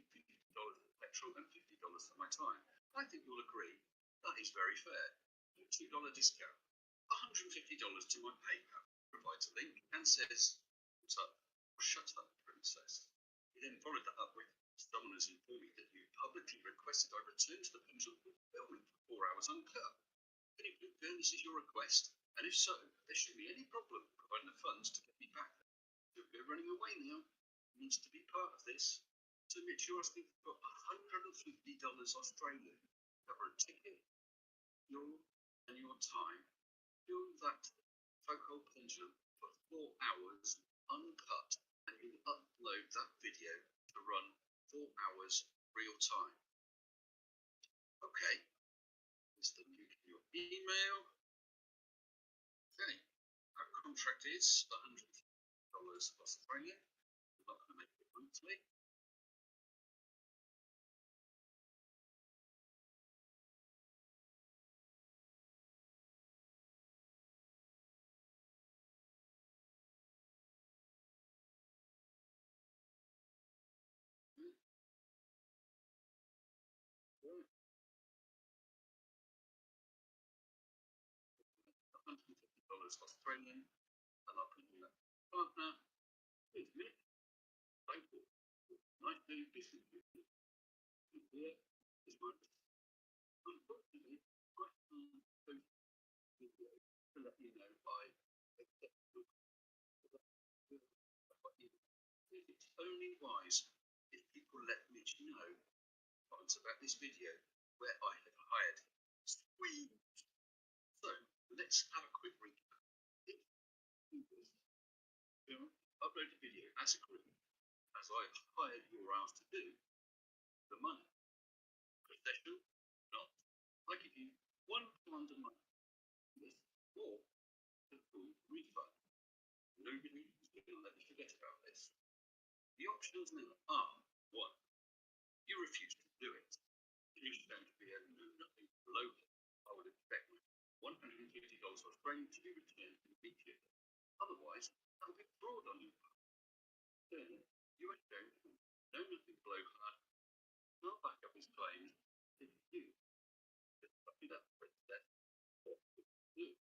for petrol and $50 for my time. I think you'll agree that is very fair. A $2 discount, $150 to my PayPal. Provides a link and says, "What's up? Shut up, princess." He then followed that up with, "Someone has informed me that you publicly requested I return to the pendulum filming for 4 hours uncut. Can you confirm this is your request? And if so, there shouldn't be any problem providing the funds to get me back. You're running away now. Needs to be part of this. So Mitch, you're asking for $150 Australian to cover a ticket, fuel, and your time. Fuel that focal pendulum for 4 hours uncut, and you upload that video to run 4 hours real time. Okay. Is the link in your email? Okay. Our contract is $150 Australian. I'm not going to make it monthly. $150 Australian, and I'll put in that partner. Please, Nick. Thank you. Nice doing business with you. Here is my. Unfortunately, I can't post video to let you know I accept your. It's only wise if people let Mitch know points about this video where I have hired Sweet. So let's have a quick recap. Upload a video as agreed, as I have hired your hours to do. The money. Professional? Not. I give you £1 a month. Yes, or the full refund. Nobody is going to let me forget about this. The options now are 1. You refuse to do it. You're going to be a nothing below it. I would expect $150 Australian to be returned immediately. Otherwise, that will be fraud on you. Then, you are shown no nothing below hard. Not back up his claims. If you just copy that princess, what would you do?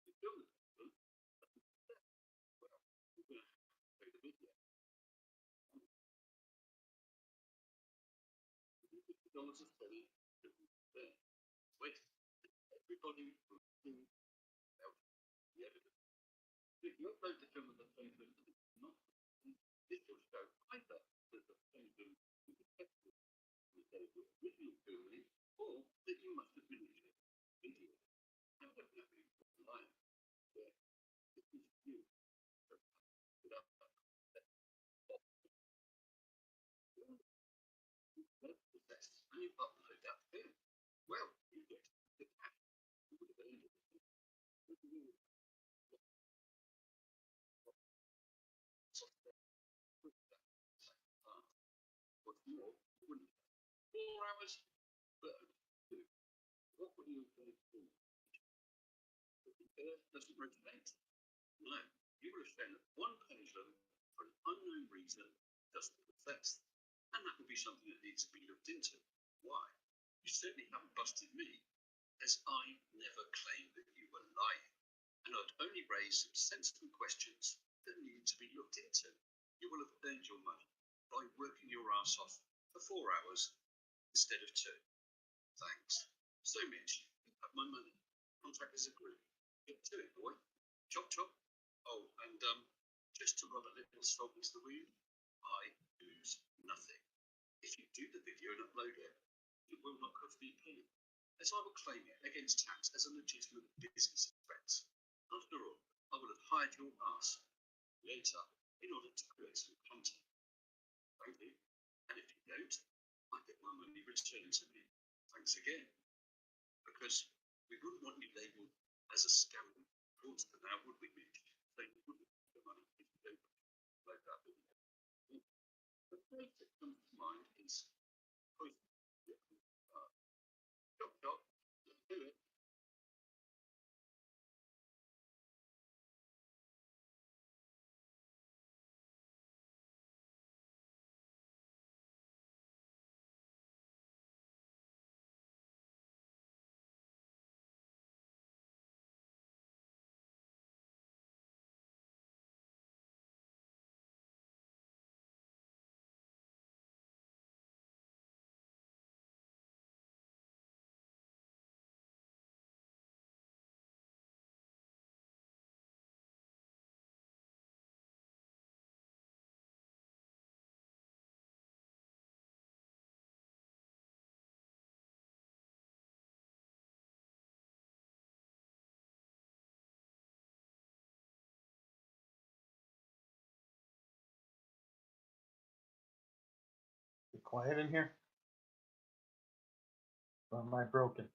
You film the problem. Well, you're going to have to play the video. $50 Australian to be there. With everybody will see out the evidence. If you upload the film of the pendulum that is not, this will show either that the pendulum is effective in the that they were real only, or that you must have been in a video. I don't know online where it is you. And you upload that film. Well, you get the cash. You would have earned it. What's more, you wouldn't have 4 hours, but what would you have paid for? The earth doesn't rotate. No, you would have spent one pendulum for an unknown reason doesn't possess. And that would be something that needs to be looked into. Why? You certainly haven't busted me, as I never claimed that you were lying. And I'd only raised some sensible questions that need to be looked into. You will have earned your money by working your ass off for 4 hours instead of 2. Thanks. So Mitch, you have my money. Contract is agreed. Get to it, boy. Chop chop. Oh, and just to rub a little salt into the wound, I lose nothing. If you do the video and upload it, it will not cost me a penny, as I will claim it against tax as a legitimate business expense. After all, I will have hired your ass later in order to create some content. Thank you. And if you don't, I get my money returned to me. Thanks again. Because we wouldn't want you labelled as a scammer. Towards the now, would we, Mitch? So you wouldn't get the money if you don't like that video. The phrase that comes to mind is chop chop, do it. Be quiet in here. Or am I broken?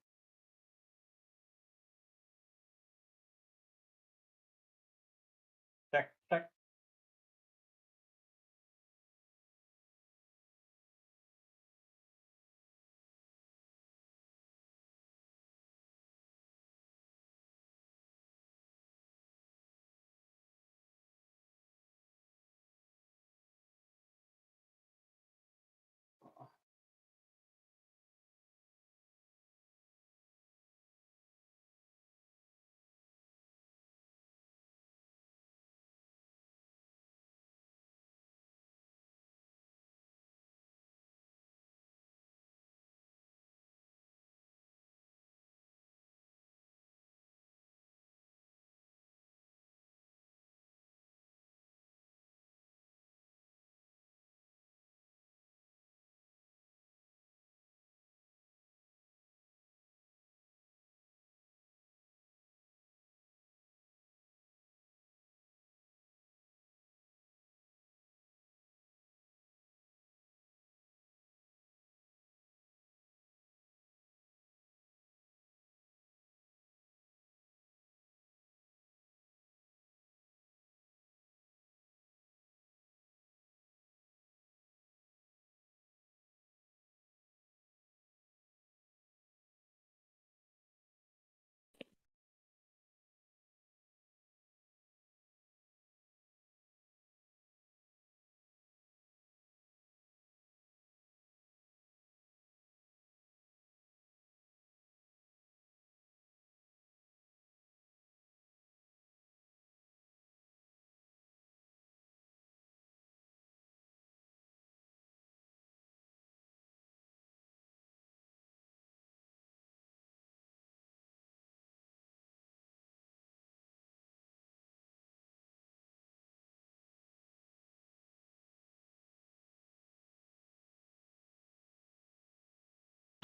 Check, check.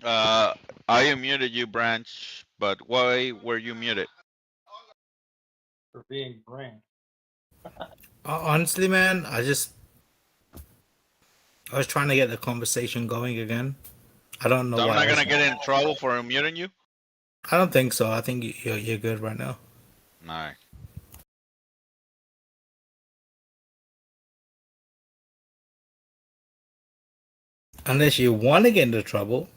I unmuted you, Branch, but why were you muted? For being Branch. Honestly, man, I was trying to get the conversation going again. I don't know So I'm why. not gonna get in trouble for unmuting you? I don't think so. I think you're good right now. Alright. Unless you want to get into trouble.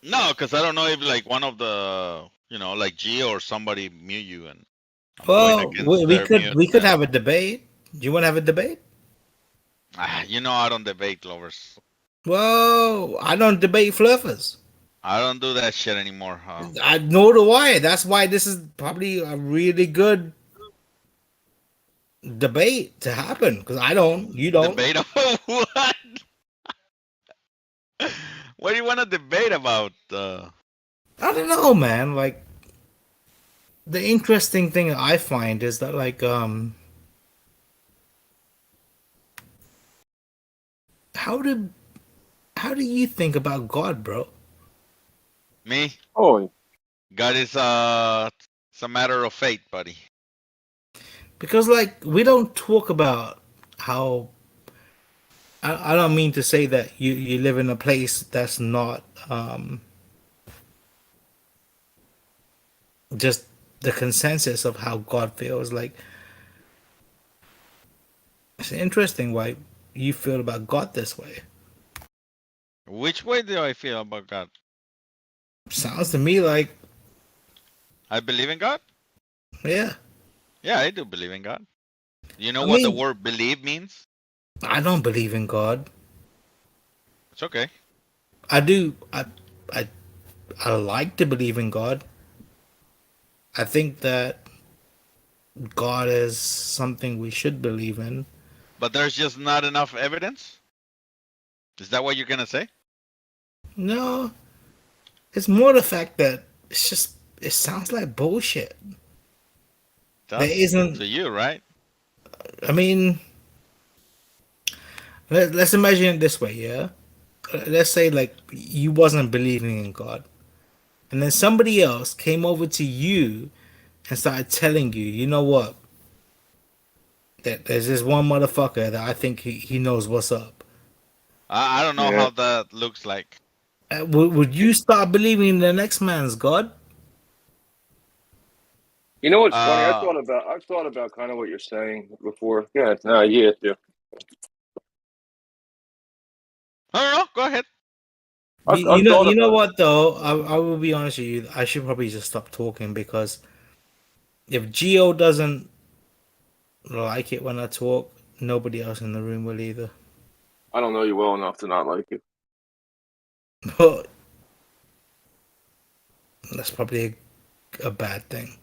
No, because I don't know if like one of the, like Gio or somebody mute you and I'm Well, going against we their could mute. have a debate. Do you want to have a debate? I don't debate lovers. Well, I don't debate fluffers. I don't do that shit anymore. Nor do I. That's why this is probably a really good debate to happen. Because I don't. You don't. Debate about what? What do you want to debate about? I don't know, man. Like, the interesting thing I find is that, like, how do you think about God, bro? Me? Oh, God is it's a matter of fate, buddy. Because, like, we don't talk about how. I don't mean to say that you live in a place that's not just the consensus of how God feels. Like, it's interesting why you feel about God this way. Which way do I feel about God? Sounds to me like I believe in God? Yeah. Yeah, I do believe in God. You know I what the mean- word believe means? I don't believe in God. It's okay. I do. I like to believe in God. I think that God is something we should believe in. But there's just not enough evidence? Is that what you're gonna say? No, it's more the fact that it sounds like bullshit. There isn't. To you, right? I mean, let's imagine it this way, yeah. Let's say like you wasn't believing in God, and then somebody else came over to you and started telling you, you know what? That there's this one motherfucker that I think he knows what's up. I don't know how that looks like. Would you start believing in the next man's God? You know what's funny? I've thought about kind of what you're saying before. Yeah, no, yeah, yeah. No, go ahead. You know what though? I will be honest with you. I should probably just stop talking because if Gio doesn't like it when I talk, nobody else in the room will either. I don't know you well enough to not like it. But that's probably a bad thing.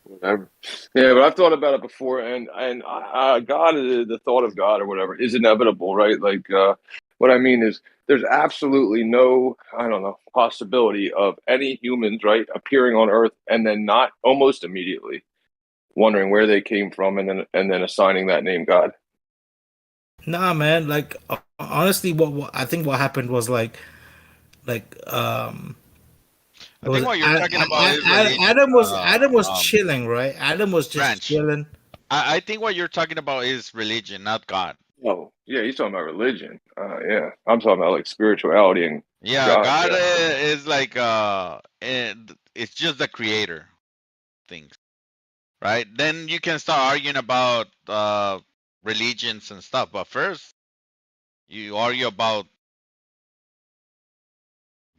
Whatever. Yeah, but I've thought about it before, and God, the thought of God or whatever is inevitable, right? Like, what I mean is, there's absolutely no, I don't know, possibility of any humans, right, appearing on Earth and then not almost immediately wondering where they came from, and then assigning that name God. Nah, man. Like honestly, what I think what happened was like I think what you're talking about is religion. Adam was chilling, right? Adam was just Branch. chilling. I think what you're talking about is religion, not God. Oh, yeah, he's talking about religion. Yeah, I'm talking about like spirituality and Yeah, God yeah. is like it's just the creator things, right? Then you can start arguing about religions and stuff, but first you argue about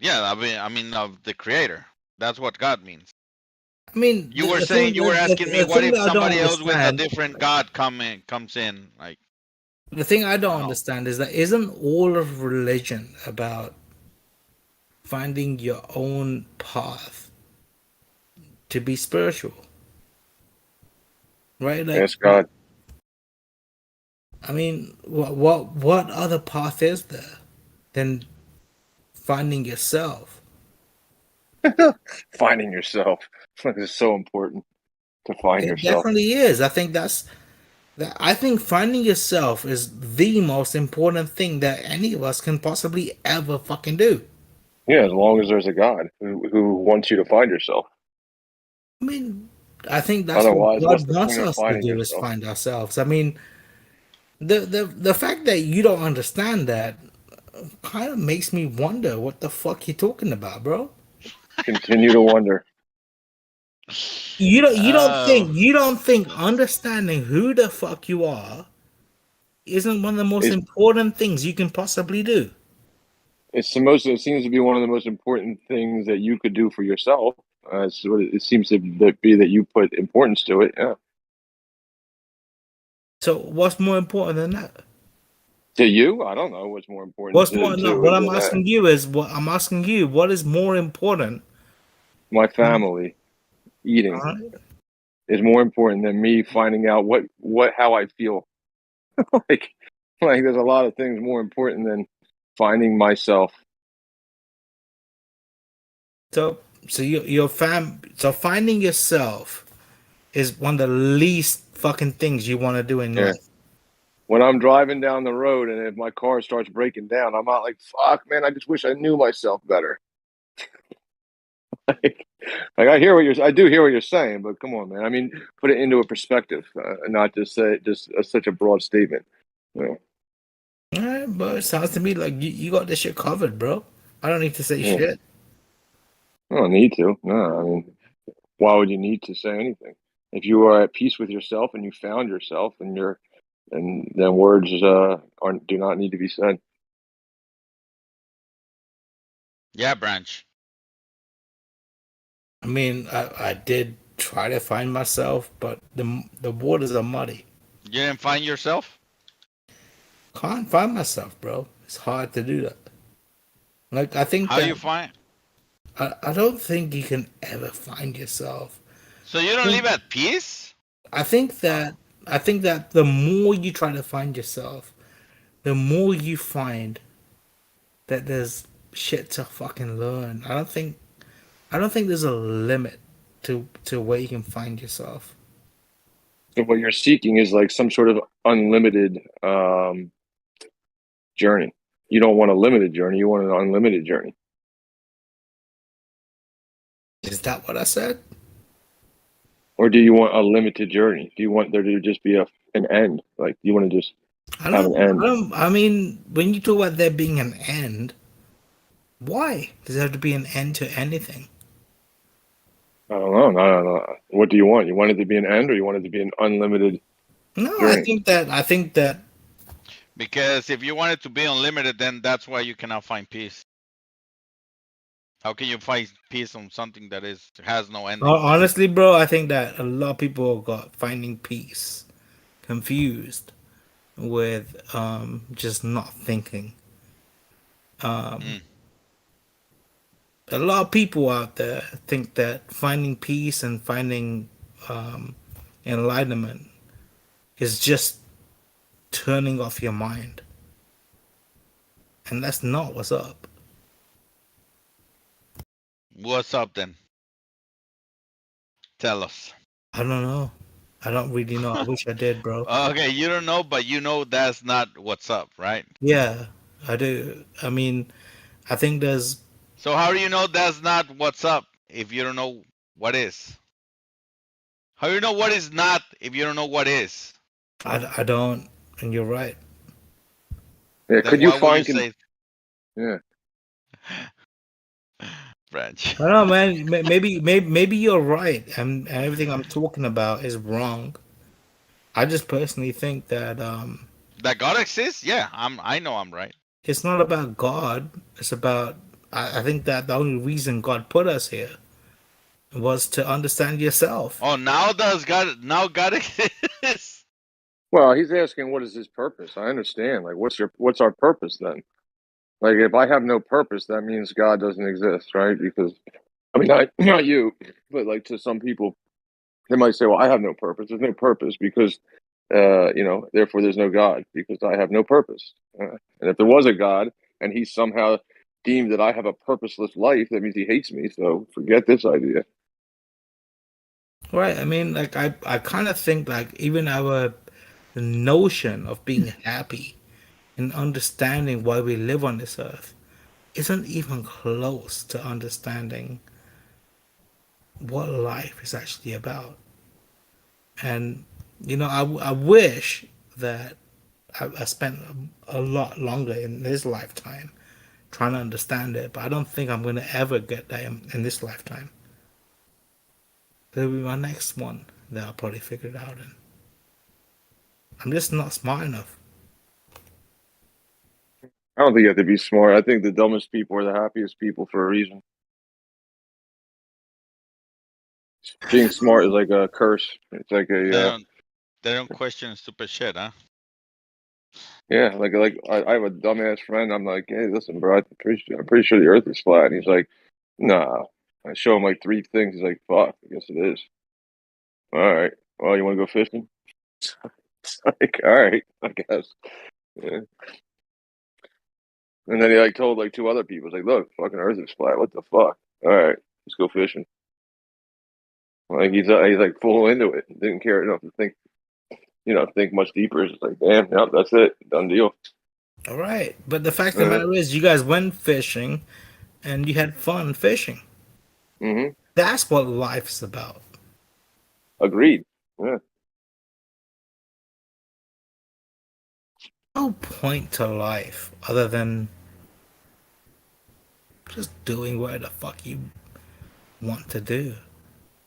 I mean of the creator. That's what God means. I mean, You were saying you were asking me what if somebody else with a understand- different God comes in like The thing I don't understand is that isn't all of religion about finding your own path to be spiritual? Right? Like, Yes, God. I mean, what other path is there than finding yourself? Finding yourself. It's so important to find It yourself. definitely is. I think that's I think finding yourself is the most important thing that any of us can possibly ever fucking do. Yeah, as long as there's a God who wants you to find yourself. I mean, I think that's what Otherwise, what's God the wants point of us to finding do is yourself? find ourselves. I mean, the fact that you don't understand that kind of makes me wonder what the fuck you're talking about, bro. Continue to wonder. You Oh. don't think understanding who the fuck you are isn't one of the most It's, important things you can possibly do. it seems to be one of the most important things that you could do for yourself. It's what it seems to be that you put importance to it. Yeah. So what's more important than that? To you, I don't know what's more important What's more no, what I'm than that. asking you is what is more important? My family eating is more important than me finding out how I feel. like there's a lot of things more important than finding myself. So finding yourself is one of the least fucking things you want to do in Yeah. life. When I'm driving down the road and if my car starts breaking down, I'm not like, fuck, man, I just wish I knew myself better. like I do hear what you're saying, but come on, man. I mean, put it into a perspective, not just say such a broad statement. You know? Alright, but it sounds to me like you got this shit covered, bro. I don't need to say Yeah. shit. I don't need to. No, I mean, why would you need to say anything? If you are at peace with yourself and you found yourself, and then words do not need to be said. Yeah, Branch. I mean, I did try to find myself, but the waters are muddy. You didn't find yourself? Can't find myself, bro. It's hard to do that. Like I think How that you find? I don't think you can ever find yourself. So you don't live at peace? I think that the more you try to find yourself, the more you find that there's shit to fucking learn. I don't think there's a limit to where you can find yourself. So what you're seeking is like some sort of unlimited journey. You don't want a limited journey. You want an unlimited journey. Is that what I said? Or do you want a limited journey? Do you want there to just be an end? Like, do you want to just have an end? I mean, when you talk about there being an end, why does there have to be an end to anything? I don't know. No. What do you want? You want it to be an end, or you want it to be an unlimited No, journey? I think that Because if you want it to be unlimited, then that's why you cannot find peace. How can you find peace on something that has no ending? honestly, bro, I think that a lot of people got finding peace confused with just not thinking. A lot of people out there think that finding peace and finding enlightenment is just turning off your mind, and that's not what's up. What's up then? Tell us. I don't know. I don't really know. I wish I did, bro. Okay, you don't know, but you know that's not what's up, right? Yeah, I do. I mean, I think there's. So how do you know that's not what's up if you don't know what is? How do you know what is not if you don't know what is? I don't, and you're right. Yeah, Then could you why would you find? say, Yeah. Branch? I don't know, man. Maybe you're right, and everything I'm talking about is wrong. I just personally think that That God exists? Yeah, I know I'm right. it's not about God. It's about. I think that the only reason God put us here was to understand yourself. Oh, now God exists? Well, he's asking what is his purpose. I understand. Like, what's our purpose then? Like, if I have no purpose, that means God doesn't exist, right? Because I mean, not you, but like to some people, they might say, "Well, I have no purpose. There's no purpose because, therefore there's no God because I have no purpose." And if there was a God and he somehow deemed that I have a purposeless life, that means he hates me. So forget this idea. Right. I mean, like I kind of think like even our the notion of being happy and understanding why we live on this earth isn't even close to understanding what life is actually about. And I wish that I spent a lot longer in this lifetime trying to understand it, but I don't think I'm going to ever get that in this lifetime. It'll be my next one that I'll probably figure it out in. I'm just not smart enough. I don't think you have to be smart. I think the dumbest people are the happiest people for a reason. Being smart is like a curse. It's like They don't question stupid shit, huh? yeah, like I have a dumbass friend. I'm like, hey, listen, bro, I'm pretty sure the Earth is flat. And he's like, nah. I show him like 3 things. He's like, fuck, I guess it is. All right. Well, you want to go fishing? It's like, all right, I guess. Yeah. And then he like told like 2 other people, he's like, look, fucking Earth is flat. What the fuck? All right, let's go fishing. Like he's like full into it. Didn't care enough to think, think much deeper. It's just like, damn, yep, that's it, done deal. All right, but the fact of the matter is, you guys went fishing, and you had fun fishing. Mm-hmm. That's what life's about. Agreed. Yeah. No point to life other than just doing what the fuck you want to do.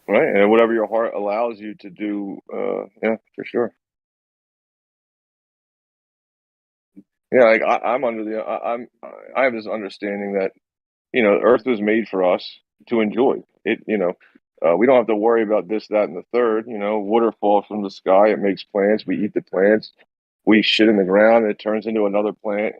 Right, and whatever your heart allows you to do, yeah, for sure. Yeah, like I'm under the I have this understanding that Earth was made for us to enjoy it. We don't have to worry about this, that, and the third. Water falls from the sky. It makes plants. We eat the plants. We shit in the ground. It turns into another plant.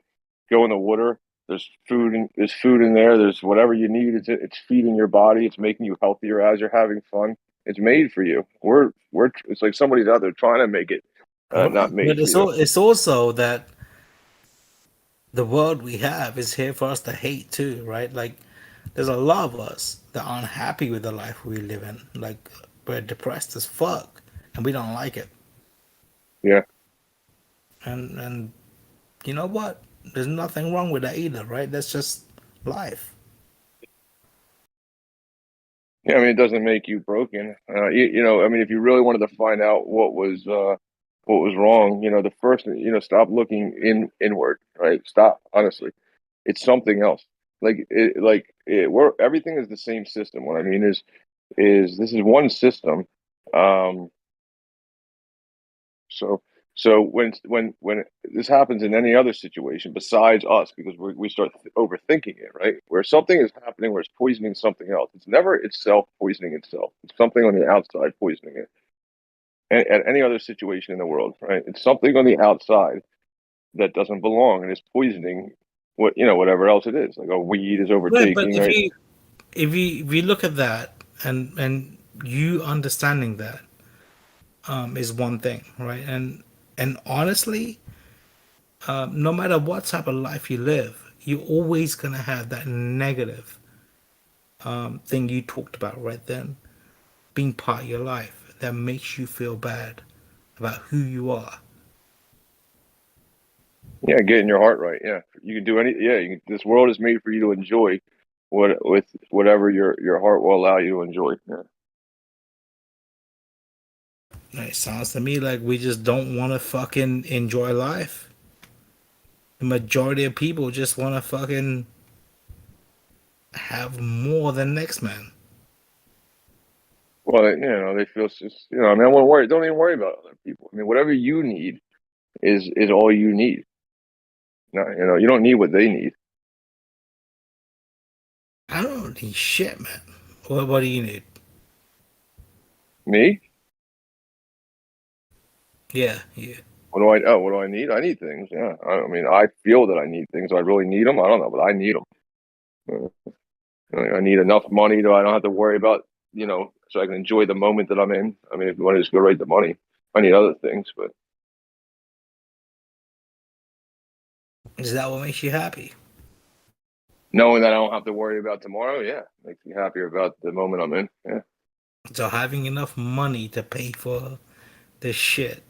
Go in the water. There's food. There's food in there. There's whatever you need. It's feeding your body. It's making you healthier as you're having fun. It's made for you. It's like somebody's out there trying to make it, not made But for you. it's also that the world we have is here for us to hate too, right? Like, there's a lot of us that aren't happy with the life we live in. Like, we're depressed as fuck, and we don't like it. Yeah. And you know what? There's nothing wrong with that either, right? That's just life. Yeah, I mean, it doesn't make you broken. I mean, if you really wanted to find out what was wrong, the first, stop looking inward, right? Stop. Honestly, it's something else. We're everything is the same system. What I mean is this is one system. So when this happens in any other situation besides us, because we start overthinking it, right? Where something is happening, where it's poisoning something else. It's never itself poisoning itself. It's something on the outside poisoning it. And at any other situation in the world, right? It's something on the outside that doesn't belong and is poisoning whatever else it is. Like a weed is Right, but overtaking, right? if you look at that and you understanding that is one thing, right? And honestly, no matter what type of life you live, you're always gonna have that negative thing you talked about right then, being part of your life that makes you feel bad about who you are. Yeah, getting your heart right. Yeah, you can do any. Yeah, this world is made for you to enjoy with whatever your heart will allow you to enjoy. Yeah. It sounds to me like we just don't want to fucking enjoy life. The majority of people just want to fucking have more than next man. Well, they feel just. I mean, I won't worry. Don't even worry about other people. I mean, whatever you need is all you need. No, you don't need what they need. I don't need shit, man. What do you need? Me? Yeah. What do I need? I need things. Yeah. I mean, I feel that I need things. Do I really need them? I don't know, but I need them. I need enough money that I don't have to worry about, so I can enjoy the moment that I'm in. I mean, if you want to just go right to money, I need other things, but Is that what makes you happy? knowing that I don't have to worry about tomorrow, yeah, makes me happier about the moment I'm in. Yeah. So having enough money to pay for this shit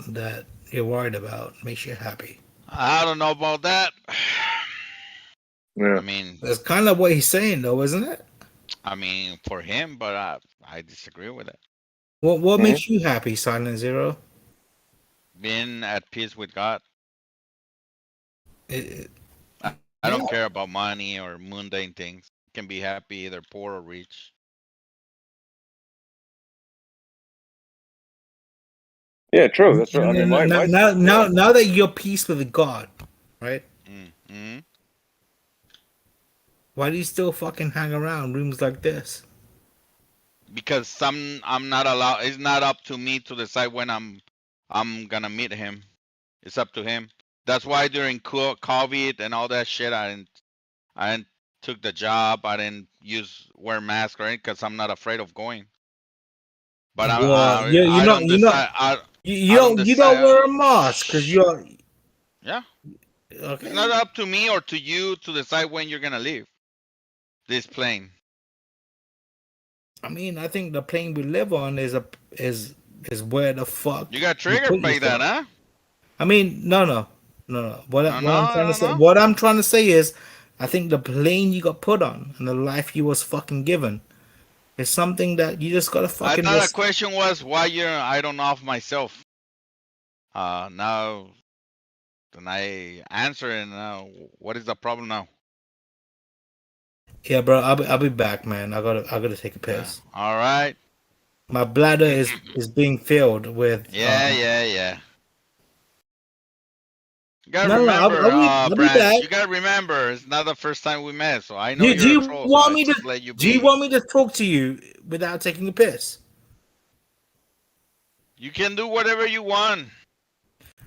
that you're worried about makes you happy. I don't know about that. Yeah. I mean, That's kind of what he's saying, though, isn't it? I mean, for him, but I disagree with it. What makes you happy, Silent Zero? Being at peace with God. It, I don't care about money or mundane things. You can be happy either poor or rich. Yeah, true. That's right. I mean, now that you're peace with God, right? Mm-hmm. Why do you still fucking hang around rooms like this? Because I'm not allowed. It's not up to me to decide when I'm gonna meet him. It's up to him. That's why during COVID and all that shit, I didn't took the job. I didn't wear mask or anything because I'm not afraid of going. But I don't decide. You don't wear a mask because you're. Yeah. Okay. It's not up to me or to you to decide when you're gonna leave this plane. I mean, I think the plane we live on is where the fuck you got triggered by that, huh? I mean, no. What I'm trying to say is, I think the plane you got put on and the life you was fucking given is something that you just gotta fucking. I thought the question was why I don't off myself. Now, then I answer and what is the problem now? Yeah, bro, I'll be back, man. I gotta take a piss. Yeah. All right. My bladder is being filled with. Yeah. You gotta No, remember, I'll be Branch. back. You gotta remember, it's not the first time we met, so I know Do you're you a troll. want So me I just let you Do you be. want me to talk to you without taking a piss? You can do whatever you want.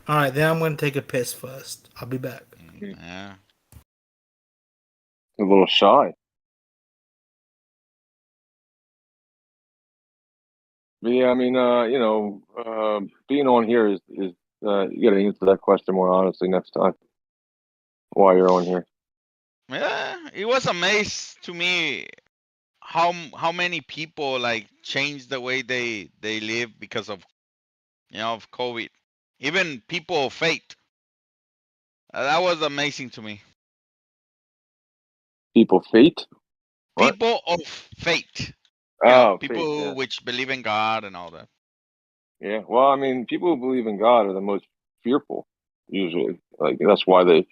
All right, then I'm gonna take a piss first. I'll be back. Yeah. A little shy. But yeah, I mean, being on here is you got to answer that question more honestly next time. Why you're on here? Yeah, it was amazed to me how many people like changed the way they live because of of COVID. Even people of faith. That was amazing to me. People fate? What? People of faith. Oh, people faith, yeah. which believe in God and all that. Yeah. Well, I mean, people who believe in God are the most fearful usually. Like that's why they,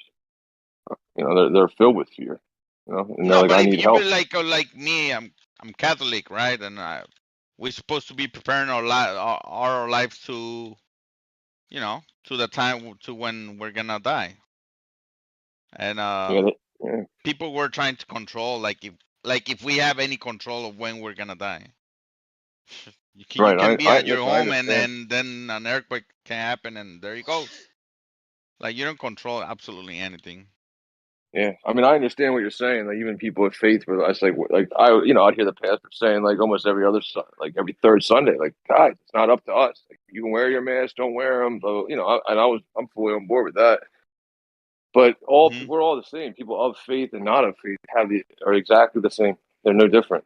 they're filled with fear. And they're No, like, but I if need you help. be like me, I'm Catholic, right? And we're supposed to be preparing our lives to, to the time to when we're gonna die. And Yeah. people were trying to control, like if we have any control of when we're gonna die. You can be at your listen, I home understand. and then an earthquake can happen and there you go. Like you don't control absolutely anything. Yeah, I mean, I understand what you're saying. Like even people with faith, where I say, I'd hear the pastor saying like almost every other, every third Sunday, like, guys, it's not up to us. Like, you can wear your mask, don't wear them. But I'm fully on board with that. But we're all the same. People of faith and not of faith are exactly the same. They're no different.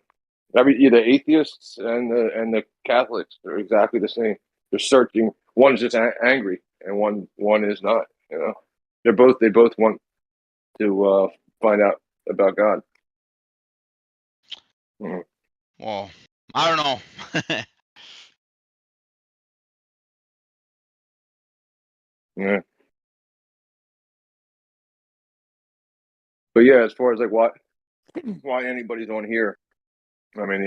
The atheists and the Catholics, they're exactly the same. They're searching. One's just angry, and one is not. They both want to find out about God. Well, I don't know. Yeah. But yeah, as far as like why anybody's on here, I mean,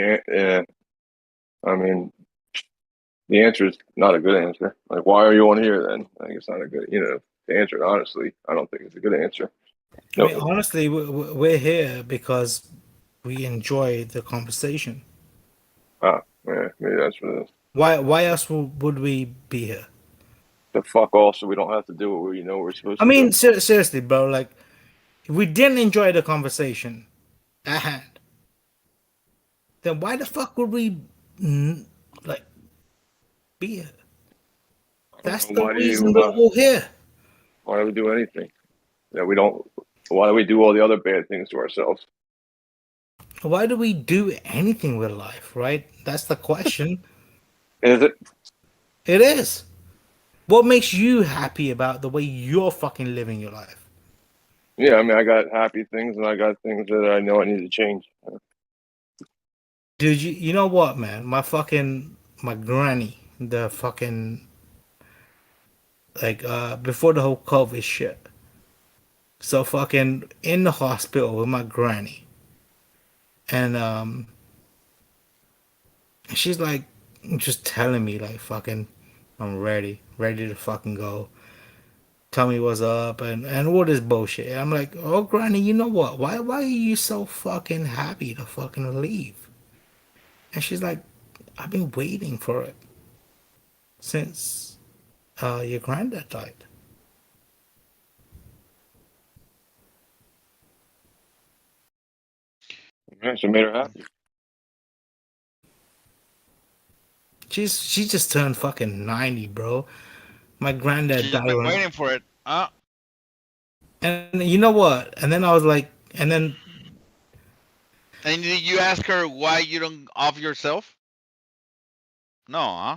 the answer is not a good answer. Like, why are you on here then? I think it's not a good, to answer it honestly. I don't think it's a good answer. I mean, honestly, we're here because we enjoy the conversation. Yeah, maybe that's what it is. Why else would we be here? The fuck off, so we don't have to do what we're supposed to do. I mean, seriously, bro. Like, if we didn't enjoy the conversation at hand, then why the fuck would we be here? That's the reason we're all here. Why do we do anything? Why do we do all the other bad things to ourselves? Why do we do anything with life, right? That's the question. Is it? It is. What makes you happy about the way you're fucking living your life? Yeah, I mean, I got happy things and I got things that I know I need to change. Dude, you know what, man? My granny, the fucking before the whole COVID shit. So fucking in the hospital with my granny. And she's like just telling me like fucking I'm ready to fucking go. Tell me what's up and all this bullshit. I'm like, oh granny, you know what? Why are you so fucking happy to fucking leave? And she's like, I've been waiting for it since your granddad died. Yeah, she made her happy. She just turned fucking 90, bro. My granddad She's died been when, waiting for it. and you know what? And then I was like, and then And did you ask her why you don't off yourself? No, huh?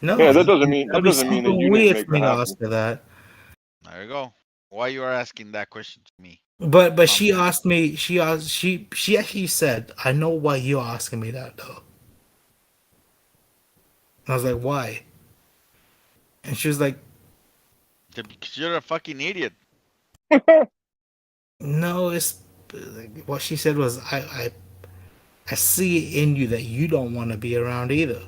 no, Yeah, that doesn't mean that'd be that super you didn't weird make for her me to happy. ask her that. There you go. Why you are asking that question to me? But she asked me. She actually said, "I know why you're asking me that though." And I was like, "Why?" And she was like, Because you're a fucking idiot. "No, it's what she said was I see it in you that you don't want to be around either."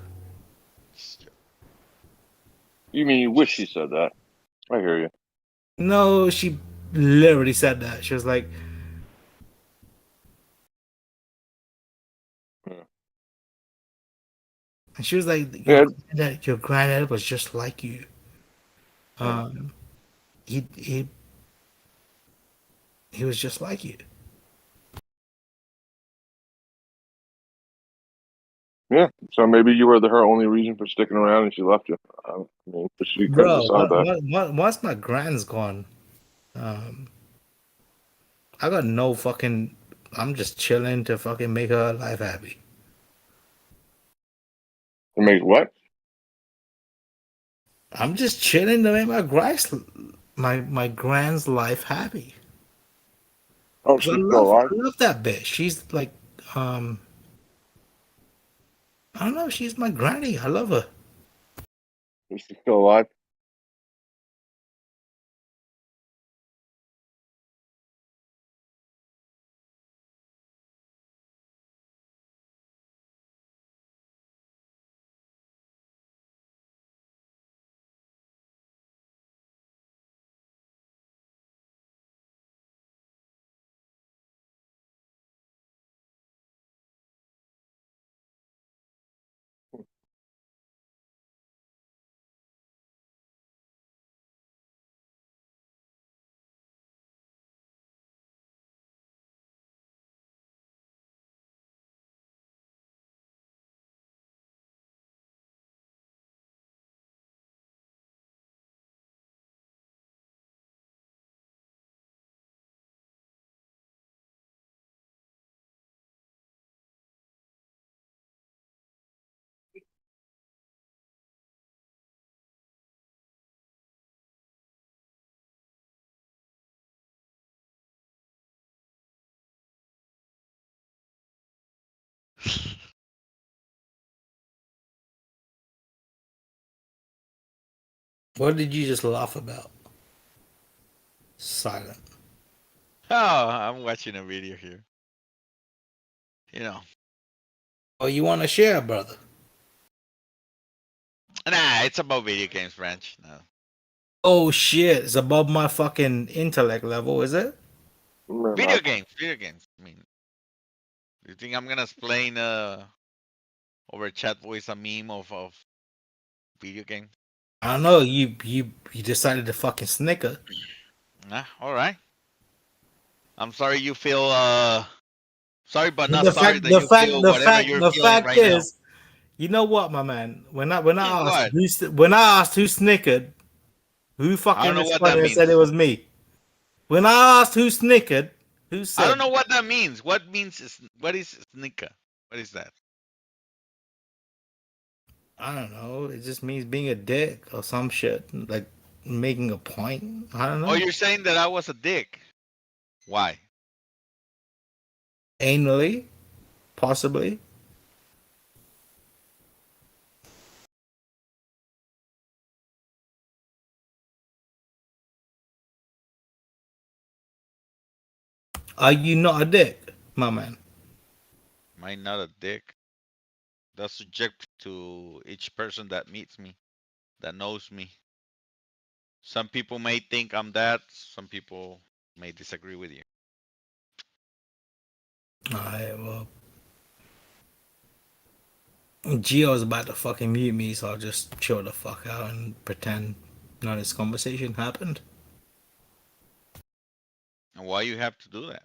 You mean you wish she said that? I hear you. No, she literally said that. She was like, and she was like, your granddad was just like you. He was just like you. Yeah, so maybe you were her only reason for sticking around, and she left you. I mean, but she couldn't Bro, decide that. once my grand's gone, I got no fucking. I'm just chilling to fucking make her life happy. To make what? I'm just chilling to make my grand's life happy. Oh, 'Cause I she's still alive? love that bitch. She's like, I don't know. She's my granny. I love her. Is she still alive? What did you just laugh about? Silent. Oh, I'm watching a video here. You know. Oh, you want to share, brother? Nah, it's about video games, French. No. Oh shit! It's above my fucking intellect level, is it? Video games. I mean, do you think I'm gonna explain over chat voice a meme of video game? I don't know. You decided to fucking snicker. Nah, all right. I'm sorry you feel sorry, but not The sorry fact, that you feel whatever you're the feeling fact right now. is, you know what, my man? When I asked What? when I asked who snickered, who I fucking don't know what that responded and said it means. was me. When I asked who snickered, who I said? don't know what that means. What is sneaker? What is that? I don't know. It just means being a dick or some shit, like making a point. I don't know. Oh, you're saying that I was a dick? Why? Anally, possibly. Are you not a dick, my man? Am I not a dick? That's subject to each person that meets me, that knows me. Some people may think I'm that. Some people may disagree with you. Alright, well, Gio's about to fucking mute me, so I'll just chill the fuck out and pretend none of this conversation happened. And why you have to do that?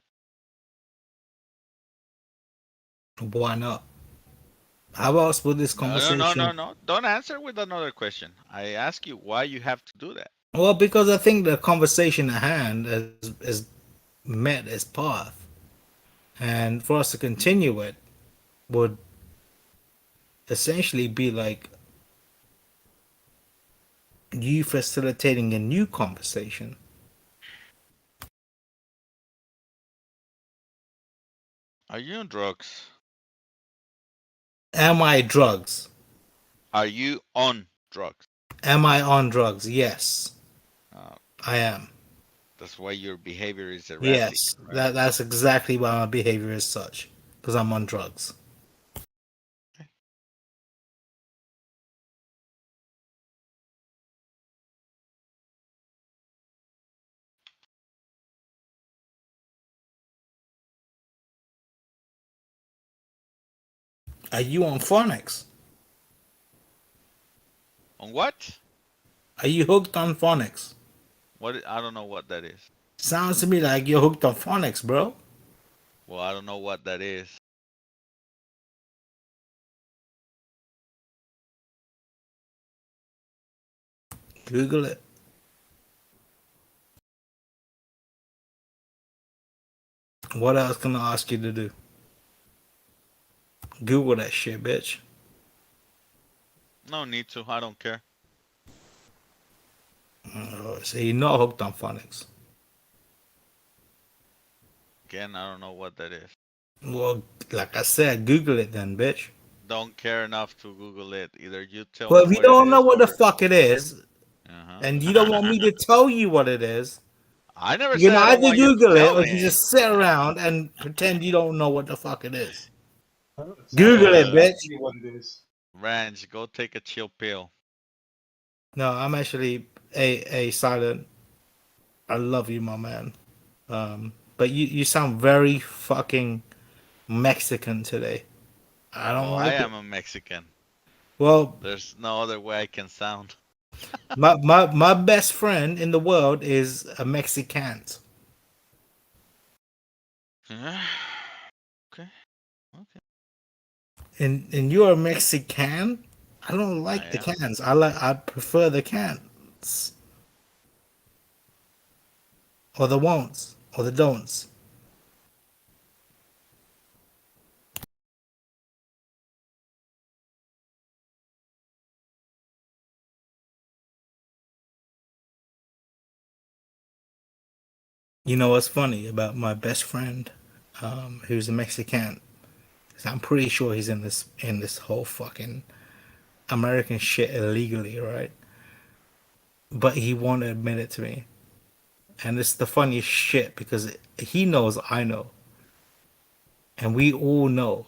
Why not? How else would this No, conversation? no. Don't answer with another question. I ask you why you have to do that. Well, because I think the conversation at hand is met its path, and for us to continue it would essentially be like you facilitating a new conversation. Are you on drugs? Am I drugs? Are you on drugs? Am I on drugs? Yes, I am. That's why your behavior is erratic. Yes, that's exactly why my behavior is such, because I'm on drugs. Are you on phonics? On what? Are you hooked on phonics? What? I don't know what that is. Sounds to me like you're hooked on phonics, bro. Well, I don't know what that is. Google it. What else can I ask you to do? Google that shit, bitch. No need to. I don't care. So you're not hooked on phonics. Again, I don't know what that is. Well, like I said, Google it then, bitch. Don't care enough to Google it. Either you tell Well, me if you what it don't know is what the or... fuck it is, and you don't want me to tell you what it is, I never you said can I don't either want you to Google it tell or you me. just sit around and pretend you don't know what the fuck it is. It's Google it, bitch. asking you what it is. Ranch, go take a chill pill. No, I'm actually a silent. I love you, my man. But you sound very fucking Mexican today. I don't Well, I like it. am a Mexican. Well, There's no other way I can sound. my best friend in the world is a Mexican. Okay. And you're a Mexican? I don't like the am. cans. I prefer the cans. Or the won'ts. Or the don'ts. You know what's funny about my best friend, who's a Mexican? I'm pretty sure he's in this whole fucking American shit illegally, right? But he won't admit it to me. And it's the funniest shit because he knows I know. And we all know.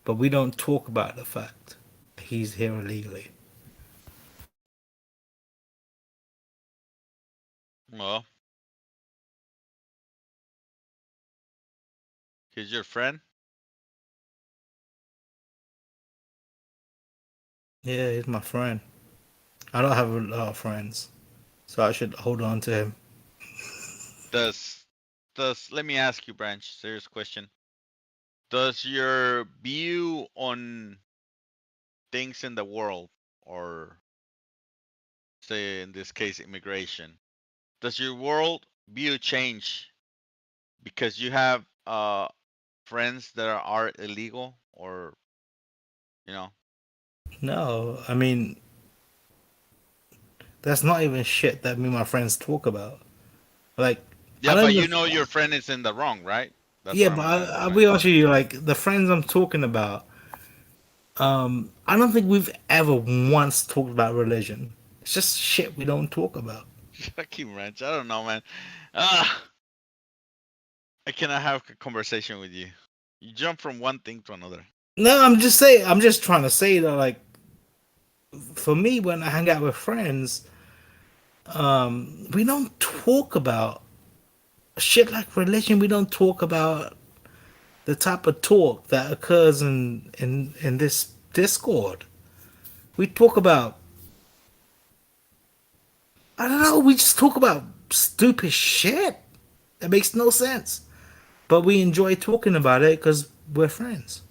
But we don't talk about the fact that he's here illegally. Well, he's your friend? Yeah, he's my friend. I don't have a lot of friends. So I should hold on to him. Does let me ask you, Branch, serious question. Does your view on things in the world, or say in this case immigration, does your world view change because you have friends that are illegal, or you know? No, I mean, that's not even shit that me and my friends talk about. Like, I Yeah, don't but even. you know your friend is in the wrong, right? That's Yeah, what but I'm I'll saying. be honest with you. Like the friends I'm talking about, I don't think we've ever once talked about religion. It's just shit we don't talk about. Fucking ranch. I don't know, man. Ah, I cannot have a conversation with you. You jump from one thing to another. No, I'm just saying. I'm just trying to say that, like, for me, when I hang out with friends, we don't talk about shit like religion. We don't talk about the type of talk that occurs in this Discord. We talk about, I don't know. We just talk about stupid shit that makes no sense, but we enjoy talking about it because we're friends.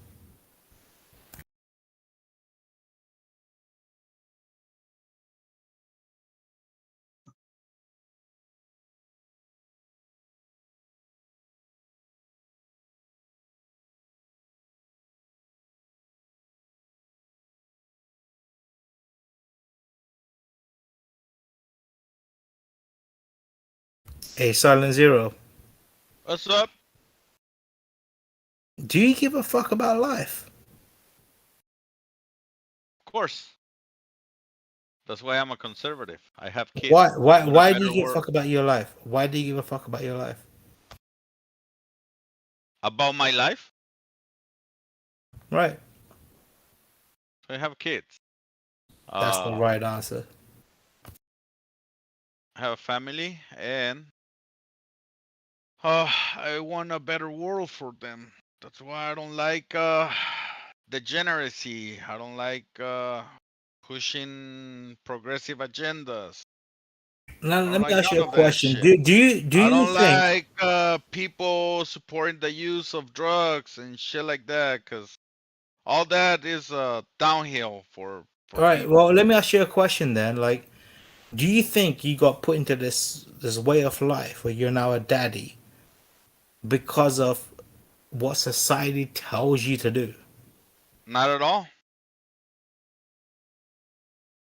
Hey, Silent Zero, What's up? do you give a fuck about life? Of course. That's why I'm a conservative. I have kids. Why? I want a Why do better you give a world. fuck about your life? Why do you give a fuck about your life? About my life? Right. I have kids. That's the right answer. I have a family, and I want a better world for them. That's why I don't like degeneracy. I don't like pushing progressive agendas. Now, I don't let me like ask none you a of that question. shit. Do I you don't think? like people supporting the use of drugs and shit like that, because all that is downhill for All right. people. Well, let me ask you a question then. Like, do you think you got put into this way of life where you're now a daddy because of what society tells you to do? Not at all.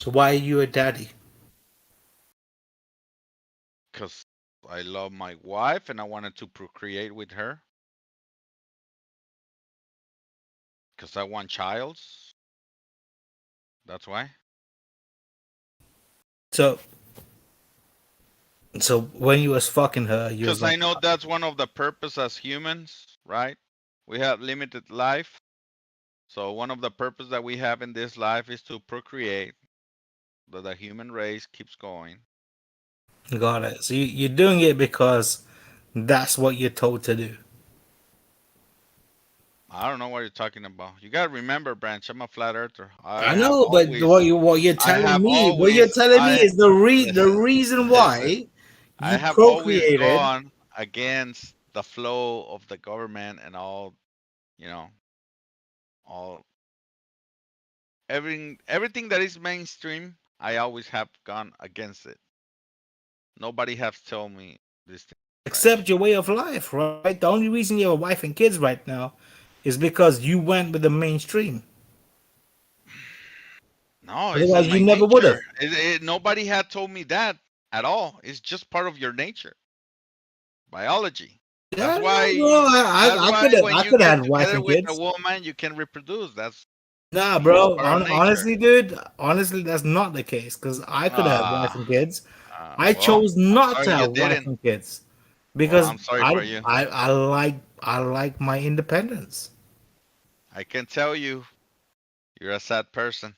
So why are you a daddy? Because I love my wife and I wanted to procreate with her. Because I want childs. That's why. So when you was fucking her, you was Because I like, know that's one of the purpose as humans, right? We have limited life. So one of the purpose that we have in this life is to procreate, that the human race keeps going. got it. So you're doing it because that's what you're told to do. I don't know what you're talking about. You gotta remember, Branch, I'm a flat earther. I know, but what you're telling me, is the listen, reason listen. why I you have always procreated. gone against the flow of the government and all, you know, all everything that is mainstream. I always have gone against it. Nobody has told me this thing. Accept your way of life, right? The only reason you have a wife and kids right now is because you went with the mainstream. No, it's in Otherwise, my you never would have. nature. Nobody had told me that at all. It's just part of your nature, biology. Yeah, no, That's why when I you could get have had wife together and with a kids. woman, you can reproduce. That's Nah, bro. part of nature. Honestly, dude. Honestly, that's not the case. Because I could have had wife and kids. I Well, chose I'm not to sorry you have wife didn't. and kids Well, because I'm sorry for you. I like my independence. I can tell you, you're a sad person.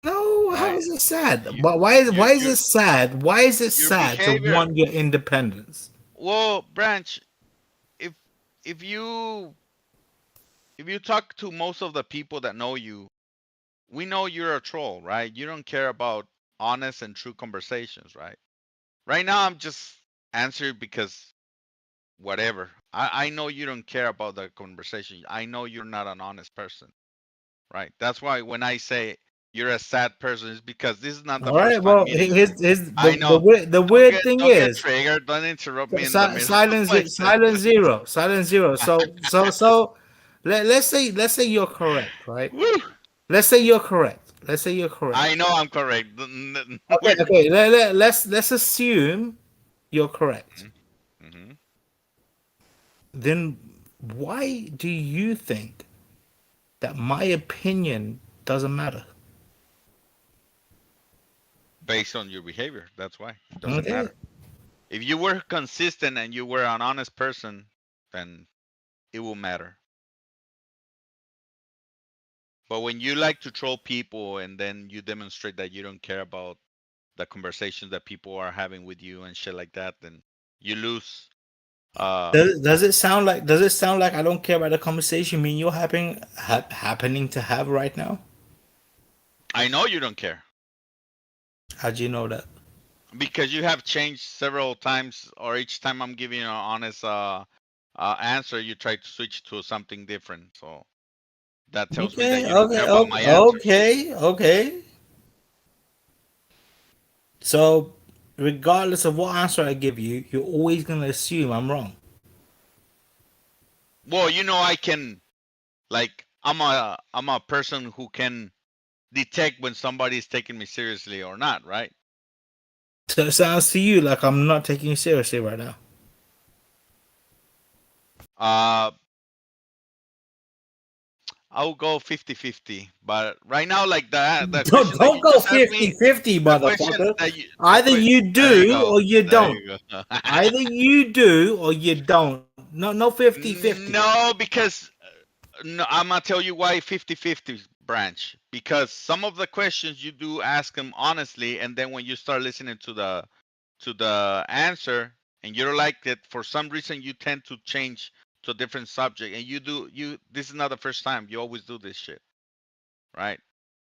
No, how Right? is it sad? But why is it sad? Why is it Your sad to behavior. want your independence? Well, Branch, if if you talk to most of the people that know you, we know you're a troll, right? You don't care about honest and true conversations, right? Right now, I'm just answering because whatever. I know you don't care about the conversation. I know you're not an honest person, right? That's why when I say you're a sad person, it's because this is not the All right. first time Well, meeting you. here's I know. the weird thing Don't get is triggered. Don't interrupt me in the middle of silence my silence sentence. zero silence zero. So let's say you're correct, right? Woo! Let's say you're correct. Let's say you're correct. I know I'm correct. Okay. Let's assume you're correct. Mm-hmm. Then why do you think that my opinion doesn't matter? Based on your behavior, that's why it doesn't Okay. matter. If you were consistent and you were an honest person, then it will matter. But when you like to troll people and then you demonstrate that you don't care about the conversations that people are having with you and shit like that, then you lose. Does it sound like I don't care about the conversation me and you're happening to have right now? I know you don't care How'd you know that? because you have changed several times, or each time I'm giving you an honest answer, you try to switch to something different. So that tells me that you don't care about my answer. Okay. So, regardless of what answer I give you, you're always gonna assume I'm wrong. Well, you know, I can, like, I'm a person who can detect when somebody is taking me seriously or not, right? So it sounds to you like I'm not taking you seriously right now. I'll go 50-50, but right now, like the Don't question that you go just asked me, 50-50, the question motherfucker. that Either you there you do go, or you there don't. you go. Either you do or you don't. No 50-50. No, because no, I'm gonna tell you why 50-50 branch. Because some of the questions you do ask them honestly, and then when you start listening to the answer and you don't like it, for some reason you tend to change to a different subject. And this is not the first time. You always do this shit, right?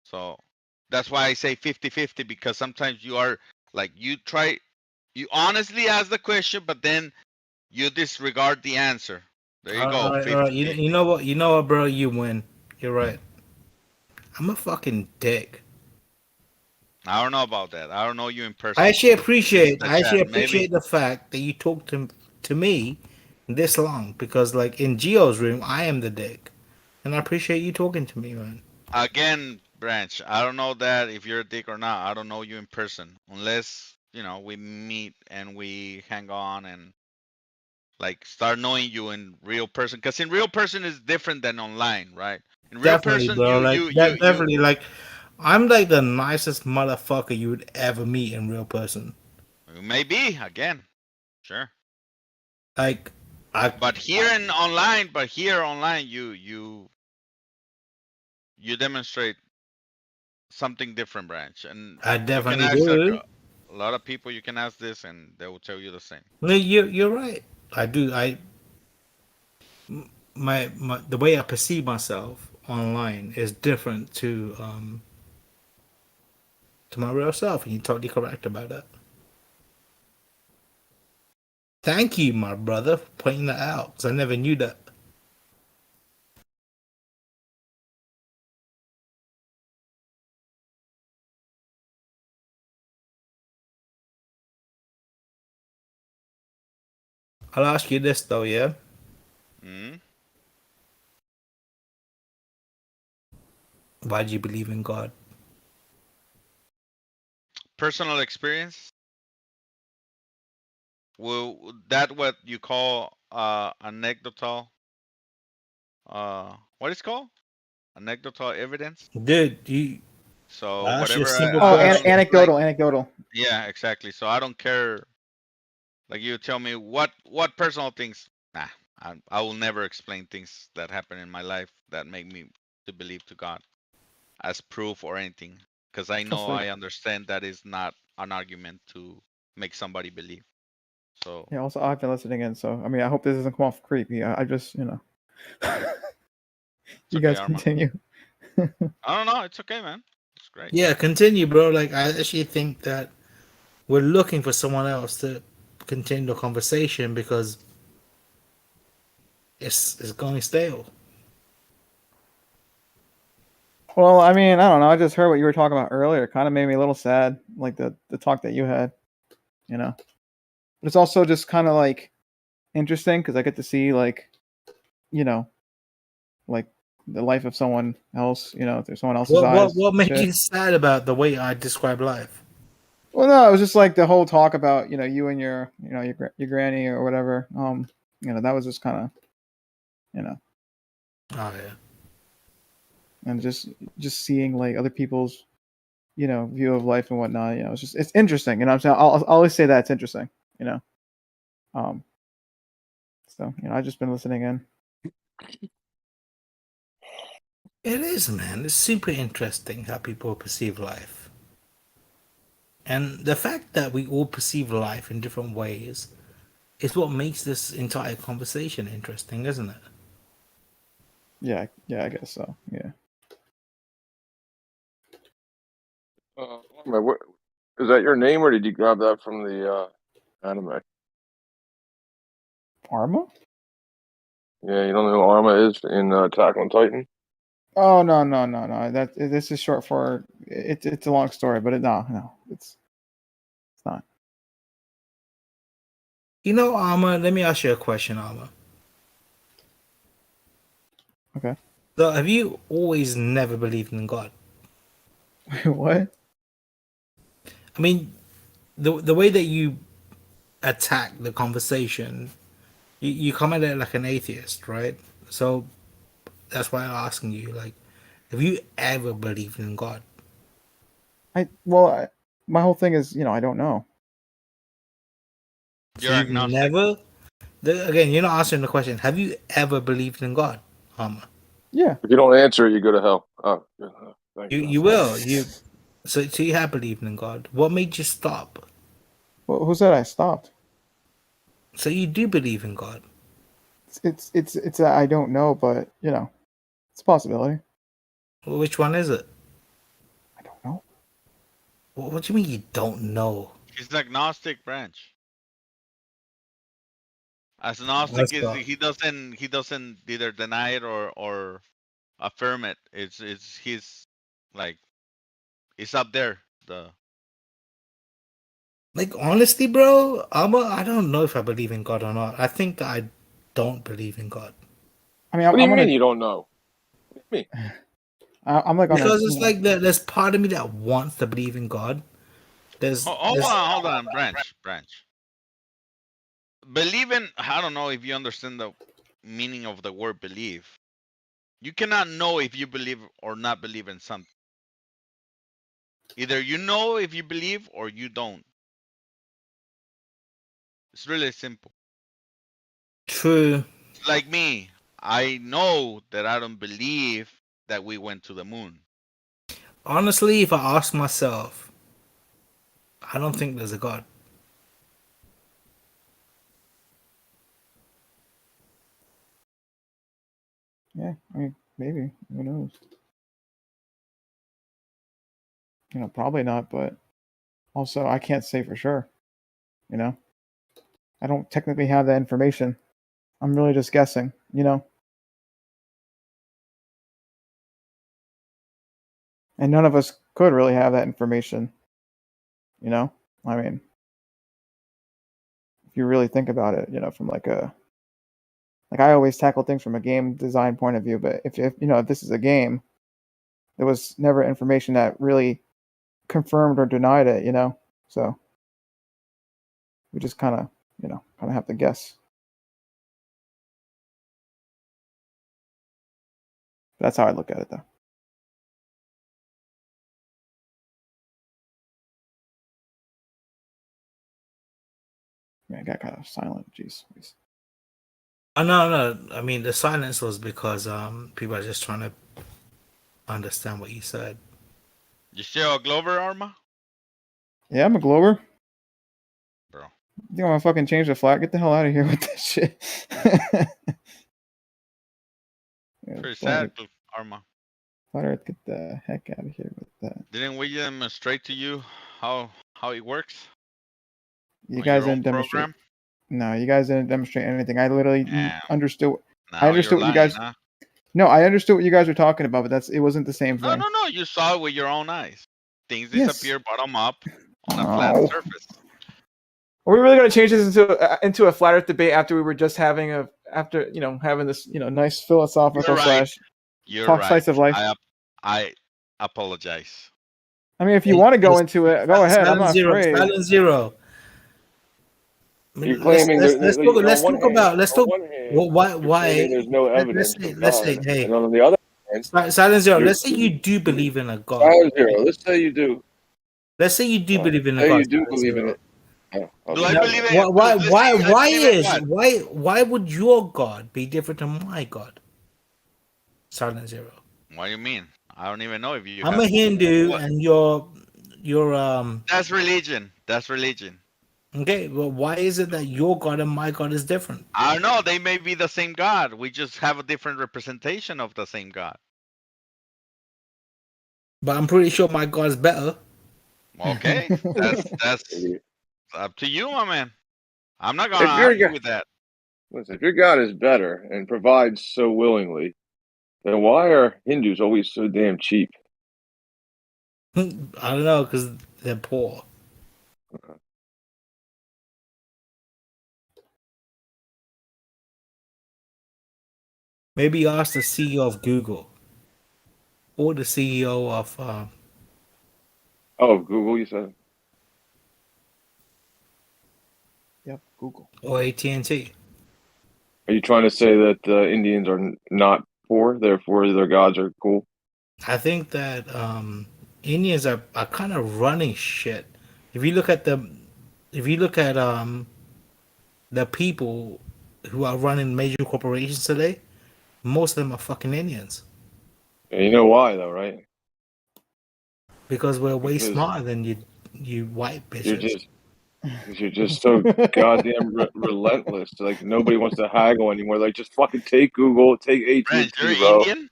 So that's why I say 50-50, because sometimes you are like you honestly ask the question, but then you disregard the answer. There you go, All right. 50-50. You know what, bro? You win. You're right. I'm a fucking dick. I don't know about that. I don't know you in I person. actually This is appreciate the chat. Maybe the fact that you talked to me this long, because like in Geo's room, I am the dick, and I appreciate you talking to me, man. again, Branch, I don't know that if you're a dick or not. I don't know you in person. Unless, we meet and we hang on and like start knowing you in real person. Because in real person is different than online, right? In real Definitely, person, bro. Like that, you definitely. Like I'm like the nicest motherfucker you would ever meet in real person. maybe again, sure. Like But here online, you demonstrate something different, Branch, and I you can definitely ask do. a lot of people. You can ask this, and they will tell you the same. No, you're right. I do. My the way I perceive myself online is different to my real self, and you're totally correct about that. Thank you, my brother, for pointing that out, because I never knew that. I'll ask you this though, yeah? Mm-hmm. Why do you believe in God? Personal experience. Well, that what you call anecdotal. What is it called? Anecdotal evidence. Dude, you. So I'll ask you a whatever simple Oh, I don't question. like. anecdotal. Yeah, exactly. So I don't care. Like you tell me what personal things. Nah, I will never explain things that happen in my life that make me to believe to God as proof or anything, because I know Also, I understand that is not an argument to make somebody believe. So yeah. Also, I've been listening in, so I mean, I hope this doesn't come off creepy. I just, it's you okay, guys Arma. continue. I don't know. It's okay, man. It's great. Yeah, continue, bro. Like I actually think that we're looking for someone else to continue the conversation because it's going stale. Well, I mean, I don't know. I just heard what you were talking about earlier. It kind of made me a little sad, like the talk that you had. But it's also just kind of like interesting because I get to see like, like the life of someone else, through someone else's eyes. What made shit. you sad about the way I describe life? Well, no, it was just like the whole talk about you and your your granny or whatever. That was just kind of Oh yeah. and just seeing like other people's view of life and whatnot. It's interesting. I'm saying I'll always say that it's interesting. So I've just been listening in. It is, man. It's super interesting how people perceive life. And the fact that we all perceive life in different ways is what makes this entire conversation interesting, isn't it? Yeah, I guess so. Yeah. What, is that your name, or did you grab that from the anime? Arma? Yeah, you don't know who Arma is in Attack on Titan? Oh no. This is short for it's a long story, but no, it's not. Alma, let me ask you a question, Alma. Okay. So have you always never believed in God? What? I mean, the way that you attack the conversation, you come at it like an atheist, right? So that's why I'm asking you, like, have you ever believed in God? My whole thing is I don't know. So you've never. Again, you're not answering the question. Have you ever believed in God, Alma? Yeah. If you don't answer, you go to hell. Oh, thanks. You will. So you have believed in God. What made you stop? Well, who said I stopped? So you do believe in God. It's I don't know, but it's a possibility. Well, which one is it? I don't know. What do you mean you don't know? He's the agnostic branch. As agnostic is he doesn't either deny it or affirm it. It's he's like it's up there. Like, honestly, bro, I don't know if I believe in God or not. I think I don't believe in God. I mean, what do you mean you don't know? What do you mean? I'm like because it's like there's part of me that wants to believe in God. Hold on, branch. Believing, I don't know if you understand the meaning of the word believe. You cannot know if you believe or not believe in something. Either you know if you believe or you don't. It's really simple. True. Like me, I know that I don't believe that we went to the moon. Honestly, if I ask myself, I don't think there's a God. Yeah, I mean, maybe. Who knows? Probably not, but also I can't say for sure. I don't technically have that information. I'm really just guessing, And none of us could really have that information. I mean, if you really think about it, from like I always tackle things from a game design point of view, but if this is a game, there was never information that really confirmed or denied it, So we just kind of have to guess. That's how I look at it, though. Man, I got kind of silent. Jeez. Oh, no. I mean, the silence was because people are just trying to understand what you said. You still a Glover, Arma? Yeah, I'm a Glover. Bro. You think I'm gonna fucking change the flag? Get the hell out of here with that shit. Pretty sad, Arma. Flat Earth, get the heck out of here with that. Didn't we demonstrate to you how it works? You guys didn't demonstrate. Program? No, you guys didn't demonstrate anything. I literally understood. Now I understood what you guys. Huh? No, I understood what you guys were talking about, but it wasn't the same thing. No. You saw it with your own eyes. Things disappear bottom up on a flat surface. Are we really going to change this into a flat Earth debate after we were just having having this nice philosophical You're talk right. slice of life. I apologize. I mean, if you want to go into it, go ahead. I'm not afraid. Silent Zero. I mean, You're claiming let's talk. on Let's one talk hand, about. Let's on talk. one hand, Why? you're claiming there's no evidence of Let's say. God, Hey, and on the other hand, Silent Zero. you're Let's say you do believe in a God. Silent Zero. Let's say you do. Let's say you do believe in a Say God. you do Silent believe in Zero. it. Oh, Do I okay. believe in? Let's say I Why believe in is what? why would your God be different to my God? Silent Zero. What do you mean? I don't even know if you I'm have. a Hindu What? and you're That's religion. That's religion. okay. Well, why is it that your God and my God is different? I don't know. They may be the same God. We just have a different representation of the same God. But I'm pretty sure my God is better. Okay, that's up to you, my man. I'm not gonna If your argue God, with that. listen, if your God is better and provides so willingly, then why are Hindus always so damn cheap? I don't know because they're poor. Maybe ask the CEO of Google or the CEO of Oh, Google, you said? Yep, Google. or AT&T. Are you trying to say that Indians are not poor, therefore their gods are cool? I think that Indians are kind of running shit. If you look at the people who are running major corporations today, most of them are fucking Indians And you know why, though, right? because we're way Because smarter than you white you're bitches. just because you're just so goddamn relentless. Like nobody wants to haggle anymore. Like just fucking take Google, take Brent, you're AT&T, bro. Indian?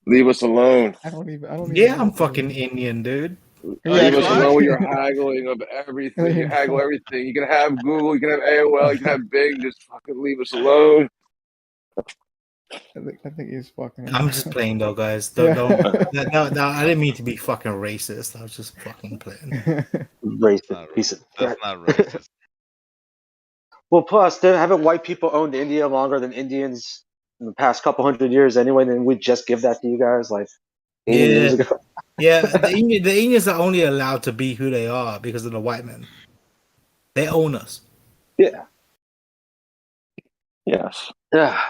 Leave us alone. I don't even Yeah, know I'm what that fucking is. Indian, dude. He Leave us actually alone with is. your haggling of everything. There You you haggle go. everything. You can have Google, you can have AOL, you can have Bing. Just fucking leave us alone. I think he's fucking. I'm just playing though, guys. Yeah. No, I didn't mean to be fucking racist. I was just fucking playing. Racist piece of That's shit. not racist. Well, plus, haven't white people owned India longer than Indians in the past couple hundred years anyway? Then we just give that to you guys like 80 Yeah, years ago. yeah. The Indians are only allowed to be who they are because of the white men. They own us. Yeah. Yes. Yeah.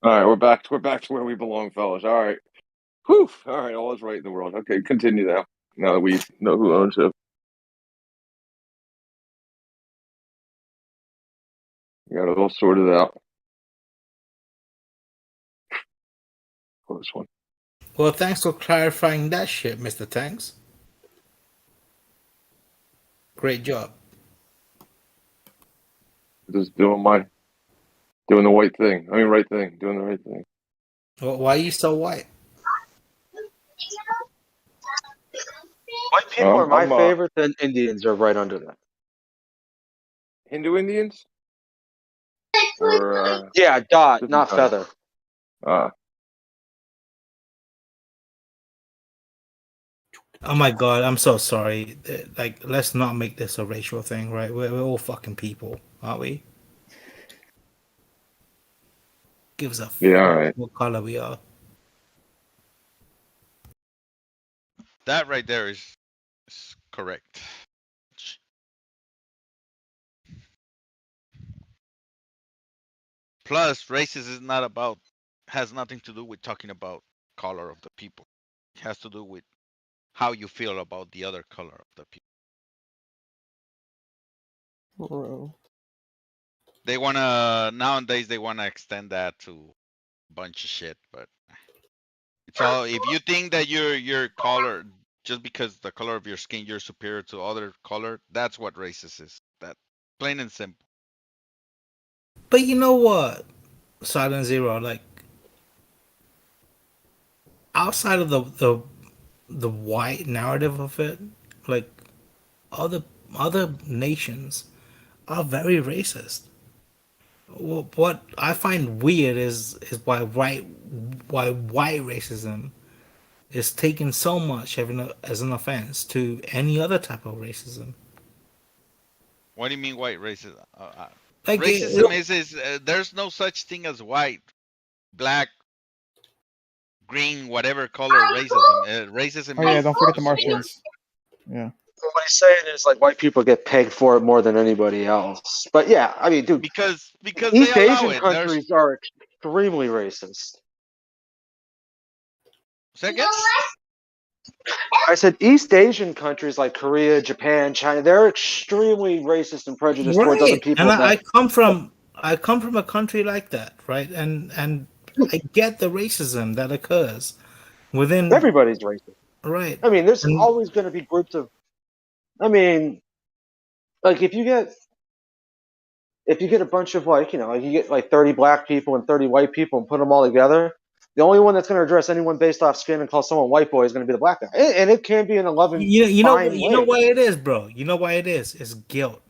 All right, we're back to where we belong, fellas. All right. Whew. All right, all is right in the world. Okay, continue now. Now that we know who owns it. We got it all sorted out. Close one. Well, thanks for clarifying that shit, Mr. Tanks. Great job. Just doing the white thing. I mean, right thing. Doing the right thing. Well, why are you so white? White people are my favorite, then Indians are right under that. Hindu Indians? Or Yeah, dot, different not kind feather. Oh my god, I'm so sorry. Like, let's not make this a racial thing, right? We're all fucking people, aren't we? Gives a Yeah, all right. what color we are. That right there is correct. Plus, racism is not about, has nothing to do with talking about color of the people. It has to do with how you feel about the other color of the people. Bro. Nowadays they wanna extend that to a bunch of shit, but it's all, if you think that your color, just because the color of your skin you're superior to other color, that's what racist is. That plain and simple. But you know what, Silent Zero, like outside of the white narrative of it, like other nations are very racist. What I find weird is why white racism is taken so much as an offense to any other type of racism. What do you mean white racism? Like racism is there's no such thing as white, black, green, whatever color racism. Racism Oh yeah, means don't forget the support. Martians. Yeah. What he's saying is like white people get pegged for it more than anybody else. But yeah, I mean, dude, because they East allow Asian it. countries are extremely racist. Second, I said East Asian countries like Korea, Japan, China, they're extremely racist and prejudiced towards other Right, people. and I come from a country like that, right? And I get the racism that occurs within. Everybody's racist, right? I mean, there's And always going to be groups of. I mean, like if you get a bunch of like you get like 30 black people and 30 white people and put them all together, the only one that's going to address anyone based off skin and call someone white boy is going to be the black guy, and it can be in a loving, you know fine you know way. why it is, bro. You know why it is. It's guilt.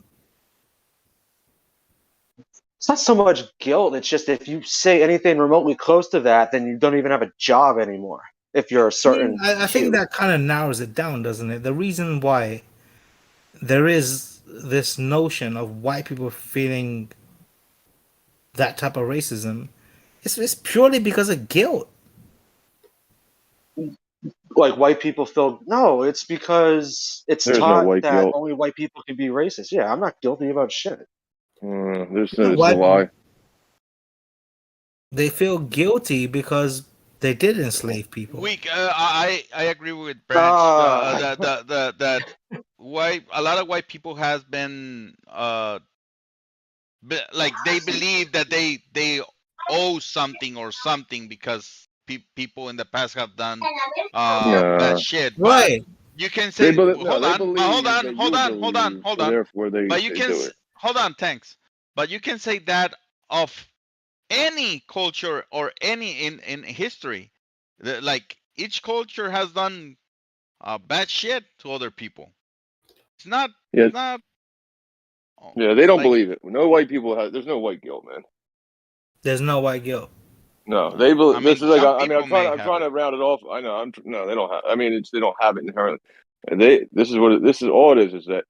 It's not so much guilt. It's just if you say anything remotely close to that, then you don't even have a job anymore. If you're a certain, I think that kind of narrows it down, doesn't it? The reason why there is this notion of white people feeling that type of racism, it's purely because of guilt. like white people feel no, it's because it's There's no taught white that guilt. only white people can be racist. Yeah, I'm not guilty about shit. This is a White- lie. They feel guilty because they did enslave people. I agree with Branch. That white a lot of white people has been like they believe that they owe something or something because people in the past have done bad shit. Right. But you can say They believe, hold on. so therefore they But you can do it. hold on, thanks. But you can say that of any culture or any in history. Like each culture has done bad shit to other people. It's not. Yeah. It's not. Yeah, they don't like- believe it. No white people have. There's no white guilt, man. There's no white guilt. No, they believe. I this mean, is like. some I'm people may trying have to round it off. I know. No, they don't have. I mean, they don't have it inherently. And this is what. This is all it is that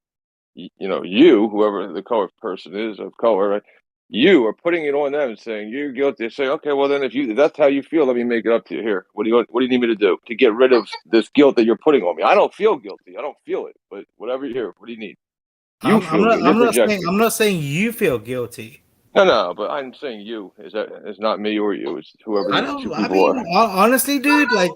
you, whoever the color person is of color, right? You are putting it on them and saying you're guilty. They say, okay, well then, if that's how you feel, let me make it up to you. Here, what do you need me to do to get rid of this guilt that you're putting on me? I don't feel guilty. I don't feel it. But whatever you hear, what do you need? You feel it. You're projecting. I'm not saying you feel guilty. No, but I'm saying you. It's not me or you. It's whoever I these don't. two I people mean, are. honestly, dude, like,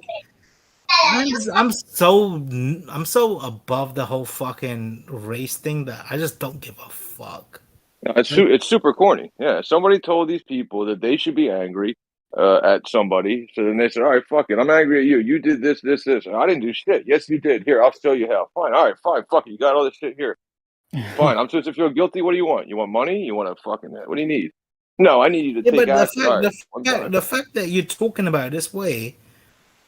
I'm so above the whole fucking race thing that I just don't give a fuck. No, it's super corny. Yeah, somebody told these people that they should be angry at somebody. So then they said, "All right, fuck it. I'm angry at you. You did this, this, this. I didn't do shit. Yes, you did. Here, I'll show you how. Fine. All right, fine. Fuck it. You got all this shit here. Fine. I'm supposed to feel guilty. What do you want? You want money? You want to fucking what do you need? No, I need you to Yeah, take but action. All right, I'm done. the fact that you're talking about it this way,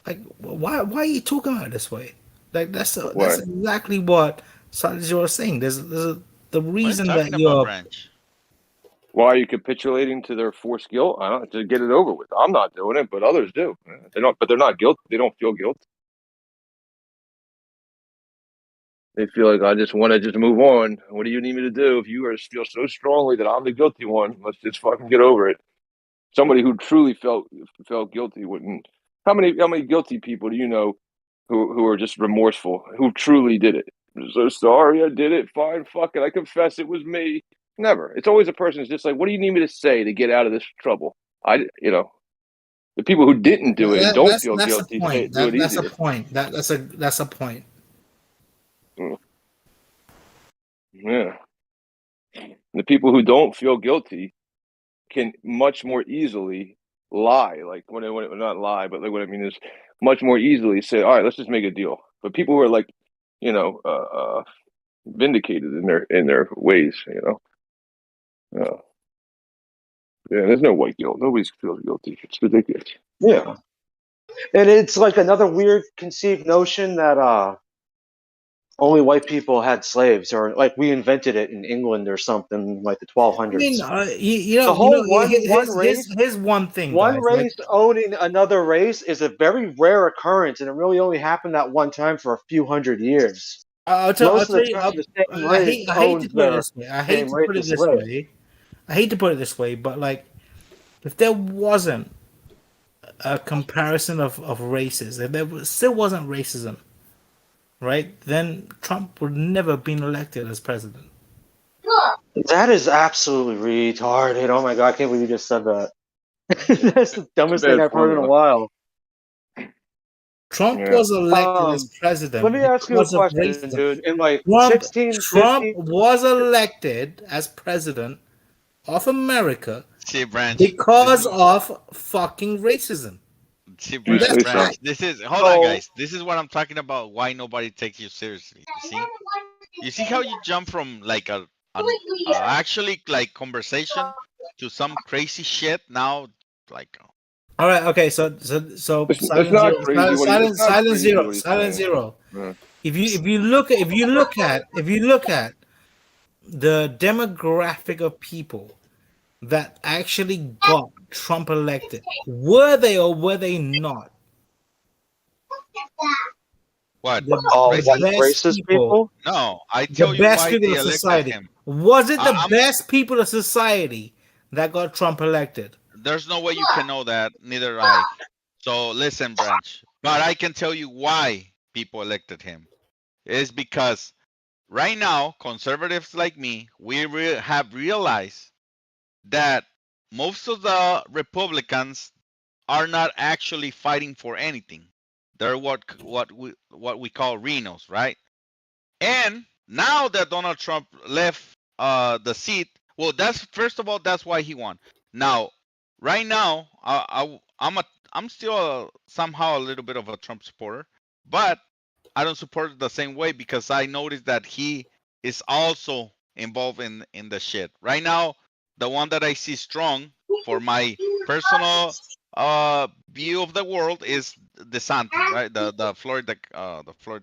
like, why are you talking about it this way? Like, that's exactly what Salazar was saying. There's the reason that you're. Why are you capitulating to their forced guilt? I don't to get it over with. I'm not doing it, but others do. They don't, but they're not guilty. They don't feel guilt. They feel like I just want to just move on. What do you need me to do? If you feel so strongly that I'm the guilty one, let's just fucking get over it. Somebody who truly felt guilty wouldn't. How many guilty people do you know who are just remorseful, who truly did it? I'm so sorry, I did it. Fine, fuck it. I confess it was me. Never. It's always a person who's just like, what do you need me to say to get out of this trouble? The people who didn't do it and don't feel guilty a point. do it That's easier. a point. That's a point. Yeah. The people who don't feel guilty can much more easily lie. Like when not lie, but like what I mean is much more easily say, all right, let's just make a deal. But people who are like, vindicated in their ways, yeah, there's no white guilt. Nobody feels guilty. It's ridiculous. Yeah, and it's like another weird conceived notion that only white people had slaves, or like we invented it in England or something like the 1200s. I mean, the whole one race. Here's one thing. One guys, race owning another race is a very rare occurrence, and it really only happened that one time for a few hundred years. I hate to put it this way, but like, if there wasn't a comparison of races, if there still wasn't racism, right, then Trump would never have been elected as president. That is absolutely retarded. Oh my god, I can't believe you just said that. That's the dumbest thing I've heard in a while. Trump was elected as president. Let me ask you a because of question, racism. dude. In like Trump was elected as president of America See, Branch. because of fucking racism. See, Branch. This is hold on, guys. This is what I'm talking about. Why nobody takes you seriously? You see how you jump from like a actually like conversation to some crazy shit now, like. All right. Okay. So It's silence not zero. crazy what he- it's not Silence crazy zero. what he's Silence saying. zero. Yeah. If you look at the demographic of people that actually got Trump elected, were they or were they not? What? Racist people? No, I The tell you best why people they of elected society. him. Was it the I'm- best people of society that got Trump elected? There's no way you can know that, neither I. So listen, Branch. But I can tell you why people elected him. It's because right now, conservatives like me, we have realized that most of the Republicans are not actually fighting for anything. They're what we call Renos, right? And now that Donald Trump left the seat, well, that's first of all, that's why he won. Now, right now, I'm still somehow a little bit of a Trump supporter, but I don't support it the same way because I noticed that he is also involved in the shit. Right now, the one that I see strong for my personal view of the world is DeSantis, right? The Florida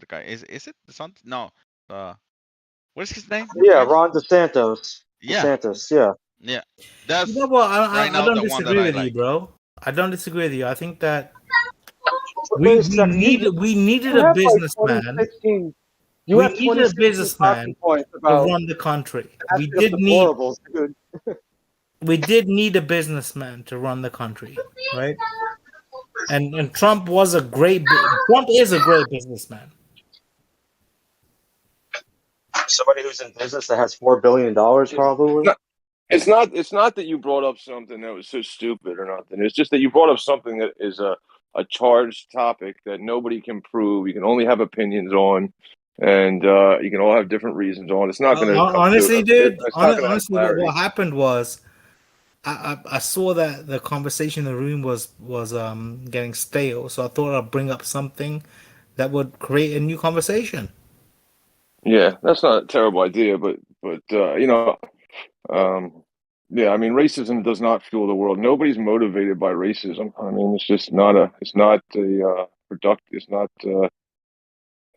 guy. Is it DeSantis? No. What is his name? Yeah, Ron DeSantis. Yeah. DeSantis, yeah. Yeah. That's You know what? right I now don't the one that disagree I with you, like. bro. I don't disagree with you. I think that Wait a we second, needed you a have, like, businessman. 2016 You We have needed a 2016 businessman talking points to about run the country. We asking us did need deplorables, dude. we did need a businessman to run the country, right? And Trump was a Trump is a great businessman. Somebody who's in business that has $4 billion, probably. It's not that you brought up something that was so stupid or nothing. It's just that you brought up something that is a charged topic that nobody can prove. You can only have opinions on, and you can all have different reasons on. It's not going to Honestly, dude. It's not going to have Honestly, clarity. what happened was, I saw that the conversation in the room was getting stale, so I thought I'd bring up something that would create a new conversation. Yeah, that's not a terrible idea, but yeah, I mean, racism does not fuel the world. Nobody's motivated by racism. I mean, it's just not a productive. It's not.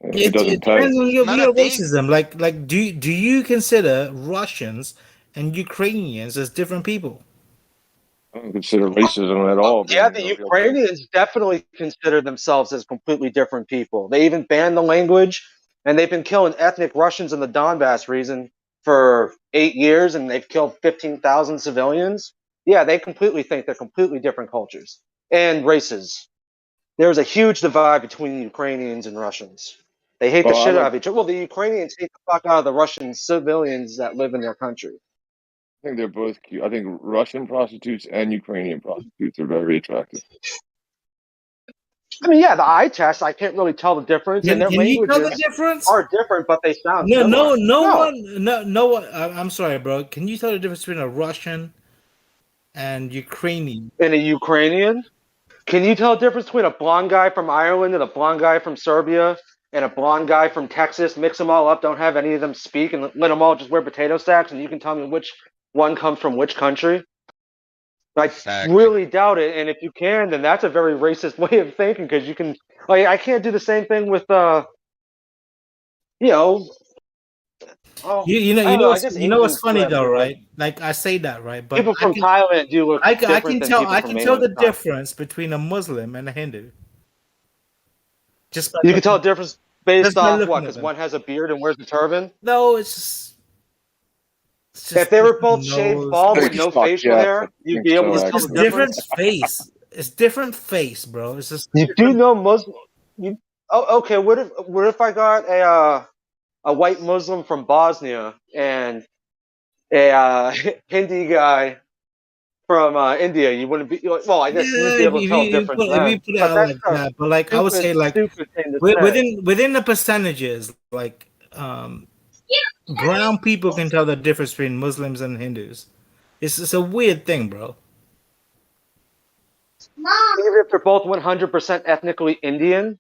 It doesn't It pay. depends on your view of racism. Like, do you consider Russians and Ukrainians as different people? I don't consider racism at all. Yeah, the Ukrainians definitely consider themselves as completely different people. They even banned the language, and they've been killing ethnic Russians in the Donbass region for 8 years, and they've killed 15,000 civilians. Yeah, they completely think they're completely different cultures and races. There's a huge divide between the Ukrainians and Russians. They hate the shit out of each other. Well, the Ukrainians hate the fuck out of the Russian civilians that live in their country. I think they're both cute. I think Russian prostitutes and Ukrainian prostitutes are very attractive. I mean, yeah, the eye test, I can't really tell the difference, and their Can you tell the languages difference? are different, but they sound No similar. one. I'm sorry, bro. Can you tell the difference between a Russian and Ukrainian? And a Ukrainian? Can you tell the difference between a blonde guy from Ireland and a blonde guy from Serbia and a blonde guy from Texas? Mix them all up, don't have any of them speak, and let them all just wear potato sacks, and you can tell me which one comes from which country? I really doubt it, and if you can, then that's a very racist way of thinking, because you can, like, I can't do the same thing with, you know, You know what's funny though, right? Like I say that, right? But people from Thailand do look different I can than tell people I from can tell the mainland China. difference between a Muslim and a Hindu. Just by You can tell the difference based just by off looking what? at Because them. one has a beard and wears a turban? No, it's just if they were both shaved bald with no facial hair, you'd be able to tell the different difference. face. it's different face, bro. It's just You do know Muslim. Okay. What if I got a white Muslim from Bosnia and a Hindi guy from India? You wouldn't be well. I guess you'd yeah. be able to tell a difference If you then. put it But out that's like a that, but like I would say, like stupid thing to say. within the percentages, like brown people can tell the difference between Muslims and Hindus. It's a weird thing, bro. Even if they're both 100% ethnically Indian.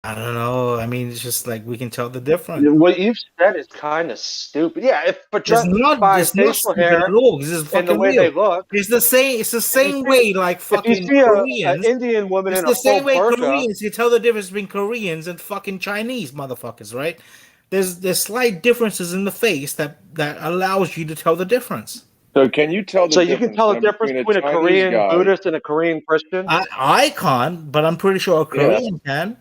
I don't know. I mean, it's just like we can tell the difference. What you've said is kind of stupid. Yeah, but It's just not. by It's not facial stupid hair at all. This is and the fucking way they real. look. It's the same. It's the same way like If you fucking see an Koreans. Indian woman It's in the a full same way burqa, Koreans. You tell the difference between Koreans and fucking Chinese motherfuckers, right? There's slight differences in the face that allows you to tell the difference. So can you tell the so you can difference tell the then difference between a between a Chinese Korean guy? Buddhist and a Korean Christian. I can't, but I'm pretty sure a Yeah. Korean can.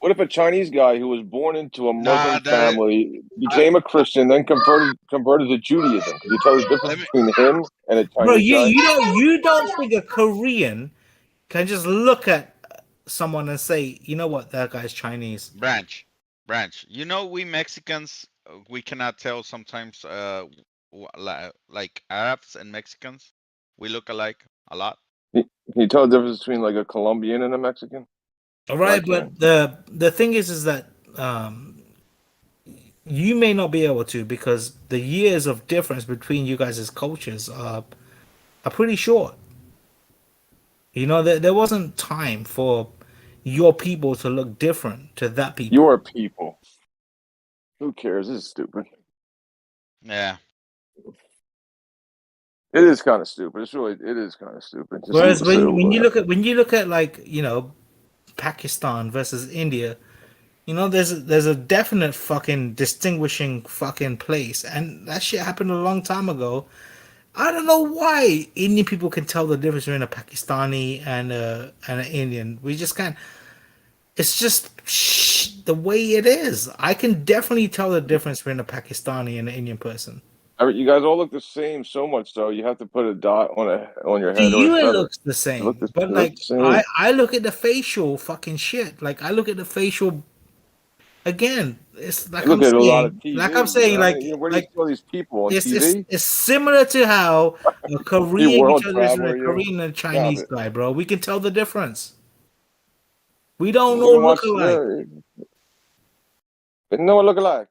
What if a Chinese guy who was born into a Muslim that- family became a Christian, then converted to Judaism? Could you tell the difference between him and a Bro, Chinese guy? you don't think a Korean can just look at someone and say, you know what, that guy's Chinese. Branch. You know, we Mexicans, we cannot tell sometimes, like Arabs and Mexicans, we look alike a lot. Can you tell the difference between like a Colombian and a Mexican? All right, but the thing is that you may not be able to because the years of difference between you guys' cultures are pretty short. You know, there wasn't time for your people to look different to that people. Your people. Who cares? This is stupid. Yeah. It is kind of stupid. It is kind of stupid. Just Whereas to say it when you was. look at like, you know, Pakistan versus India, you know, there's a definite fucking distinguishing fucking place, and that shit happened a long time ago. I don't know why Indian people can tell the difference between a Pakistani and an Indian. We just can't. It's just the way it is. I can definitely tell the difference between a Pakistani and an Indian person. You guys all look the same so much so you have to put a dot on your To head or you a it feather. looks the same, but they look like the same. I look at the facial fucking shit. Like I look at the facial. Again, it's like I look I'm at a lot of saying, TV. like I'm saying, you know? like Where do you see all these people on TV? it's similar to how a Korean You can world tell the difference between traveler, a you. Korean and a Stop Chinese it. guy, bro. We can tell the difference. We don't You all can look watch. alike. But no one look alike.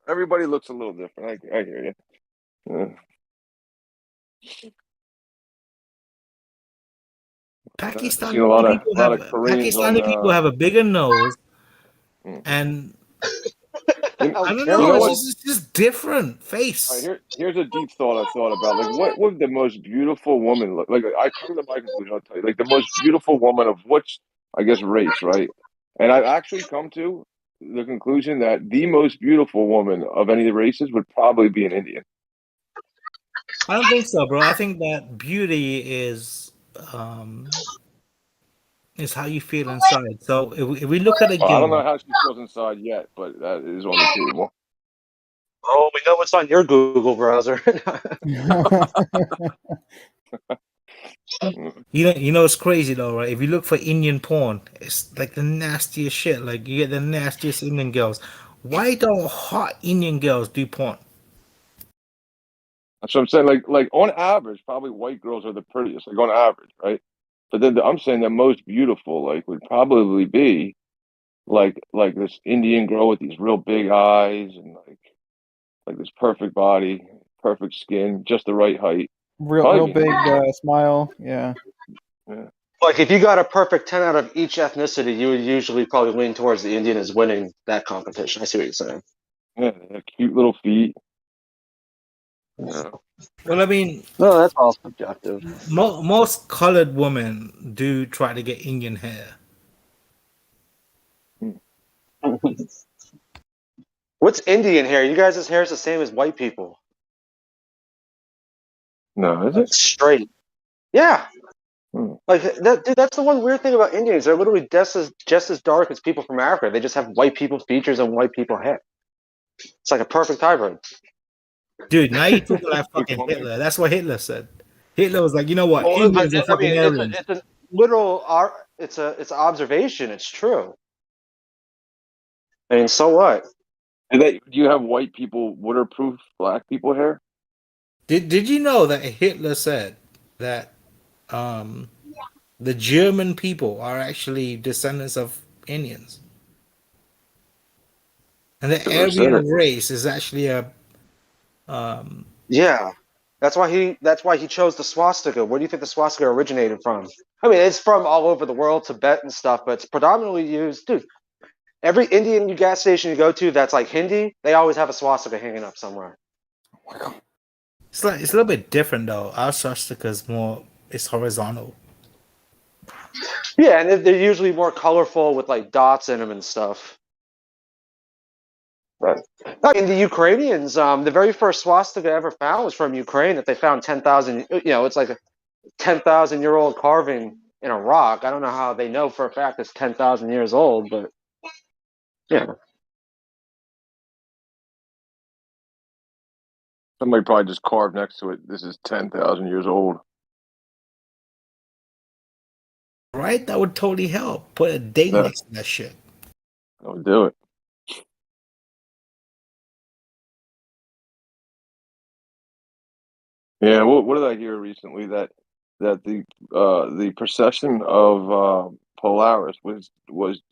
Everybody looks a little different. I hear you. Yeah. I've seen a lot of Koreans Pakistani people have a bigger nose, and You I don't know know. what? It's just different face. All right, here's a deep thought I thought about. Like, what would the most beautiful woman look like? I come to my conclusion. I'll tell you, like the most beautiful woman of which, I guess, race, right? And I've actually come to the conclusion that the most beautiful woman of any of the races would probably be an Indian. I don't think so, bro. I think that beauty is how you feel inside. So if we look at a I don't game, know how she feels inside yet, but that is on the table. Oh, we know what's on your Google browser. you know it's crazy though, right? If you look for Indian porn, it's like the nastiest shit. Like you get the nastiest Indian girls. Why don't hot Indian girls do porn? That's what I'm saying. Like on average, probably white girls are the prettiest. Like on average, right? But then I'm saying the most beautiful, like, would probably be like this Indian girl with these real big eyes and like this perfect body, perfect skin, just the right height. Real big smile. Yeah. Like if you got a perfect 10 out of each ethnicity, you would usually probably lean towards the Indian as winning that competition. I see what you're saying. Yeah, cute little feet. Yeah. Well, I mean, no, that's all subjective. Most colored women do try to get Indian hair. What's Indian hair? You guys' hair is the same as white people. No, is it straight? Yeah. Like that, dude. That's the one weird thing about Indians. They're literally just as dark as people from Africa. They just have white people features and white people hair. It's like a perfect hybrid. Dude, now you're talking like fucking Hitler. That's what Hitler said. Hitler was like, you know what, Well, but Indians are I fucking mean, aliens. it's a literal it's an observation. It's true. I mean, so what? And do you have white people waterproof black people hair? Did you know that Hitler said that the German people are actually descendants of Indians, and the Never said Aryan it. race is actually a Yeah, that's why he chose the swastika. Where do you think the swastika originated from? I mean, it's from all over the world, Tibet and stuff, but it's predominantly used, dude. Every Indian gas station you go to that's like Hindi, they always have a swastika hanging up somewhere. it's a little bit different though. Our swastika is it's horizontal. Yeah, and they're usually more colorful with like dots in them and stuff. But I mean, the Ukrainians, the very first swastika ever found was from Ukraine. That they found 10,000. It's like a 10,000-year-old carving in a rock. I don't know how they know for a fact it's 10,000 years old, but yeah. Somebody probably just carved next to it. This is 10,000 years old. Right? That would totally help. Put a date Yeah. next to that shit. I would do it. Yeah, what did I hear recently that the procession of Polaris was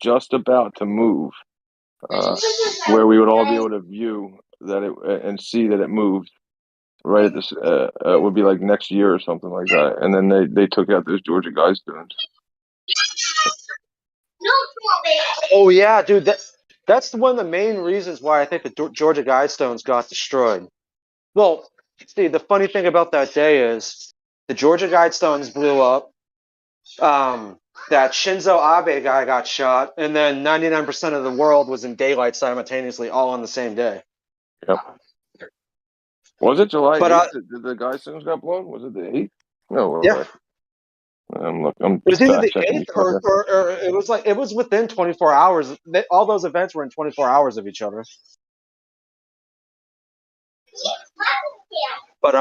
just about to move, where we would all be able to view that and see that it moved right at this would be like next year or something like that, and then they took out those Georgia Guidestones. Oh yeah, dude. That's one of the main reasons why I think the Georgia Guidestones got destroyed. Well, see, the funny thing about that day is the Georgia Guidestones blew up. That Shinzo Abe guy got shot, and then 99% of the world was in daylight simultaneously, all on the same day. Yep. Was it July 8th But that the Guidestones got blown? Was it the 8th? No. yeah. I'm It was either the fact-checking 8th you. or it was within 24 hours. All those events were in 24 hours of each other. But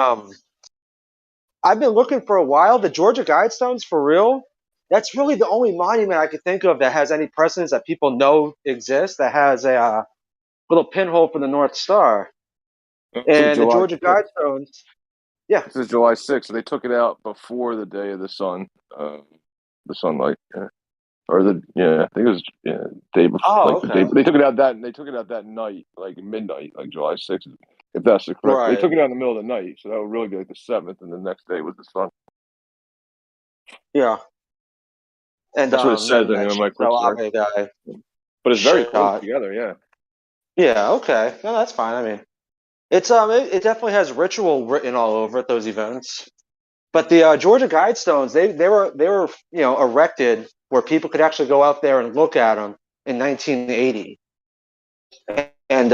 I've been looking for a while. The Georgia Guidestones, for real, that's really the only monument I could think of that has any precedence that people know exists, that has a little pinhole for the North Star. And the Georgia Guidestones, yeah. This is July 6th, so they took it out before the day of the sun, the sunlight. Yeah. Or I think it was day before. Oh, okay. They took it out that night, like midnight, like July 6th, if that's the correct. Right. They took it out in the middle of the night, so that would really be like the 7th, and the next day was the sun. Yeah. And that's what it says in my quick search. Guy, but it's very close together, yeah. Yeah. Okay. No, that's fine. I mean, it's it definitely has ritual written all over it. Those events. But the Georgia Guidestones, they were erected where people could actually go out there and look at them in 1980, and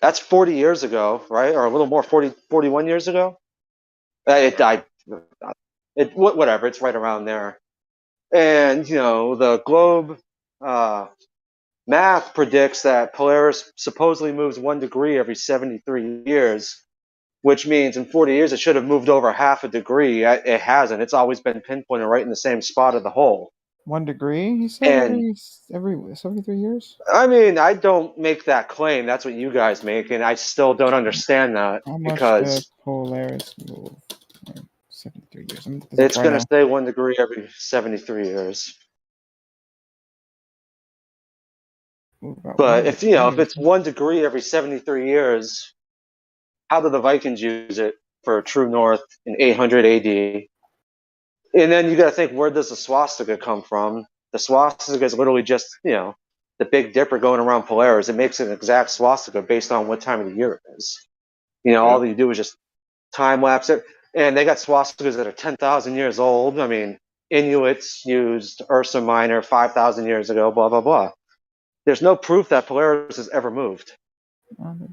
that's 40 years ago, right? Or a little more, 41 years ago. Whatever, it's right around there. And the globe math predicts that Polaris supposedly moves 1 degree every 73 years. Which means in 40 years, it should have moved over half a degree. It hasn't. It's always been pinpointed right in the same spot of the hole. 1 degree, he said, every 73 years? I mean, I don't make that claim. That's what you guys make, and I still don't understand that. How much because did Polaris move? 73 years. It's going to stay 1 degree every 73 years. But if it's 1 degree every 73 years, how did the Vikings use it for true north in 800 AD? And then you got to think, where does the swastika come from? The swastika is literally just, the Big Dipper going around Polaris. It makes an exact swastika based on what time of the year it is. All you do is just time lapse it. And they got swastikas that are 10,000 years old. I mean, Inuits used Ursa Minor 5,000 years ago, blah, blah, blah. There's no proof that Polaris has ever moved.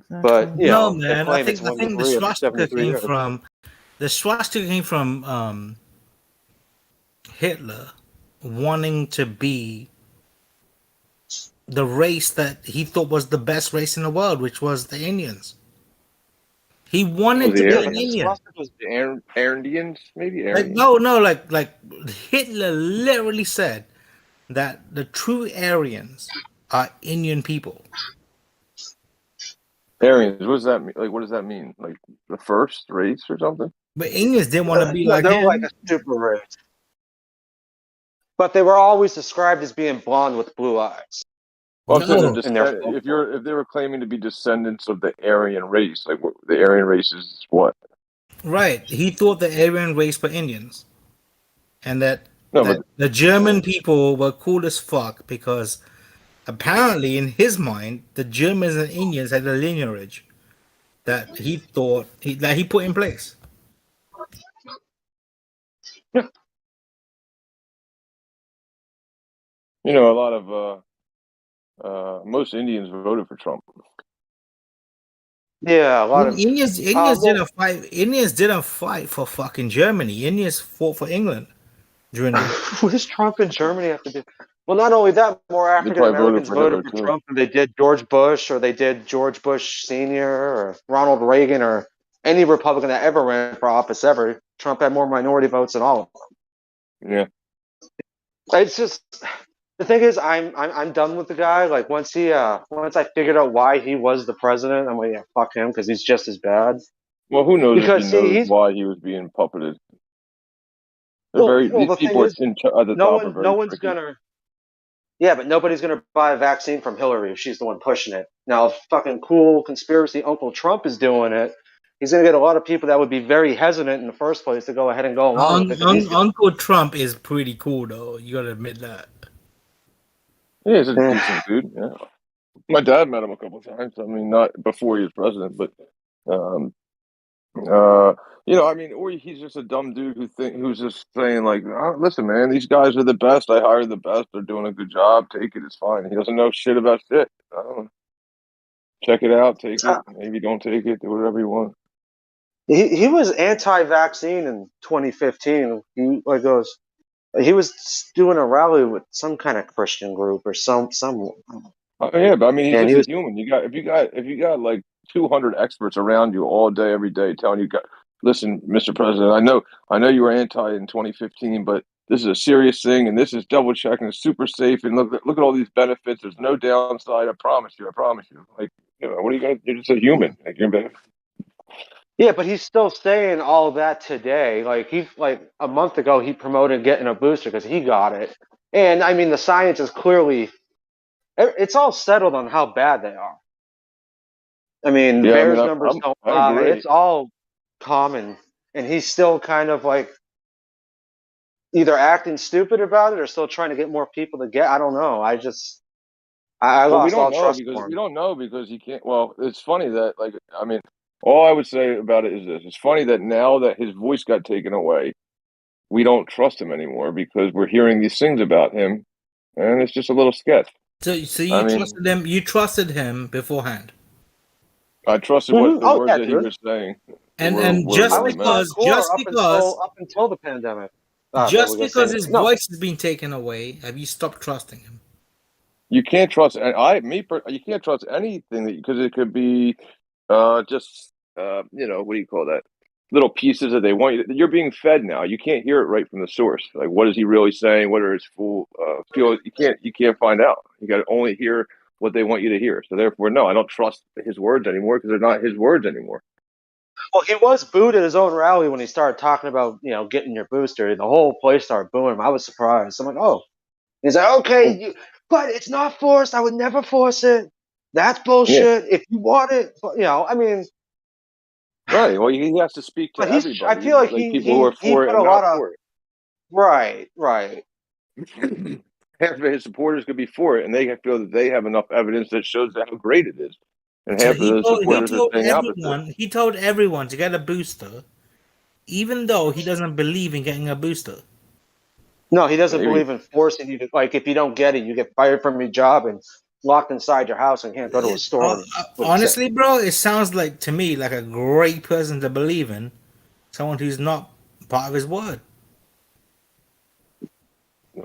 But no, man. I think the swastika came from Hitler wanting to be the race that he thought was the best race in the world, which was the Indians. He wanted the to be an Aryans? Indian. The Aryans, maybe Like Aryans. like Hitler literally said that the true Aryans are Indian people. Aryans. What does that mean? Like, what does that mean? Like the first race or something? But Indians didn't want to be No, like they're him. like a super race. But they were always described as being blonde with blue eyes. Well, I'm saying No. if they were claiming to be descendants of the Aryan race, like the Aryan race is what? Right. He thought the Aryan race were Indians. And that No, but the German people were cool as fuck because apparently in his mind the Germans and Indians had a lineage that he thought that he put in place. you know, a lot of most Indians voted for Trump. Yeah, a lot of Indians didn't fight. Indians didn't fight for fucking Germany. Indians fought for England during the. What does Trump in Germany have to do? Well, not only that, more They African probably voted Americans for voted Hitler for too. Trump than they did George Bush, or they did George Bush Sr., or Ronald Reagan, or any Republican that ever ran for office ever. Trump had more minority votes than all of them. Yeah. It's just the thing is, I'm done with the guy. Like once I figured out why he was the president, I'm like, yeah, fuck him because he's just as bad. Well, who knows Because if he knows he's why he was being puppeted? These the people thing at the top are very no one's tricky. gonna. Yeah, but nobody's gonna buy a vaccine from Hillary if she's the one pushing it. Now, if fucking cool conspiracy Uncle Trump is doing it, he's gonna get a lot of people that would be very hesitant in the first place to go ahead and go along with it. 'Cause he's Uncle Trump is pretty cool though. You gotta admit that. Yeah, he's a decent dude. Yeah, my dad met him a couple times. I mean, not before he was president, but you know, I mean, or he's just a dumb dude who's just saying like, oh, listen, man, these guys are the best. I hired the best. They're doing a good job. Take it. It's fine. He doesn't know shit about shit. I don't know. Check it out. Take it. Maybe don't take it. Do whatever you want. he was anti-vaccine in 2015. He was doing a rally with some kind of Christian group or some. Yeah, but I mean, he's And just a human. If you got like 200 experts around you all day, every day, telling you, listen, Mr. President, I know you were anti in 2015, but this is a serious thing, and this is double checking. It's super safe, and look at all these benefits. There's no downside. I promise you. Like, you know, what are you guys? You're just a human. Like, yeah, but he's still saying all that today. Like a month ago, he promoted getting a booster because he got it. And I mean, the science is clearly, it's all settled on how bad they are. I mean, yeah, Bears numbers don't I lie. agree. It's all common, and he's still kind of like either acting stupid about it or still trying to get more people to get. I don't know. I lost all trust for him. We don't know because he can't. Well, it's funny that like I mean, all I would say about it is this: it's funny that now that his voice got taken away, we don't trust him anymore because we're hearing these things about him, and it's just a little sketch. So you trusted him beforehand. I trusted what the words that he was saying. And just I was because up until the pandemic. Just because his voice has been taken away, have you stopped trusting him? You can't trust, and you can't trust anything because it could be just you know, what do you call that? Little pieces that they want you. You're being fed now. You can't hear it right from the source. Like, what is he really saying? What are his full feel? You can't find out. You got to only hear what they want you to hear. So therefore, no, I don't trust his words anymore because they're not his words anymore. Well, he was booed at his own rally when he started talking about, you know, getting your booster. The whole place started booing him. I was surprised. I'm like, oh. He's like, okay, but it's not forced. I would never force it. That's bullshit. Yeah. If you want it, you know, I mean. Right. Well, he has to speak to everybody. I feel like people who are for it and not for it. Right. Half of his supporters could be for it, and they feel that they have enough evidence that shows how great it is. And half of the supporters are saying opposite. He told everyone to get a booster, even though he doesn't believe in getting a booster. No, he doesn't believe in forcing you to, like, if you don't get it, you get fired from your job and locked inside your house and can't go to a store. Honestly, bro, it sounds like to me like a great person to believe in. Someone who's not part of his word.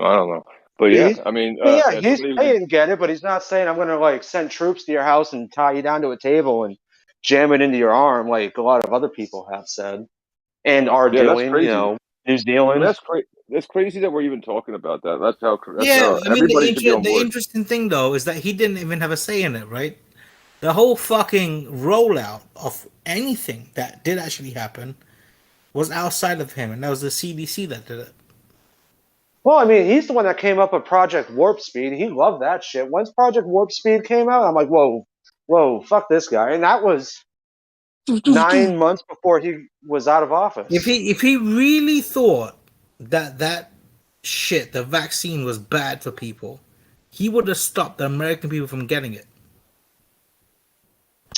I don't know. But yeah, I mean, he's saying get it, but he's not saying I'm going to like send troops to your house and tie you down to a table and jam it into your arm like a lot of other people have said and are Yeah, that's doing. crazy. You know, New I Zealand. mean, that's crazy that we're even talking about that. That's how Yeah, I mean everybody should be on the board. interesting thing though is that he didn't even have a say in it, right? The whole fucking rollout of anything that did actually happen was outside of him, and that was the CDC that did it. Well, I mean, he's the one that came up with Project Warp Speed. He loved that shit. Once Project Warp Speed came out, I'm like, whoa, fuck this guy. And that was 9 months before he was out of office. If he really thought that shit, the vaccine was bad for people, he would have stopped the American people from getting it.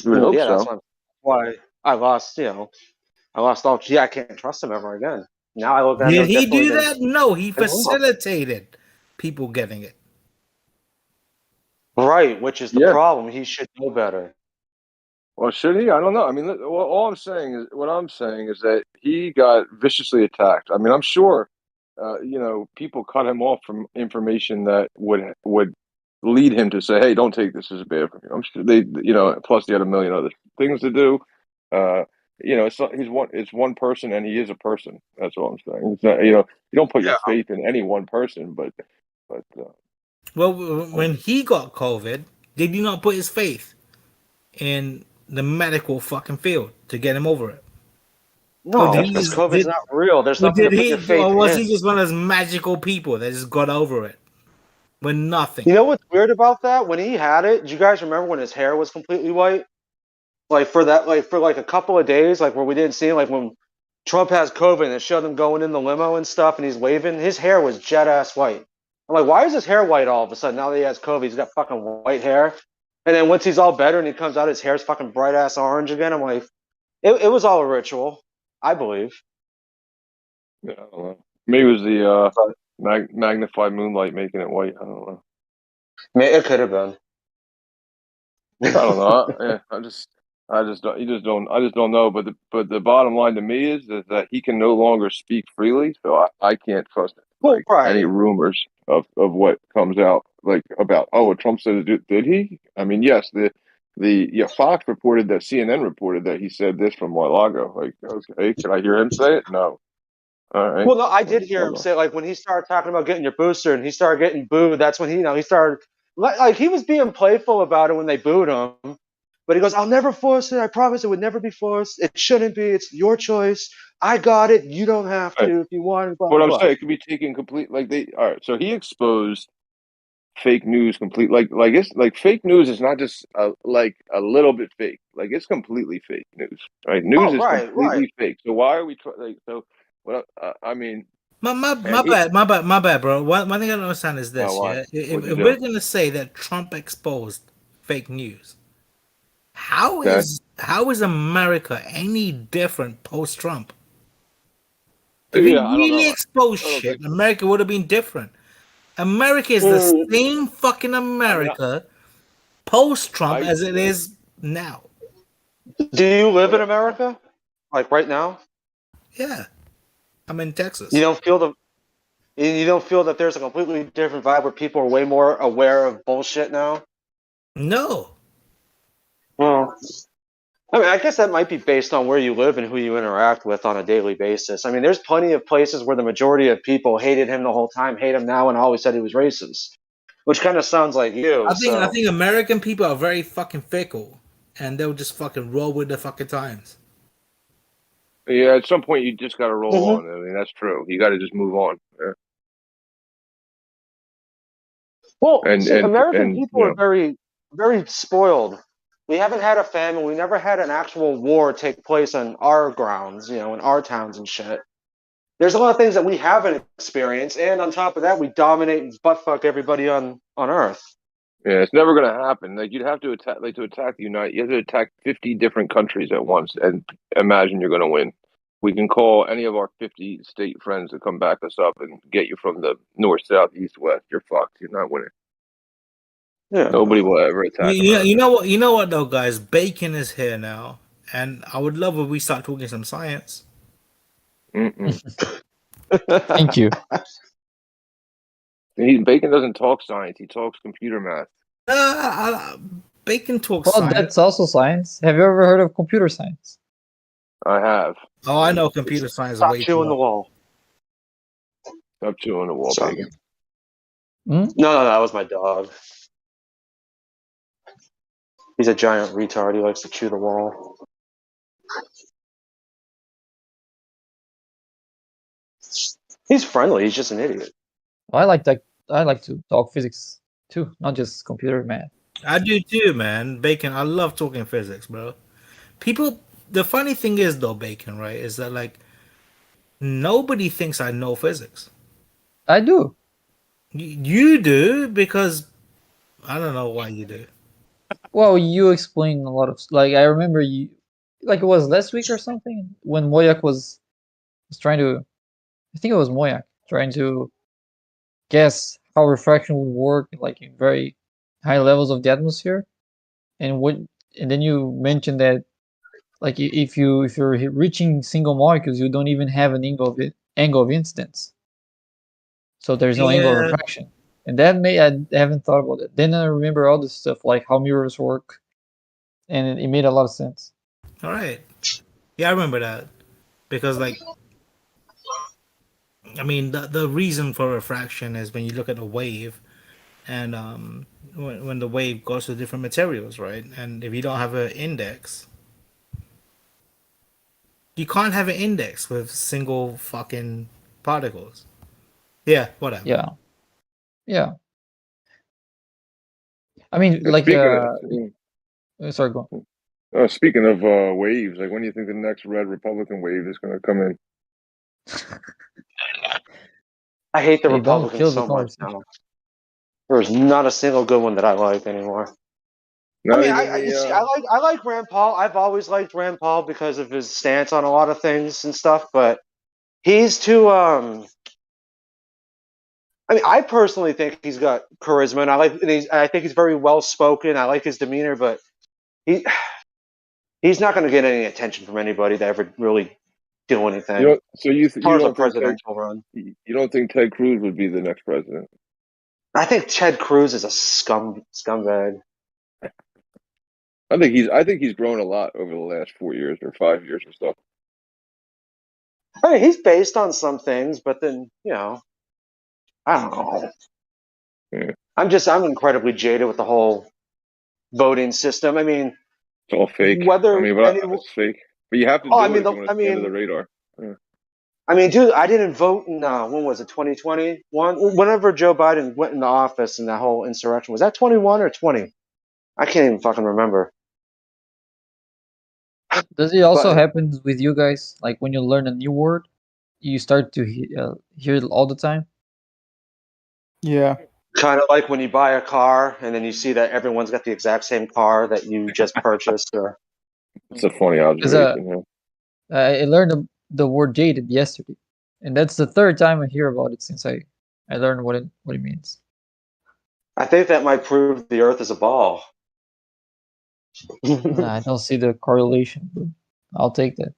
You would hope yeah, so. that's why I lost. I lost all. Yeah, I can't trust him ever again. Now I look at him Did he differently do than- that? No, he than Obama. facilitated people getting it. Right, which is the Yeah. problem. He should know better. Well, should he? I don't know. I mean, all I'm saying is that he got viciously attacked. I mean, I'm sure, people cut him off from information that would lead him to say, "Hey, don't take this. This is bad for you." I'm sure they, plus he had a million other things to do. It's one person, and he is a person. That's all I'm saying. It's not, you don't put your faith in any one person, but. Well, when he got COVID, did he not put his faith in the medical fucking field to get him over it? No, because COVID's not real. There's nothing to put your faith or was in. he just one of those magical people that just got over it with nothing? You know what's weird about that? When he had it, do you guys remember when his hair was completely white? Like for a couple of days, like where we didn't see him, like when Trump has COVID and it showed him going in the limo and stuff, and he's waving. His hair was jet ass white. I'm like, why is his hair white all of a sudden? Now that he has COVID, he's got fucking white hair. And then once he's all better and he comes out, his hair's fucking bright ass orange again. I'm like, it was all a ritual, I believe. Yeah, I don't know. Maybe it was the magnified moonlight making it white. I don't know. It could have been. I don't know. I just don't know. But the bottom line to me is that he can no longer speak freely, so I can't trust any rumors of what comes out about what Trump said. Did he? I mean, yes, Fox reported that, CNN reported that he said this from Mar-a-Lago. Like, okay, can I hear him say it? No. All right. Well, no, I did hear him say, like, when he started talking about getting your booster and he started getting booed, that's when he started, like, he was being playful about it when they booed him. But he goes, I'll never force it. I promise it would never be forced. It shouldn't be. It's your choice. I got it. You don't have to if you want. Blah, What I'm blah. saying, it could be taken complete. All right. So he exposed fake news complete. Like fake news is not just a little bit fake. Like it's completely fake news. Right? News is completely fake. So why are we I mean. My bad, bro. One thing I don't understand is this. Why? If we're gonna say that Trump exposed fake news, how is America any different post Trump? If he really exposed shit, America would have been different. America is the same fucking America post Trump as it is now. Do you live in America? Like right now? Yeah. I'm in Texas. You don't feel that there's a completely different vibe where people are way more aware of bullshit now? No. Well, I mean, I guess that might be based on where you live and who you interact with on a daily basis. I mean, there's plenty of places where the majority of people hated him the whole time, hate him now, and always said he was racist, which kind of sounds like you. I think American people are very fucking fickle, and they'll just fucking roll with the fucking times. Yeah, at some point you just got to roll on. I mean, that's true. You got to just move on. Yeah. Well, American people are very, very spoiled. We haven't had a famine. We never had an actual war take place on our grounds, in our towns and shit. There's a lot of things that we haven't experienced, and on top of that, we dominate and buttfuck everybody on Earth. Yeah, it's never going to happen. Like you'd have to attack, to attack the United. You have to attack 50 different countries at once, and imagine you're going to win. We can call any of our 50 state friends to come back us up and get you from the north, south, east, west. You're fucked. You're not winning. Yeah. Nobody will ever attack. You know what though, guys? Bacon is here now, and I would love if we start talking some science. Thank you. Bacon doesn't talk science. He talks computer math. Bacon talks Well, science. that's also science. Have you ever heard of computer science? I have. Oh, I know computer science Stop way too chewing the well. wall. Stop chewing the wall, Sorry. Bacon. Hmm? No, that was my dog. He's a giant retard. He likes to chew the wall. He's friendly. He's just an idiot. I like that. I like to talk physics too, not just computer math. I do too, man. Bacon, I love talking physics, bro. People, the funny thing is though, Bacon, right, is that like nobody thinks I know physics. I do. You do because I don't know why you do. Well, you explain a lot of like I remember you, like it was last week or something when Moyak was trying to. I think it was Moyak trying to guess how refraction would work, like in very high levels of the atmosphere, and then you mentioned that like if you're reaching single molecules, you don't even have an angle of incidence, so there's no angle of Yeah. refraction, and that I haven't thought about it. Then I remember all this stuff like how mirrors work, and it made a lot of sense. All right. Yeah, I remember that because like I mean the reason for refraction is when you look at a wave and when the wave goes to different materials, right? And if you don't have an index, you can't have an index with single fucking particles. Yeah, whatever. Yeah, yeah. I mean, And like sorry, go on. speaking of waves, like when do you think the next red Republican wave is going to come in? I hate the Hey, don't Republicans kill the so much conversation. now. There's not a single good one that I like anymore. Not I mean, even you see, the. I like Rand Paul. I've always liked Rand Paul because of his stance on a lot of things and stuff. But he's too. I mean, I personally think he's got charisma, and I think he's very well spoken. I like his demeanor, but he's not going to get any attention from anybody that ever really do anything. You don't, so you as far as a don't think presidential run. you don't think Ted Cruz would be the next president? I think Ted Cruz is a scumbag. I think he's grown a lot over the last 4 years or 5 years or so. I mean, he's based on some things, but then I don't know. Yeah. I'm incredibly jaded with the whole voting system. I mean, It's all fake. whether It's fake. But you have to do I it mean, if you want to stay under the radar. Yeah. I mean, dude, I didn't vote in when was it 2021? Whenever Joe Biden went into office and that whole insurrection, was that 21 or 20? I can't even fucking remember. Does it also But- happen with you guys? Like when you learn a new word, you start to hear it all the time? Yeah. Kind of like when you buy a car and then you see that everyone's got the exact same car that you just purchased. Or It's a funny Because observation. I learned the word jaded yesterday, and that's the third time I hear about it since I learned what it means. I think that might prove the Earth is a ball. Nah, I don't see the correlation, but I'll take that.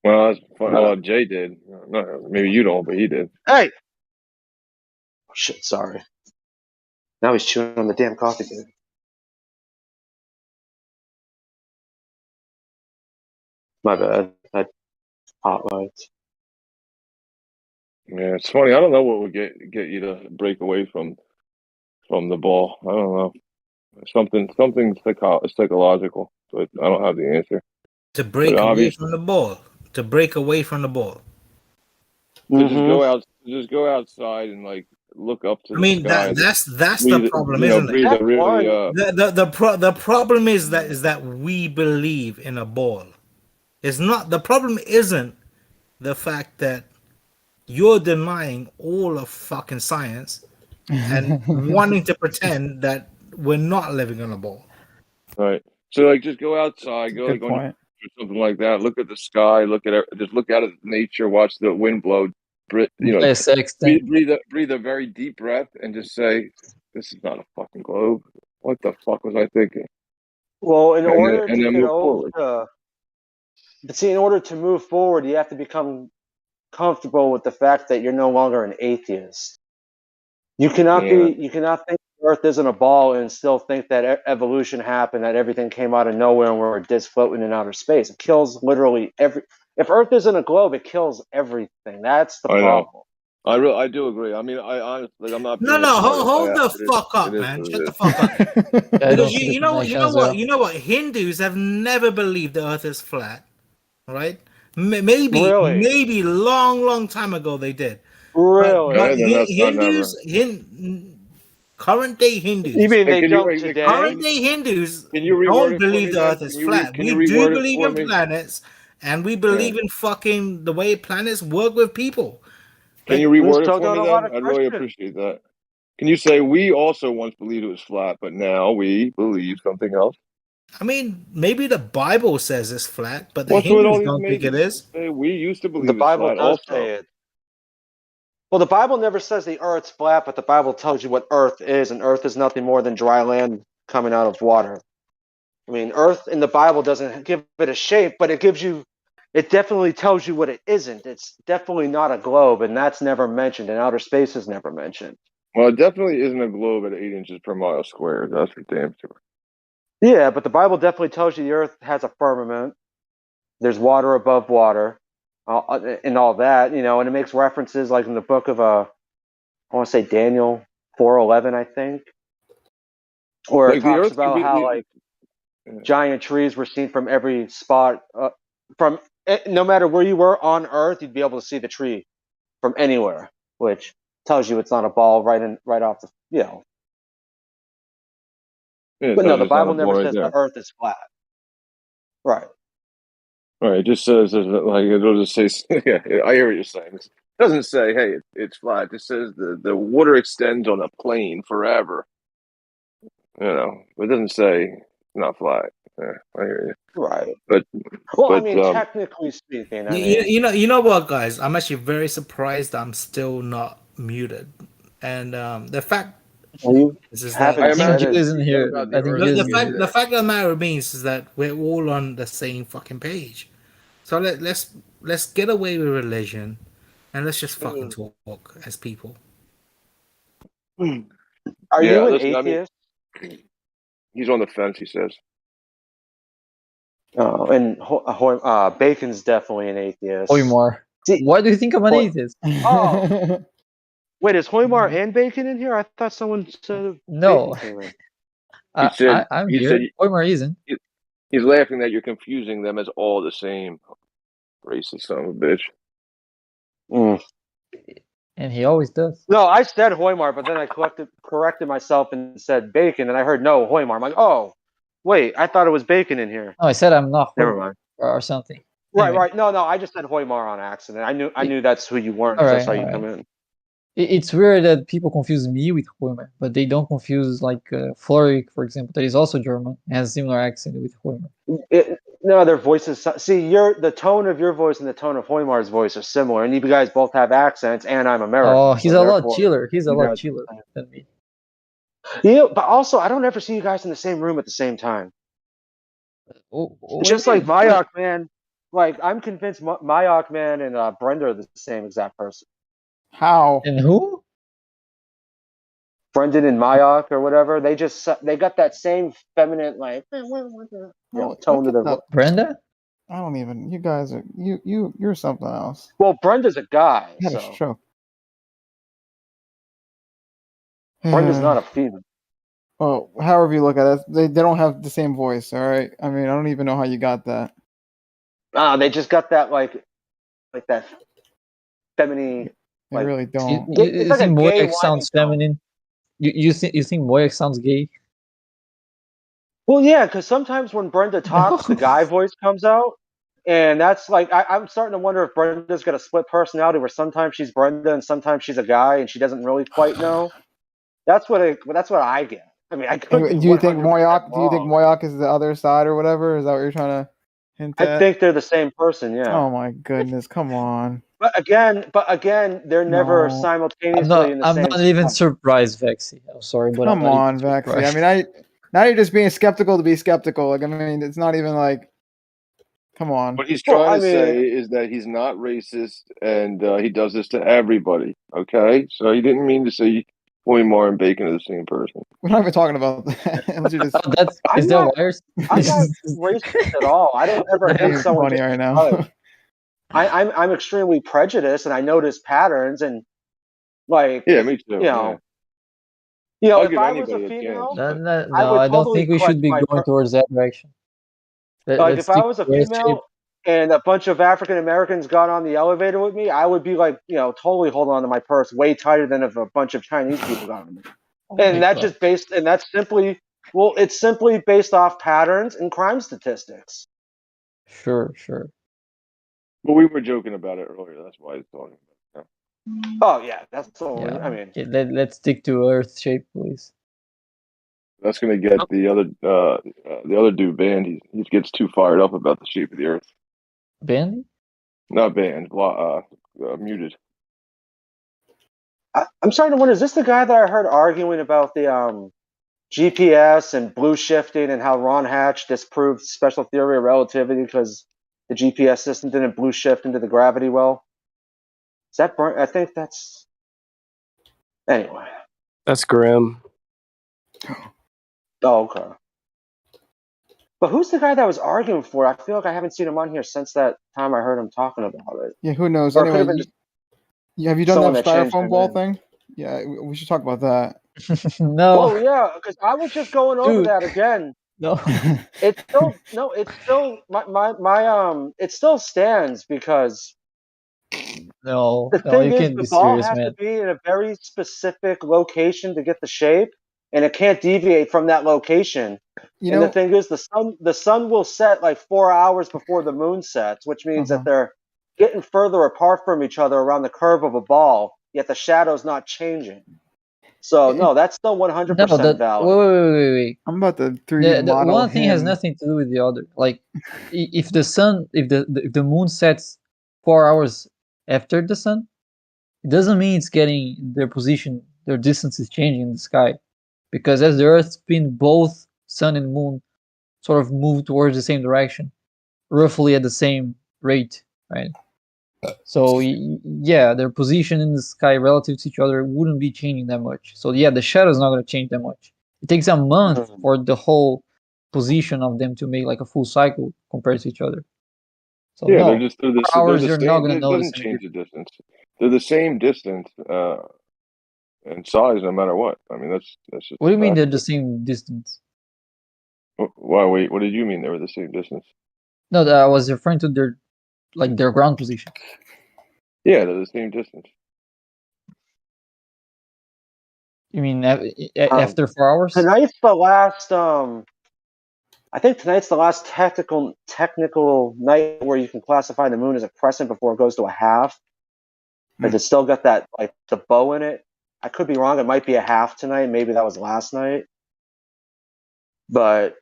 Well, that's fun. Well, Jay did. No, maybe you don't, but he did. Hey! Oh, shit, sorry. Now he's chewing on the damn coffee dude. My bad. I hot lights. Yeah, it's funny. I don't know what would get you to break away from the ball. I don't know. Something psychological, but I don't have the answer. To break away from the ball. To break away from the ball. To just go outside and like look up to the sky. That's the problem, isn't it? The problem is that we believe in a ball. It's not the problem isn't the fact that you're denying all of fucking science and wanting to pretend that we're not living on a ball. Right. So like just go outside, go Good like on point. or something like that. Look at the sky, just look out at nature, watch the wind blow. Breathe a very deep breath and just say, "This is not a fucking globe. What the fuck was I thinking?" Well, in order and to then get move over, forward. but see, in order to move forward, you have to become comfortable with the fact that you're no longer an atheist. You cannot be. You cannot think Earth isn't a ball and still think that evolution happened, that everything came out of nowhere and we're a disc floating in outer space. It kills literally every. If Earth isn't a globe, it kills everything. That's the I problem. know. I do agree. I mean, I honestly, I'm not No, being a no, smart hold the ass. fuck up, It is man. what Shut it the is. fuck up. I don't Because see the you know what, connection. you know what. Hindus have never believed the Earth is flat, right? Maybe, Really? maybe long time ago they did. Really? But Okay, then that's not never. current day You Hindus, mean Hey, they can you don't hey, today? current day Hindus can you reword don't it for believe me the then? Earth is flat. Can We you do reword it believe for in me? planets, and we Yeah. believe in fucking the way planets work with people. Can you Like, We reword it still for don't me know a lot then? of I'd really Christians. appreciate that. Can you say we also once believed it was flat, but now we believe something else? I mean, maybe the Bible says it's flat, but the What's with all Hindus these don't think it maybes? is. Say we used to The believe it's Bible flat does say also. it. Well, the Bible never says the Earth's flat, but the Bible tells you what Earth is, and Earth is nothing more than dry land coming out of water. I mean, Earth in the Bible doesn't give it a shape, but it gives you. It definitely tells you what it isn't. It's definitely not a globe, and that's never mentioned, and outer space is never mentioned. Well, it definitely isn't a globe at 8 inches per mile squared. That's for damn sure. Yeah, but the Bible definitely tells you the Earth has a firmament. There's water above water, and all that, and it makes references like in the book of I want to say Daniel 4:11, I think, where it Like the talks Earth can about be. how like giant trees were seen from every spot, from no matter where you were on Earth, you'd be able to see the tree from anywhere, which tells you it's not a ball right off the. Yeah, it But no, tells the you it's not a Bible ball never right says the there. Earth is flat. Right. Right. It just says like it'll just say. Yeah, I hear what you're saying. It doesn't say, "Hey, it's flat." It just says the water extends on a plane forever. It doesn't say it's not flat. Yeah, I hear you. Right. But Well, I mean, technically speaking, I mean, You know what, guys? I'm actually very surprised I'm still not muted, and the fact you is that I think Jill isn't here. I think Jill isn't here. the fact of the matter remains is that we're all on the same fucking page. So let's get away with religion, and let's just fucking talk as people. Are yeah, you an listen. I mean, atheist? he's on the fence. He says. Oh, and Bacon's definitely an atheist. Hoymar. Why do you think I'm an atheist? Oh, wait, is Hoymar and Bacon in here? I thought someone said No. Bacon came in. He said. I'm He here. said. Hoymar isn't. He's laughing that you're confusing them as all the same. Racist son of a bitch. And he always does. No, I said Hoymar, but then I corrected myself and said Bacon, and I heard no Hoymar. I'm like, oh, wait, I thought it was Bacon in here. No, I said I'm not Never Hoymar mind. or something. Right, Anyway. right. No, I just said Hoymar on accident. I knew that's who you weren't. All Cause right, I saw you all come right. in. It's weird that people confuse me with Hoymar, but they don't confuse like Florik, for example, that is also German and has a similar accent with Hoymar. No, their voices. See, the tone of your voice and the tone of Hoymar's voice are similar, and you guys both have accents, and I'm American. Oh, he's so a lot therefore, chiller. He's a you lot guys- chiller than me. But also, I don't ever see you guys in the same room at the same time. What Just do you like mean? Mayok Man, like I'm convinced Mayok Man and Brenda are the same exact person. How? And who? Brendan and Mayok or whatever. They got that same feminine tone to their voice. Brenda? I don't even. You guys are you're something else. Well, Brenda's a guy, You had a so stroke. Brenda's not a female. Well, however you look at it, they don't have the same voice. All right. I mean, I don't even know how you got that. They just got that like that feminine. They really don't. You like a think gay Moyak sounds feminine? You think Moyak sounds gay? Well, yeah, because sometimes when Brenda talks, the guy voice comes out, and that's like I'm starting to wonder if Brenda's got a split personality, where sometimes she's Brenda and sometimes she's a guy, and she doesn't really quite know. That's what I get. I mean, I could be Do you think 100% Moyak? Do you think wrong. Moyak is the other side or whatever? Is that what you're trying to hint at? I think they're the same person. Yeah. Oh my goodness! Come on. But again, they're never No. simultaneously in the I'm same not even spot. surprised, Vexy. I'm sorry, but I'm Come not even on, Vexy. I surprised. mean, now you're just being skeptical to be skeptical. Like, I mean, it's not even like. Come on. What he's trying to say is that he's not racist and he does this to everybody. Okay, so he didn't mean to say Mar and Bacon are the same person. We're not even talking about that. Unless you're just... That's is there wires? I'm not racist at all. I don't ever That's hate being someone funny just right now. because. I'm extremely prejudiced, and I notice patterns, and like Yeah, me too. You know, I'll if give I was a anybody a female, chance. I No, would I don't totally think we should correct be my going towards that direction. like Let's if I stick was a to Earth shape. female and a bunch of African Americans got on the elevator with me, I would be like, you know, totally holding on to my purse way tighter than if a bunch of Chinese people got on me. And that's just based, and that's simply, well, it's simply based off patterns and crime statistics. Sure. But we were joking about it earlier. That's why it's talking about it. Oh yeah, that's all. Yeah. I mean, Okay, let's stick to Earth shape, please. That's gonna get the other dude banned. He gets too fired up about the shape of the Earth. Banned? Not banned. Muted. I'm starting to wonder: is this the guy that I heard arguing about the GPS and blue shifting and how Ron Hatch disproved special theory of relativity because the GPS system didn't blue shift into the gravity well? Is that I think that's anyway. That's grim. Oh, okay. But who's the guy that was arguing for it? I feel like I haven't seen him on here since that time I heard him talking about it. Yeah, who knows? Or it could Anyway, have been just have you done someone that that changed styrofoam their ball name. thing? Yeah, we should talk about that. No. Oh yeah, because I was just going over that again. No. It's still it's still my it still stands because No, the no, thing you is can't the be ball serious, has to man. be in a very specific location to get the shape, and it can't deviate from that location. You And know, the thing is the sun will set like 4 hours before the moon sets, which means that they're getting further apart from each other around the curve of a ball, yet the shadow's not changing. So no, that's still 100% No, that valid. wait. I'm about to 3D The model one thing has him. nothing to do with the other. Like, if the sun, if the moon sets 4 hours after the sun, it doesn't mean it's getting their position, their distance is changing in the sky, because as the Earth spin, both sun and moon sort of move towards the same direction, roughly at the same rate, right? So yeah, their position in the sky relative to each other wouldn't be changing that much. So yeah, the shadow is not going to change that much. It takes a month for the whole position of them to make like a full cycle compared to each other. So Yeah, no, they're the 4 hours same. you're not going to It notice doesn't any change the difference. distance. They're the same distance and size, no matter what. I mean, that's just. What do you mean fact. they're the same distance? Why? Wait. What did you mean they were the same distance? No, I was referring to their ground position. Yeah, they're the same distance. You mean after 4 hours? Tonight's the last I think tonight's the last technical night where you can classify the moon as a crescent before it goes to a half. Because it's still got that like the bow in it. I could be wrong. It might be a half tonight. Maybe that was last night. But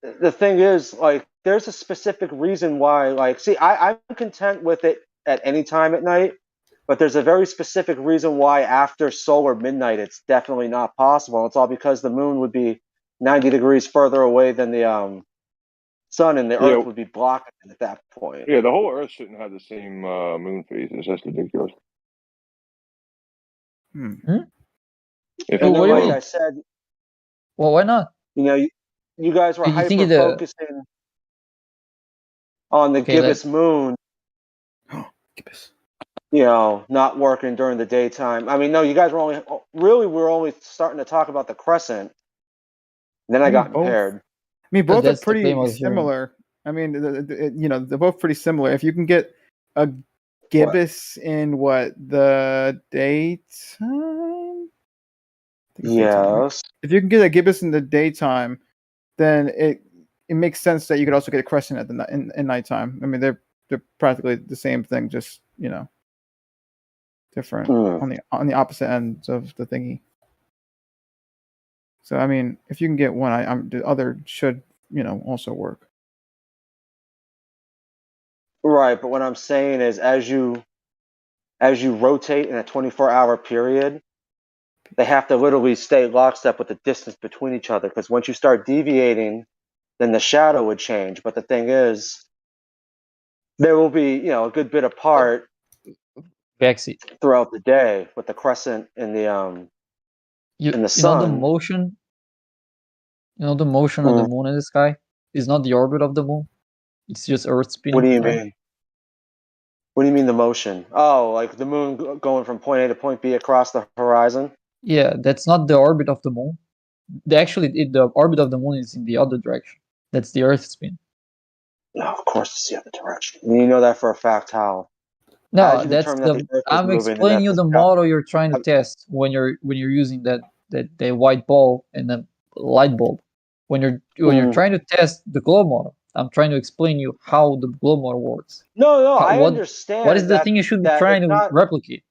the thing is, like, there's a specific reason why. Like, see, I'm content with it at any time at night. But there's a very specific reason why after solar midnight it's definitely not possible. It's all because the moon would be 90 degrees further away than the sun, and the Earth would be blocking it at that point. Yeah, the whole Earth shouldn't have the same moon phases. That's ridiculous. If And what then, do you like mean? I said, Well, why not? you know, you guys were You think hyper focusing on the gibbous moon. You know, not working during the daytime. I mean, no, you guys were only starting to talk about the crescent. And then I got impaired. I mean, both are That's the pretty claim I was hearing. similar. I mean, you know, they're both pretty similar. If you can get a gibbous in the daytime? Yes. If you can get a gibbous in the daytime, then it makes sense that you could also get a crescent at in nighttime. I mean, they're practically the same thing, just, you know, different on the opposite ends of the thingy. So I mean, if you can get one, the other should, you know, also work. Right, but what I'm saying is, as you rotate in a 24-hour period, they have to literally stay lockstep with the distance between each other. Because once you start deviating, then the shadow would change. But the thing is, there will be, you know, a good bit apart backseat throughout the day with the crescent and You in the you know the sun. motion. You know the motion of the moon in the sky is not the orbit of the moon. It's just Earth spinning. What do you right? mean? What do you mean the motion? Oh, like the moon going from point A to point B across the horizon? Yeah, that's not the orbit of the moon. The orbit of the moon is in the other direction. That's the Earth spin. No, of course it's the other direction. And you know that for a fact. How? How No, did you that's determine that the Earth was I'm moving? And explaining you that's the model you're trying to test when you're using that white ball and the light bulb. When you're trying to test the globe model, I'm trying to explain you how the globe model works. No, I What understand is the that, thing you should be that trying it's to not. replicate?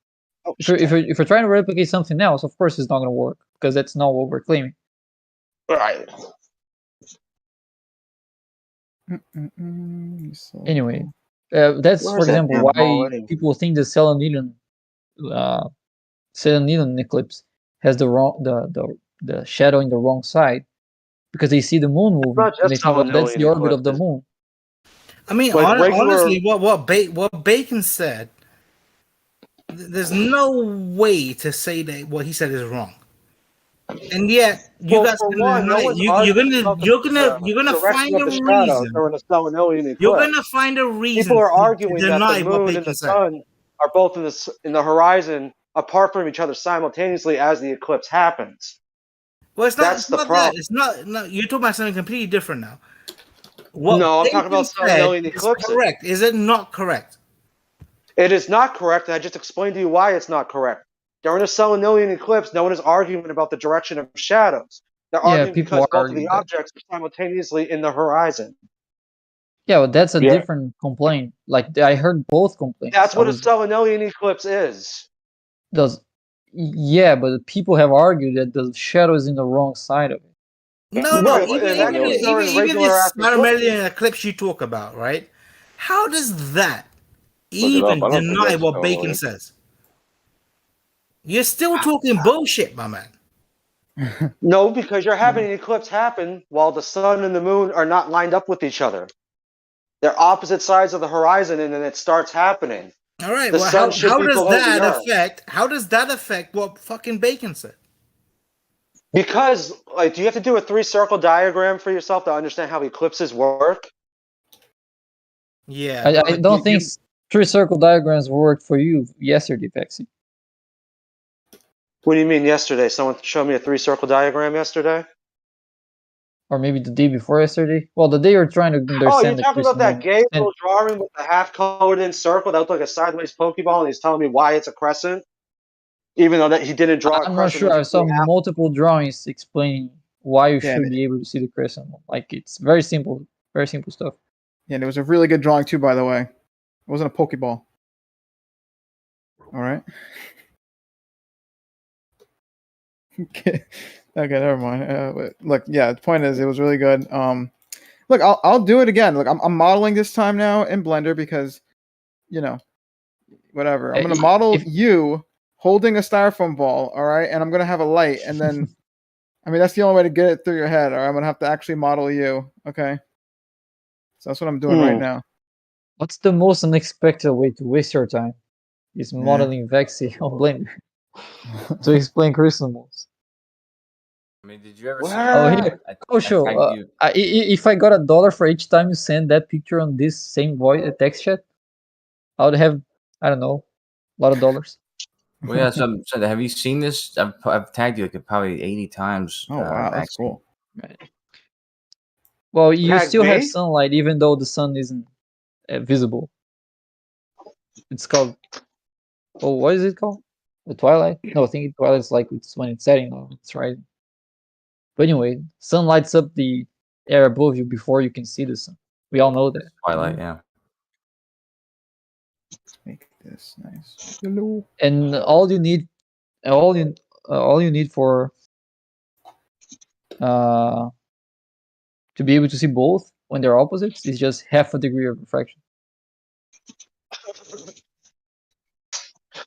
Oh, If you're trying to replicate something else, of course it's not going to work because that's not what we're claiming. Right. Anyway, that's for Where's that example damn ball why anyway? people think the selenium eclipse has the shadow in the wrong side because they see the moon moving Not and they just think, well, that's the selenium orbit of the eclipses. moon. I mean, Like regular- honestly, what Bacon said, there's no way to say that what he said is wrong. And yet, you Well, guys for are gonna one, no deny it. one's You're arguing gonna about you're gonna the you're gonna direction find of a the shadows reason. during a selenium eclipse. You're gonna find a reason People are to arguing that deny the what moon and Bacon the said. sun are both in the horizon, apart from each other simultaneously as the eclipse happens. Well, it's not. That's It's the not problem. that. It's not. No, you're talking about something completely different now. No, I'm talking about said selenium is eclipses. correct. Is it not correct? It is not correct, and I just explained to you why it's not correct. During a selenium eclipse, no one is arguing about the direction of shadows. They're arguing people because are both of the arguing that. objects are simultaneously in the horizon. Yeah, but that's a different complaint. Like I heard both complaints. That's what a selenium eclipse is. Yeah, but people have argued that the shadow is in the wrong side of it. No, Right, even and that can be during even regular this ass eclipses. Marmelian eclipse you talk about, right? How does that Look it up. even I don't think deny that's what Bacon selenium. says? You're still talking bullshit, my man. No, because you're having an eclipse happen while the sun and the moon are not lined up with each other. They're opposite sides of the horizon, and then it starts happening. All right. The Well, sun should how be does below that the earth. affect? How does that affect what fucking Bacon said? Because, like, do you have to do a 3-circle diagram for yourself to understand how eclipses work? Yeah. I don't think 3-circle diagrams worked for you yesterday, Pexi. What do you mean yesterday? Someone showed me a 3-circle diagram yesterday? Or maybe the day before yesterday. Well, the day you're trying to understand. Oh, you're talking about that gay little drawing with the half-colored in circle that looked like a sideways Pokeball, and he's telling me why it's a crescent? Even though that he didn't draw a I'm not crescent. sure. I saw multiple drawings explaining why you should be able to see the crescent moon. Like it's very simple stuff. Yeah, and it was a really good drawing too, by the way. It wasn't a Pokeball. All right. Okay, never mind. Look, yeah, the point is, it was really good. Look, I'll do it again. Look, I'm modeling this time now in Blender because, whatever. I'm gonna model you holding a styrofoam ball, all right, and I'm gonna have a light, and then, I mean, that's the only way to get it through your head. Or I'm gonna have to actually model you, okay? So that's what I'm doing right now. What's the most unexpected way to waste your time? Is modeling Vexy on Blender to explain crystal moons. I mean, did you ever see? Oh, here. If I got $1 for each time you send that picture on this same voice text chat, I would have, I don't know, a lot of dollars. Well, yeah. So have you seen this? I've tagged you like probably 80 times. Oh wow, that's cool. Right. Well, you Tag still have me? sunlight, even though the sun isn't visible. It's called. Oh, what is it called? The twilight? No, I think twilight's like it's when it's setting or it's rising. But anyway, sun lights up the air above you before you can see the sun. We all know that. Twilight, yeah. Let's make this nice. Hello. And all you need for to be able to see both when they're opposites is just half a degree of refraction.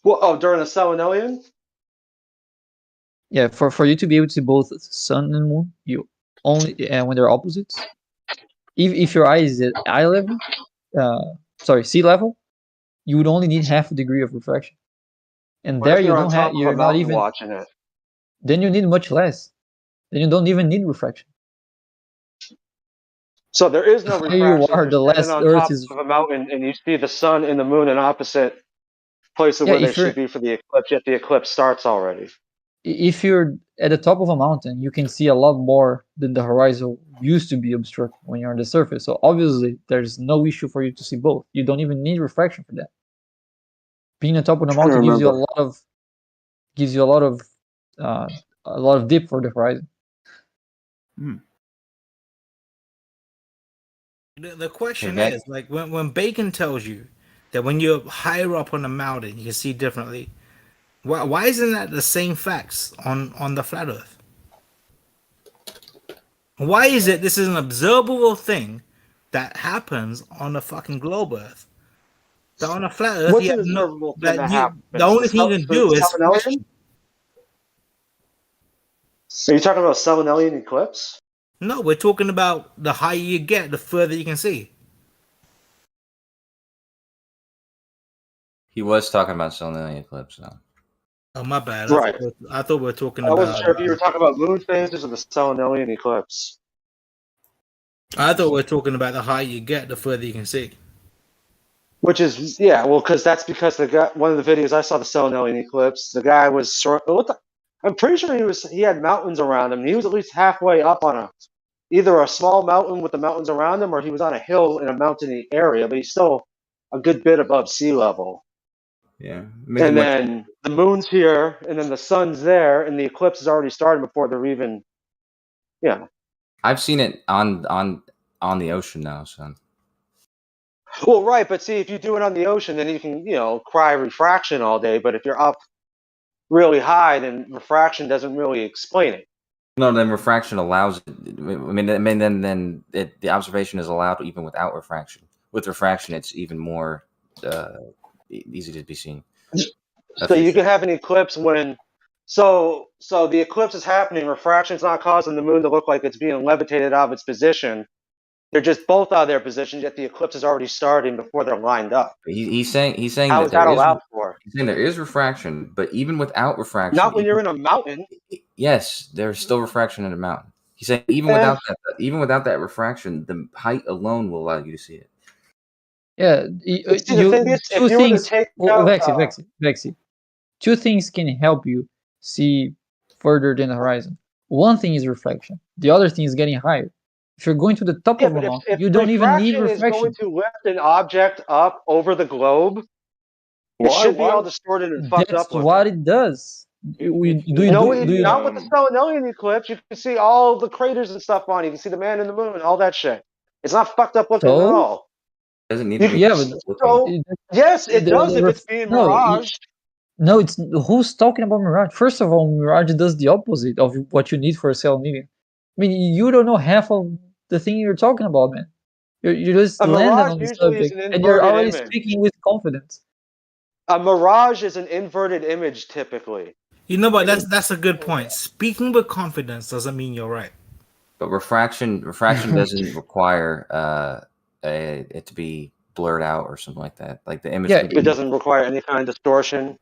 Well, during a selenium? Yeah, for you to be able to see both sun and moon, you only when they're opposites. If your eye is at eye level, sea level, you would only need half a degree of refraction. And What there if you you're don't on have. top of You're a not mountain even watching it? then you need much less. Then you don't even need refraction. So there is The no higher you refraction are, if the you're standing less on Earth top is. of a mountain and you see the sun and the moon in opposite places Yeah, where they if you're should be for the eclipse, yet the eclipse starts already. if you're at the top of a mountain, you can see a lot more than the horizon used to be obstructed when you're on the surface. So obviously, there's no issue for you to see both. You don't even need refraction for that. Being on top of the Trying to mountain gives you remember. a lot of dip for the horizon. The question Okay. is, like, when Bacon tells you that when you're higher up on the mountain, you can see differently. Why isn't that the same facts on the flat Earth? Why is it this is an observable thing that happens on the fucking globe Earth? That on a flat Earth, What's you an have no observable thing that happens? the only thing you can do is Selenelian? Are you talking about Selenelian eclipse? No, we're talking about the higher you get, the further you can see. He was talking about Selenelian eclipse, though. Oh, my bad. Right. I thought we were talking I wasn't about. sure if you were talking about moon phases or the Selenelian eclipse. I thought we were talking about the higher you get, the further you can see. Which is, yeah, well, because that's because the guy, one of the videos I saw the Selenelian eclipse, the guy was short. I'm pretty sure he had mountains around him. He was at least halfway up on either a small mountain with the mountains around him, or he was on a hill in a mountainy area, but he's still a good bit above sea level. Yeah. And then the moon's here, and then the sun's there, and the eclipse is already started before they're even, yeah. I've seen it on the ocean now, so. Well, right, but see, if you do it on the ocean, then you can, cry refraction all day. But if you're up really high, then refraction doesn't really explain it. No, then refraction allows it. Then the observation is allowed even without refraction. With refraction, it's even more easy to be seen. So you can have an eclipse when, so the eclipse is happening. Refraction's not causing the moon to look like it's being levitated out of its position. They're just both out of their position, yet the eclipse is already starting before they're lined up. He's saying How that is that there is allowed for? he's saying there is refraction, but even without refraction, Not when you're in a mountain. Yes, there's still refraction in a mountain. He's saying even without that refraction, the height alone will allow you to see it. Yeah, See, the thing is, two if you were to things. take out, Vexy. Two things can help you see further than the horizon. One thing is reflection. The other thing is getting higher. If you're going to the top of a mountain, you don't even need refraction is reflection. going to lift an object up over the globe, it should be all distorted and fucked That's up looking. what it does. Not with the Selenelian eclipse. You can see all the craters and stuff on it. You can see the man in the moon, all that shit. It's not fucked up looking at all. Doesn't need to be. Yes, it does if it's being miraged. No, it's who's talking about mirage. First of all, mirage does the opposite of what you need for a Selenelian. I mean, you don't know half of the thing you're talking about, man. You just landed on the subject, and you're already speaking with confidence. A mirage is an inverted image, typically. You know, but that's a good point. Speaking with confidence doesn't mean you're right. But refraction doesn't require it to be blurred out or something like that. Like the image. Yeah, it doesn't require any kind of distortion.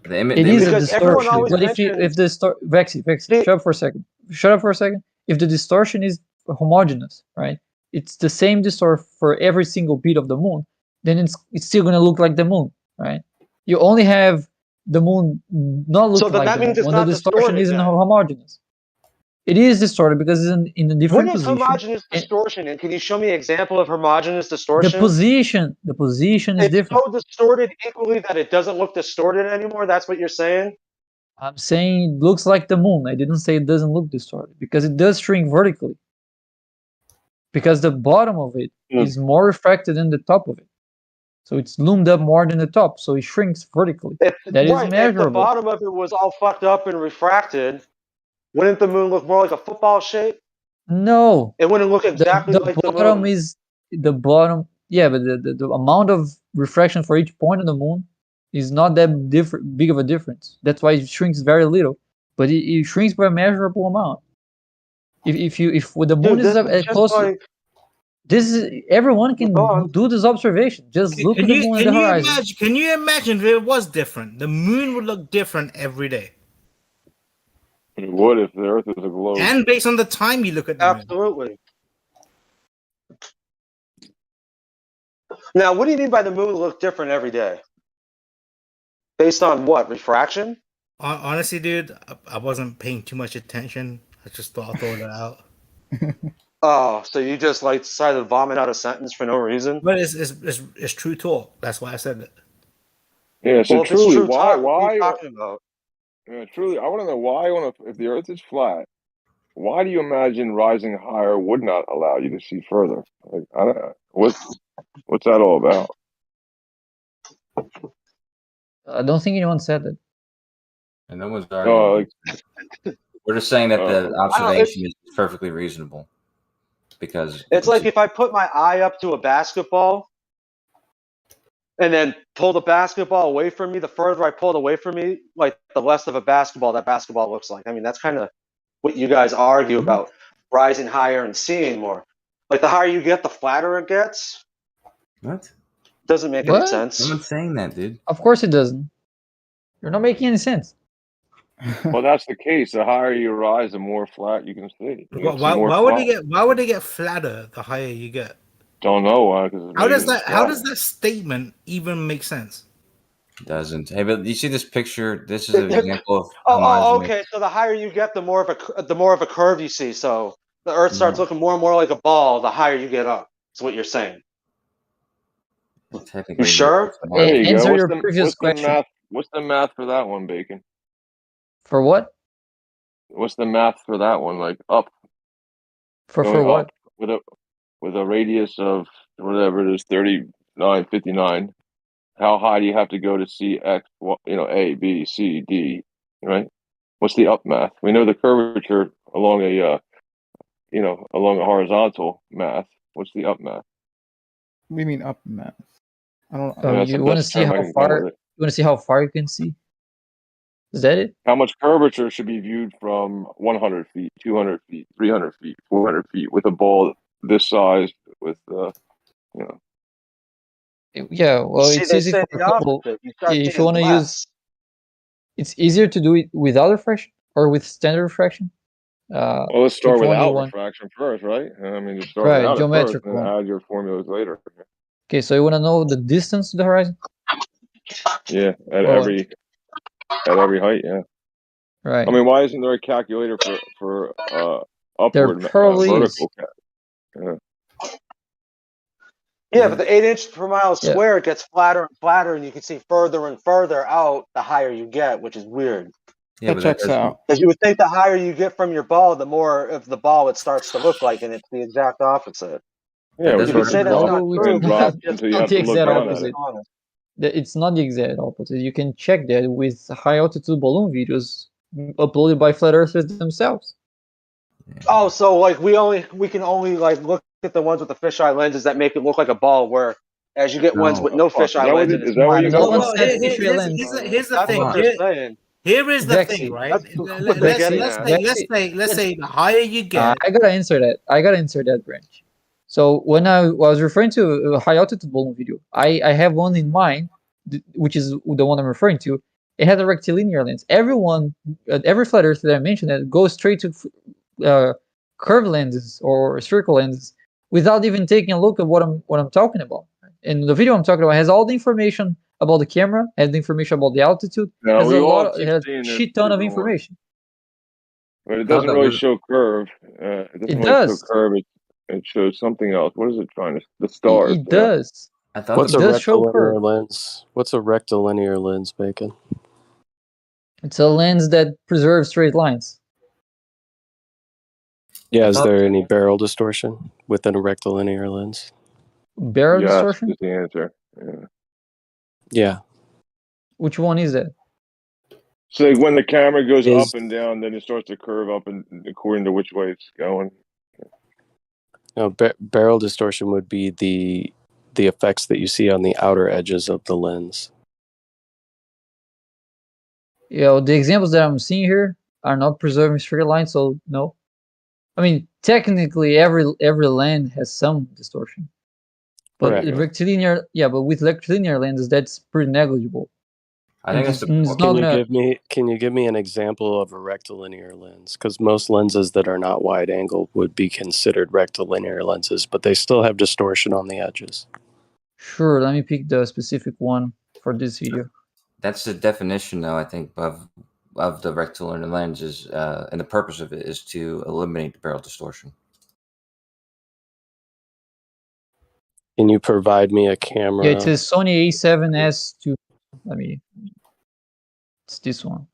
The image. It is a distortion. But if the Vexy, shut up for a second. Shut up for a second. If the distortion is homogeneous, right? It's the same distortion for every single beat of the moon. Then it's still gonna look like the moon, right? You only have the moon not looking like the moon when the distortion isn't homogeneous. It is distorted because it's in a different What is position. homogeneous distortion? And can you show me an example of homogeneous distortion? The position is different. It's so distorted equally that it doesn't look distorted anymore. That's what you're saying? I'm saying it looks like the moon. I didn't say it doesn't look distorted because it does shrink vertically. Because the bottom of it is more refracted than the top of it. So it's loomed up more than the top, so it shrinks vertically. That is measurable. If the bottom of it was all fucked up and refracted, wouldn't the moon look more like a football shape? No. It wouldn't look exactly like the bottom moon. is the bottom. Yeah, but the amount of refraction for each point of the moon is not that big of a difference. That's why it shrinks very little. But it shrinks by a measurable amount. If the moon is up close, everyone can do this observation. Just look at the moon and the horizon. Can you imagine if it was different? The moon would look different every day. It would if the Earth was a globe. And based on the time you look at the moon. Absolutely. Now, what do you mean by the moon look different every day? Based on what? Refraction? Honestly, dude, I wasn't paying too much attention. I just thought I'd throw that out. Oh, so you just like decided to vomit out a sentence for no reason? But it's true talk. That's why I said it. Yeah, so Well, if truly, it's true why, talk, what are you talking about? Yeah, truly, I want to know why. If the Earth is flat, why do you imagine rising higher would not allow you to see further? Like, I don't know. What's that all about? I don't think anyone said that. And no one's Oh, arguing. We're just saying that the I don't- observation is perfectly reasonable because It's like if I put my eye up to a basketball and then pull the basketball away from me, the further I pull it away from me, like the less of a basketball that basketball looks like. I mean, that's kind of what you guys argue about, rising higher and seeing more. Like the higher you get, the flatter it gets. What? Doesn't make any sense. No one's saying that, dude. Of course it doesn't. You're not making any sense. Well, that's the case. The higher you rise, the more flat you can see. Why would they get flatter the higher you get? Don't know why. How does that statement even make sense? Doesn't. Hey, but you see this picture? This is an example of. Okay. So the higher you get, the more of a curve you see. So the Earth starts looking more and more like a ball the higher you get up. That's what you're saying. Well, technically, you sure? There you Answer go. your previous question. What's the math for that one, Bacon? For what? What's the math for that one? Like up. For what? With a radius of whatever it is, 3959. How high do you have to go to see X? A, B, C, D, right? What's the up math? We know the curvature along a horizontal math. What's the up math? What do you mean up math? I don't. You want to see how far? You want to see how far you can see? Is that it? How much curvature should be viewed from 100 feet, 200 feet, 300 feet, 400 feet with a ball this size? Yeah, well, it's easy for people. If you want to use, it's easier to do it without refraction or with standard refraction. Well, let's start without refraction first, right? I mean, just start without it first and add your formulas later. Okay, so you want to know the distance to the horizon? Yeah, at every height, yeah. Right. I mean, why isn't there a calculator for upward vertical? Yeah, but the 8-inch per mile square gets flatter and flatter, and you can see further and further out the higher you get, which is weird. Yeah, that checks out. Because you would think the higher you get from your ball, the more of the ball it starts to look like, and it's the exact opposite. Yeah, you could say that's not true. It's not the exact opposite. It's not the exact opposite. You can check that with high altitude balloon videos uploaded by flat earthers themselves. Oh, so like we can only like look at the ones with the fisheye lenses that make it look like a ball, where as you get ones with no fisheye lenses, is that where you go? Here's the thing. Here is the thing, right? Let's say the higher you get. I gotta answer that, Branch. So when I was referring to a high altitude balloon video, I have one in mind, which is the one I'm referring to. It has a rectilinear lens. Every flat earth that I mentioned that goes straight to curved lenses or spherical lenses without even taking a look at what I'm talking about. And the video I'm talking about has all the information about the camera, has the information about the altitude, has a shit ton of information. But it doesn't really show curve. It does. Show curve. It shows something else. What is it trying to? The stars. It does. What's a rectilinear lens? What's a rectilinear lens, Bacon? It's a lens that preserves straight lines. Yeah, is there any barrel distortion within a rectilinear lens? Barrel distortion? Is the answer. Yeah. Yeah. Which one is that? So like when the camera goes up and down, then it starts to curve up and according to which way it's going. No, barrel distortion would be the effects that you see on the outer edges of the lens. Yeah, the examples that I'm seeing here are not preserving straight lines, so no. I mean, technically, every lens has some distortion, but rectilinear, but with rectilinear lenses, that's pretty negligible. I think that's the it's point. not Can you give me an example of a rectilinear lens? Because most lenses that are not wide angle would be considered rectilinear lenses, but they still have distortion on the edges. Sure. Let me pick the specific one for this video. That's the definition, though, I think, of the rectilinear lens is, and the purpose of it is to eliminate the barrel distortion. Can you provide me a camera? Yeah, it says Sony A7S2. Let me. It's this one.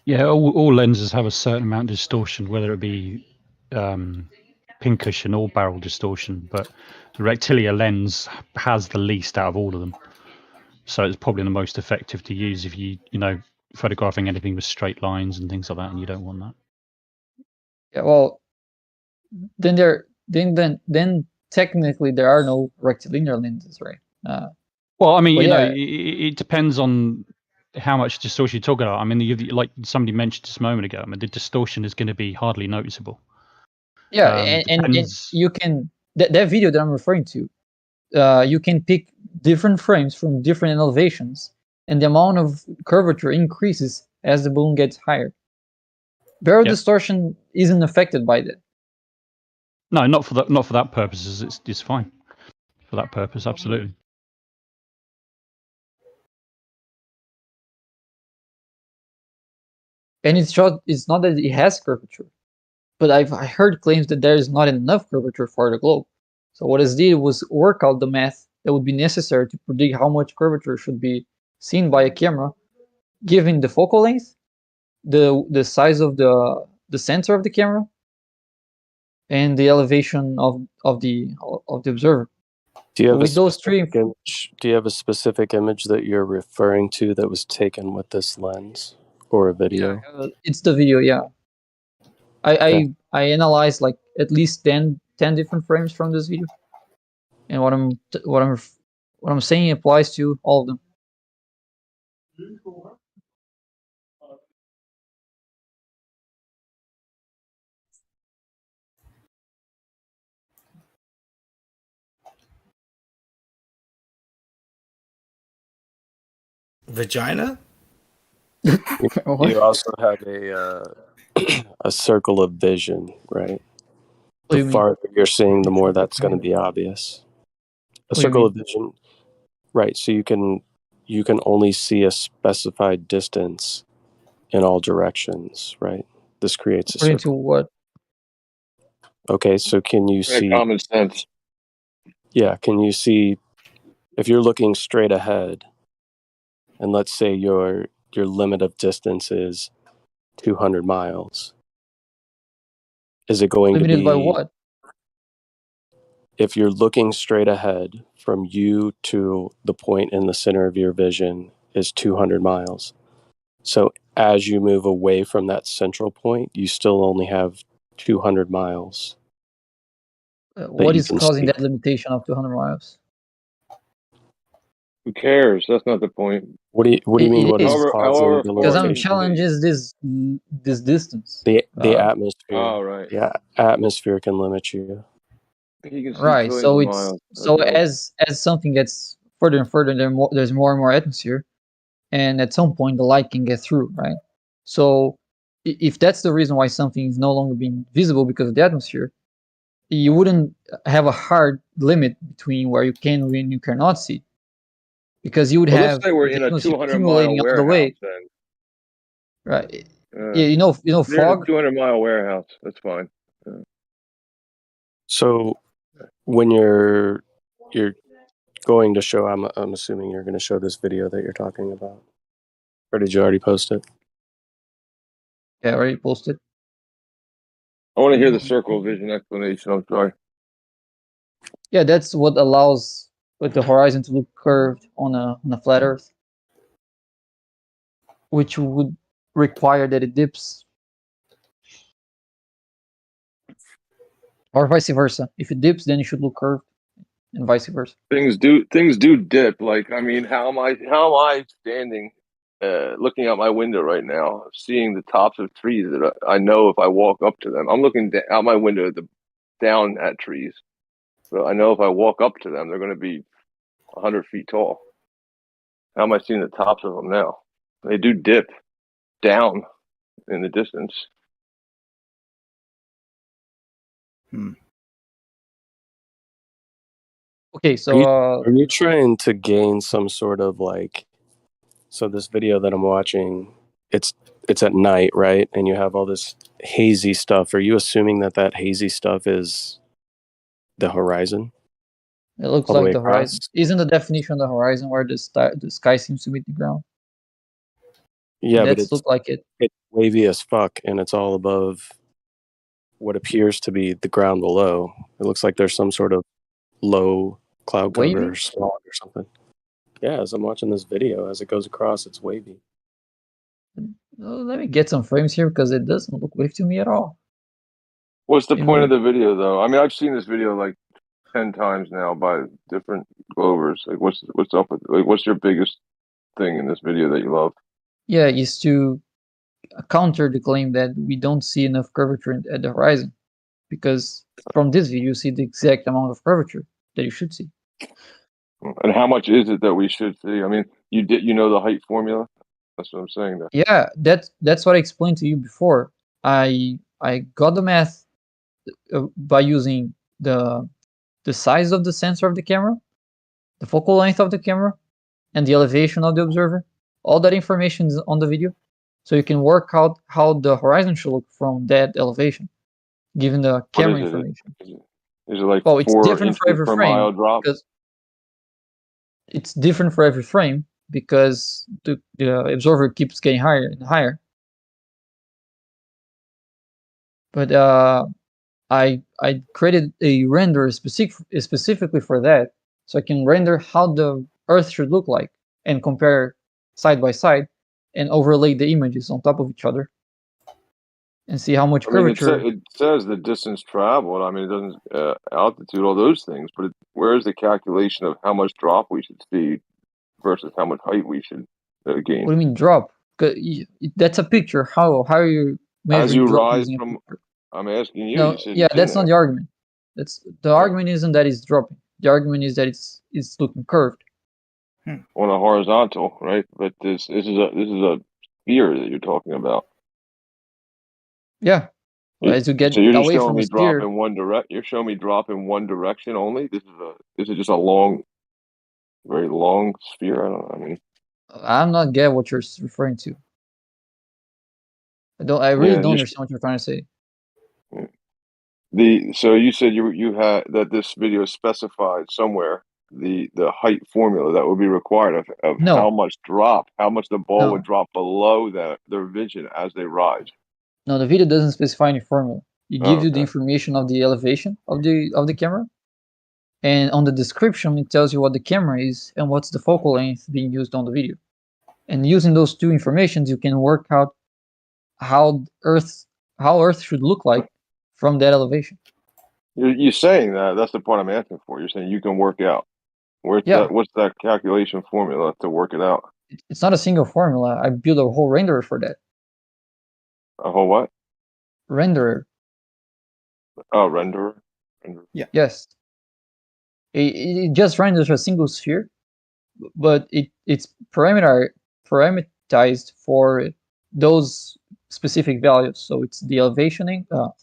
Yeah, all lenses have a certain amount of distortion, whether it be pincushion or barrel distortion. But the rectilinear lens has the least out of all of them, so it's probably the most effective to use if you know photographing anything with straight lines and things like that, and you don't want that. Yeah, well, then technically there are no rectilinear lenses, right? Well, I mean, but you know, yeah. it depends on how much distortion you're talking about. I mean, like somebody mentioned just a moment ago, I mean, the distortion is going to be hardly noticeable. Yeah, and you can that video that I'm referring to, you can pick different frames from different elevations, and the amount of curvature increases as the balloon gets higher. Barrel distortion isn't affected by that. No, not for that purposes. It's fine for that purpose, absolutely. And it's not that it has curvature, but I heard claims that there is not enough curvature for the globe. So what it did was work out the math that would be necessary to predict how much curvature should be seen by a camera, given the focal length, the size of the center of the camera, and the elevation of the observer. Do you have with those three? Do you have a specific image that you're referring to that was taken with this lens or a video? Yeah, it's the video. Yeah, I analyzed like at least 10 different frames from this video, and what I'm saying applies to all of them. Vagina? You also have a circle of vision, right? The farther you're seeing, the more that's going to be obvious. A circle of vision, right? So you can only see a specified distance in all directions, right? This creates a According circle. to what? Okay, so can you see common sense? Yeah, can you see if you're looking straight ahead, and let's say your limit of distance is 200 miles? Is it going to be limited by what? If you're looking straight ahead from you to the point in the center of your vision is 200 miles. So as you move away from that central point, you still only have 200 miles. What is causing that limitation of 200 miles? Who cares? That's not the point. What do you mean? What is causing the because limitation? I'm challenges this distance. The atmosphere. Oh, right. Yeah, atmosphere can limit you. You can see Right. trillions So of it's miles. as something gets further and further, there's more and more atmosphere, and at some point the light can get through. Right. So if that's the reason why something is no longer being visible because of the atmosphere, you wouldn't have a hard limit between where you can and when you cannot see, because you would Well, have let's say we're in a atmosphere 200-mile accumulating all the way. warehouse then. Right. Yeah, you know You're fog. in a 200-mile warehouse. That's fine. So when you're going to show, I'm assuming you're going to show this video that you're talking about, or did you already post it? Yeah, already posted. I want to hear the circle vision explanation. I'm sorry. Yeah, that's what allows the horizon to look curved on a flat Earth, which would require that it dips, or vice versa. If it dips, then it should look curved. and vice versa. Things do dip. Like, I mean, how am I standing, looking out my window right now, seeing the tops of trees that I know if I walk up to them, I'm looking out my window down at trees. So I know if I walk up to them, they're going to be 100 feet tall. How am I seeing the tops of them now? They do dip down in the distance. Okay, so are you trying to gain some sort of like? So this video that I'm watching, it's at night, right? And you have all this hazy stuff. Are you assuming that hazy stuff is the horizon? it looks all the like way the horizon. across? Isn't the definition of the horizon where the sky seems to meet the ground? Yeah, but That's look like it. it's wavy as fuck, and it's all above what appears to be the ground below. It looks like there's some sort of low cloud cover Wavy? or smog or something. Yeah, as I'm watching this video, as it goes across, it's wavy. Let me get some frames here because it doesn't look wavy to me at all. What's the Maybe point of the video, though? I mean, I've seen this video like 10 times now by different Glovers. Like, what's up with, like, what's your biggest thing in this video that you love? Yeah, is to counter the claim that we don't see enough curvature at the horizon, because from this video you see the exact amount of curvature that you should see. And how much is it that we should see? I mean, you know the height formula? That's what I'm saying there. Yeah, that's what I explained to you before. I got the math by using the size of the sensor of the camera, the focal length of the camera, and the elevation of the observer. All that information is on the video, so you can work out how the horizon should look from that elevation, given the camera information. Is it like Well, it's 4 different inches for every per frame mile drop? because it's different for every frame because the observer keeps getting higher and higher. But I created a render specifically for that, so I can render how the Earth should look like and compare side by side and overlay the images on top of each other and see how much I mean, curvature. it says the distance traveled. I mean, it doesn't altitude, all those things. But where is the calculation of how much drop we should see versus how much height we should gain? What do you mean drop? That's a picture. How are you measuring As you drop rise using a from, picture? I'm asking you. No, You said yeah, it's in that's not there. the argument. That's the argument isn't that it's dropping. The argument is that it's looking curved. On a horizontal, right? But this is a sphere that you're talking about. Yeah. Well, as you get So you're just away showing from me a drop sphere, in one direct. You're showing me drop in one direction only. This is just a long, very long sphere. I mean, I'm not get what you're referring to. I really yeah, don't understand what you're trying to say. So you said you had that this video specified somewhere the height formula that would be required of No. how much the ball would No. drop below their vision as they rise. No, the video doesn't specify any formula. It gives you the Okay. information of the elevation of the camera, and on the description it tells you what the camera is and what's the focal length being used on the video. And using those two informations, you can work out how Earth should look like from that elevation. You're saying that's the part I'm asking for. You're saying you can work out. Yeah. What's that calculation formula to work it out? It's not a single formula. I built a whole renderer for that. A whole what? Renderer. Oh, renderer. Yeah. Yes. It just renders a single sphere, but it's parameterized for those specific values. So it's the elevation of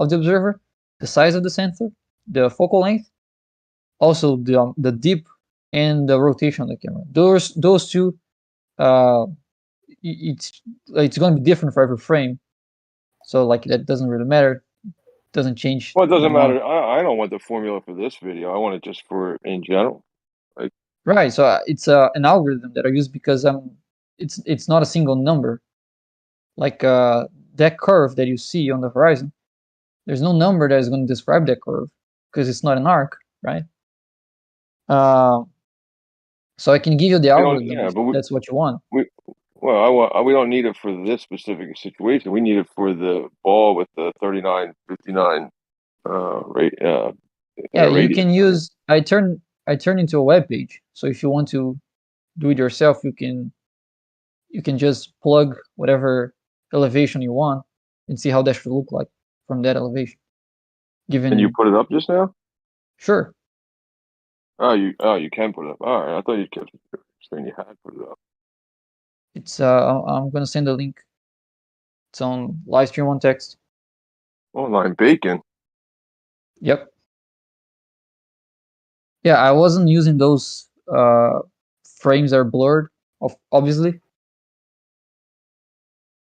the observer, the size of the sensor, the focal length, also the dip and the rotation of the camera. Those two, it's going to be different for every frame. So like that doesn't really matter. Doesn't change. Well, it doesn't matter. I don't want the formula for this video. I want it just for in general. Like, right. So it's an algorithm that I use because it's not a single number. Like that curve that you see on the horizon, there's no number that is going to describe that curve because it's not an arc, right? So I can give you the algorithm if that's what you want. We don't need it for this specific situation. We need it for the ball with the 39.59 rate Yeah, you radius. can use. I turn into a web page. So if you want to do it yourself, you can just plug whatever elevation you want and see how that should look like from that elevation. And you put it up just now? Sure. Oh, you can put it up. All right, I thought you kept saying you had put it up. It's I'm gonna send a link. It's on Livestream on text. Online bacon. Yep. Yeah, I wasn't using those frames that are blurred, obviously.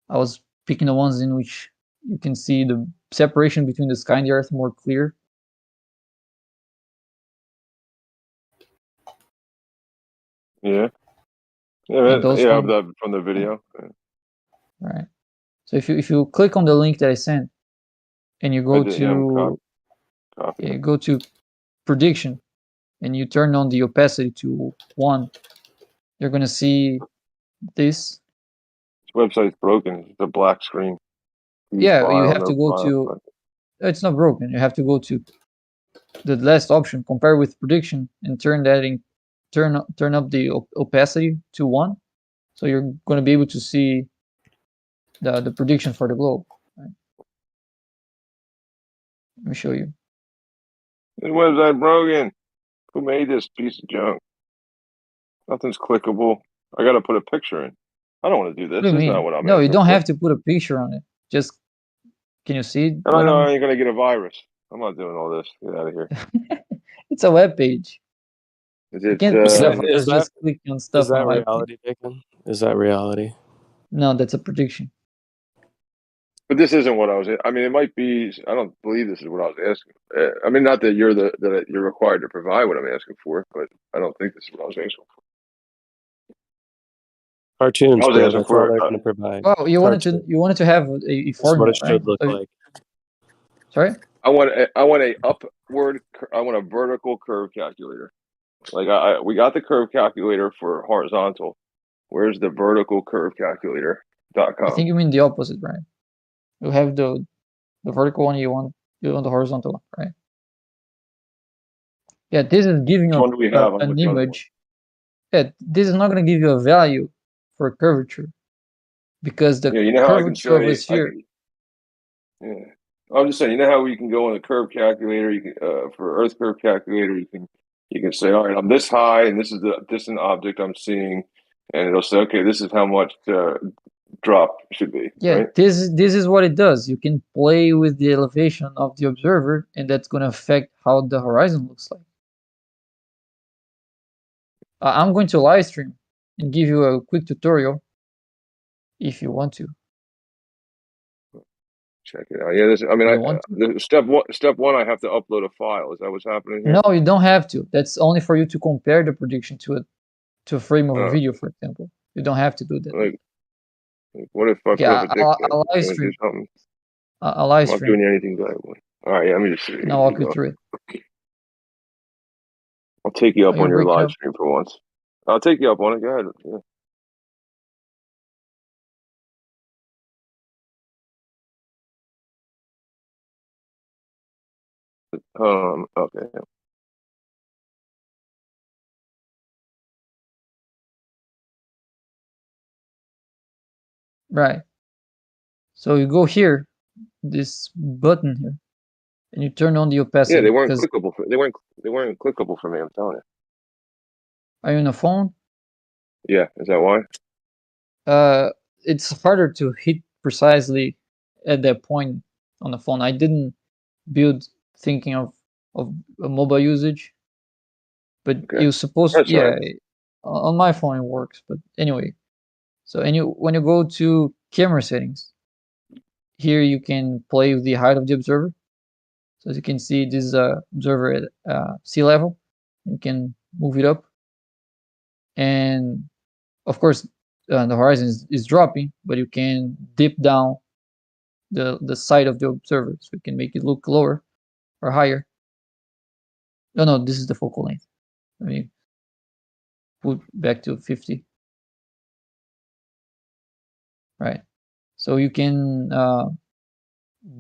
I was picking the ones in which you can see the separation between the sky and the earth more clear. Yeah. And those Yeah, from from the video. Yeah. right. So if you click on the link that I sent and you go to you go to prediction and you turn on the opacity to 1, you're gonna see this. This website's broken. It's a black screen. Yeah, you File, have no to go file. to. It's not broken. You have to go to the last option, compare with prediction, and turn up the opacity to 1. So you're going to be able to see the prediction for the globe. Right? Let me show you. This website broken. Who made this piece of junk? Nothing's clickable. I got to put a picture in. I don't want to do this. What do you This is mean? not what I'm No, you asking don't for. have to put a picture on it. Just can you see? I don't know. I ain't gonna get a virus. I'm not doing all this. Get out of here. It's a web page. Is You it? can't put a virus just click on stuff Is that on a web reality, page. Bacon? Is that reality? No, that's a prediction. But this isn't what I was. I mean, it might be. I don't believe this is what I was asking. I mean, not that you're required to provide what I'm asking for, but I don't think this is what I was asking for. Cartoons, I was bro. asking That's all for. they're going to provide. Well, you wanted to have a That's formula, what it should right? look like. Sorry. I want a upward. I want a vertical curve calculator. Like we got the curve calculator for horizontal. Where's the vertical curve calculator.com? I think you mean the opposite, right? You have the vertical one, you want the horizontal one, right? Yeah, this is giving Which you one do we have? an image. Yeah, this is not going to give you a value for a curvature because the you know how I can curvature of a say sphere. Yeah, I'm just saying. You know how you can go on the curve calculator. You can for Earth curve calculator. You can say, all right, I'm this high, and this is the distant object I'm seeing, and it'll say, okay, this is how much drop should be. Yeah, right? this is what it does. You can play with the elevation of the observer, and that's going to affect how the horizon looks like. I'm going to live stream and give you a quick tutorial if you want to. Check it out. Yeah, step one, I have to upload a file. Is that what's happening here? No, you don't have to. That's only for you to compare the prediction to a frame of a video, for example. You don't have to do that. Like what if I put up a prediction? I'll live Do stream. something? I'll live I'm not stream. doing anything valuable. All right, let me just see. And I'll walk you through it. I'll take you up on your breaking live up. stream for once. I'll take you up on it. Go ahead. Yeah. Okay. Right. So you go here, this button here, and you turn on the opacity. Yeah, they weren't clickable. They weren't clickable for me. I'm telling you. Are you on a phone? Yeah, is that why? It's harder to hit precisely at that point on the phone. I didn't build thinking of a mobile usage, but you're supposed That's yeah, right. on my phone it works. But anyway, so when you go to camera settings, here you can play with the height of the observer. So as you can see, this is a observer at sea level. You can move it up, and of course the horizon is dropping, but you can dip down the side of the observer, so you can make it look lower or higher. No, this is the focal length. Let me put back to 50. Right. So you can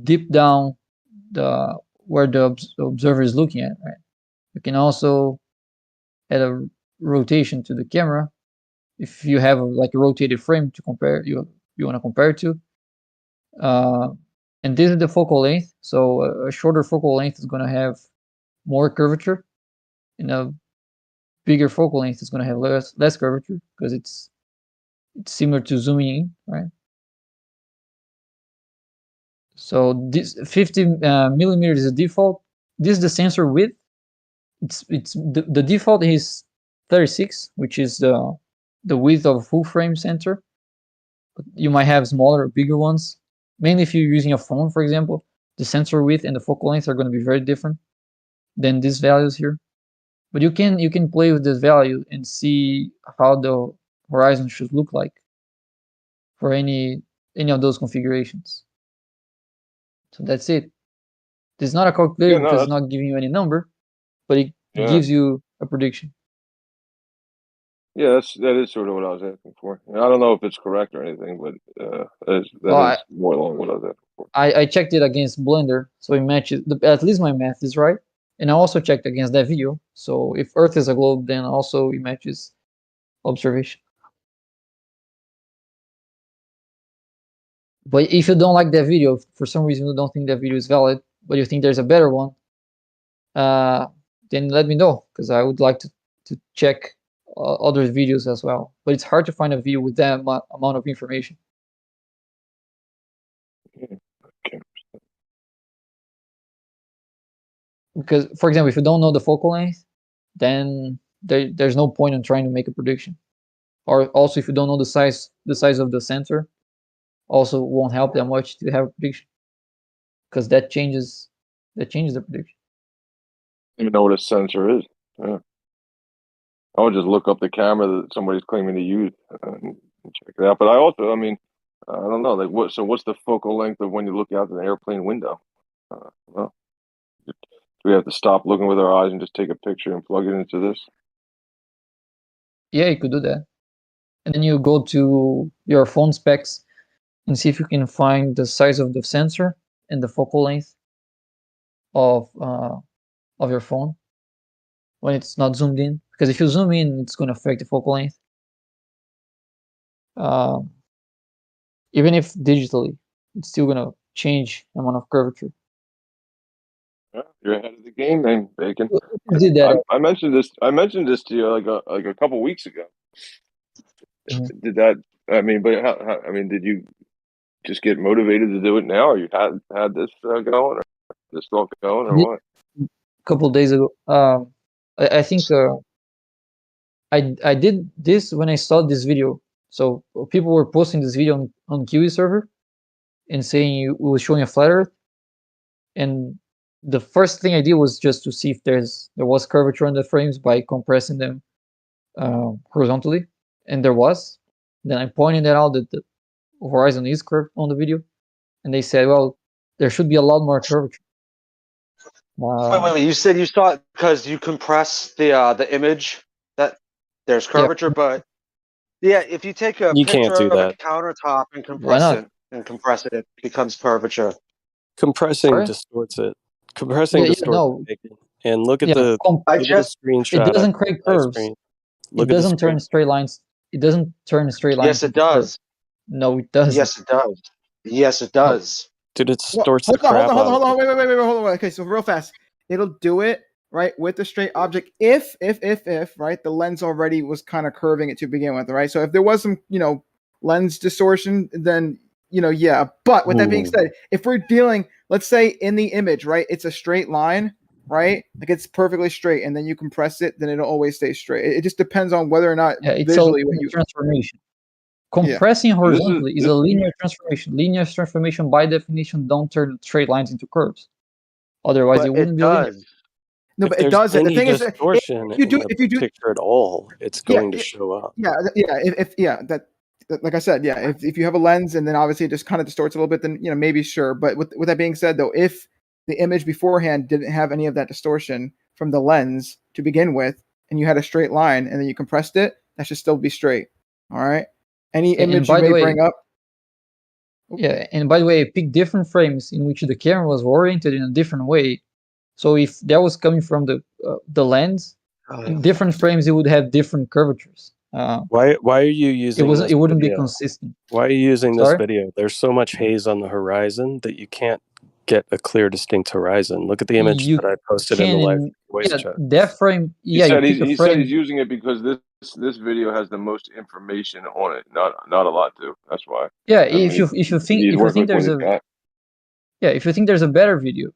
dip down the where the observer is looking at, right? You can also add a rotation to the camera if you have like a rotated frame to compare you want to compare it to. And this is the focal length. So a shorter focal length is going to have more curvature, and a bigger focal length is going to have less curvature because it's similar to zooming in, right? So this 50 millimeters is the default. This is the sensor width. It's the default is 36, which is the width of a full frame sensor. But you might have smaller or bigger ones. Mainly if you're using a phone, for example, the sensor width and the focal length are going to be very different than these values here. But you can play with this value and see how the horizon should look like for any of those configurations. So that's it. It's not a calculator because it's not giving you any number, but it gives you a prediction. Yeah, that is sort of what I was asking for. I don't know if it's correct or anything, but that is more along what I was asking for. I checked it against Blender, so it matches. At least my math is right, and I also checked against that video. So if Earth is a globe, then also it matches observation. But if you don't like that video, for some reason you don't think that video is valid, but you think there's a better one, then let me know, because I would like to check other videos as well. But it's hard to find a video with that amount of information. Because, for example, if you don't know the focal length, then there's no point in trying to make a prediction. Or also, if you don't know the size of the sensor, also won't help that much to have a prediction, because that changes the prediction. I don't even know what a sensor is. Yeah. I would just look up the camera that somebody's claiming to use and check it out. But I also, I mean, I don't know, like what? So what's the focal length of when you look out an airplane window? Well, do we have to stop looking with our eyes and just take a picture and plug it into this? Yeah, you could do that, and then you go to your phone specs and see if you can find the size of the sensor and the focal length of your phone when it's not zoomed in. Because if you zoom in, it's going to affect the focal length. Even if digitally, it's still going to change the amount of curvature. Yeah, you're ahead of the game, then, Bacon. Did that? I mentioned this. I mentioned this to you like a couple weeks ago. Mm-hmm. Did that? I mean, but how? I mean, did you just get motivated to do it now, or you had this going, or this thought going, or what? A couple of days ago, I think I did this when I saw this video. So people were posting this video on Kiwi server and saying it was showing a flat Earth, and the first thing I did was just to see if there was curvature on the frames by compressing them horizontally, and there was. Then I pointed out that the horizon is curved on the video, and they said, well, there should be a lot more curvature. Wait, you said you saw it because you compress the image that there's curvature, but yeah, if you take a picture of a countertop and compress it, it becomes curvature. Compressing distorts it. Compressing distorts it. And look at the screenshot. It doesn't create curves. It doesn't turn straight lines. It doesn't turn straight lines. Yes, it does. No, it doesn't. Yes, it does. Yes, it does. Dude, it distorts the crap out. Hold on. Wait. Hold on. Okay, so real fast. It'll do it, right, with the straight object if, right, the lens already was kind of curving it to begin with, right? So if there was some, lens distortion, then, yeah. But with that being said, if we're dealing, let's say in the image, right, it's a straight line, right? Like it's perfectly straight, and then you compress it, then it'll always stay straight. It just depends on whether or not visually what you transformation. Compressing horizontally is a linear transformation. Linear transformation, by definition, don't turn straight lines into curves. Otherwise, it wouldn't be linear. No, but it does. The thing is, if you do picture at all, it's going to show up. Like I said, if you have a lens and then obviously it just kind of distorts a little bit, then maybe sure. But with that being said, though, if the image beforehand didn't have any of that distortion from the lens to begin with, and you had a straight line and then you compressed it, that should still be straight. All right. Any image you may bring up. Yeah, and by the way, I picked different frames in which the camera was oriented in a different way So if that was coming from the lens, in different frames, it would have different curvatures. Why are you using this It wouldn't be video? consistent. Why are you using this Sorry? video? There's so much haze on the horizon that you can't get a clear, distinct horizon. Look at the image You that I posted in the can live in voice yeah, chat. that frame. He Yeah, you said pick a he said he's frame. using it because this video has the most information on it. Not a lot to. That's why. Yeah, I mean, if you he's working think with what there's he's a got. if you think there's a better video,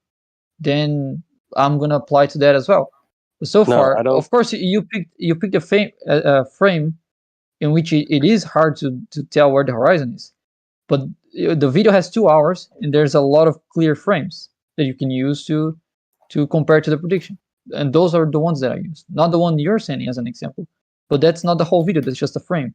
then I'm gonna apply to that as well. But so No, far, I don't. of course, you picked a frame in which it is hard to tell where the horizon is. But the video has 2 hours, and there's a lot of clear frames that you can use to compare to the prediction. And those are the ones that I use, not the one you're sending as an example. But that's not the whole video. That's just a frame.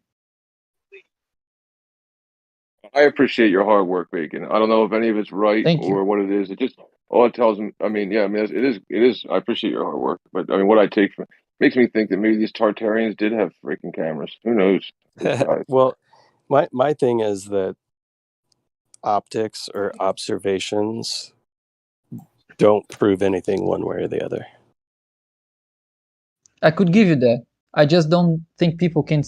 I appreciate your hard work, Bacon. I don't know if any of it's right Thank you. or what it is. It just all it tells me. I mean, yeah, I mean, it is. I appreciate your hard work, but I mean, what I take from makes me think that maybe these Tartarians did have freaking cameras. Who knows? Those guys. Well, my thing is that optics or observations don't prove anything one way or the other. I could give you that. I just don't think people can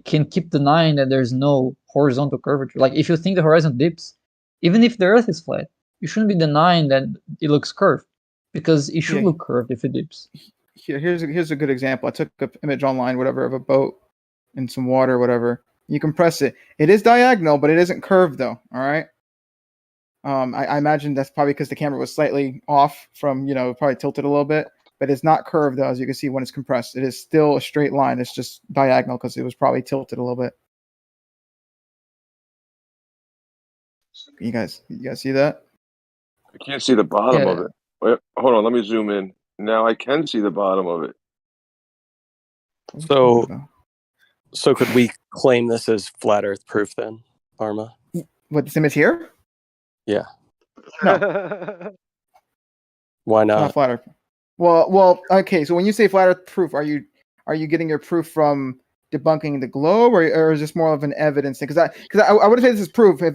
keep denying that there's no horizontal curvature. Like if you think the horizon dips, even if the Earth is flat, you shouldn't be denying that it looks curved, because it should look curved if it dips. Here's a good example. I took an image online, whatever, of a boat in some water, whatever. You compress it. It is diagonal, but it isn't curved though. All right. I imagine that's probably because the camera was slightly off from, probably tilted a little bit, but it's not curved though, as you can see when it's compressed. It is still a straight line. It's just diagonal because it was probably tilted a little bit. You guys see that? I can't see the bottom of it. Wait, hold on, let me zoom in. Now I can see the bottom of it. So could we claim this as flat Earth proof then, Arma? What, this image here? Yeah. No. Why not? Not flat Earth. Well, okay. So when you say flat Earth proof, are you getting your proof from debunking the globe, or is this more of an evidence thing? Because I would say this is proof. At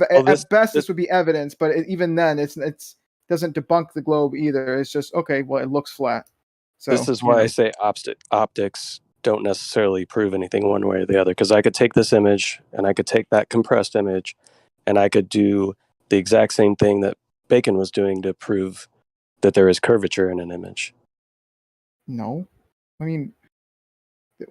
best, this would be evidence, but even then, it's doesn't debunk the globe either. It's just okay. Well, it looks flat. So this is why I say optics don't necessarily prove anything one way or the other. Because I could take this image and I could take that compressed image, and I could do the exact same thing that Bacon was doing to prove that there is curvature in an image. No, I mean,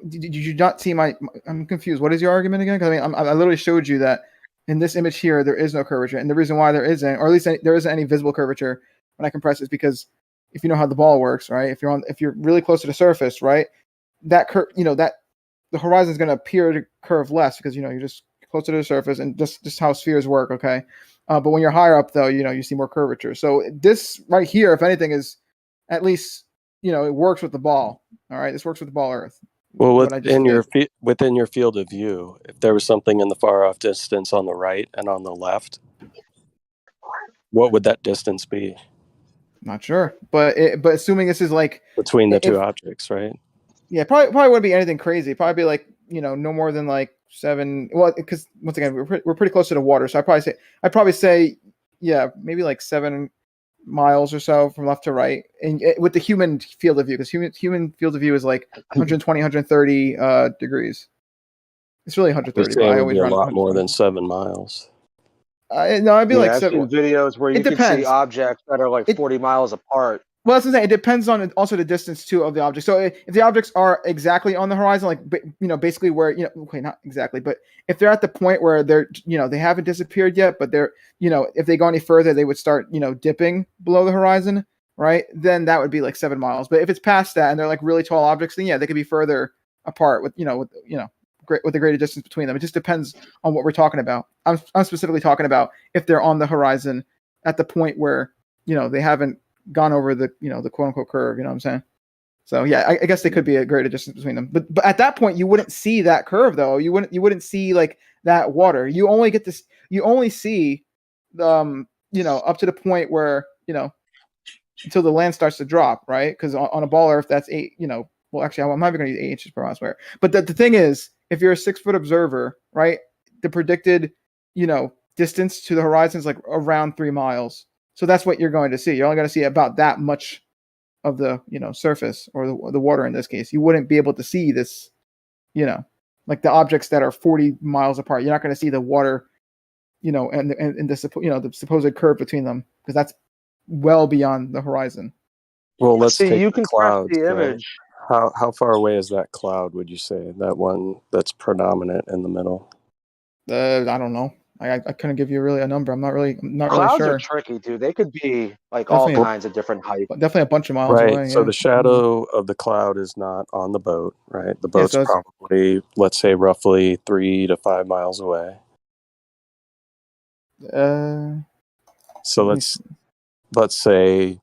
did you not see my? I'm confused. What is your argument again? Because I mean, I literally showed you that in this image here there is no curvature, and the reason why there isn't, or at least there isn't any visible curvature when I compress, is because if you know how the ball works, right? If you're really close to the surface, right? That that the horizon is going to appear to curve less because you're just closer to the surface, and just how spheres work, okay? But when you're higher up, though, you see more curvature. So this right here, if anything, is at least it works with the ball. All right, this works with the ball Earth. Well, within your field of view, if there was something in the far off distance on the right and on the left, what would that distance be? Not sure, but assuming this is like between the two objects, right? Yeah, probably wouldn't be anything crazy. Probably be like no more than like 7. Well, because once again we're pretty close to the water, so I'd probably say yeah, maybe like 7 miles or so from left to right, and with the human field of view, because human field of view is like 120, 130 degrees. It's really 130. But I always a run lot more than 7 miles. No, I'd be like I've 7. seen videos where you can see objects that are like 40 miles apart. Well, that's what I'm saying. It depends on also the distance too of the object. So if the objects are exactly on the horizon, like basically where okay, not exactly, but if they're at the point where they're they haven't disappeared yet, but they're if they go any further, they would start dipping below the horizon, right? Then that would be like 7 miles. But if it's past that and they're like really tall objects, then yeah, they could be further apart with with a greater distance between them. It just depends on what we're talking about. I'm specifically talking about if they're on the horizon at the point where they haven't gone over the the quote unquote curve. You know what I'm saying? So yeah, I guess they could be a greater distance between them. But at that point, you wouldn't see that curve though. You wouldn't see like that water. You only get this. You only see up to the point where until the land starts to drop, right? Because on a ball Earth, that's 8. Well, actually, I'm not even going to use 8 inches per mile square. But the thing is, if you're a 6-foot observer, right, the predicted distance to the horizon is like around 3 miles. So that's what you're going to see. You're only going to see about that much of the surface, or the water in this case, you wouldn't be able to see this, like the objects that are 40 miles apart. You're not going to see the water, and the supposed curve between them, because that's well beyond the horizon. Well, let's See, take you the compress clouds, the right? image. How far away is that cloud, would you say? That one that's predominant in the middle? I don't know. I couldn't give you really a number. I'm not really Clouds sure. are tricky, dude. They could be like Definitely, all kinds of different height. definitely a bunch of miles Right. away. So Yeah. the shadow of the cloud is not on the boat, right? The boat's so it's- probably, let's say, roughly 3 to 5 miles away. So let me let's say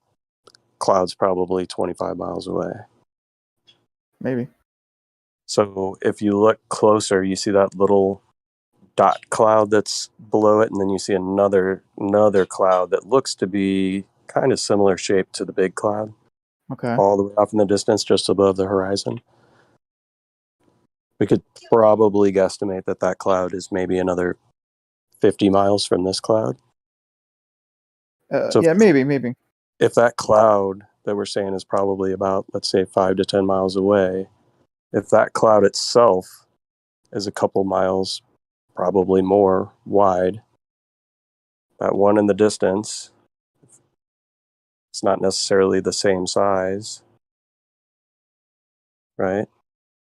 cloud's probably 25 miles away. maybe. So if you look closer, you see that little dot cloud that's below it, and then you see another cloud that looks to be kind of similar shape to the big cloud. Okay. All the way off in the distance, just above the horizon. We could probably guesstimate that cloud is maybe another 50 miles from this cloud. So Yeah, maybe. If that cloud that we're saying is probably about, let's say, 5 to 10 miles away, if that cloud itself is a couple miles, probably more, wide, that one in the distance, it's not necessarily the same size, right?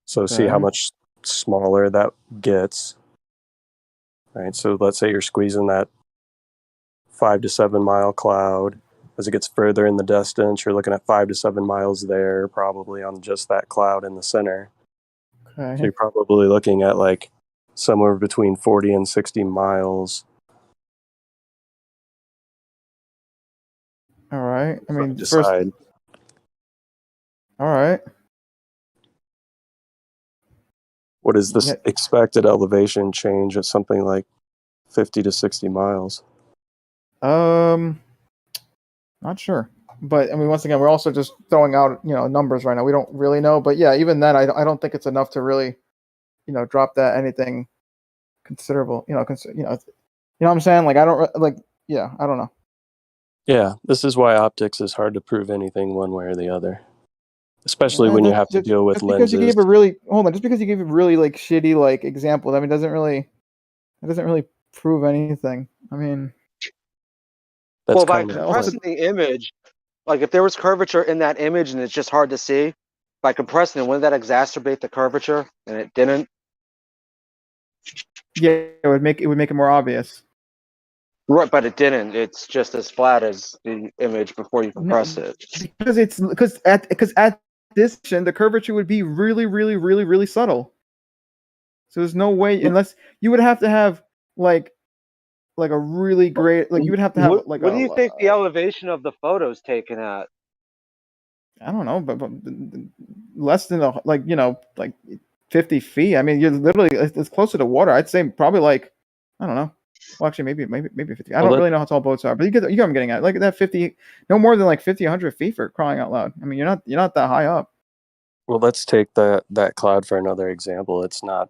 So see how Okay. much smaller that gets, right? So let's say you're squeezing that 5 to 7 mile cloud. As it gets further in the distance, you're looking at 5 to 7 miles there, probably on just that cloud in the center. Okay. So you're probably looking at like somewhere between 40 and 60 miles. All right. I mean, first. Decide. All right. What is this expected elevation change at something like 50 to 60 miles? Not sure. But I mean, once again, we're also just throwing out numbers right now. We don't really know. But yeah, even then, I don't think it's enough to really drop that anything considerable. You know what I'm saying? Like I don't like. Yeah, I don't know. Yeah, this is why optics is hard to prove anything one way or the other, especially when you have to deal with just because lenses. you gave a really just because you gave a really like shitty like example, I mean, it doesn't really prove anything. I mean, Well, by compressing the image, like if there was curvature in that image and it's just hard to see, by compressing it, wouldn't that exacerbate the curvature? And it didn't. Yeah, it would make it more obvious. Right, but it didn't. It's just as flat as the image before you compress it. Because at this position, the curvature would be really, really, really, really subtle. So there's no way, unless you would have to have like a really great, like you would have to have What do you think the elevation of the photo's taken at? I don't know, but less than like 50 feet. I mean, you're literally it's closer to water. I'd say probably like, I don't know. Well, actually, maybe 50. I don't really know how tall boats are, but you get what I'm getting at. Like that 50, no more than like 50, 100 feet for crying out loud. I mean, you're not that high up. Well, let's take that cloud for another example. It's not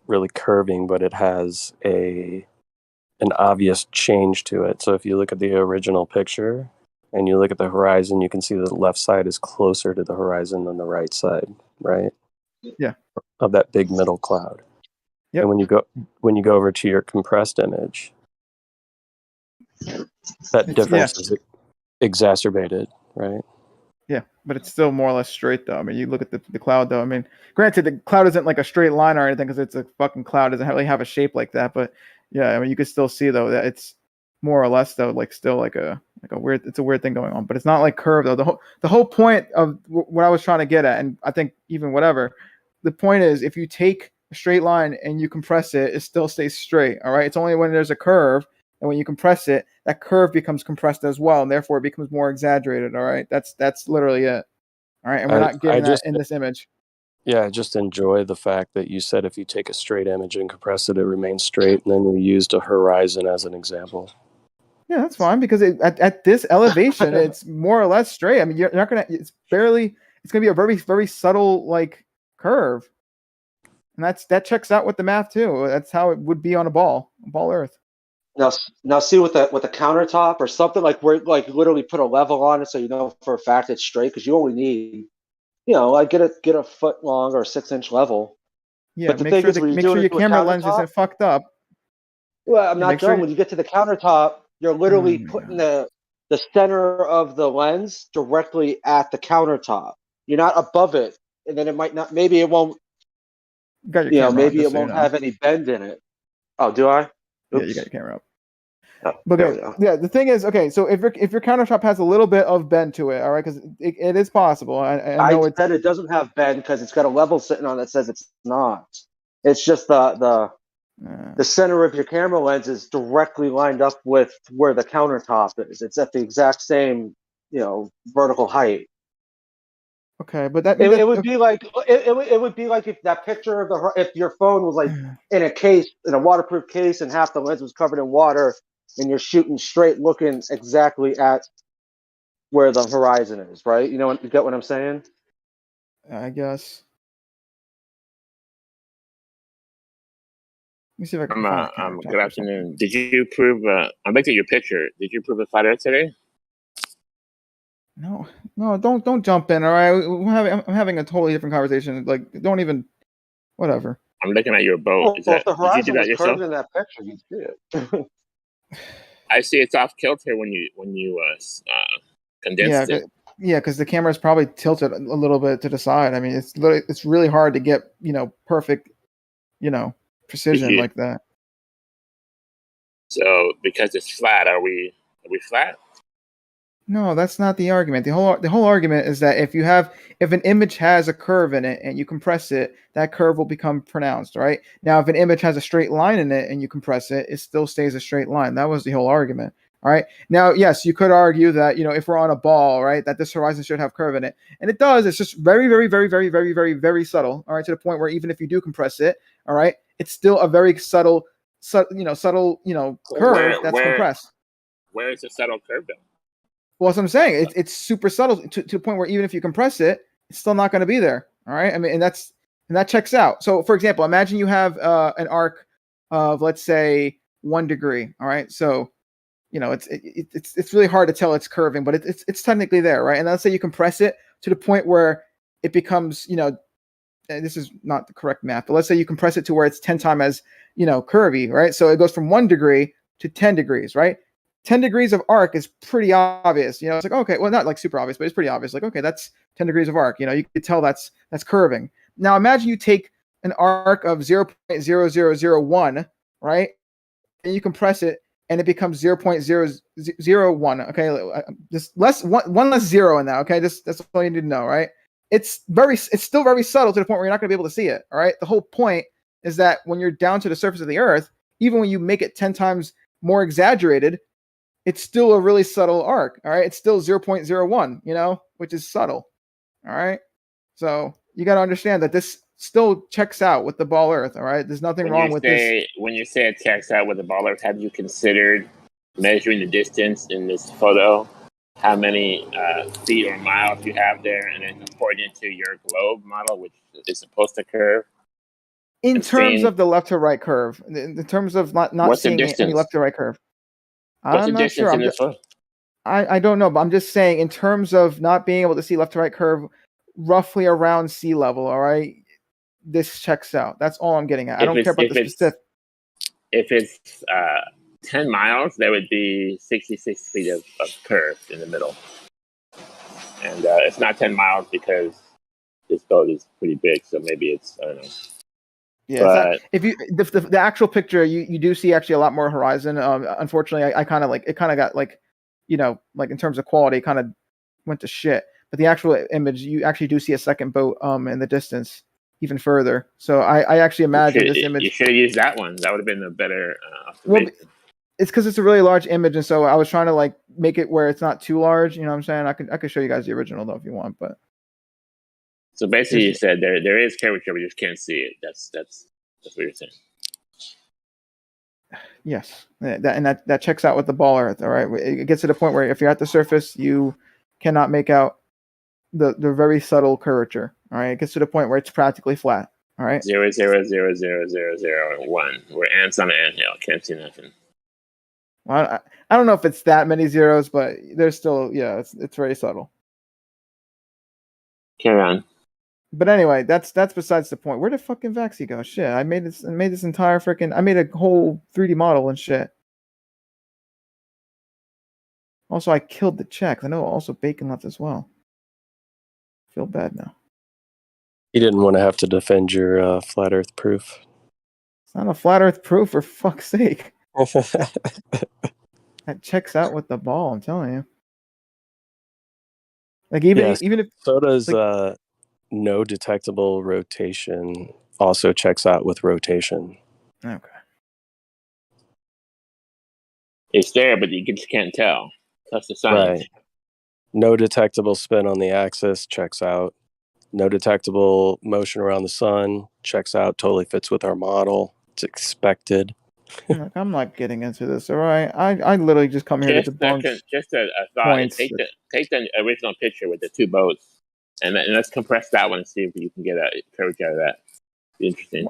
really curving, but it has an obvious change to it. So if you look at the original picture and you look at the horizon, you can see the left side is closer to the horizon than the right side, right? Yeah. Of that big middle cloud. Yep. And when you go over to your compressed image, that difference is exacerbated, right? Yeah, but it's still more or less straight though. I mean, you look at the cloud though. I mean, granted, the cloud isn't like a straight line or anything because it's a fucking cloud. It doesn't really have a shape like that. But yeah, I mean, you could still see though that it's more or less though like still like a weird. It's a weird thing going on, but it's not like curved though. The whole point of what I was trying to get at, and I think even whatever, the point is if you take a straight line and you compress it, it still stays straight. All right, it's only when there's a curve. And when you compress it, that curve becomes compressed as well, and therefore it becomes more exaggerated. All right, that's literally it. All right, and we're not getting that in this image. Yeah, I just enjoy the fact that you said if you take a straight image and compress it, it remains straight, and then you used a horizon as an example. Yeah, that's fine because at this elevation, it's more or less straight. I mean, you're not gonna. It's gonna be a very very subtle like curve, and that checks out with the math too. That's how it would be on a ball Earth. Now see with the countertop or something like where like literally put a level on it so you know for a fact it's straight because you only need like get a foot long or 6-inch level. Yeah, But the thing is when you're doing your it to a camera lens countertop, isn't fucked up. well, I'm Yeah, not make sure done. When you get to the countertop, you're literally my putting the center of the lens directly at the countertop. You're not above it, and then it might not. Maybe it won't. You got your camera on, Maybe just it so you won't know. have any bend in it. Oh, do I? Yeah, Oops. you got your camera up. Oh, But there okay, we go. yeah, the thing is, okay, so if your countertop has a little bit of bend to it, all right, because it is possible. I know it's said it doesn't have bend because it's got a level sitting on that says it's not. It's just the center of your camera lens is directly lined up with where the countertop is. It's at the exact same, vertical height. okay, but that It would be like it would be like if that picture of if your phone was like in a case, in a waterproof case, and half the lens was covered in water, and you're shooting straight, looking exactly at where the horizon is, right? You get what I'm saying? I guess. Let me see if I can find a camera. Good afternoon. Did you prove? I looked at your picture. Did you prove a flat Earth today? No, don't jump in. All right, I'm having a totally different conversation. Like, don't even, whatever. I'm looking at your boat. Well, Is that? if the Did you do horizon that was yourself? curved in that picture, you'd see it. I see it's off kilter when you condensed it. Yeah, because the camera is probably tilted a little bit to the side. I mean, it's really hard to get perfect, precision like that. So because it's flat, are we flat? No, that's not the argument. The whole argument is that if an image has a curve in it and you compress it, that curve will become pronounced, right? Now, if an image has a straight line in it and you compress it, it still stays a straight line. That was the whole argument. All right. Now, yes, you could argue that, if we're on a ball, right, that this horizon should have curve in it. And it does. It's just very, very, very, very, very, very, very subtle. All right. To the point where even if you do compress it, all right, it's still a very subtle curve that's compressed. Where is the subtle curve though? Well, that's what I'm saying. It's super subtle to the point where even if you compress it, it's still not going to be there. All right. I mean, and that checks out. So, for example, imagine you have an arc of, let's say, 1 degree. All right. So, it's really hard to tell it's curving, but it's technically there, right? And let's say you compress it to the point where it becomes, and this is not the correct math, but let's say you compress it to where it's 10 times as, curvy, right? So it goes from 1 degree to 10 degrees, right? 10 degrees of arc is pretty obvious. It's like, okay, well, not like super obvious, but it's pretty obvious. Like, okay, that's 10 degrees of arc. You could tell that's curving. Now imagine you take an arc of 0.0001, right? And you compress it and it becomes 0.001. Okay, just one less zero in that. Okay, that's all you need to know, right? It's still very subtle to the point where you're not going to be able to see it. All right, the whole point is that when you're down to the surface of the Earth, even when you make it 10 times more exaggerated, it's still a really subtle arc. All right, it's still 0.01, which is subtle. All right, so you got to understand that this still checks out with the ball Earth. All right, there's nothing wrong with this. When you say it checks out with the ball Earth, have you considered measuring the distance in this photo? How many feet or miles you have there, and then according to your globe model, which is supposed to curve? In terms of the left to right curve, in terms of not seeing any left to right curve. What's the distance in this photo? I don't know, but I'm just saying in terms of not being able to see left to right curve, roughly around sea level. All right, this checks out. That's all I'm getting at. I don't care about the specific. If it's 10 miles, there would be 66 feet of curve in the middle. And it's not 10 miles because this boat is pretty big, so maybe it's, I don't know. Yeah, but if you the actual picture, you do see actually a lot more horizon. Unfortunately, I kind of got like in terms of quality, kind of went to shit. But the actual image, you actually do see a second boat in the distance, even further. So I actually imagine this image. You should have used that one. That would have been a better observation. Well, it's because it's a really large image, and so I was trying to make it where it's not too large. You know what I'm saying? I could show you guys the original though if you want, but. So basically, you said there is curvature, we just can't see it. That's what you're saying. Yes, that checks out with the ball Earth. All right, it gets to the point where if you're at the surface, you cannot make out the very subtle curvature. All right, it gets to the point where it's practically flat. All right, 0.0000001. We're ants on an anthill. Can't see nothing. Well, I don't know if it's that many zeros, but there's still, yeah, it's very subtle. Carry on. But anyway, that's besides the point. Where did fucking Vaxi go? Shit, I made this entire freaking. I made a whole 3D model and shit. Also, I killed the check. I know. Also, Bacon left as well. Feel bad now. You didn't want to have to defend your flat Earth proof. It's not a flat Earth proof, for fuck's sake. That checks out with the ball. I'm telling you. Like even if so does no detectable rotation also checks out with rotation. Okay. It's there, but you just can't tell. That's the science. Right. No detectable spin on the axis checks out. No detectable motion around the sun checks out. Totally fits with our model. It's expected. Look, I'm not getting into this. All right, I literally just come here to debunk Just a thought. points. Take the original picture with the two boats, and let's compress that one and see if you can get a curvature out of that. Be interesting.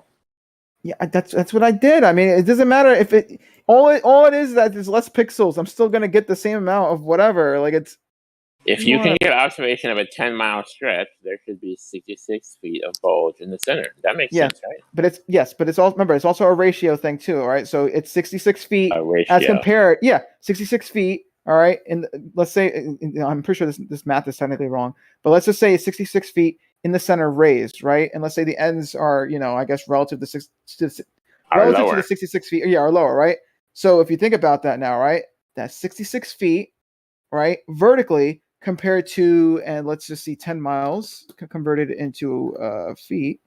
Yeah, that's what I did. I mean, it doesn't matter if it all it is that there's less pixels. I'm still gonna get the same amount of whatever. Like it's. If you can get an observation of a 10-mile stretch, there should be 66 feet of bulge in the center. That makes sense, right? But it's all, remember, it's also a ratio thing too. All right, so it's 66 feet ratio. as compared. Yeah, 66 feet. All right, and let's say I'm pretty sure this math is technically wrong, but let's just say it's 66 feet in the center raised, right? And let's say the ends are, I guess relative to to the 66 feet, are lower, right? So if you think about that now, right, that's 66 feet, right, vertically compared to, and let's just see 10 miles converted into feet.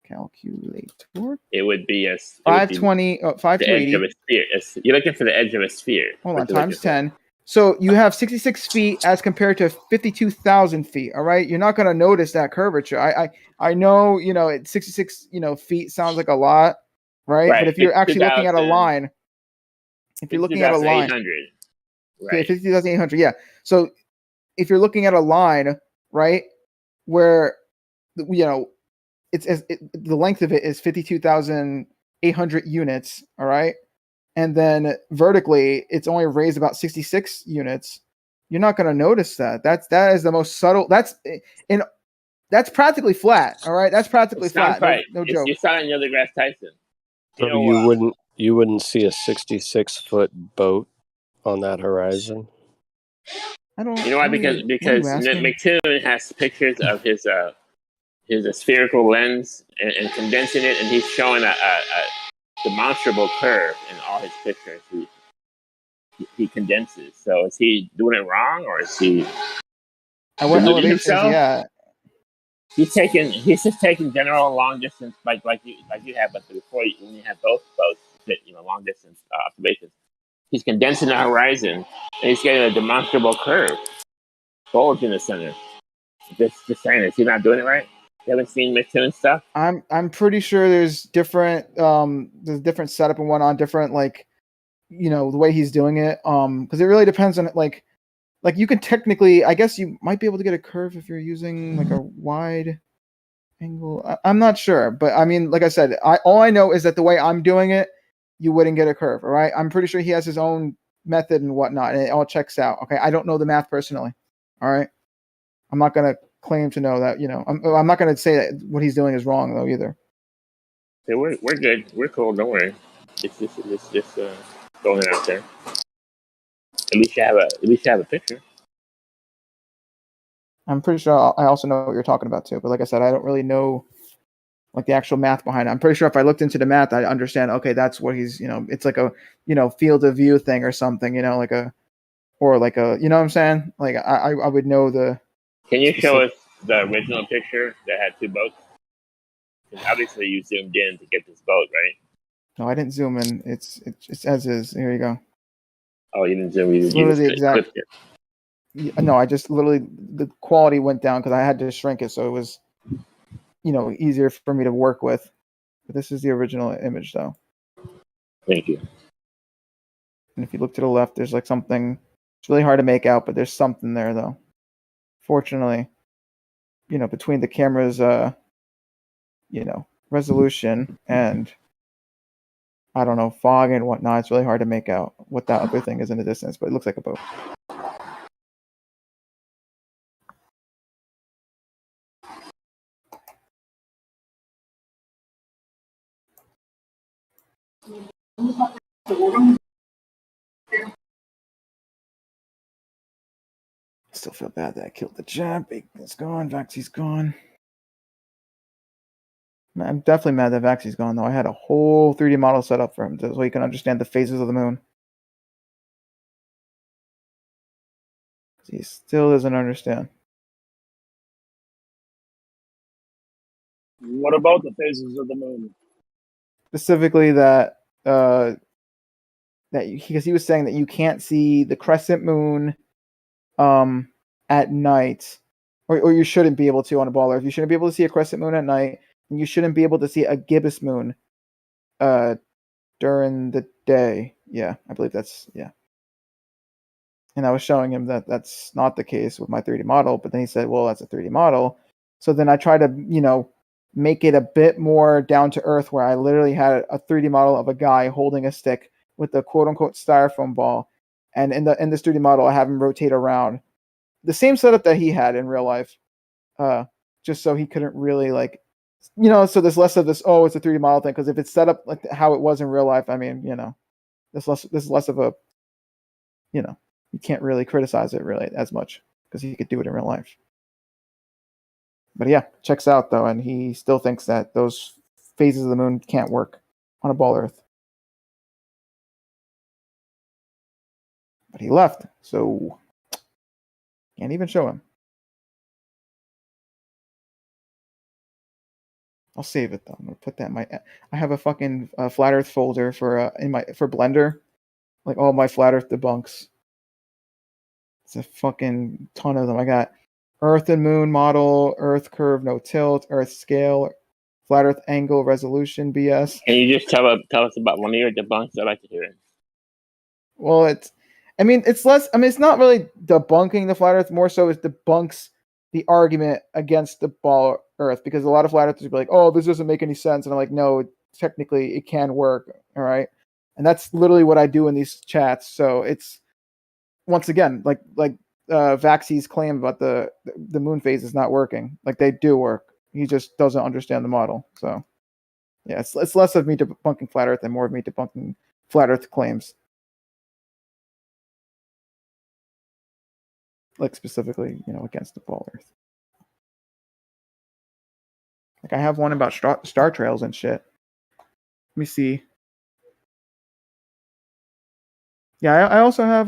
Calculator. It would be a 520, 580. The edge of a sphere. You're looking for the edge of a sphere. Hold on, times 10. So you have 66 feet as compared to 52,000 feet. All right, you're not going to notice that curvature. I know, at 66, feet sounds like a lot, right? But if you're actually looking at a line, if you're looking at a line, 52,800, yeah. So if you're looking at a line, right, where it's the length of it is 52,800 units, all right, and then vertically it's only raised about 66 units, you're not going to notice that. That is the most subtle. That's practically flat, all right. That's practically flat. Right. No joke. You're selling Neil deGrasse Tyson. So you wouldn't see a 66-foot boat on that horizon. I don't. You know why? Because McToon has pictures of his spherical lens and condensing it, and he's showing a demonstrable curve in all his pictures. He condenses. So is he doing it wrong, or is he deluding himself? Yeah. He's just taking general long distance like you have, but before when you have both boats, long distance observations. He's condensing the horizon, and he's getting a demonstrable curve, bulge in the center. Just saying, is he not doing it right? You haven't seen McToon stuff? I'm pretty sure there's different setup and whatnot, different the way he's doing it. Because it really depends on like you can technically, I guess you might be able to get a curve if you're using like a wide angle. I'm not sure, but I mean, like I said, all I know is that the way I'm doing it, you wouldn't get a curve. All right, I'm pretty sure he has his own method and whatnot, and it all checks out. Okay, I don't know the math personally. All right, I'm not gonna claim to know that. I'm not gonna say that what he's doing is wrong though either. Yeah, we're good. We're cool. Don't worry. It's just throwing it out there. At least you have a picture. I'm pretty sure I also know what you're talking about too, but like I said, I don't really know like the actual math behind it. I'm pretty sure if I looked into the math, I understand. Okay, that's what he's. It's like a field of view thing or something. You know what I'm saying? Like I would know the. Can you show us the original picture that had two boats? Because obviously you zoomed in to get this boat, right? No, I didn't zoom in. It's as is. Here you go. Oh, you didn't zoom. You just exact. clipped it. No, I just literally the quality went down because I had to shrink it, so it was, easier for me to work with. But this is the original image, though. Thank you. And if you look to the left, there's like something. It's really hard to make out, but there's something there, though. Fortunately, between the camera's, resolution and I don't know, fog and whatnot. It's really hard to make out what that other thing is in the distance, but it looks like a boat. Still feel bad that I killed the jab. Bacon's gone. Vaxie's gone. I'm definitely mad that Vaxie's gone, though. I had a whole 3D model set up for him so he can understand the phases of the moon. He still doesn't understand. What about the phases of the moon? Specifically that because he was saying that you can't see the crescent moon at night, or you shouldn't be able to on a ball Earth. You shouldn't be able to see a crescent moon at night, and you shouldn't be able to see a gibbous moon during the day. Yeah, I believe that's, yeah. And I was showing him that that's not the case with my 3D model, but then he said, well, that's a 3D model. So then I tried to, make it a bit more down to earth, where I literally had a 3D model of a guy holding a stick with a quote unquote styrofoam ball. And in this 3D model, I have him rotate around the same setup that he had in real life, just so he couldn't really so there's less of this, oh, it's a 3D model thing. Because if it's set up like how it was in real life, I mean, this is less of a, you can't really criticize it really as much because he could do it in real life. But yeah, checks out though, and he still thinks that those phases of the moon can't work on a ball Earth. But he left, so can't even show him. I'll save it though. I'm gonna put that in my. I have a fucking flat Earth folder for Blender, like all my flat Earth debunks. It's a fucking ton of them. I got Earth and Moon model, Earth curve no tilt, Earth scale, flat Earth angle resolution BS. Can you just tell us about one of your debunks? I like to hear it. Well, it's less. It's not really debunking the flat Earth. More so, it debunks the argument against the ball Earth, because a lot of flat earthers will be like, "Oh, this doesn't make any sense," and I'm like, "No, technically, it can work." All right, and that's literally what I do in these chats. So it's once again like Vaxie's claim about the moon phase is not working. Like, they do work. He just doesn't understand the model. So yeah, it's less of me debunking flat Earth and more of me debunking flat Earth claims. Like specifically, against the ball Earth. Like I have one about star trails and shit. Let me see. Yeah, I also have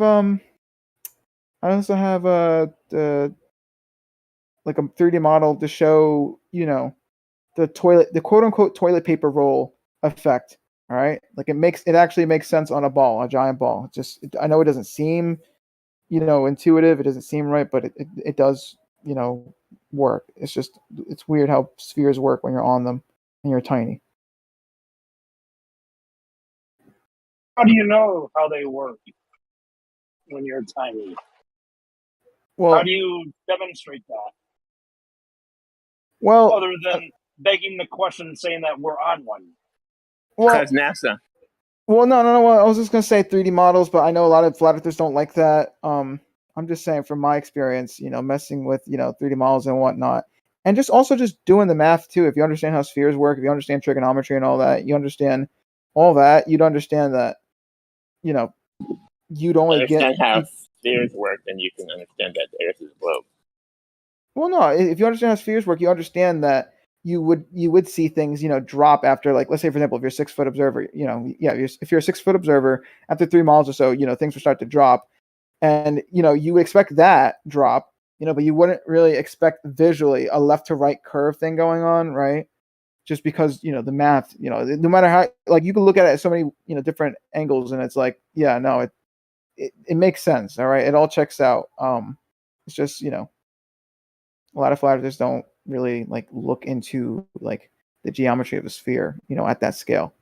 like a 3D model to show, the quote unquote toilet paper roll effect. All right, like it actually makes sense on a giant ball. I know it doesn't seem, intuitive. It doesn't seem right, but it does, work. It's weird how spheres work when you're on them and you're tiny. How do you know how they work when you're tiny? Well, how do you demonstrate that? Well, other than begging the question and saying that we're on one. Well, Because NASA. Well, no. Well, I was just gonna say 3D models, but I know a lot of flat earthers don't like that. I'm just saying from my experience, messing with 3D models and whatnot, and just doing the math too. If you understand how spheres work, if you understand trigonometry and all that, you understand all that. You'd understand that, you'd only understand how spheres work, then you can understand that the Earth is a globe. Well, no, if you understand how spheres work, you understand that you would see things, drop after, like, let's say, for example, if you're a 6 foot observer, if you're a 6 foot observer, after 3 miles or so, things will start to drop. And, you would expect that drop, but you wouldn't really expect visually a left to right curve thing going on, right? Just because, the math, no matter how, like, you can look at it at so many, different angles, and it's like, yeah, no, it makes sense. All right. It all checks out. It's just, a lot of flat earthers don't really look into the geometry of a sphere, at that scale.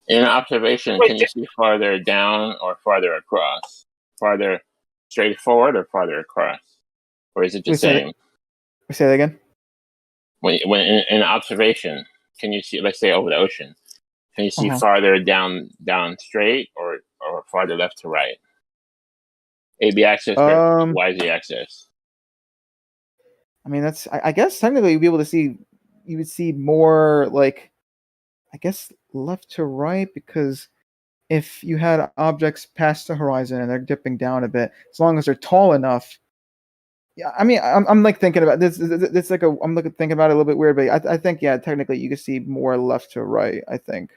In observation, can you see farther down or farther across? Farther straight forward or farther across? Or is it the same? Say that again? When in observation, can you see, let's say, over the ocean, Can you see Uh-huh. farther down straight or farther left to right? AB axis versus YZ axis. I mean, that's I guess technically you'd be able to see. You would see more like, I guess, left to right, because if you had objects past the horizon and they're dipping down a bit, as long as they're tall enough. Yeah, I mean, I'm like thinking about this. It's like I'm thinking about it a little bit weird, but I think, yeah, technically you could see more left to right. I think.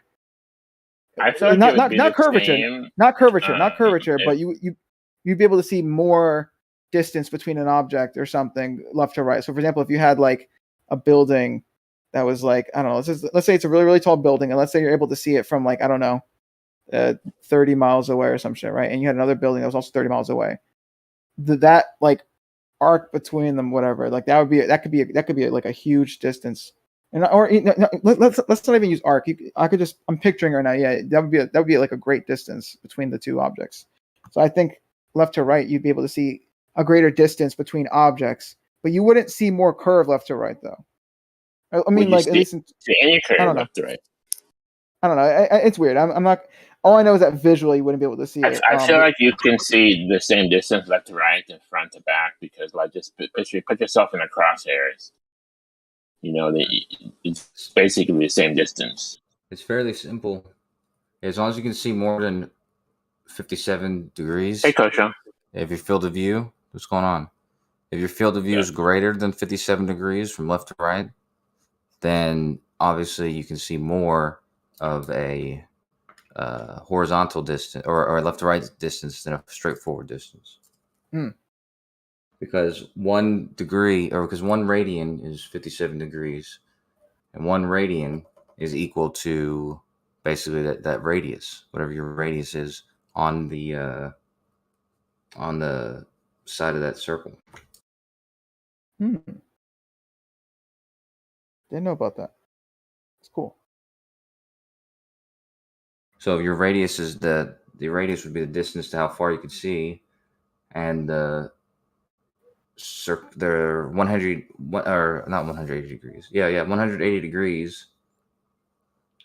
I feel like it would be Not the curvature, same. not curvature, if- but you'd be able to see more distance between an object or something left to right. So, for example, if you had like a building that was like, I don't know, let's say it's a really, really tall building, and let's say you're able to see it from like, I don't know, 30 miles away or some shit, right? And you had another building that was also 30 miles away. That like arc between them, whatever, like that could be like a huge distance. And let's not even use arc. I'm picturing right now. Yeah, that would be like a great distance between the two objects. So I think left to right, you'd be able to see a greater distance between objects, but you wouldn't see more curve left to right, though. I mean, like, at least see any curve I don't know. left to right. I don't know. It's weird. I'm not. All I know is that visually you wouldn't be able to see it. I feel like you can see the same distance left to right and front to back, because like just put yourself in the crosshairs. You know, it's basically the same distance. It's fairly simple. As long as you can see more than 57 degrees. Hey, Coach. If your field of view, what's going on? If your field of view is greater than 57 degrees from left to right, then obviously you can see more of a horizontal distance or left to right distance than a straightforward distance. Because 1 degree, or because 1 radian is 57 degrees, and 1 radian is equal to basically that radius, whatever your radius is on the side of that circle. Didn't know about that. It's cool. So if your radius is the radius would be the distance to how far you could see, and the 100 or not 180 degrees. Yeah, 180 degrees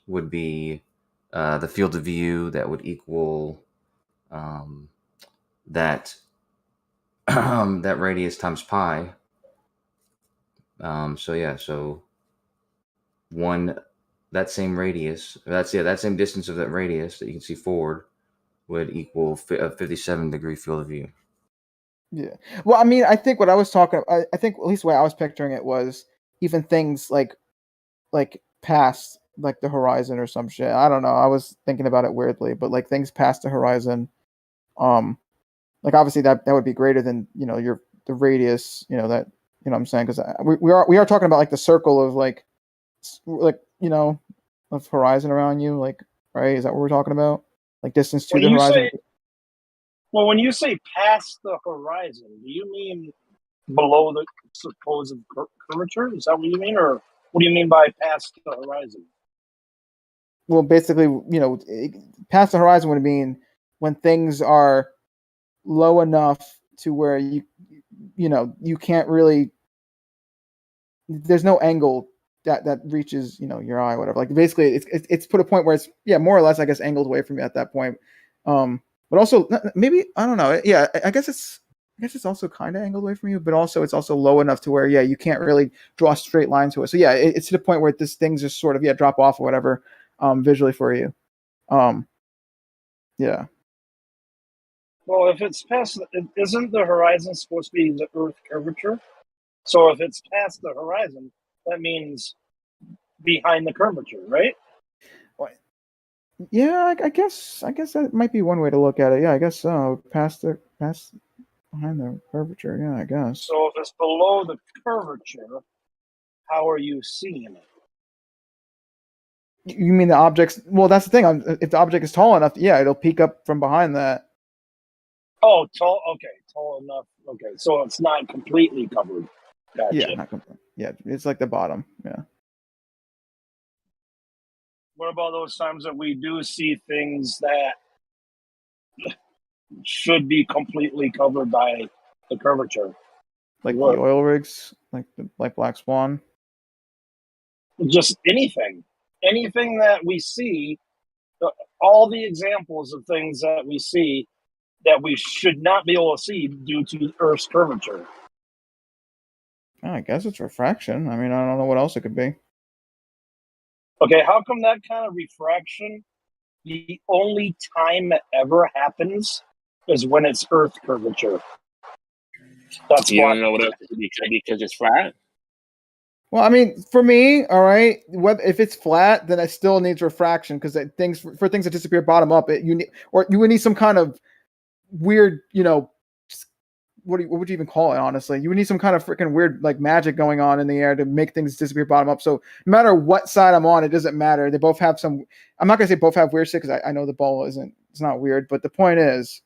would be the field of view that would equal that that radius times pi. So that same radius, that same distance of that radius that you can see forward would equal a 57 degree field of view. Yeah. Well, I mean, I think what I was talking, I think at least the way I was picturing it was even things like past like the horizon or some shit. I don't know. I was thinking about it weirdly, but like things past the horizon, like obviously that would be greater than, you know, the radius, you know, that, you know what I'm saying? Because we are talking about like the circle of like you know, of horizon around you, like, right? Is that what we're talking about? Like distance to the horizon. Well, when you say past the horizon, do you mean below the supposed curvature? Is that what you mean, or what do you mean by past the horizon? Well, basically, you know, past the horizon would mean when things are low enough to where you know, you can't really. There's no angle that reaches, you know, your eye, or whatever. Like basically, it's put a point where it's more or less, I guess, angled away from you at that point. But also maybe, I don't know. Yeah, I guess it's also kind of angled away from you, but also it's also low enough to where you can't really draw a straight line to it. So yeah, it's to the point where this things just sort of drop off or whatever visually for you. Yeah. Well, if it's past, isn't the horizon supposed to be the Earth curvature? So if it's past the horizon, that means behind the curvature, right? Yeah, I guess that might be one way to look at it. Yeah, I guess so. Past behind the curvature. Yeah, I guess. So if it's below the curvature, how are you seeing it? You mean the objects? Well, that's the thing. If the object is tall enough, yeah, it'll peek up from behind that. Oh, tall. Okay, tall enough. Okay, so it's not completely covered. Gotcha. Yeah, not completely. Yeah, it's like the bottom. Yeah. What about those times that we do see things that should be completely covered by the curvature? Like the oil rigs, like Black Swan. Just anything that we see all the examples of things that we see that we should not be able to see due to Earth's curvature. I guess it's refraction. I mean, I don't know what else it could be. Okay, how come that kind of refraction, the only time it ever happens is when it's Earth curvature? That's You why. don't know what else it could be because it's flat. Well, I mean, for me, all right, if it's flat, then it still needs refraction because things that disappear bottom up, you would need some kind of weird, what would you even call it? Honestly, you would need some kind of freaking weird like magic going on in the air to make things disappear bottom up. So no matter what side I'm on, it doesn't matter. They both have some. I'm not gonna say both have weird shit because I know the ball isn't. It's not weird, but the point is,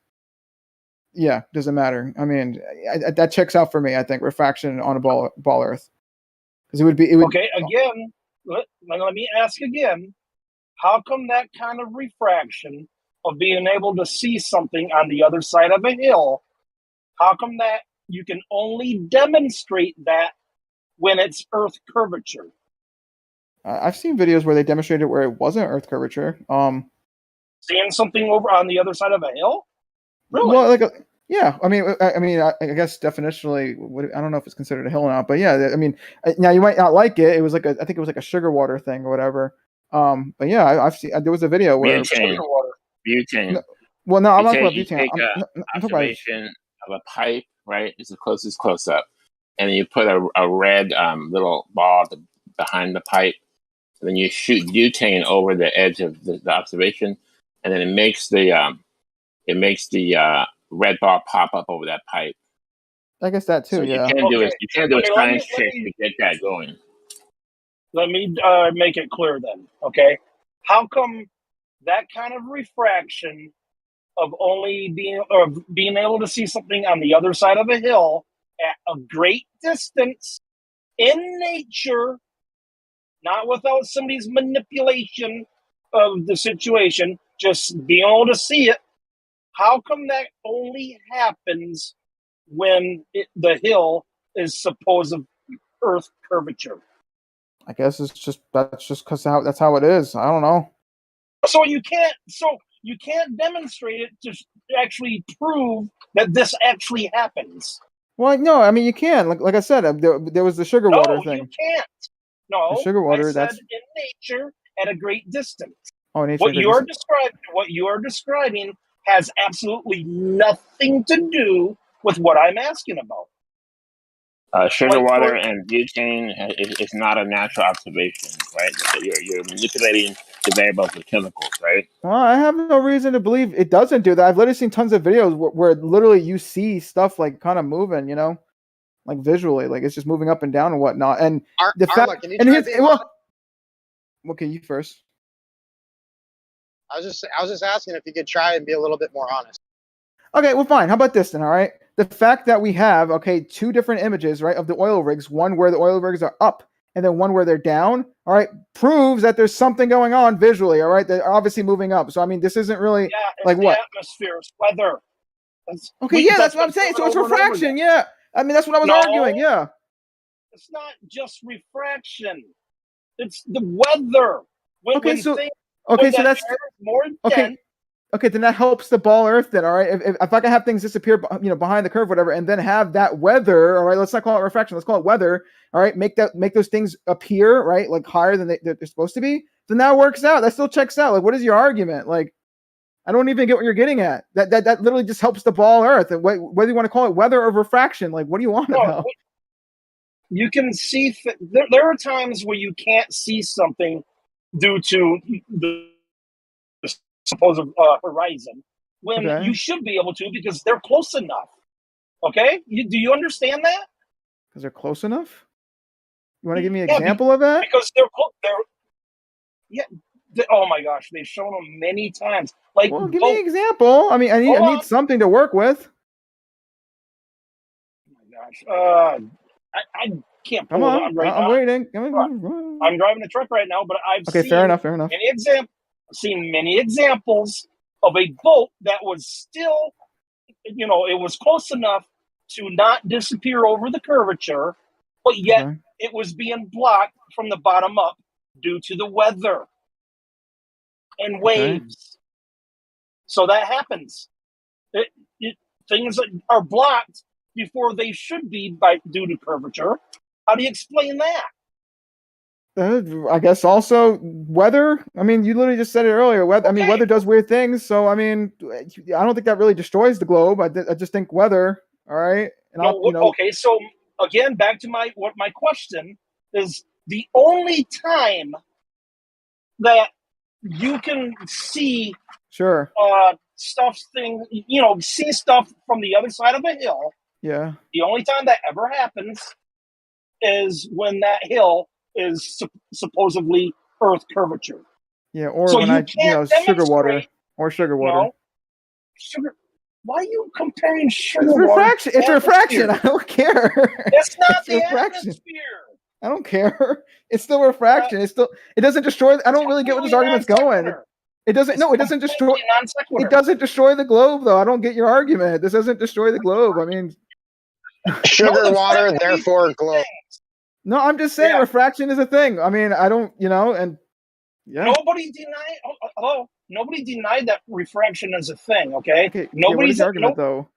yeah, doesn't matter. I mean, that checks out for me. I think refraction on a ball Earth. Because it would. Okay, again, let me ask again. How come that kind of refraction of being able to see something on the other side of a hill, how come that you can only demonstrate that when it's Earth curvature? I've seen videos where they demonstrated where it wasn't Earth curvature. Seeing something over on the other side of a hill? Really? Well, yeah. I mean, I guess definitionally, I don't know if it's considered a hill or not, but yeah. I mean, now you might not like it. It was I think it was like a sugar water thing or whatever. But yeah, I've seen. There was a video where Butane. No, well, no, I'm not talking about You butane. take I'm talking about. observation of a pipe, right? It's the closest close up, and you put a red little ball behind the pipe, and then you shoot butane over the edge of the observation, and then it makes the red ball pop up over that pipe. I guess that too. So yeah. you can't do a science trick to get that going. Let me make it clear then. Okay, how come that kind of refraction of being able to see something on the other side of a hill at a great distance in nature, not without somebody's manipulation of the situation, just being able to see it, how come that only happens when the hill is supposed Earth curvature? I guess that's just because that's how it is. I don't know. So you can't demonstrate it to actually prove that this actually happens. Well, no, I mean you can. Like I said, there was the sugar water thing. No, you can't. No, the sugar water. I said That's in nature at a great distance. oh, nature. What you are describing has absolutely nothing to do with what I'm asking about. Sugar water and butane is not a natural observation, right? You're manipulating the variables of chemicals, right? Well, I have no reason to believe it doesn't do that. I've literally seen tons of videos where literally you see stuff like kind of moving, like visually, like it's just moving up and down and whatnot. And the fact, can you and try here's being well, okay, you first. I was just asking if you could try and be a little bit more honest. Okay, well, fine. How about this then? All right, the fact that we have two different images, right, of the oil rigs, one where the oil rigs are up and then one where they're down, all right, proves that there's something going on visually. All right, they're obviously moving up. So I mean, this isn't really like the what atmosphere, it's weather. That's what I'm saying. So it's refraction. Yeah, I mean that's what I was arguing. Yeah, it's not just refraction; it's the weather. So that's more okay. Okay, then that helps the ball Earth. Then, all right. If I can have things disappear, behind the curve, whatever, and then have that weather, all right. Let's not call it refraction. Let's call it weather. All right. Make those things appear right, like higher than they're supposed to be. Then that works out. That still checks out. Like, what is your argument? Like, I don't even get what you're getting at. That literally just helps the ball Earth. And whether you want to call it weather or refraction, like, what do you want about? You can see there are times where you can't see something due to the supposed horizon when you should be able to because they're close enough. Okay, do you understand that? Because they're close enough. You want to give me an example of that? Because oh my gosh, they've shown them many times. Like, well, give me an example. I mean, I need something to work with. Oh my gosh, I can't pull it on right now. I'm waiting. I'm driving the truck right now, but I've seen fair enough. many examples of a boat that was still, it was close enough to not disappear over the curvature, but yet it was being blocked from the bottom up due to the weather. and waves. So that happens. Things are blocked before they should be due to curvature. How do you explain that? I guess also weather. I mean, you literally just said it earlier. Weather. I mean, weather does weird things. So I mean, I don't think that really destroys the globe. I just think weather. All right. And okay. So again, back to my question is: the only time that you can see see stuff from the other side of a hill. Yeah. The only time that ever happens is when that hill is supposedly Earth curvature. Yeah, or so when sugar water or sugar water. No, sugar. Why are you comparing sugar It's refraction. water? It's refraction. I don't care. It's not It's the refraction. atmosphere. I don't care. It's still refraction. It's still. It doesn't destroy. I don't really get where this argument's going. It doesn't. No, it doesn't destroy. It doesn't destroy the globe, though. I don't get your argument. This doesn't destroy the globe. I mean, sugar water, therefore globe. No, I'm just saying refraction is a thing. I mean, I don't, and nobody denied. Nobody denied that refraction is a thing. Okay, nobody's what is the argument though.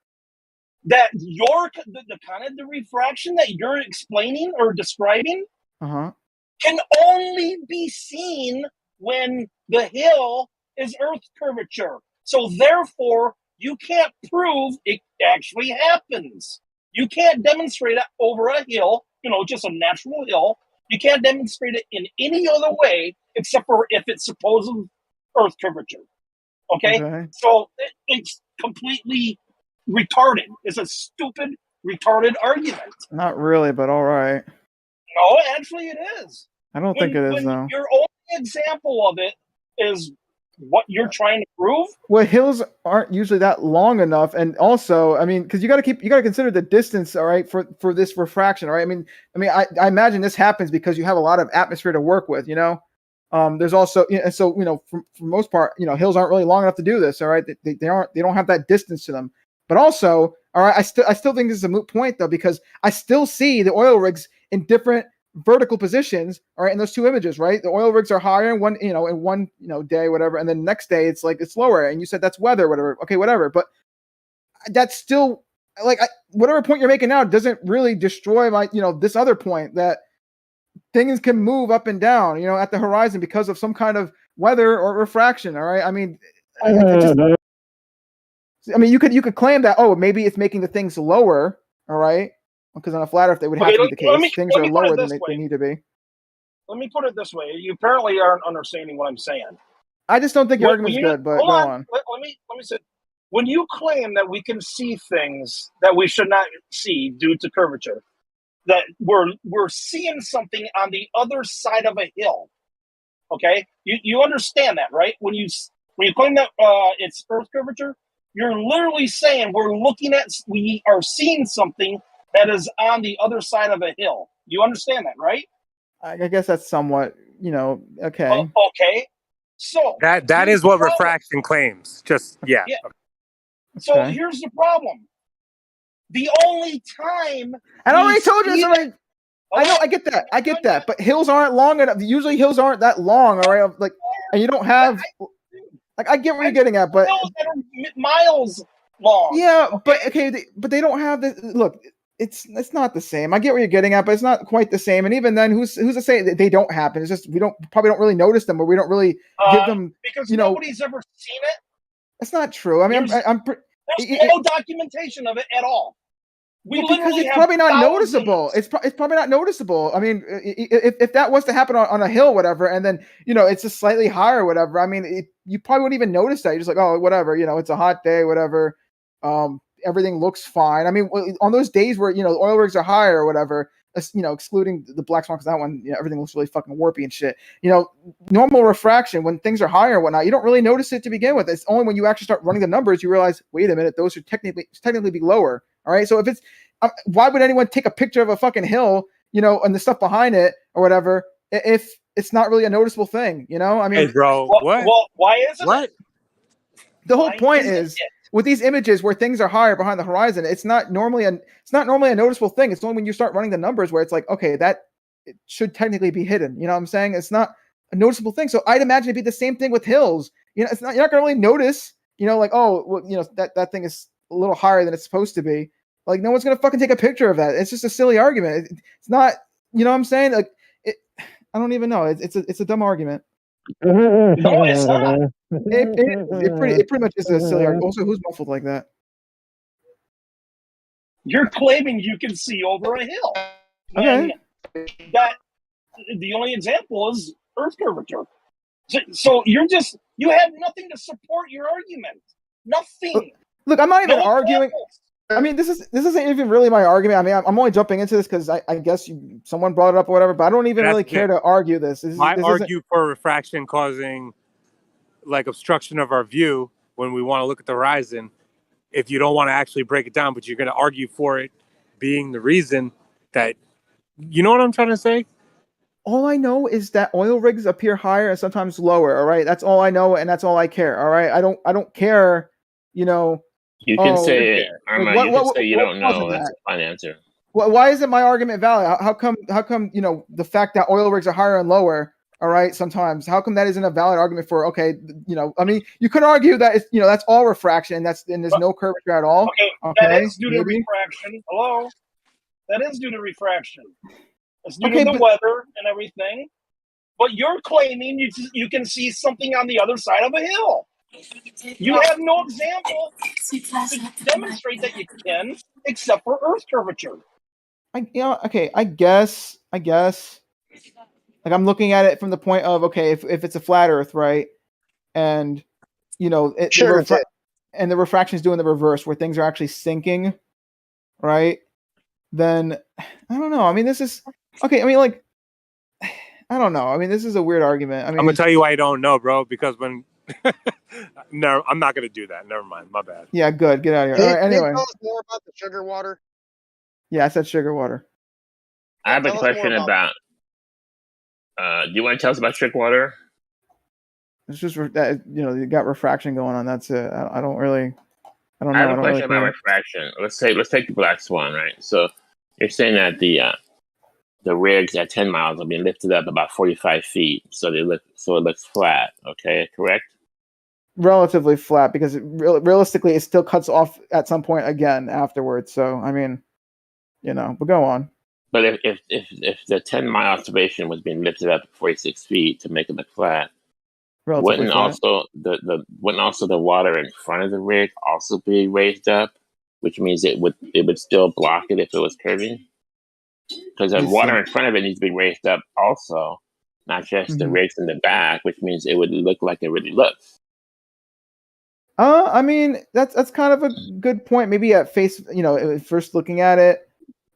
That the kind of the refraction that you're explaining or describing can only be seen when the hill is Earth curvature. So therefore, you can't prove it actually happens. You can't demonstrate it over a hill, just a natural hill. You can't demonstrate it in any other way except for if it's supposed Earth curvature. Okay? So it's completely retarded. It's a stupid, retarded argument. Not really, but all right. No, actually it is. I don't think it is, though. Your only example of it is what you're trying to prove. Well, hills aren't usually that long enough, and also, I mean, because you got to consider the distance, all right, for this refraction, all right. I mean, I imagine this happens because you have a lot of atmosphere to work with, There's also, so for most part, hills aren't really long enough to do this, all right. They don't have that distance to them. But also, all right, I still think this is a moot point though, because I still see the oil rigs in different vertical positions, all right, in those two images, right? The oil rigs are higher in one, in one, day, whatever, and then next day it's lower, and you said that's weather, whatever. Okay, whatever, but that's still whatever point you're making now doesn't really destroy my, this other point that things can move up and down, at the horizon because of some kind of weather or refraction. All right, I mean, you could claim that maybe it's making the things lower, all right. Because on a flat Earth, they would have to be the case. Things are lower than they need to be. Let me put it this way. You apparently aren't understanding what I'm saying. I just don't think your argument's good, but go on. Let me say, when you claim that we can see things that we should not see due to curvature, that we're seeing something on the other side of a hill, okay? You understand that, right? When you claim that it's Earth curvature, you're literally saying we are seeing something that is on the other side of a hill. You understand that, right? I guess that's somewhat, okay. Okay. So that is what refraction claims. Just yeah. So here's the problem. The only time I already told you something. I know, I get that. But hills aren't long enough. Usually hills aren't that long, all right? And you don't have I get where you're getting at, but hills that are miles long. Yeah, but but they don't have this. Look, it's not the same. I get where you're getting at, but it's not quite the same. And even then, who's to say that they don't happen? It's just we probably don't really notice them, or we don't really give them because nobody's ever seen it. That's not true. I mean, there's no documentation of it at all. Because it's probably not noticeable. It's probably not noticeable. I mean, if that was to happen on a hill, whatever, and then it's just slightly higher, whatever. I mean, you probably wouldn't even notice that. You're just like, oh, whatever. It's a hot day, whatever. Everything looks fine. I mean, on those days where the oil rigs are higher or whatever, excluding the black swan, because that one, everything looks really fucking warpy and shit. Normal refraction when things are higher and whatnot, you don't really notice it to begin with. It's only when you actually start running the numbers you realize, wait a minute, those should technically be lower. All right, so if it's why would anyone take a picture of a fucking hill, and the stuff behind it or whatever, if it's not really a noticeable thing? I mean, hey, bro, what? Well, why isn't what? it? The whole point is with these images where things are higher behind the horizon, it's not normally a noticeable thing. It's only when you start running the numbers where it's like, okay, that it should technically be hidden. You know what I'm saying? It's not noticeable thing. So I'd imagine it'd be the same thing with hills. You know, it's not, you're not gonna really notice, you know, like, oh, well, you know, that thing is a little higher than it's supposed to be. Like, no one's gonna fucking take a picture of that. It's just a silly argument. It's not, you know what I'm saying? Like, I don't even know. It's a dumb argument. No, it's not. It pretty much is a silly argument. Also, who's muffled like that? You're claiming you can see over a hill. Okay. And that the only example is Earth curvature. So you have nothing to support your argument. Nothing. Look, I'm not even No arguing. examples. I mean, this isn't even really my argument. I mean, I'm only jumping into this because I guess someone brought it up or whatever. But I don't even really care to argue this. I argue for refraction causing like obstruction of our view when we want to look at the horizon. If you don't want to actually break it down, but you're going to argue for it being the reason that, you know what I'm trying to say? All I know is that oil rigs appear higher and sometimes lower. All right, that's all I know, and that's all I care. All right, I don't care. You know. You can say, Arma, you can say you don't know. That's a fine answer. Why isn't my argument valid? How come you know the fact that oil rigs are higher and lower? All right, sometimes how come that isn't a valid argument for okay? You know, I mean, you could argue that it's, you know, that's all refraction, and there's no curvature at all. Okay, that is due to refraction. Hello, that is due to refraction. It's due to the weather and everything. But you're claiming you can see something on the other side of a hill. You have no example to demonstrate that you can, except for Earth curvature. I guess. Like, I'm looking at it from the point of, okay, if it's a flat Earth, right, and you know, and the refraction is doing the reverse, where things are actually sinking, right? Then I don't know. I mean, this is okay. I mean, like, I don't know. I mean, this is a weird argument. I mean, I'm gonna tell you why I don't know, bro. Because when no, I'm not gonna do that. Never mind. My bad. Yeah, good. Get out of here. All right, anyway. Can you tell us more about the sugar water? Yeah, I said sugar water. I have a question about. Do you want to tell us about trick water? It's just that, you know, you got refraction going on. That's it. I don't know. I have a question about refraction. Let's take the black swan, right? So you're saying that the rigs at 10 miles are being lifted up about 45 feet, so it looks flat. Okay, correct? Relatively flat, because realistically, it still cuts off at some point again afterwards. So I mean, you know, but go on. But if the 10-mile observation was being lifted up 46 feet to make it look flat, wouldn't also the water in front of the rig also be raised up, which means it would still block it if it was curving? Because the water in front of it needs to be raised up also, not just the rigs in the back, which means it would look like it really looks. I mean, that's kind of a good point. Maybe at first looking at it.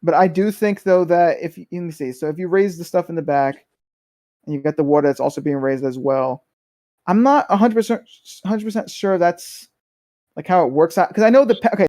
But I do think, though, that let me see. So if you raise the stuff in the back, and you've got the water that's also being raised as well, I'm not 100% sure that's like how it works out. Because I know okay,